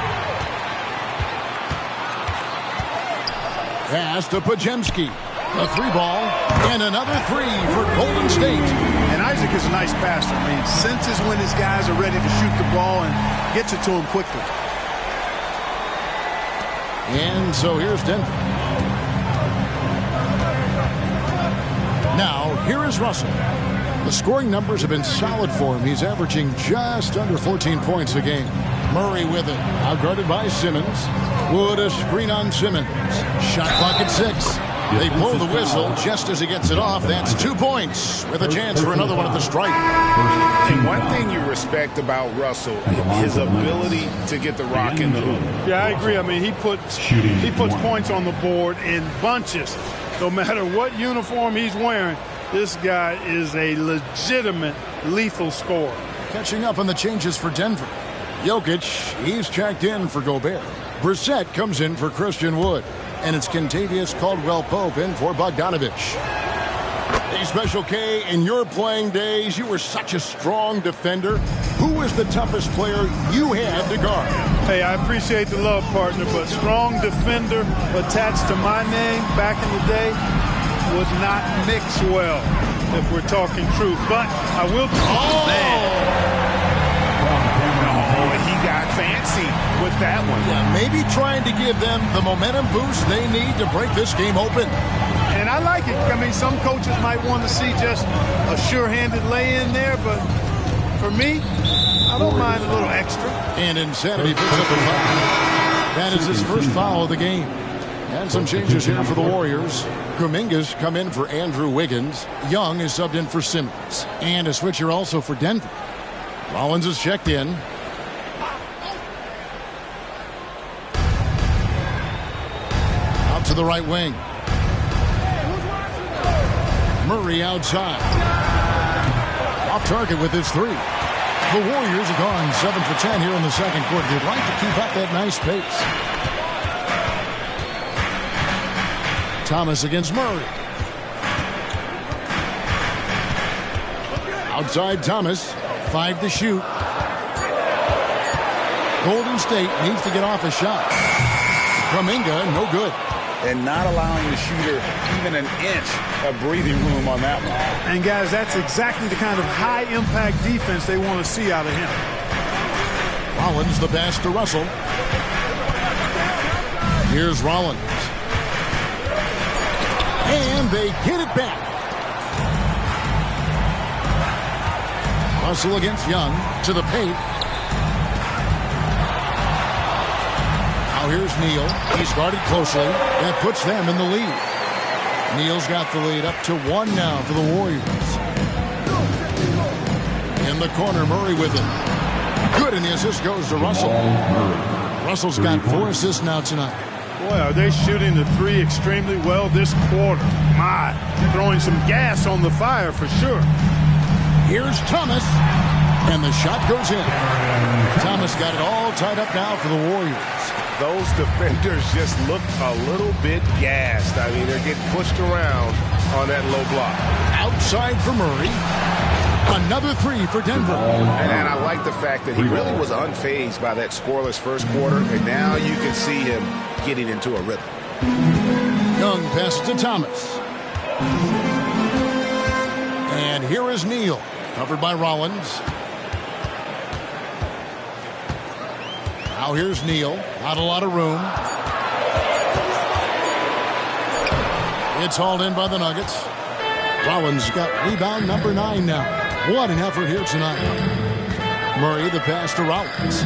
Pass to Pajemski. A 3-ball and another 3 for Golden State. And Isaac is a nice passer. I mean, senses when his guys are ready to shoot the ball and gets it to him quickly. And so here's Denver. Now, here is Russell. The scoring numbers have been solid for him. He's averaging just under 14 points a game. Murray with it. Outguarded by Simmons. Wood a screen on Simmons. Shot clock at 6. They blow the whistle just as he gets it off. That's 2 points with a chance for another one at the stripe. And one thing you respect about Russell, his ability to get the rock in the hoop. Yeah, I agree. I mean, he puts points on the board in bunches. No matter what uniform he's wearing, this guy is a legitimate lethal scorer. Catching up on the changes for Denver. Jokic, he's checked in for Gobert. Brissett comes in for Christian Wood. And it's Kentavious Caldwell-Pope in for Bogdanovich. Hey, Special K, in your playing days, you were such a strong defender. Who was the toughest player you had to guard? Hey, I appreciate the love, partner, but strong defender attached to my name back in the day would not mix well, if we're talking truth. But I will... He got fancy with that one. Yeah, maybe trying to give them the momentum boost they need to break this game open. And I like it. I mean, some coaches might want to see just a sure-handed lay-in there, but for me, I don't mind a little extra. And Insanity picks up the foul. That is his first foul of the game. And some changes here for the Warriors. Kuminga's come in for Andrew Wiggins. Young is subbed in for Simmons. And a switcher also for Denver. Rollins is checked in. Out to the right wing. Murray outside. Off target with his 3. The Warriors have gone 7 for 10 here in the second quarter. They'd like to keep up that nice pace. Thomas against Murray. Outside Thomas. 5 to shoot. Golden State needs to get off a shot. Kuminga, no good. And not allowing the shooter even an inch of breathing room on that one. And, guys, that's exactly the kind of high-impact defense they want to see out of him. Rollins, the pass to Russell. Here's Rollins. And they get it back. Russell against Young to the paint. Now here's Neal. He's guarded closely. That puts them in the lead. Neal's got the lead up to 1 now for the Warriors. In In the corner, Murray with it. Good, and the assist goes to Russell. Russell's got 4 assists now tonight. Boy, are they shooting the three extremely well this quarter. My, throwing some gas on the fire for sure. Here's Thomas, and the shot goes in. Thomas got it all tied up now for the Warriors. Those defenders just look a little bit gassed. I mean, they're getting pushed around on that low block. Outside for Murray. Another 3 for Denver. And I like the fact that he really was unfazed by that scoreless first quarter, and now you can see him getting into a rhythm. Young passes to Thomas. And here is Neal, covered by Rollins. Now here's Neal. Not a lot of room. It's hauled in by the Nuggets. Rollins got rebound number 9 now. What an effort here tonight. Murray, the pass to Rollins.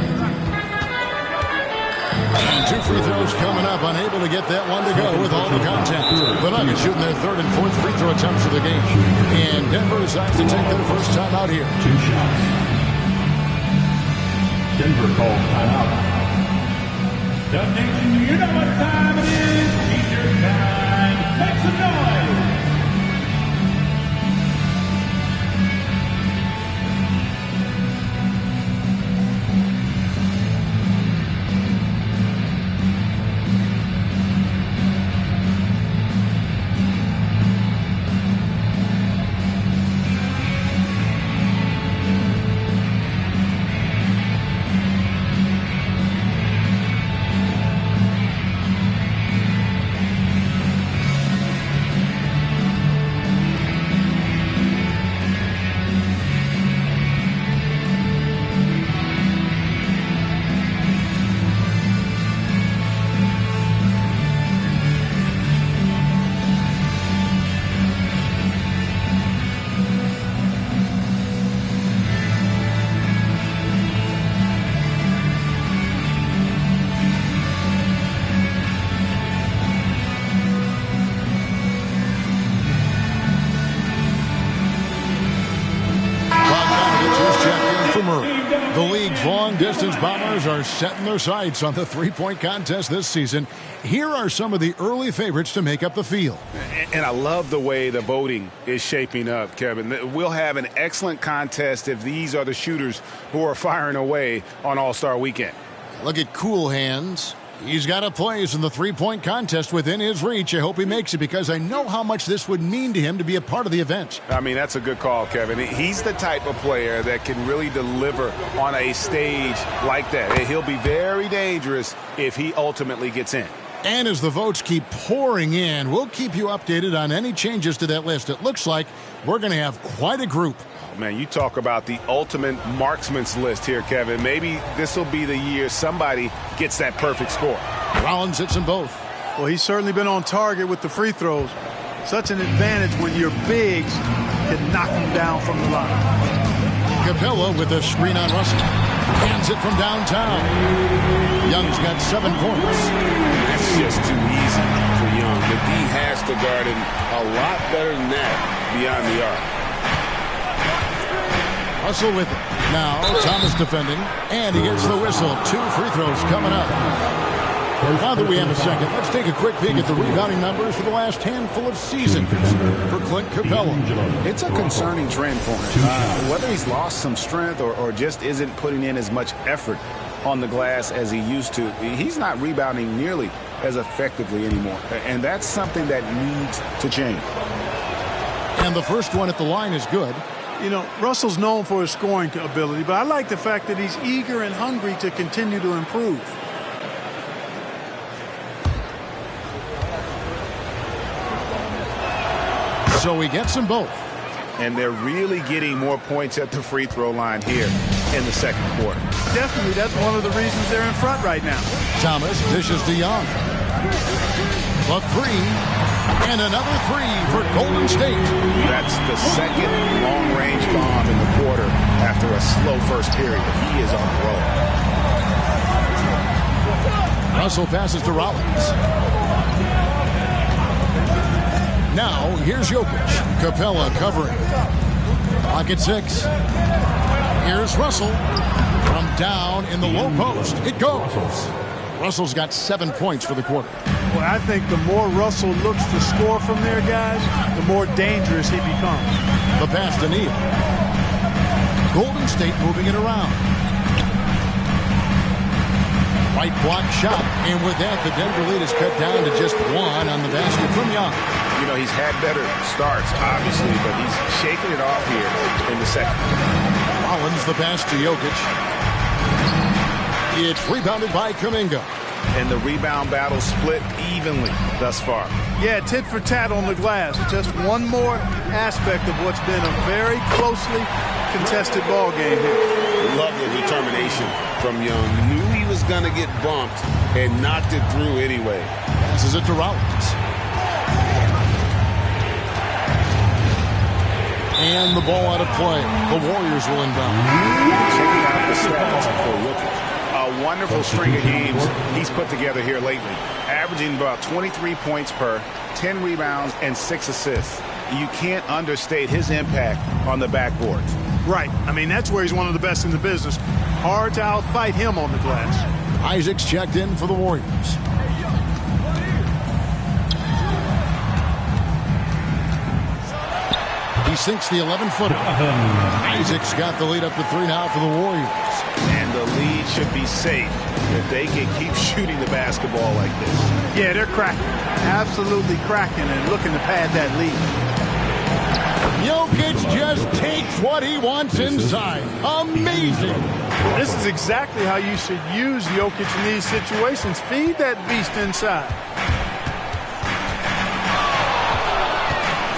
And 2 free throws coming up. Unable to get that one to go with all the contact. The Nuggets shooting their 3rd and 4th free throw attempts of the game. And Denver decides to take their first time out here. 2 shots. Denver calls timeout. The nation, you know what time it is. T-shirt time. Make some noise. Long-distance bombers are setting their sights on the three-point contest this season. Here are some of the early favorites to make up the field. And I love the way the voting is shaping up, Kevin. We'll have an excellent contest if these are the shooters who are firing away on All-Star Weekend. Look at Cool Hands. He's got a place in the three-point contest within his reach. I hope he makes it because I know how much this would mean to him to be a part of the event. I mean, that's a good call, Kevin. He's the type of player that can really deliver on a stage like that. He'll be very dangerous if he ultimately gets in. And as the votes keep pouring in, we'll keep you updated on any changes to that list. It looks like we're going to have quite a group. Man, you talk about the ultimate marksman's list here, Kevin. Maybe this will be the year somebody gets that perfect score. Rollins hits them both. Well, he's certainly been on target with the free throws. Such an advantage when your bigs can knock him down from the line. Capella with a screen on Russell. Hands it from downtown. Young's got 7 points. That's just too easy for Young. The D has to guard him a lot better than that beyond the arc. Russell with it. Now Thomas defending, and he gets the whistle. 2 free throws coming up. Now that we have a second, let's take a quick peek at the rebounding numbers for the last handful of seasons for Clint Capella. It's a concerning trend for him. Whether he's lost some strength or just isn't putting in as much effort on the glass as he used to, he's not rebounding nearly as effectively anymore. And that's something that needs to change. And the first one at the line is good. You know, Russell's known for his scoring ability, but I like the fact that he's eager and hungry to continue to improve. So he gets them both. And they're really getting more points at the free throw line here in the second quarter. Definitely, that's one of the reasons they're in front right now. Thomas dishes to Young. A 3. And another 3 for Golden State. That's the second long-range bomb in the quarter after a slow first period. He is on the roll. Russell passes to Rollins. Now, here's Jokic. Capella covering. Clock at 6. Here's Russell from down in the low post. It goes. Russell's got 7 points for the quarter. Well, I think the more Russell looks to score from there, guys, the more dangerous he becomes. The pass to Neal. Golden State moving it around. White block shot, and with that, the Denver lead is cut down to just 1 on the basket from Young. You know, he's had better starts, obviously, but he's shaking it off here in the second. Rollins, the pass to Jokic. It's rebounded by Kuminga. And the rebound battle split evenly thus far. Yeah, tit for tat on the glass. Just one more aspect of what's been a very closely contested ball game here. Love the determination from Young. Knew he was going to get bumped and knocked it through anyway. Passes it to Rollins. And the ball out of play. The Warriors will inbound. Checking out the stats for Jokic. A wonderful string of games he's put together here lately. Averaging about 23 points per, 10 rebounds, and 6 assists. You can't understate his impact on the backboards. Right. I mean, that's where he's one of the best in the business. Hard to outfight him on the glass. Isaac's checked in for the Warriors. He sinks the 11-footer. Isaac's got the lead up to 3 now for the Warriors. And the lead should be safe if they can keep shooting the basketball like this. Yeah, they're cracking. Absolutely cracking and looking to pad that lead. Jokic just takes what he wants inside. Amazing. This is exactly how you should use Jokic in these situations. Feed that beast inside.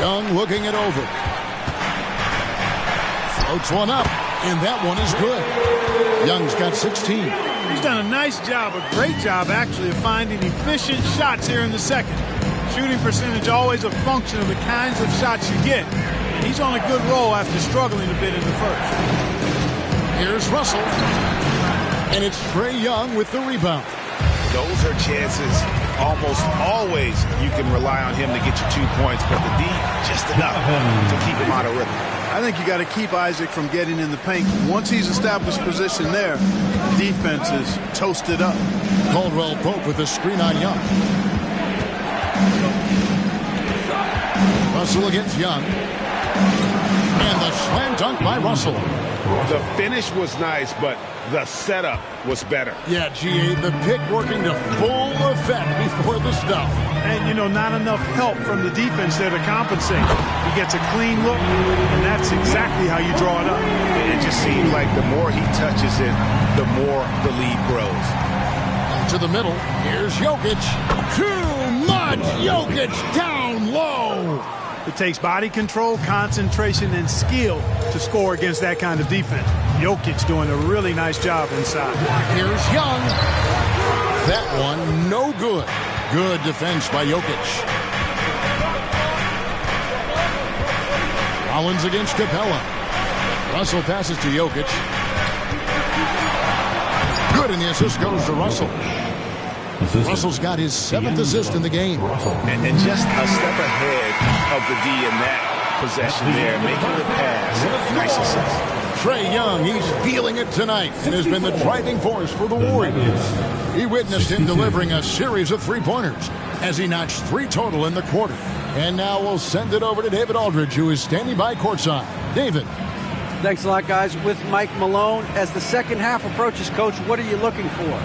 Young looking it over. Floats one up, and that one is good. Young's got 16. He's done a nice job, a great job actually, of finding efficient shots here in the second. Shooting percentage always a function of the kinds of shots you get. And he's on a good roll after struggling a bit in the first. Here's Russell. And it's Trae Young with the rebound. Those are chances almost always you can rely on him to get you 2 points, but the D just enough to keep him out of rhythm. I think you got to keep Isaac from getting in the paint. Once he's established position there, defense is toasted up. Caldwell Pope with the screen on Young. Russell against Young. And the slam dunk by Russell. The finish was nice, but the setup was better. Yeah, G.A., the pick working to full effect before the stuff. And, you know, not enough help from the defense there to compensate. He gets a clean look, and that's exactly how you draw it up. It just seems like the more he touches it, the more the lead grows. To the middle, here's Jokic. Too much Jokic down low. It takes body control, concentration, and skill to score against that kind of defense. Jokic doing a really nice job inside. Here's Young. That one, no good. Good defense by Jokic. Rollins against Capella. Russell passes to Jokic. Good, and the assist goes to Russell. Russell's got his 7th assist in the game. And just a step ahead of the D in that possession there, making the pass. Nice assist. Trae Young, he's feeling it tonight and has been the driving force for the Warriors. He witnessed him delivering a series of three-pointers as he notched 3 total in the quarter. And now we'll send it over to David Aldridge, who is standing by courtside. David. Thanks a lot, guys. With Mike Malone, as the second half approaches, Coach, what are you looking for?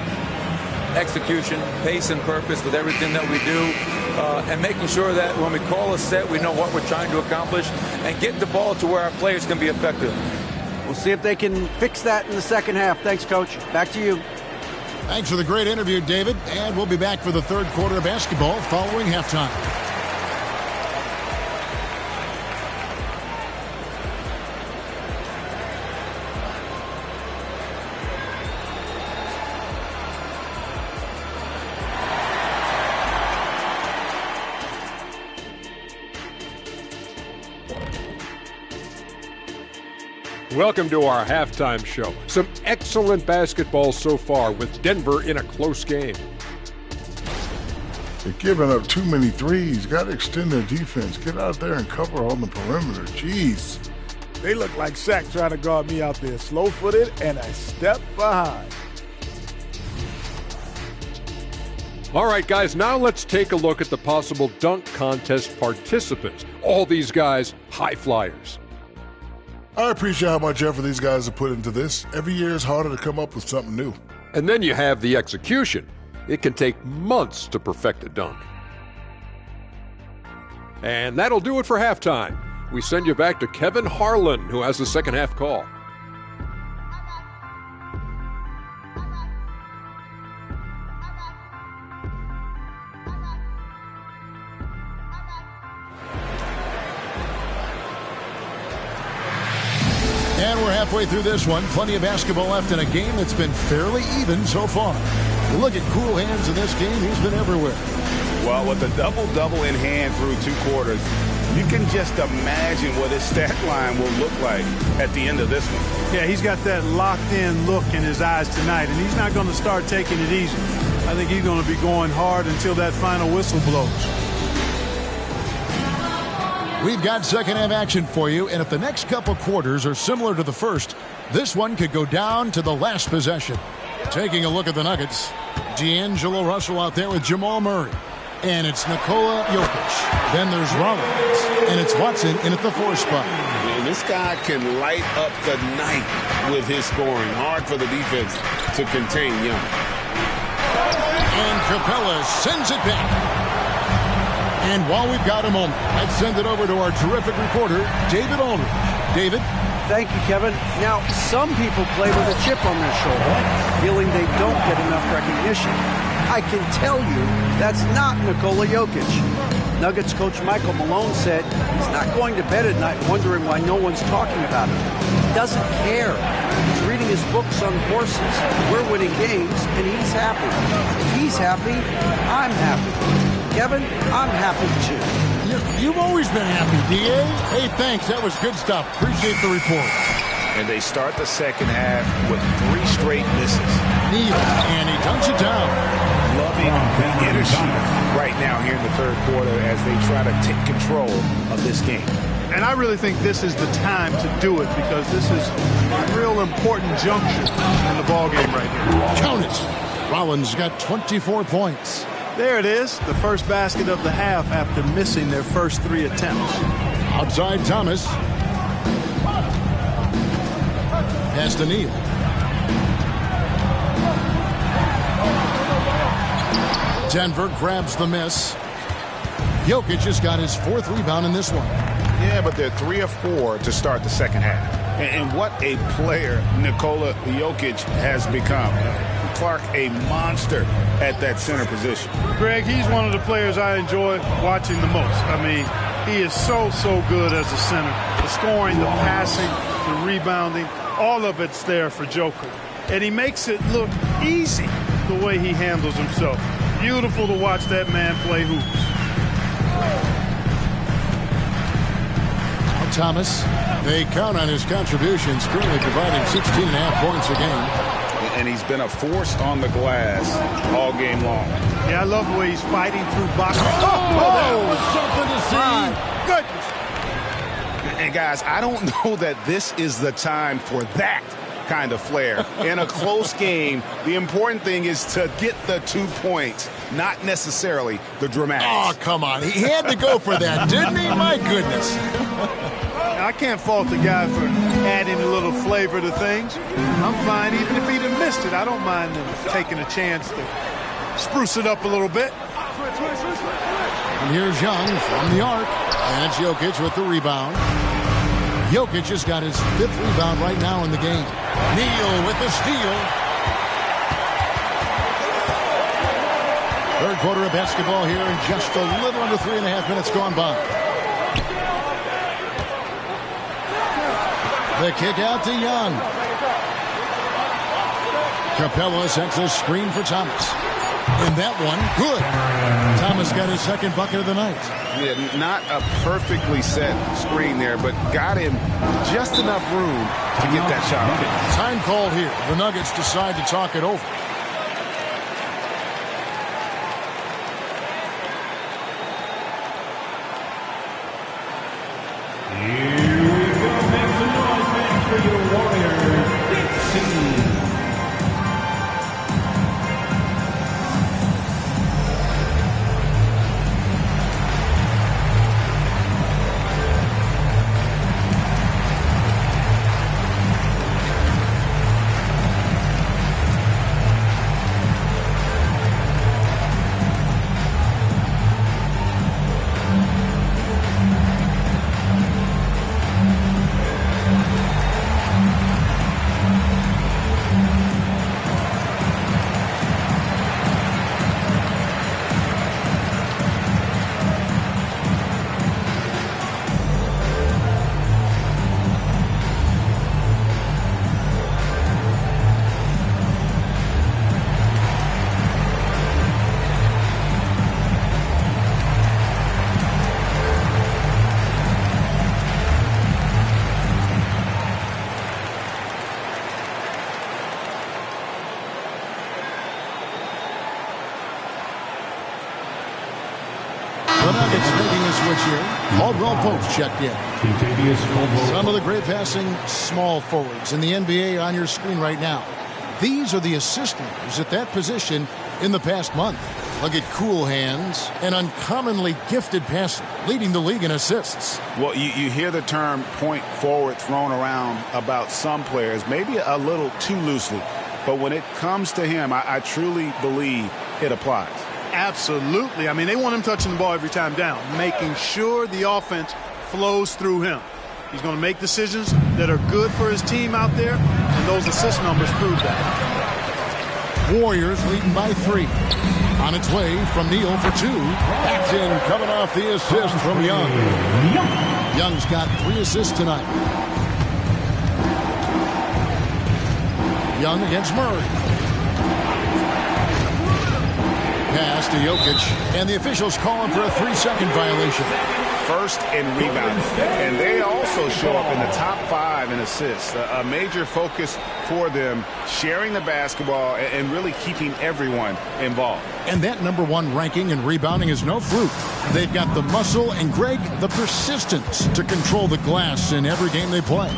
Execution, pace, and purpose with everything that we do, and making sure that when we call a set, we know what we're trying to accomplish, and get the ball to where our players can be effective. We'll see if they can fix that in the second half. Thanks, Coach. Back to you. Thanks for the great interview, David. And we'll be back for the third quarter of basketball following halftime. Welcome to our halftime show. Some excellent basketball so far with Denver in a close game. They're giving up too many threes. Got to extend their defense. Get out there and cover on the perimeter. Jeez. They look like Shaq trying to guard me out there. Slow-footed and a step behind. All right, guys, now let's take a look at the possible dunk contest participants. All these guys, high flyers. I appreciate how much effort these guys have put into this. Every year it's harder to come up with something new. And then you have the execution. It can take months to perfect a dunk. And that'll do it for halftime. We send you back to Kevin Harlan, who has the second half call. And we're halfway through this one. Plenty of basketball left in a game that's been fairly even so far. You look at Cool Hands in this game, he's been everywhere. Well, with a double-double in hand through 2 quarters, you can just imagine what his stat line will look like at the end of this one. Yeah, he's got that locked-in look in his eyes tonight, and he's not going to start taking it easy. I think he's going to be going hard until that final whistle blows. We've got second half action for you, and if the next couple quarters are similar to the first, this one could go down to the last possession. Taking a look at the Nuggets, D'Angelo Russell out there with Jamal Murray. And it's Nikola Jokic. Then there's Rollins. And it's Watson in at the 4 spot. Man, this guy can light up the night with his scoring. Hard for the defense to contain Young. And Capella sends it back. And while we've got a moment, let's send it over to our terrific reporter, David Aldridge. David? Thank you, Kevin. Now, some people play with a chip on their shoulder, feeling they don't get enough recognition. I can tell you that's not Nikola Jokic. Nuggets coach Michael Malone said he's not going to bed at night wondering why no one's talking about him. He doesn't care. He's reading his books on horses. We're winning games, and he's happy. If he's happy, I'm happy. Kevin, I'm happy too. You've always been happy, D.A. Hey, thanks. That was good stuff. Appreciate the report. And they start the second half with 3 straight misses. Neal, and he dunks it down. Loving the energy right now here in the third quarter as they try to take control of this game. And I really think this is the time to do it because this is a real important juncture in the ballgame right here. Count it. Rollins got 24 points. There it is, the first basket of the half after missing their first 3 attempts. Outside Thomas. Pass to Neal. Denver grabs the miss. Jokic has got his 4th rebound in this one. Yeah, but they're 3 of 4 to start the second half. And what a player Nikola Jokic has become. Clark, a monster at that center position. Greg, he's one of the players I enjoy watching the most. I mean, he is so good as a center. The scoring, the passing, the rebounding, all of it's there for Joker. And he makes it look easy the way he handles himself. Beautiful to watch that man play hoops. Now Thomas, they count on his contributions, currently providing 16.5 points a game. And he's been a force on the glass all game long. Yeah, I love the way he's fighting through boxing. That was something to see. Goodness. And guys, I don't know that this is the time for that kind of flair. In a close game, the important thing is to get the 2 points, not necessarily the dramatics. Oh, come on. He had to go for that, didn't he? My goodness. I can't fault the guy for adding a little flavor to things. I'm fine. Even if he'd have missed it, I don't mind him taking a chance to spruce it up a little bit. And here's Young from the arc. And it's Jokic with the rebound. Jokic has got his 5th rebound right now in the game. Neal with the steal. Third quarter of basketball here in just a little under 3.5 minutes gone by. The kick out to Young. Capella sets a screen for Thomas. And that one, good. Thomas got his 2nd bucket of the night. Yeah, not a perfectly set screen there, but got him just enough room to get that shot up. Time called here. The Nuggets decide to talk it over. for your Warriors, Dixie. The Nuggets making a switch here. Caldwell Pope checked in. Some of the great passing small forwards in the NBA on your screen right now. These are the assist leaders at that position in the past month. Look at cool hands and uncommonly gifted passing, leading the league in assists. Well, you hear the term point forward thrown around about some players, maybe a little too loosely. But when it comes to him, I truly believe it applies. Absolutely. I mean, they want him touching the ball every time down, making sure the offense flows through him. He's going to make decisions that are good for his team out there, and those assist numbers prove that. Warriors leading by 3. On its way from Neal for 2. That's in, coming off the assist from Young. Young's got 3 assists tonight. Young against Murray. Pass to Jokic, and the officials calling for a 3-second violation. First in rebounding, and they also show up in the top 5 in assists. A major focus for them, sharing the basketball and really keeping everyone involved. And that #1 ranking in rebounding is no fluke. They've got the muscle and, Greg, the persistence to control the glass in every game they play.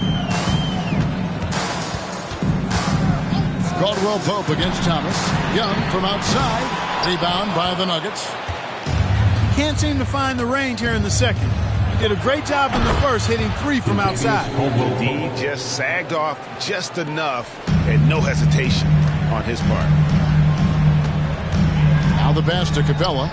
Caldwell Pope against Thomas. Young from outside. Rebound by the Nuggets. Can't seem to find the range here in the second. Did a great job in the first, hitting 3 from outside. He just sagged off just enough and no hesitation on his part. Now the pass to Capella.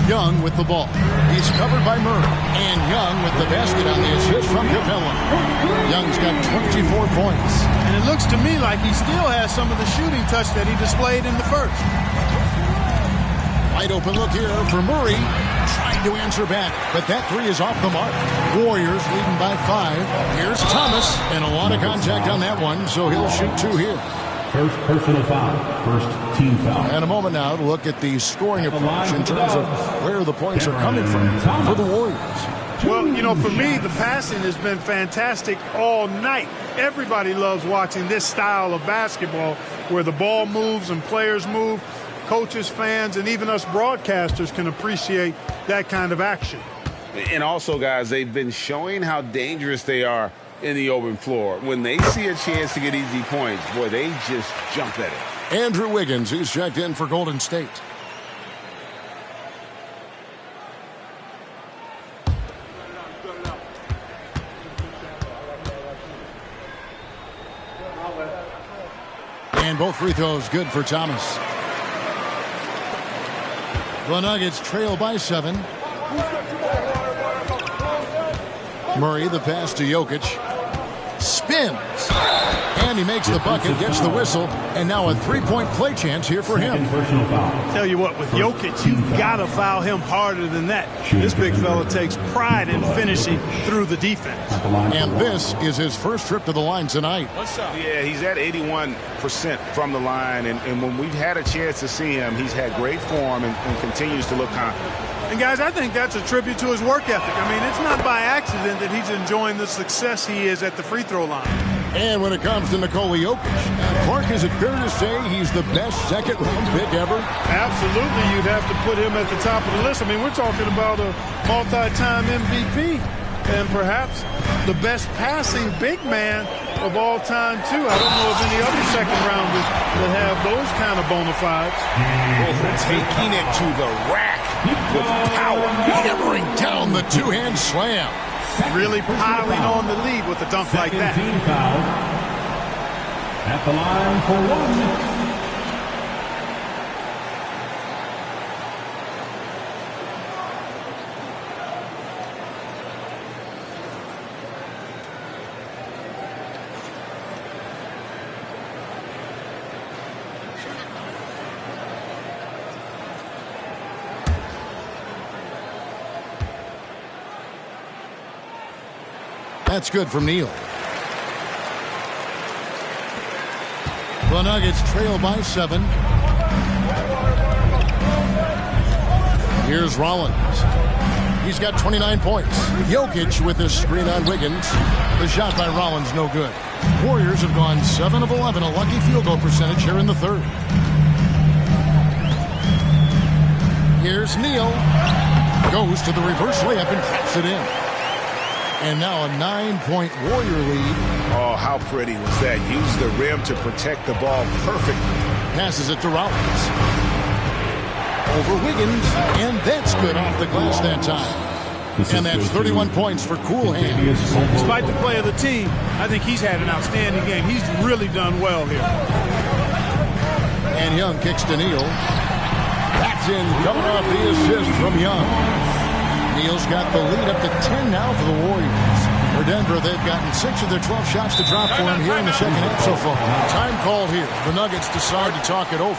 Young with the ball. He's covered by Murray. And Young with the basket on the assist from Capella. Young's got 24 points. And it looks to me like he still has some of the shooting touch that he displayed in the first. Wide open look here for Murray. Trying to answer back, but that 3 is off the mark. Warriors leading by 5. Here's Thomas, and a lot of contact on that one, so he'll shoot 2 here. First personal foul. First team foul. And a moment now to look at the scoring approach in terms of where the points are coming from for the Warriors. Well, you know, for me, the passing has been fantastic all night. Everybody loves watching this style of basketball where the ball moves and players move. Coaches, fans, and even us broadcasters can appreciate that kind of action. And also, guys, they've been showing how dangerous they are in the open floor. When they see a chance to get easy points, boy, they just jump at it. Andrew Wiggins, who's checked in for Golden State. And both free throws good for Thomas. The Nuggets trail by 7. Murray, the pass to Jokic. Spins. And he makes the bucket, gets the whistle, and now a 3-point play chance here for him. Tell you what, with Jokic, you've got to foul him harder than that. This big fella takes pride in finishing through the defense. And this is his first trip to the line tonight. Yeah, he's at 81% from the line, and when we've had a chance to see him, he's had great form and continues to look confident. And, guys, I think that's a tribute to his work ethic. I mean, it's not by accident that he's enjoying the success he is at the free throw line. And when it comes to Nikola Jokic, Clark, is it fair to say he's the best second-round pick ever? Absolutely. You'd have to put him at the top of the list. I mean, we're talking about a multi-time MVP and perhaps the best passing big man of all time, too. I don't know of any other second rounders that have those kind of bona fides. Taking it to the rack with power. Hammering down the two-hand slam. Really piling on the lead with a dunk like that. Team foul. At the line for one. That's good from Neal. The Nuggets trail by 7. Here's Rollins. He's got 29 points. Jokic with his screen on Wiggins. The shot by Rollins, no good. Warriors have gone 7 of 11, a lucky field goal percentage here in the third. Here's Neal. Goes to the reverse layup and taps it in. And now a 9-point Warrior lead. Oh, how pretty was that? Use the rim to protect the ball perfectly. Passes it to Rollins. Over Wiggins, and that's good off the glass that time. And that's 31 points for Cool Hands. Despite the play of the team, I think he's had an outstanding game. He's really done well here. And Young kicks to Neal. That's in, coming off the assist from Young. Neal's got the lead up to 10 now for the Warriors. For Denver, they've gotten 6 of their 12 shots to drop for him here in the second half so far. Time called here. The Nuggets decide to talk it over.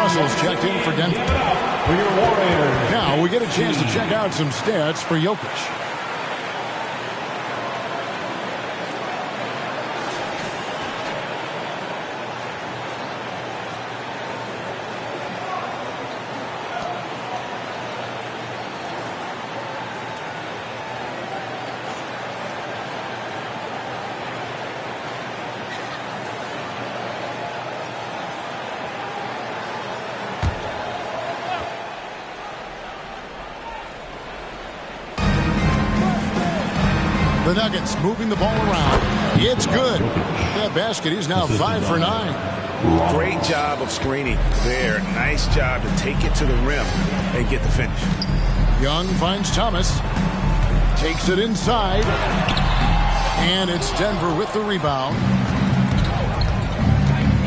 Russell's checked in for Denver. Now we get a chance to check out some stats for Jokic. The Nuggets moving the ball around. It's good. That basket, he's now 5 for 9. Great job of screening there. Nice job to take it to the rim and get the finish. Young finds Thomas. Takes it inside. And it's Denver with the rebound.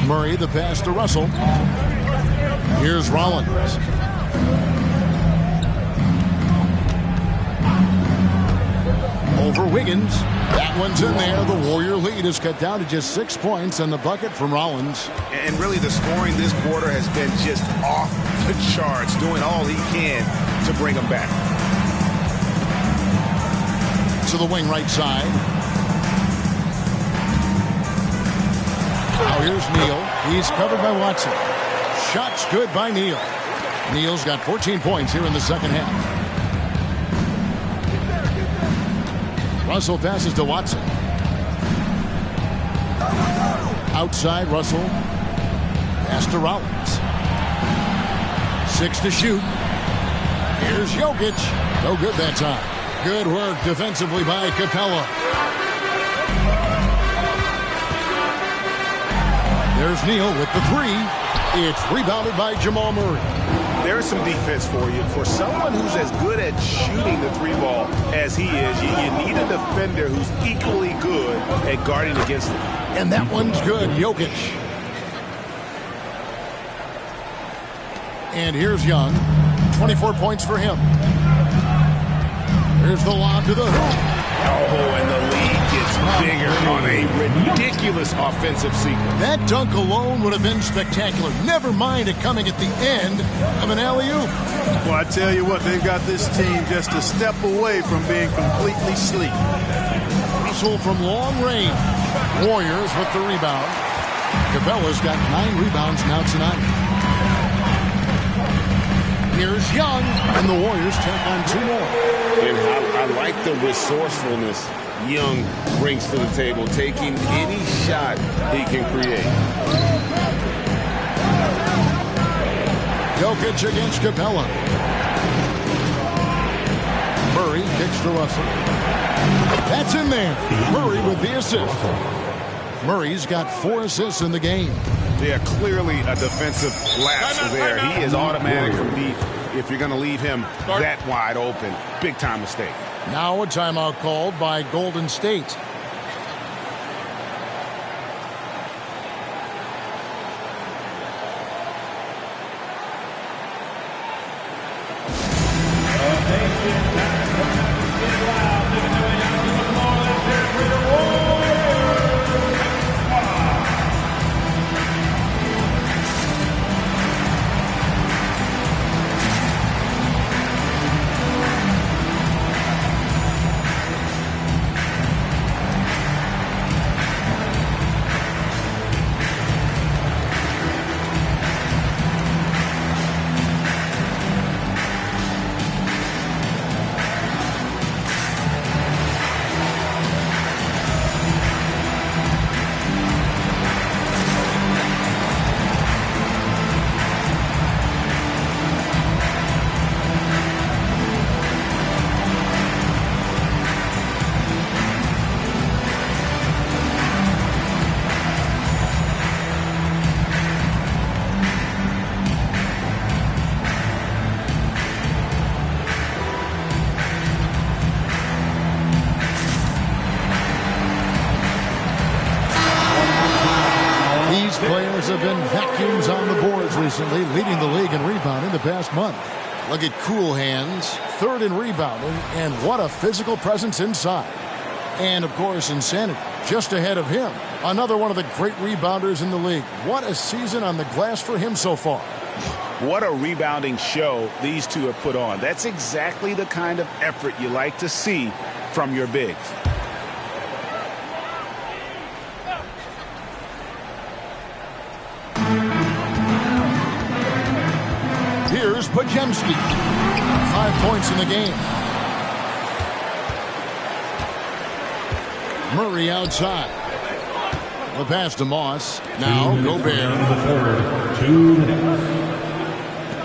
Murray the pass to Russell. Here's Rollins. Over Wiggins. That one's in there. The Warrior lead is cut down to just 6 points and the bucket from Rollins. And really the scoring this quarter has been just off the charts, doing all he can to bring them back. To the wing right side. Now here's Neal. He's covered by Watson. Shots good by Neal. Neal's got 14 points here in the second half. Russell passes to Watson. Outside Russell. Pass to Rollins. 6 to shoot. Here's Jokic. No good that time. Good work defensively by Capella. There's Neal with the three. It's rebounded by Jamal Murray. There's some defense for you. For someone who's as good at shooting the three ball as he is, you need a defender who's equally good at guarding against him. And that one's good. Jokic. And here's Young. 24 points for him. Here's the lob to the hoop. Oh, and the lead gets bigger on a ridiculous offensive sequence. That dunk alone would have been spectacular. Never mind it coming at the end of an alley-oop. Well, I tell you what, they've got this team just a step away from being completely asleep. Russell from long range. Warriors with the rebound. Capella's got 9 rebounds now tonight. Here's Young, and the Warriors take on 2 more. And I like the resourcefulness Young brings to the table, taking any shot he can create. Jokic against Capella. Murray kicks to Russell. That's in there. Murray with the assist. Murray's got 4 assists in the game. Yeah, clearly a defensive lapse there. He is automatic from deep if you're going to leave him that wide open. Big time mistake. Now a timeout called by Golden State. Have been vacuums on the boards recently, leading the league in rebounding the past month. Look at Cool Hands, 3rd in rebounding, and what a physical presence inside. And, of course, Insanity, just ahead of him. Another one of the great rebounders in the league. What a season on the glass for him so far. What a rebounding show these two have put on. That's exactly the kind of effort you like to see from your bigs. Here's Pajemski. 5 points in the game. Murray outside. The pass to Moss. Now Gobert.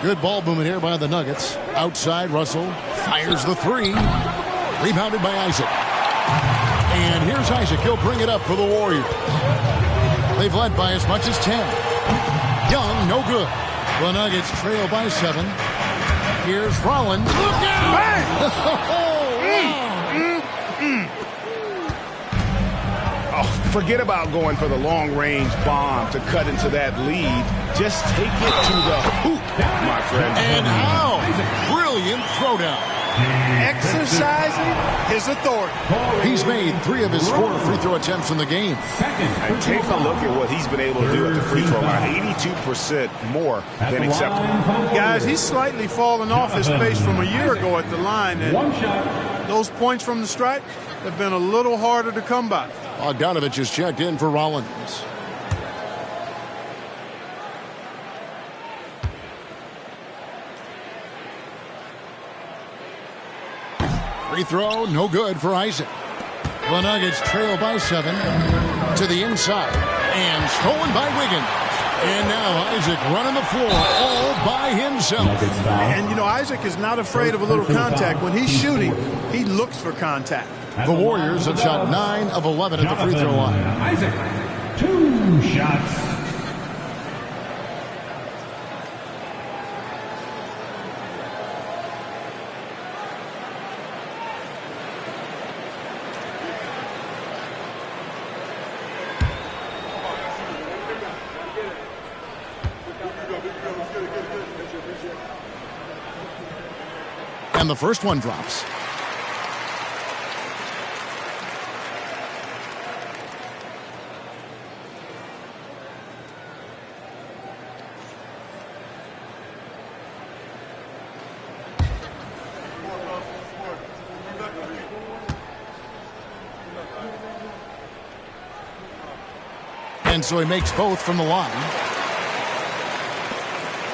Good ball movement here by the Nuggets. Outside, Russell fires the 3. Rebounded by Isaac. And here's Isaac. He'll bring it up for the Warriors. They've led by as much as 10. Young, no good. The Nuggets trail by 7. Here's Rollins. Look out! Oh, forget about going for the long-range bomb to cut into that lead. Just take it to the hoop, my friend. And how? Brilliant throwdown. Exercising his authority. He's made 3 of his 4 free throw attempts in the game. And take a look at what he's been able to do at the free throw line. 82% more than acceptable. Guys, he's slightly fallen off his pace from a year ago at the line. And those points from the stripe have been a little harder to come by. Bogdanovich is checked in for Rollins. Free throw, no good for Isaac. The Nuggets trail by 7 to the inside. And stolen by Wiggins. And now Isaac running the floor all by himself. And, you know, Isaac is not afraid of a little contact. When he's shooting, he looks for contact. The Warriors have shot 9 of 11 at the free throw line. Isaac, 2 shots. And the first one drops. And so he makes both from the line.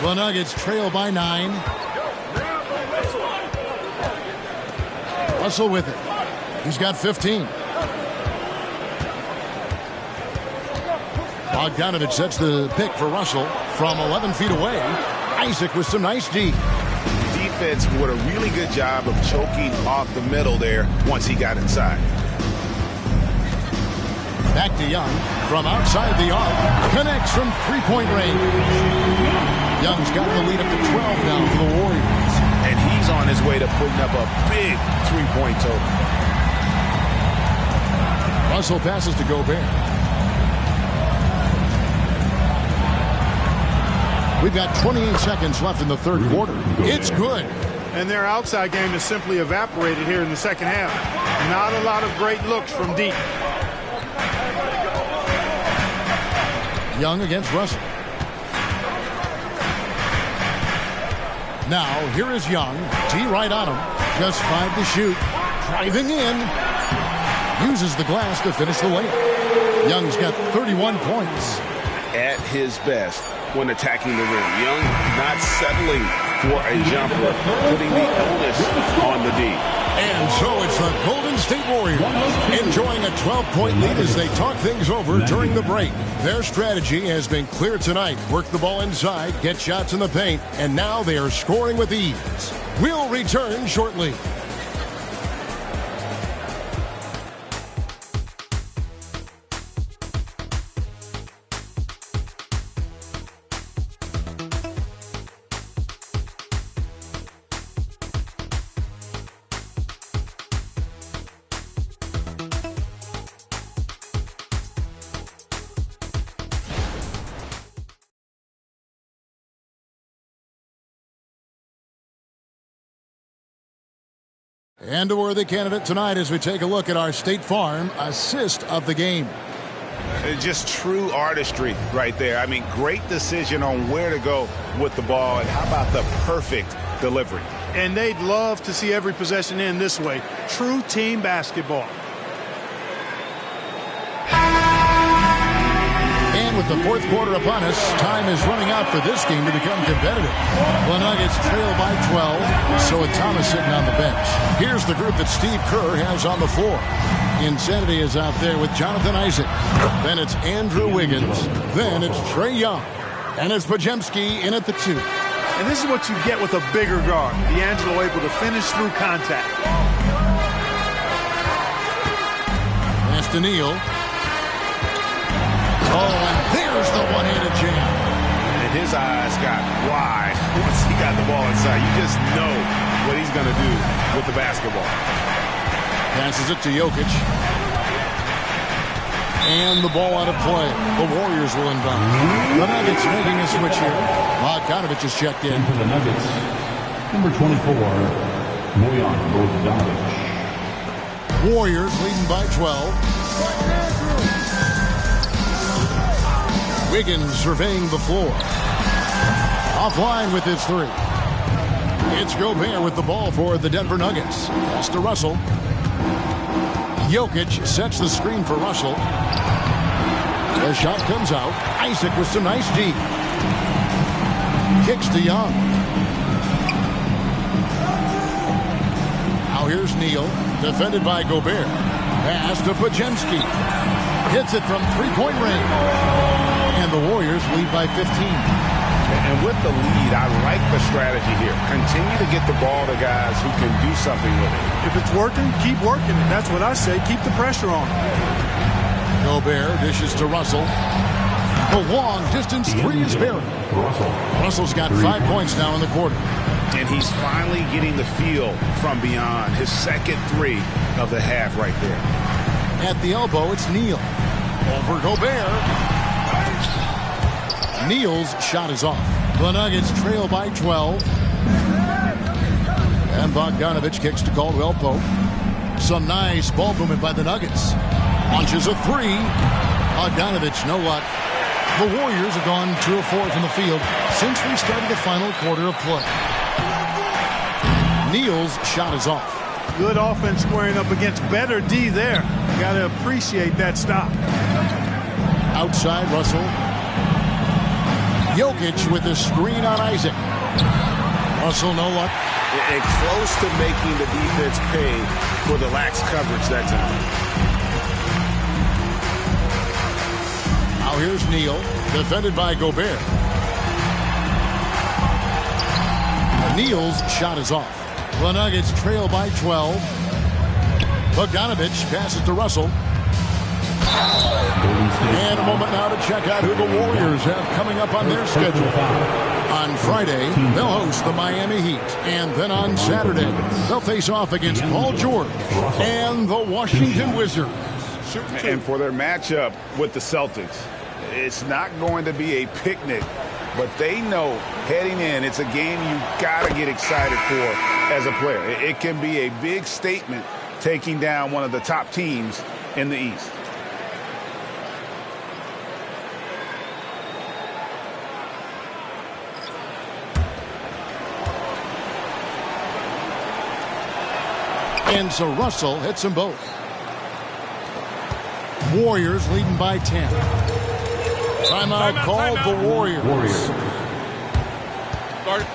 The Nuggets trail by 9. Russell with it. He's got 15. Bogdanovich sets the pick for Russell from 11 feet away. Isaac with some nice D. Defense did a really good job of choking off the middle there once he got inside. Back to Young from outside the arc. Connects from three-point range. Young's got the lead up to 12 now for the Warriors. And he's on his way to putting up a big three-point total. Russell passes to Gobert. We've got 28 seconds left in the third quarter. It's good. And their outside game is simply evaporated here in the second half. Not a lot of great looks from deep. Young against Russell. Now, here is Young. D right on him. Just 5 to shoot. Driving in. Uses the glass to finish the layup. Young's got 31 points. At his best when attacking the rim. Young not settling for a jumper, putting the onus on the D. And so it's the Golden State Warriors enjoying a 12-point lead as they talk things over during the break. Their strategy has been clear tonight. Work the ball inside, get shots in the paint, and now they are scoring with ease. We'll return shortly. And a worthy candidate tonight as we take a look at our State Farm assist of the game. Just true artistry right there. I mean, great decision on where to go with the ball. And how about the perfect delivery? And they'd love to see every possession end this way. True team basketball. And with the fourth quarter upon us, time is running out for this game to become competitive. The Nuggets trail by 12, so with Thomas sitting on the bench. Here's the group that Steve Kerr has on the floor. Insanity is out there with Jonathan Isaac. Then it's Andrew Wiggins. Then it's Trae Young. And it's Podziemski in at the 2. And this is what you get with a bigger guard. D'Angelo able to finish through contact. That's to Neal. Oh, and there's the one-handed jam. And his eyes got wide once he got the ball inside. You just know what he's going to do with the basketball. Passes it to Jokic. And the ball out of play. The Warriors will inbound. The Nuggets making a switch here. Bogdanovich is checked in. For the Nuggets, number 24, Bojan Bogdanovic. Warriors leading by 12. Wiggins surveying the floor. Offline with his 3. It's Gobert with the ball for the Denver Nuggets. Pass to Russell. Jokic sets the screen for Russell. The shot comes out. Isaac with some nice D. Kicks to Young. Now here's Neal. Defended by Gobert. Pass to Podziemski. Hits it from three-point range. And And the Warriors lead by 15. And with the lead, I like the strategy here. Continue to get the ball to guys who can do something with it. If it's working, keep working it. That's what I say. Keep the pressure on. Gobert dishes to Russell. The long distance three is buried. Russell's got 5 points now in the quarter. And he's finally getting the feel from beyond. His second three of the half right there. At the elbow, it's Neal. Over Gobert. Neal's shot is off. The Nuggets trail by 12. And Bogdanovich kicks to Caldwell Pope. Some nice ball movement by the Nuggets. Launches a three. Bogdanovich, no luck. The Warriors have gone 2 of 4 from the field since we started the final quarter of play. Neal's shot is off. Good offense squaring up against better D there. Got to appreciate that stop. Outside, Russell. Jokic with the screen on Isaac. Russell, no luck. And close to making the defense pay for the lax coverage that time. Now here's Neal, defended by Gobert. Neal's shot is off. The Nuggets trail by 12. Bogdanovich passes to Russell. And a moment now to check out who the Warriors have coming up on their schedule. On Friday, they'll host the Miami Heat. And then on Saturday, they'll face off against Paul George and the Washington Wizards. And for their matchup with the Celtics, it's not going to be a picnic, but they know heading in, it's a game you got to get excited for as a player. It can be a big statement taking down one of the top teams in the East. And so Russell hits them both. Warriors leading by 10. Timeout called the Warriors. Start.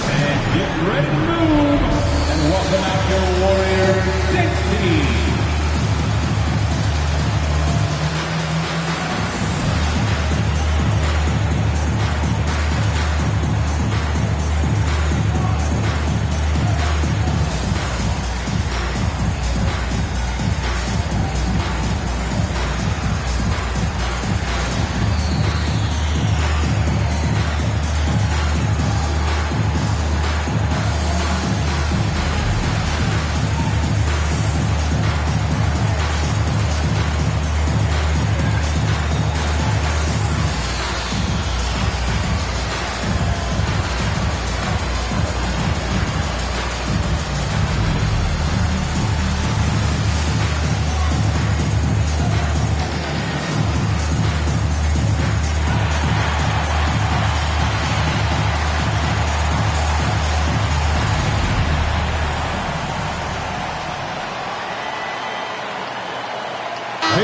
And get ready to move. And welcome out your Warrior 16.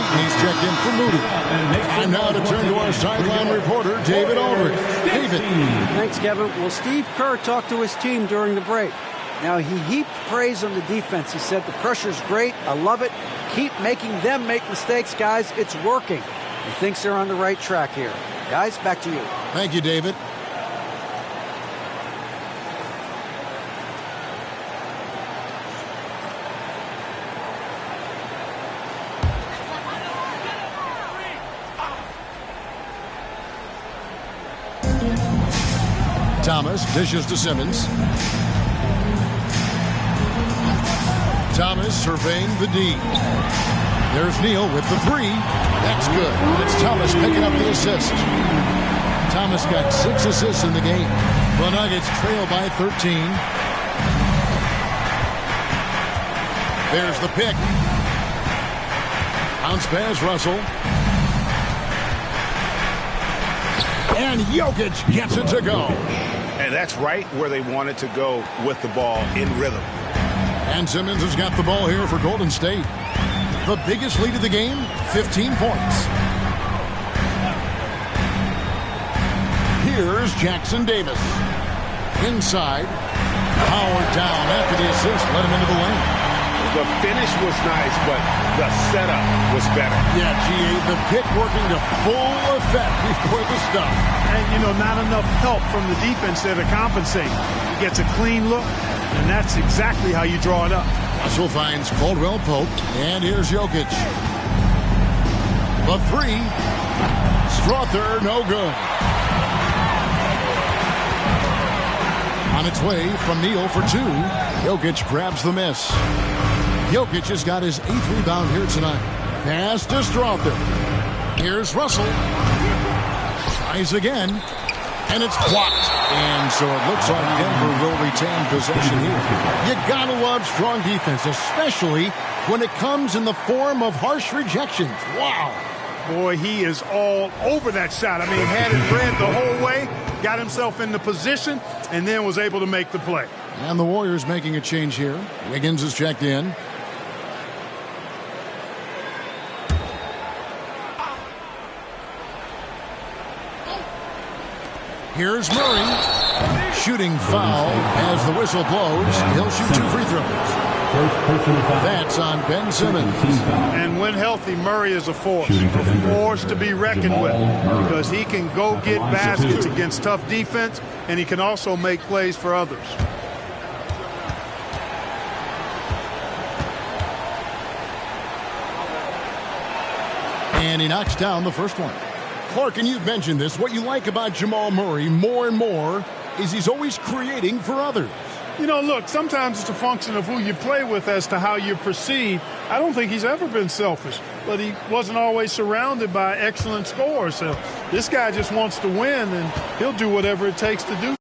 He's checked in for Moody. And now to turn to our sideline reporter, David Aldridge. David. Thanks, Kevin. Well, Steve Kerr talked to his team during the break. Now, he heaped praise on the defense. He said, the pressure's great. I love it. Keep making them make mistakes, guys. It's working. He thinks they're on the right track here. Guys, back to you. Thank you, David. Thomas dishes to Simmons. Thomas surveying the D. There's Neal with the three. That's good. And it's Thomas picking up the assist. Thomas got 6 assists in the game. The Nuggets trail by 13. There's the pick. Bounce pass, Russell. And Jokic gets it to go. And that's right where they wanted to go with the ball in rhythm. And Simmons has got the ball here for Golden State. The biggest lead of the game, 15 points. Here's Jackson Davis. Inside. Powered down after the assist. Let him into the lane. The finish was nice, but the setup was better. Yeah, G.A., the pick working to full effect before the stuff. And, not enough help from the defense there to compensate. He gets a clean look, and that's exactly how you draw it up. Russell finds Caldwell Pope, and here's Jokic. The three. Strother, no good. On its way from Neal for two. Jokic grabs the miss. Jokic has got his 8th rebound here tonight. Pass to Strother. Here's Russell. Tries again. And it's blocked. And so it looks like Denver will retain possession here. You gotta love strong defense, especially when it comes in the form of harsh rejections. Wow. Boy, he is all over that shot. I mean, had it read the whole way, got himself in the position, and then was able to make the play. And the Warriors making a change here. Wiggins is checked in. Here's Murray. Shooting foul as the whistle blows. He'll shoot 2 free throws. That's on Ben Simmons. And when healthy, Murray is a force to be reckoned with, because he can go get baskets against tough defense, and he can also make plays for others. And he knocks down the first one. Clark, and you've mentioned this, what you like about Jamal Murray more and more is he's always creating for others. Look, sometimes it's a function of who you play with as to how you're perceived. I don't think he's ever been selfish, but he wasn't always surrounded by excellent scorers. So this guy just wants to win, and he'll do whatever it takes to do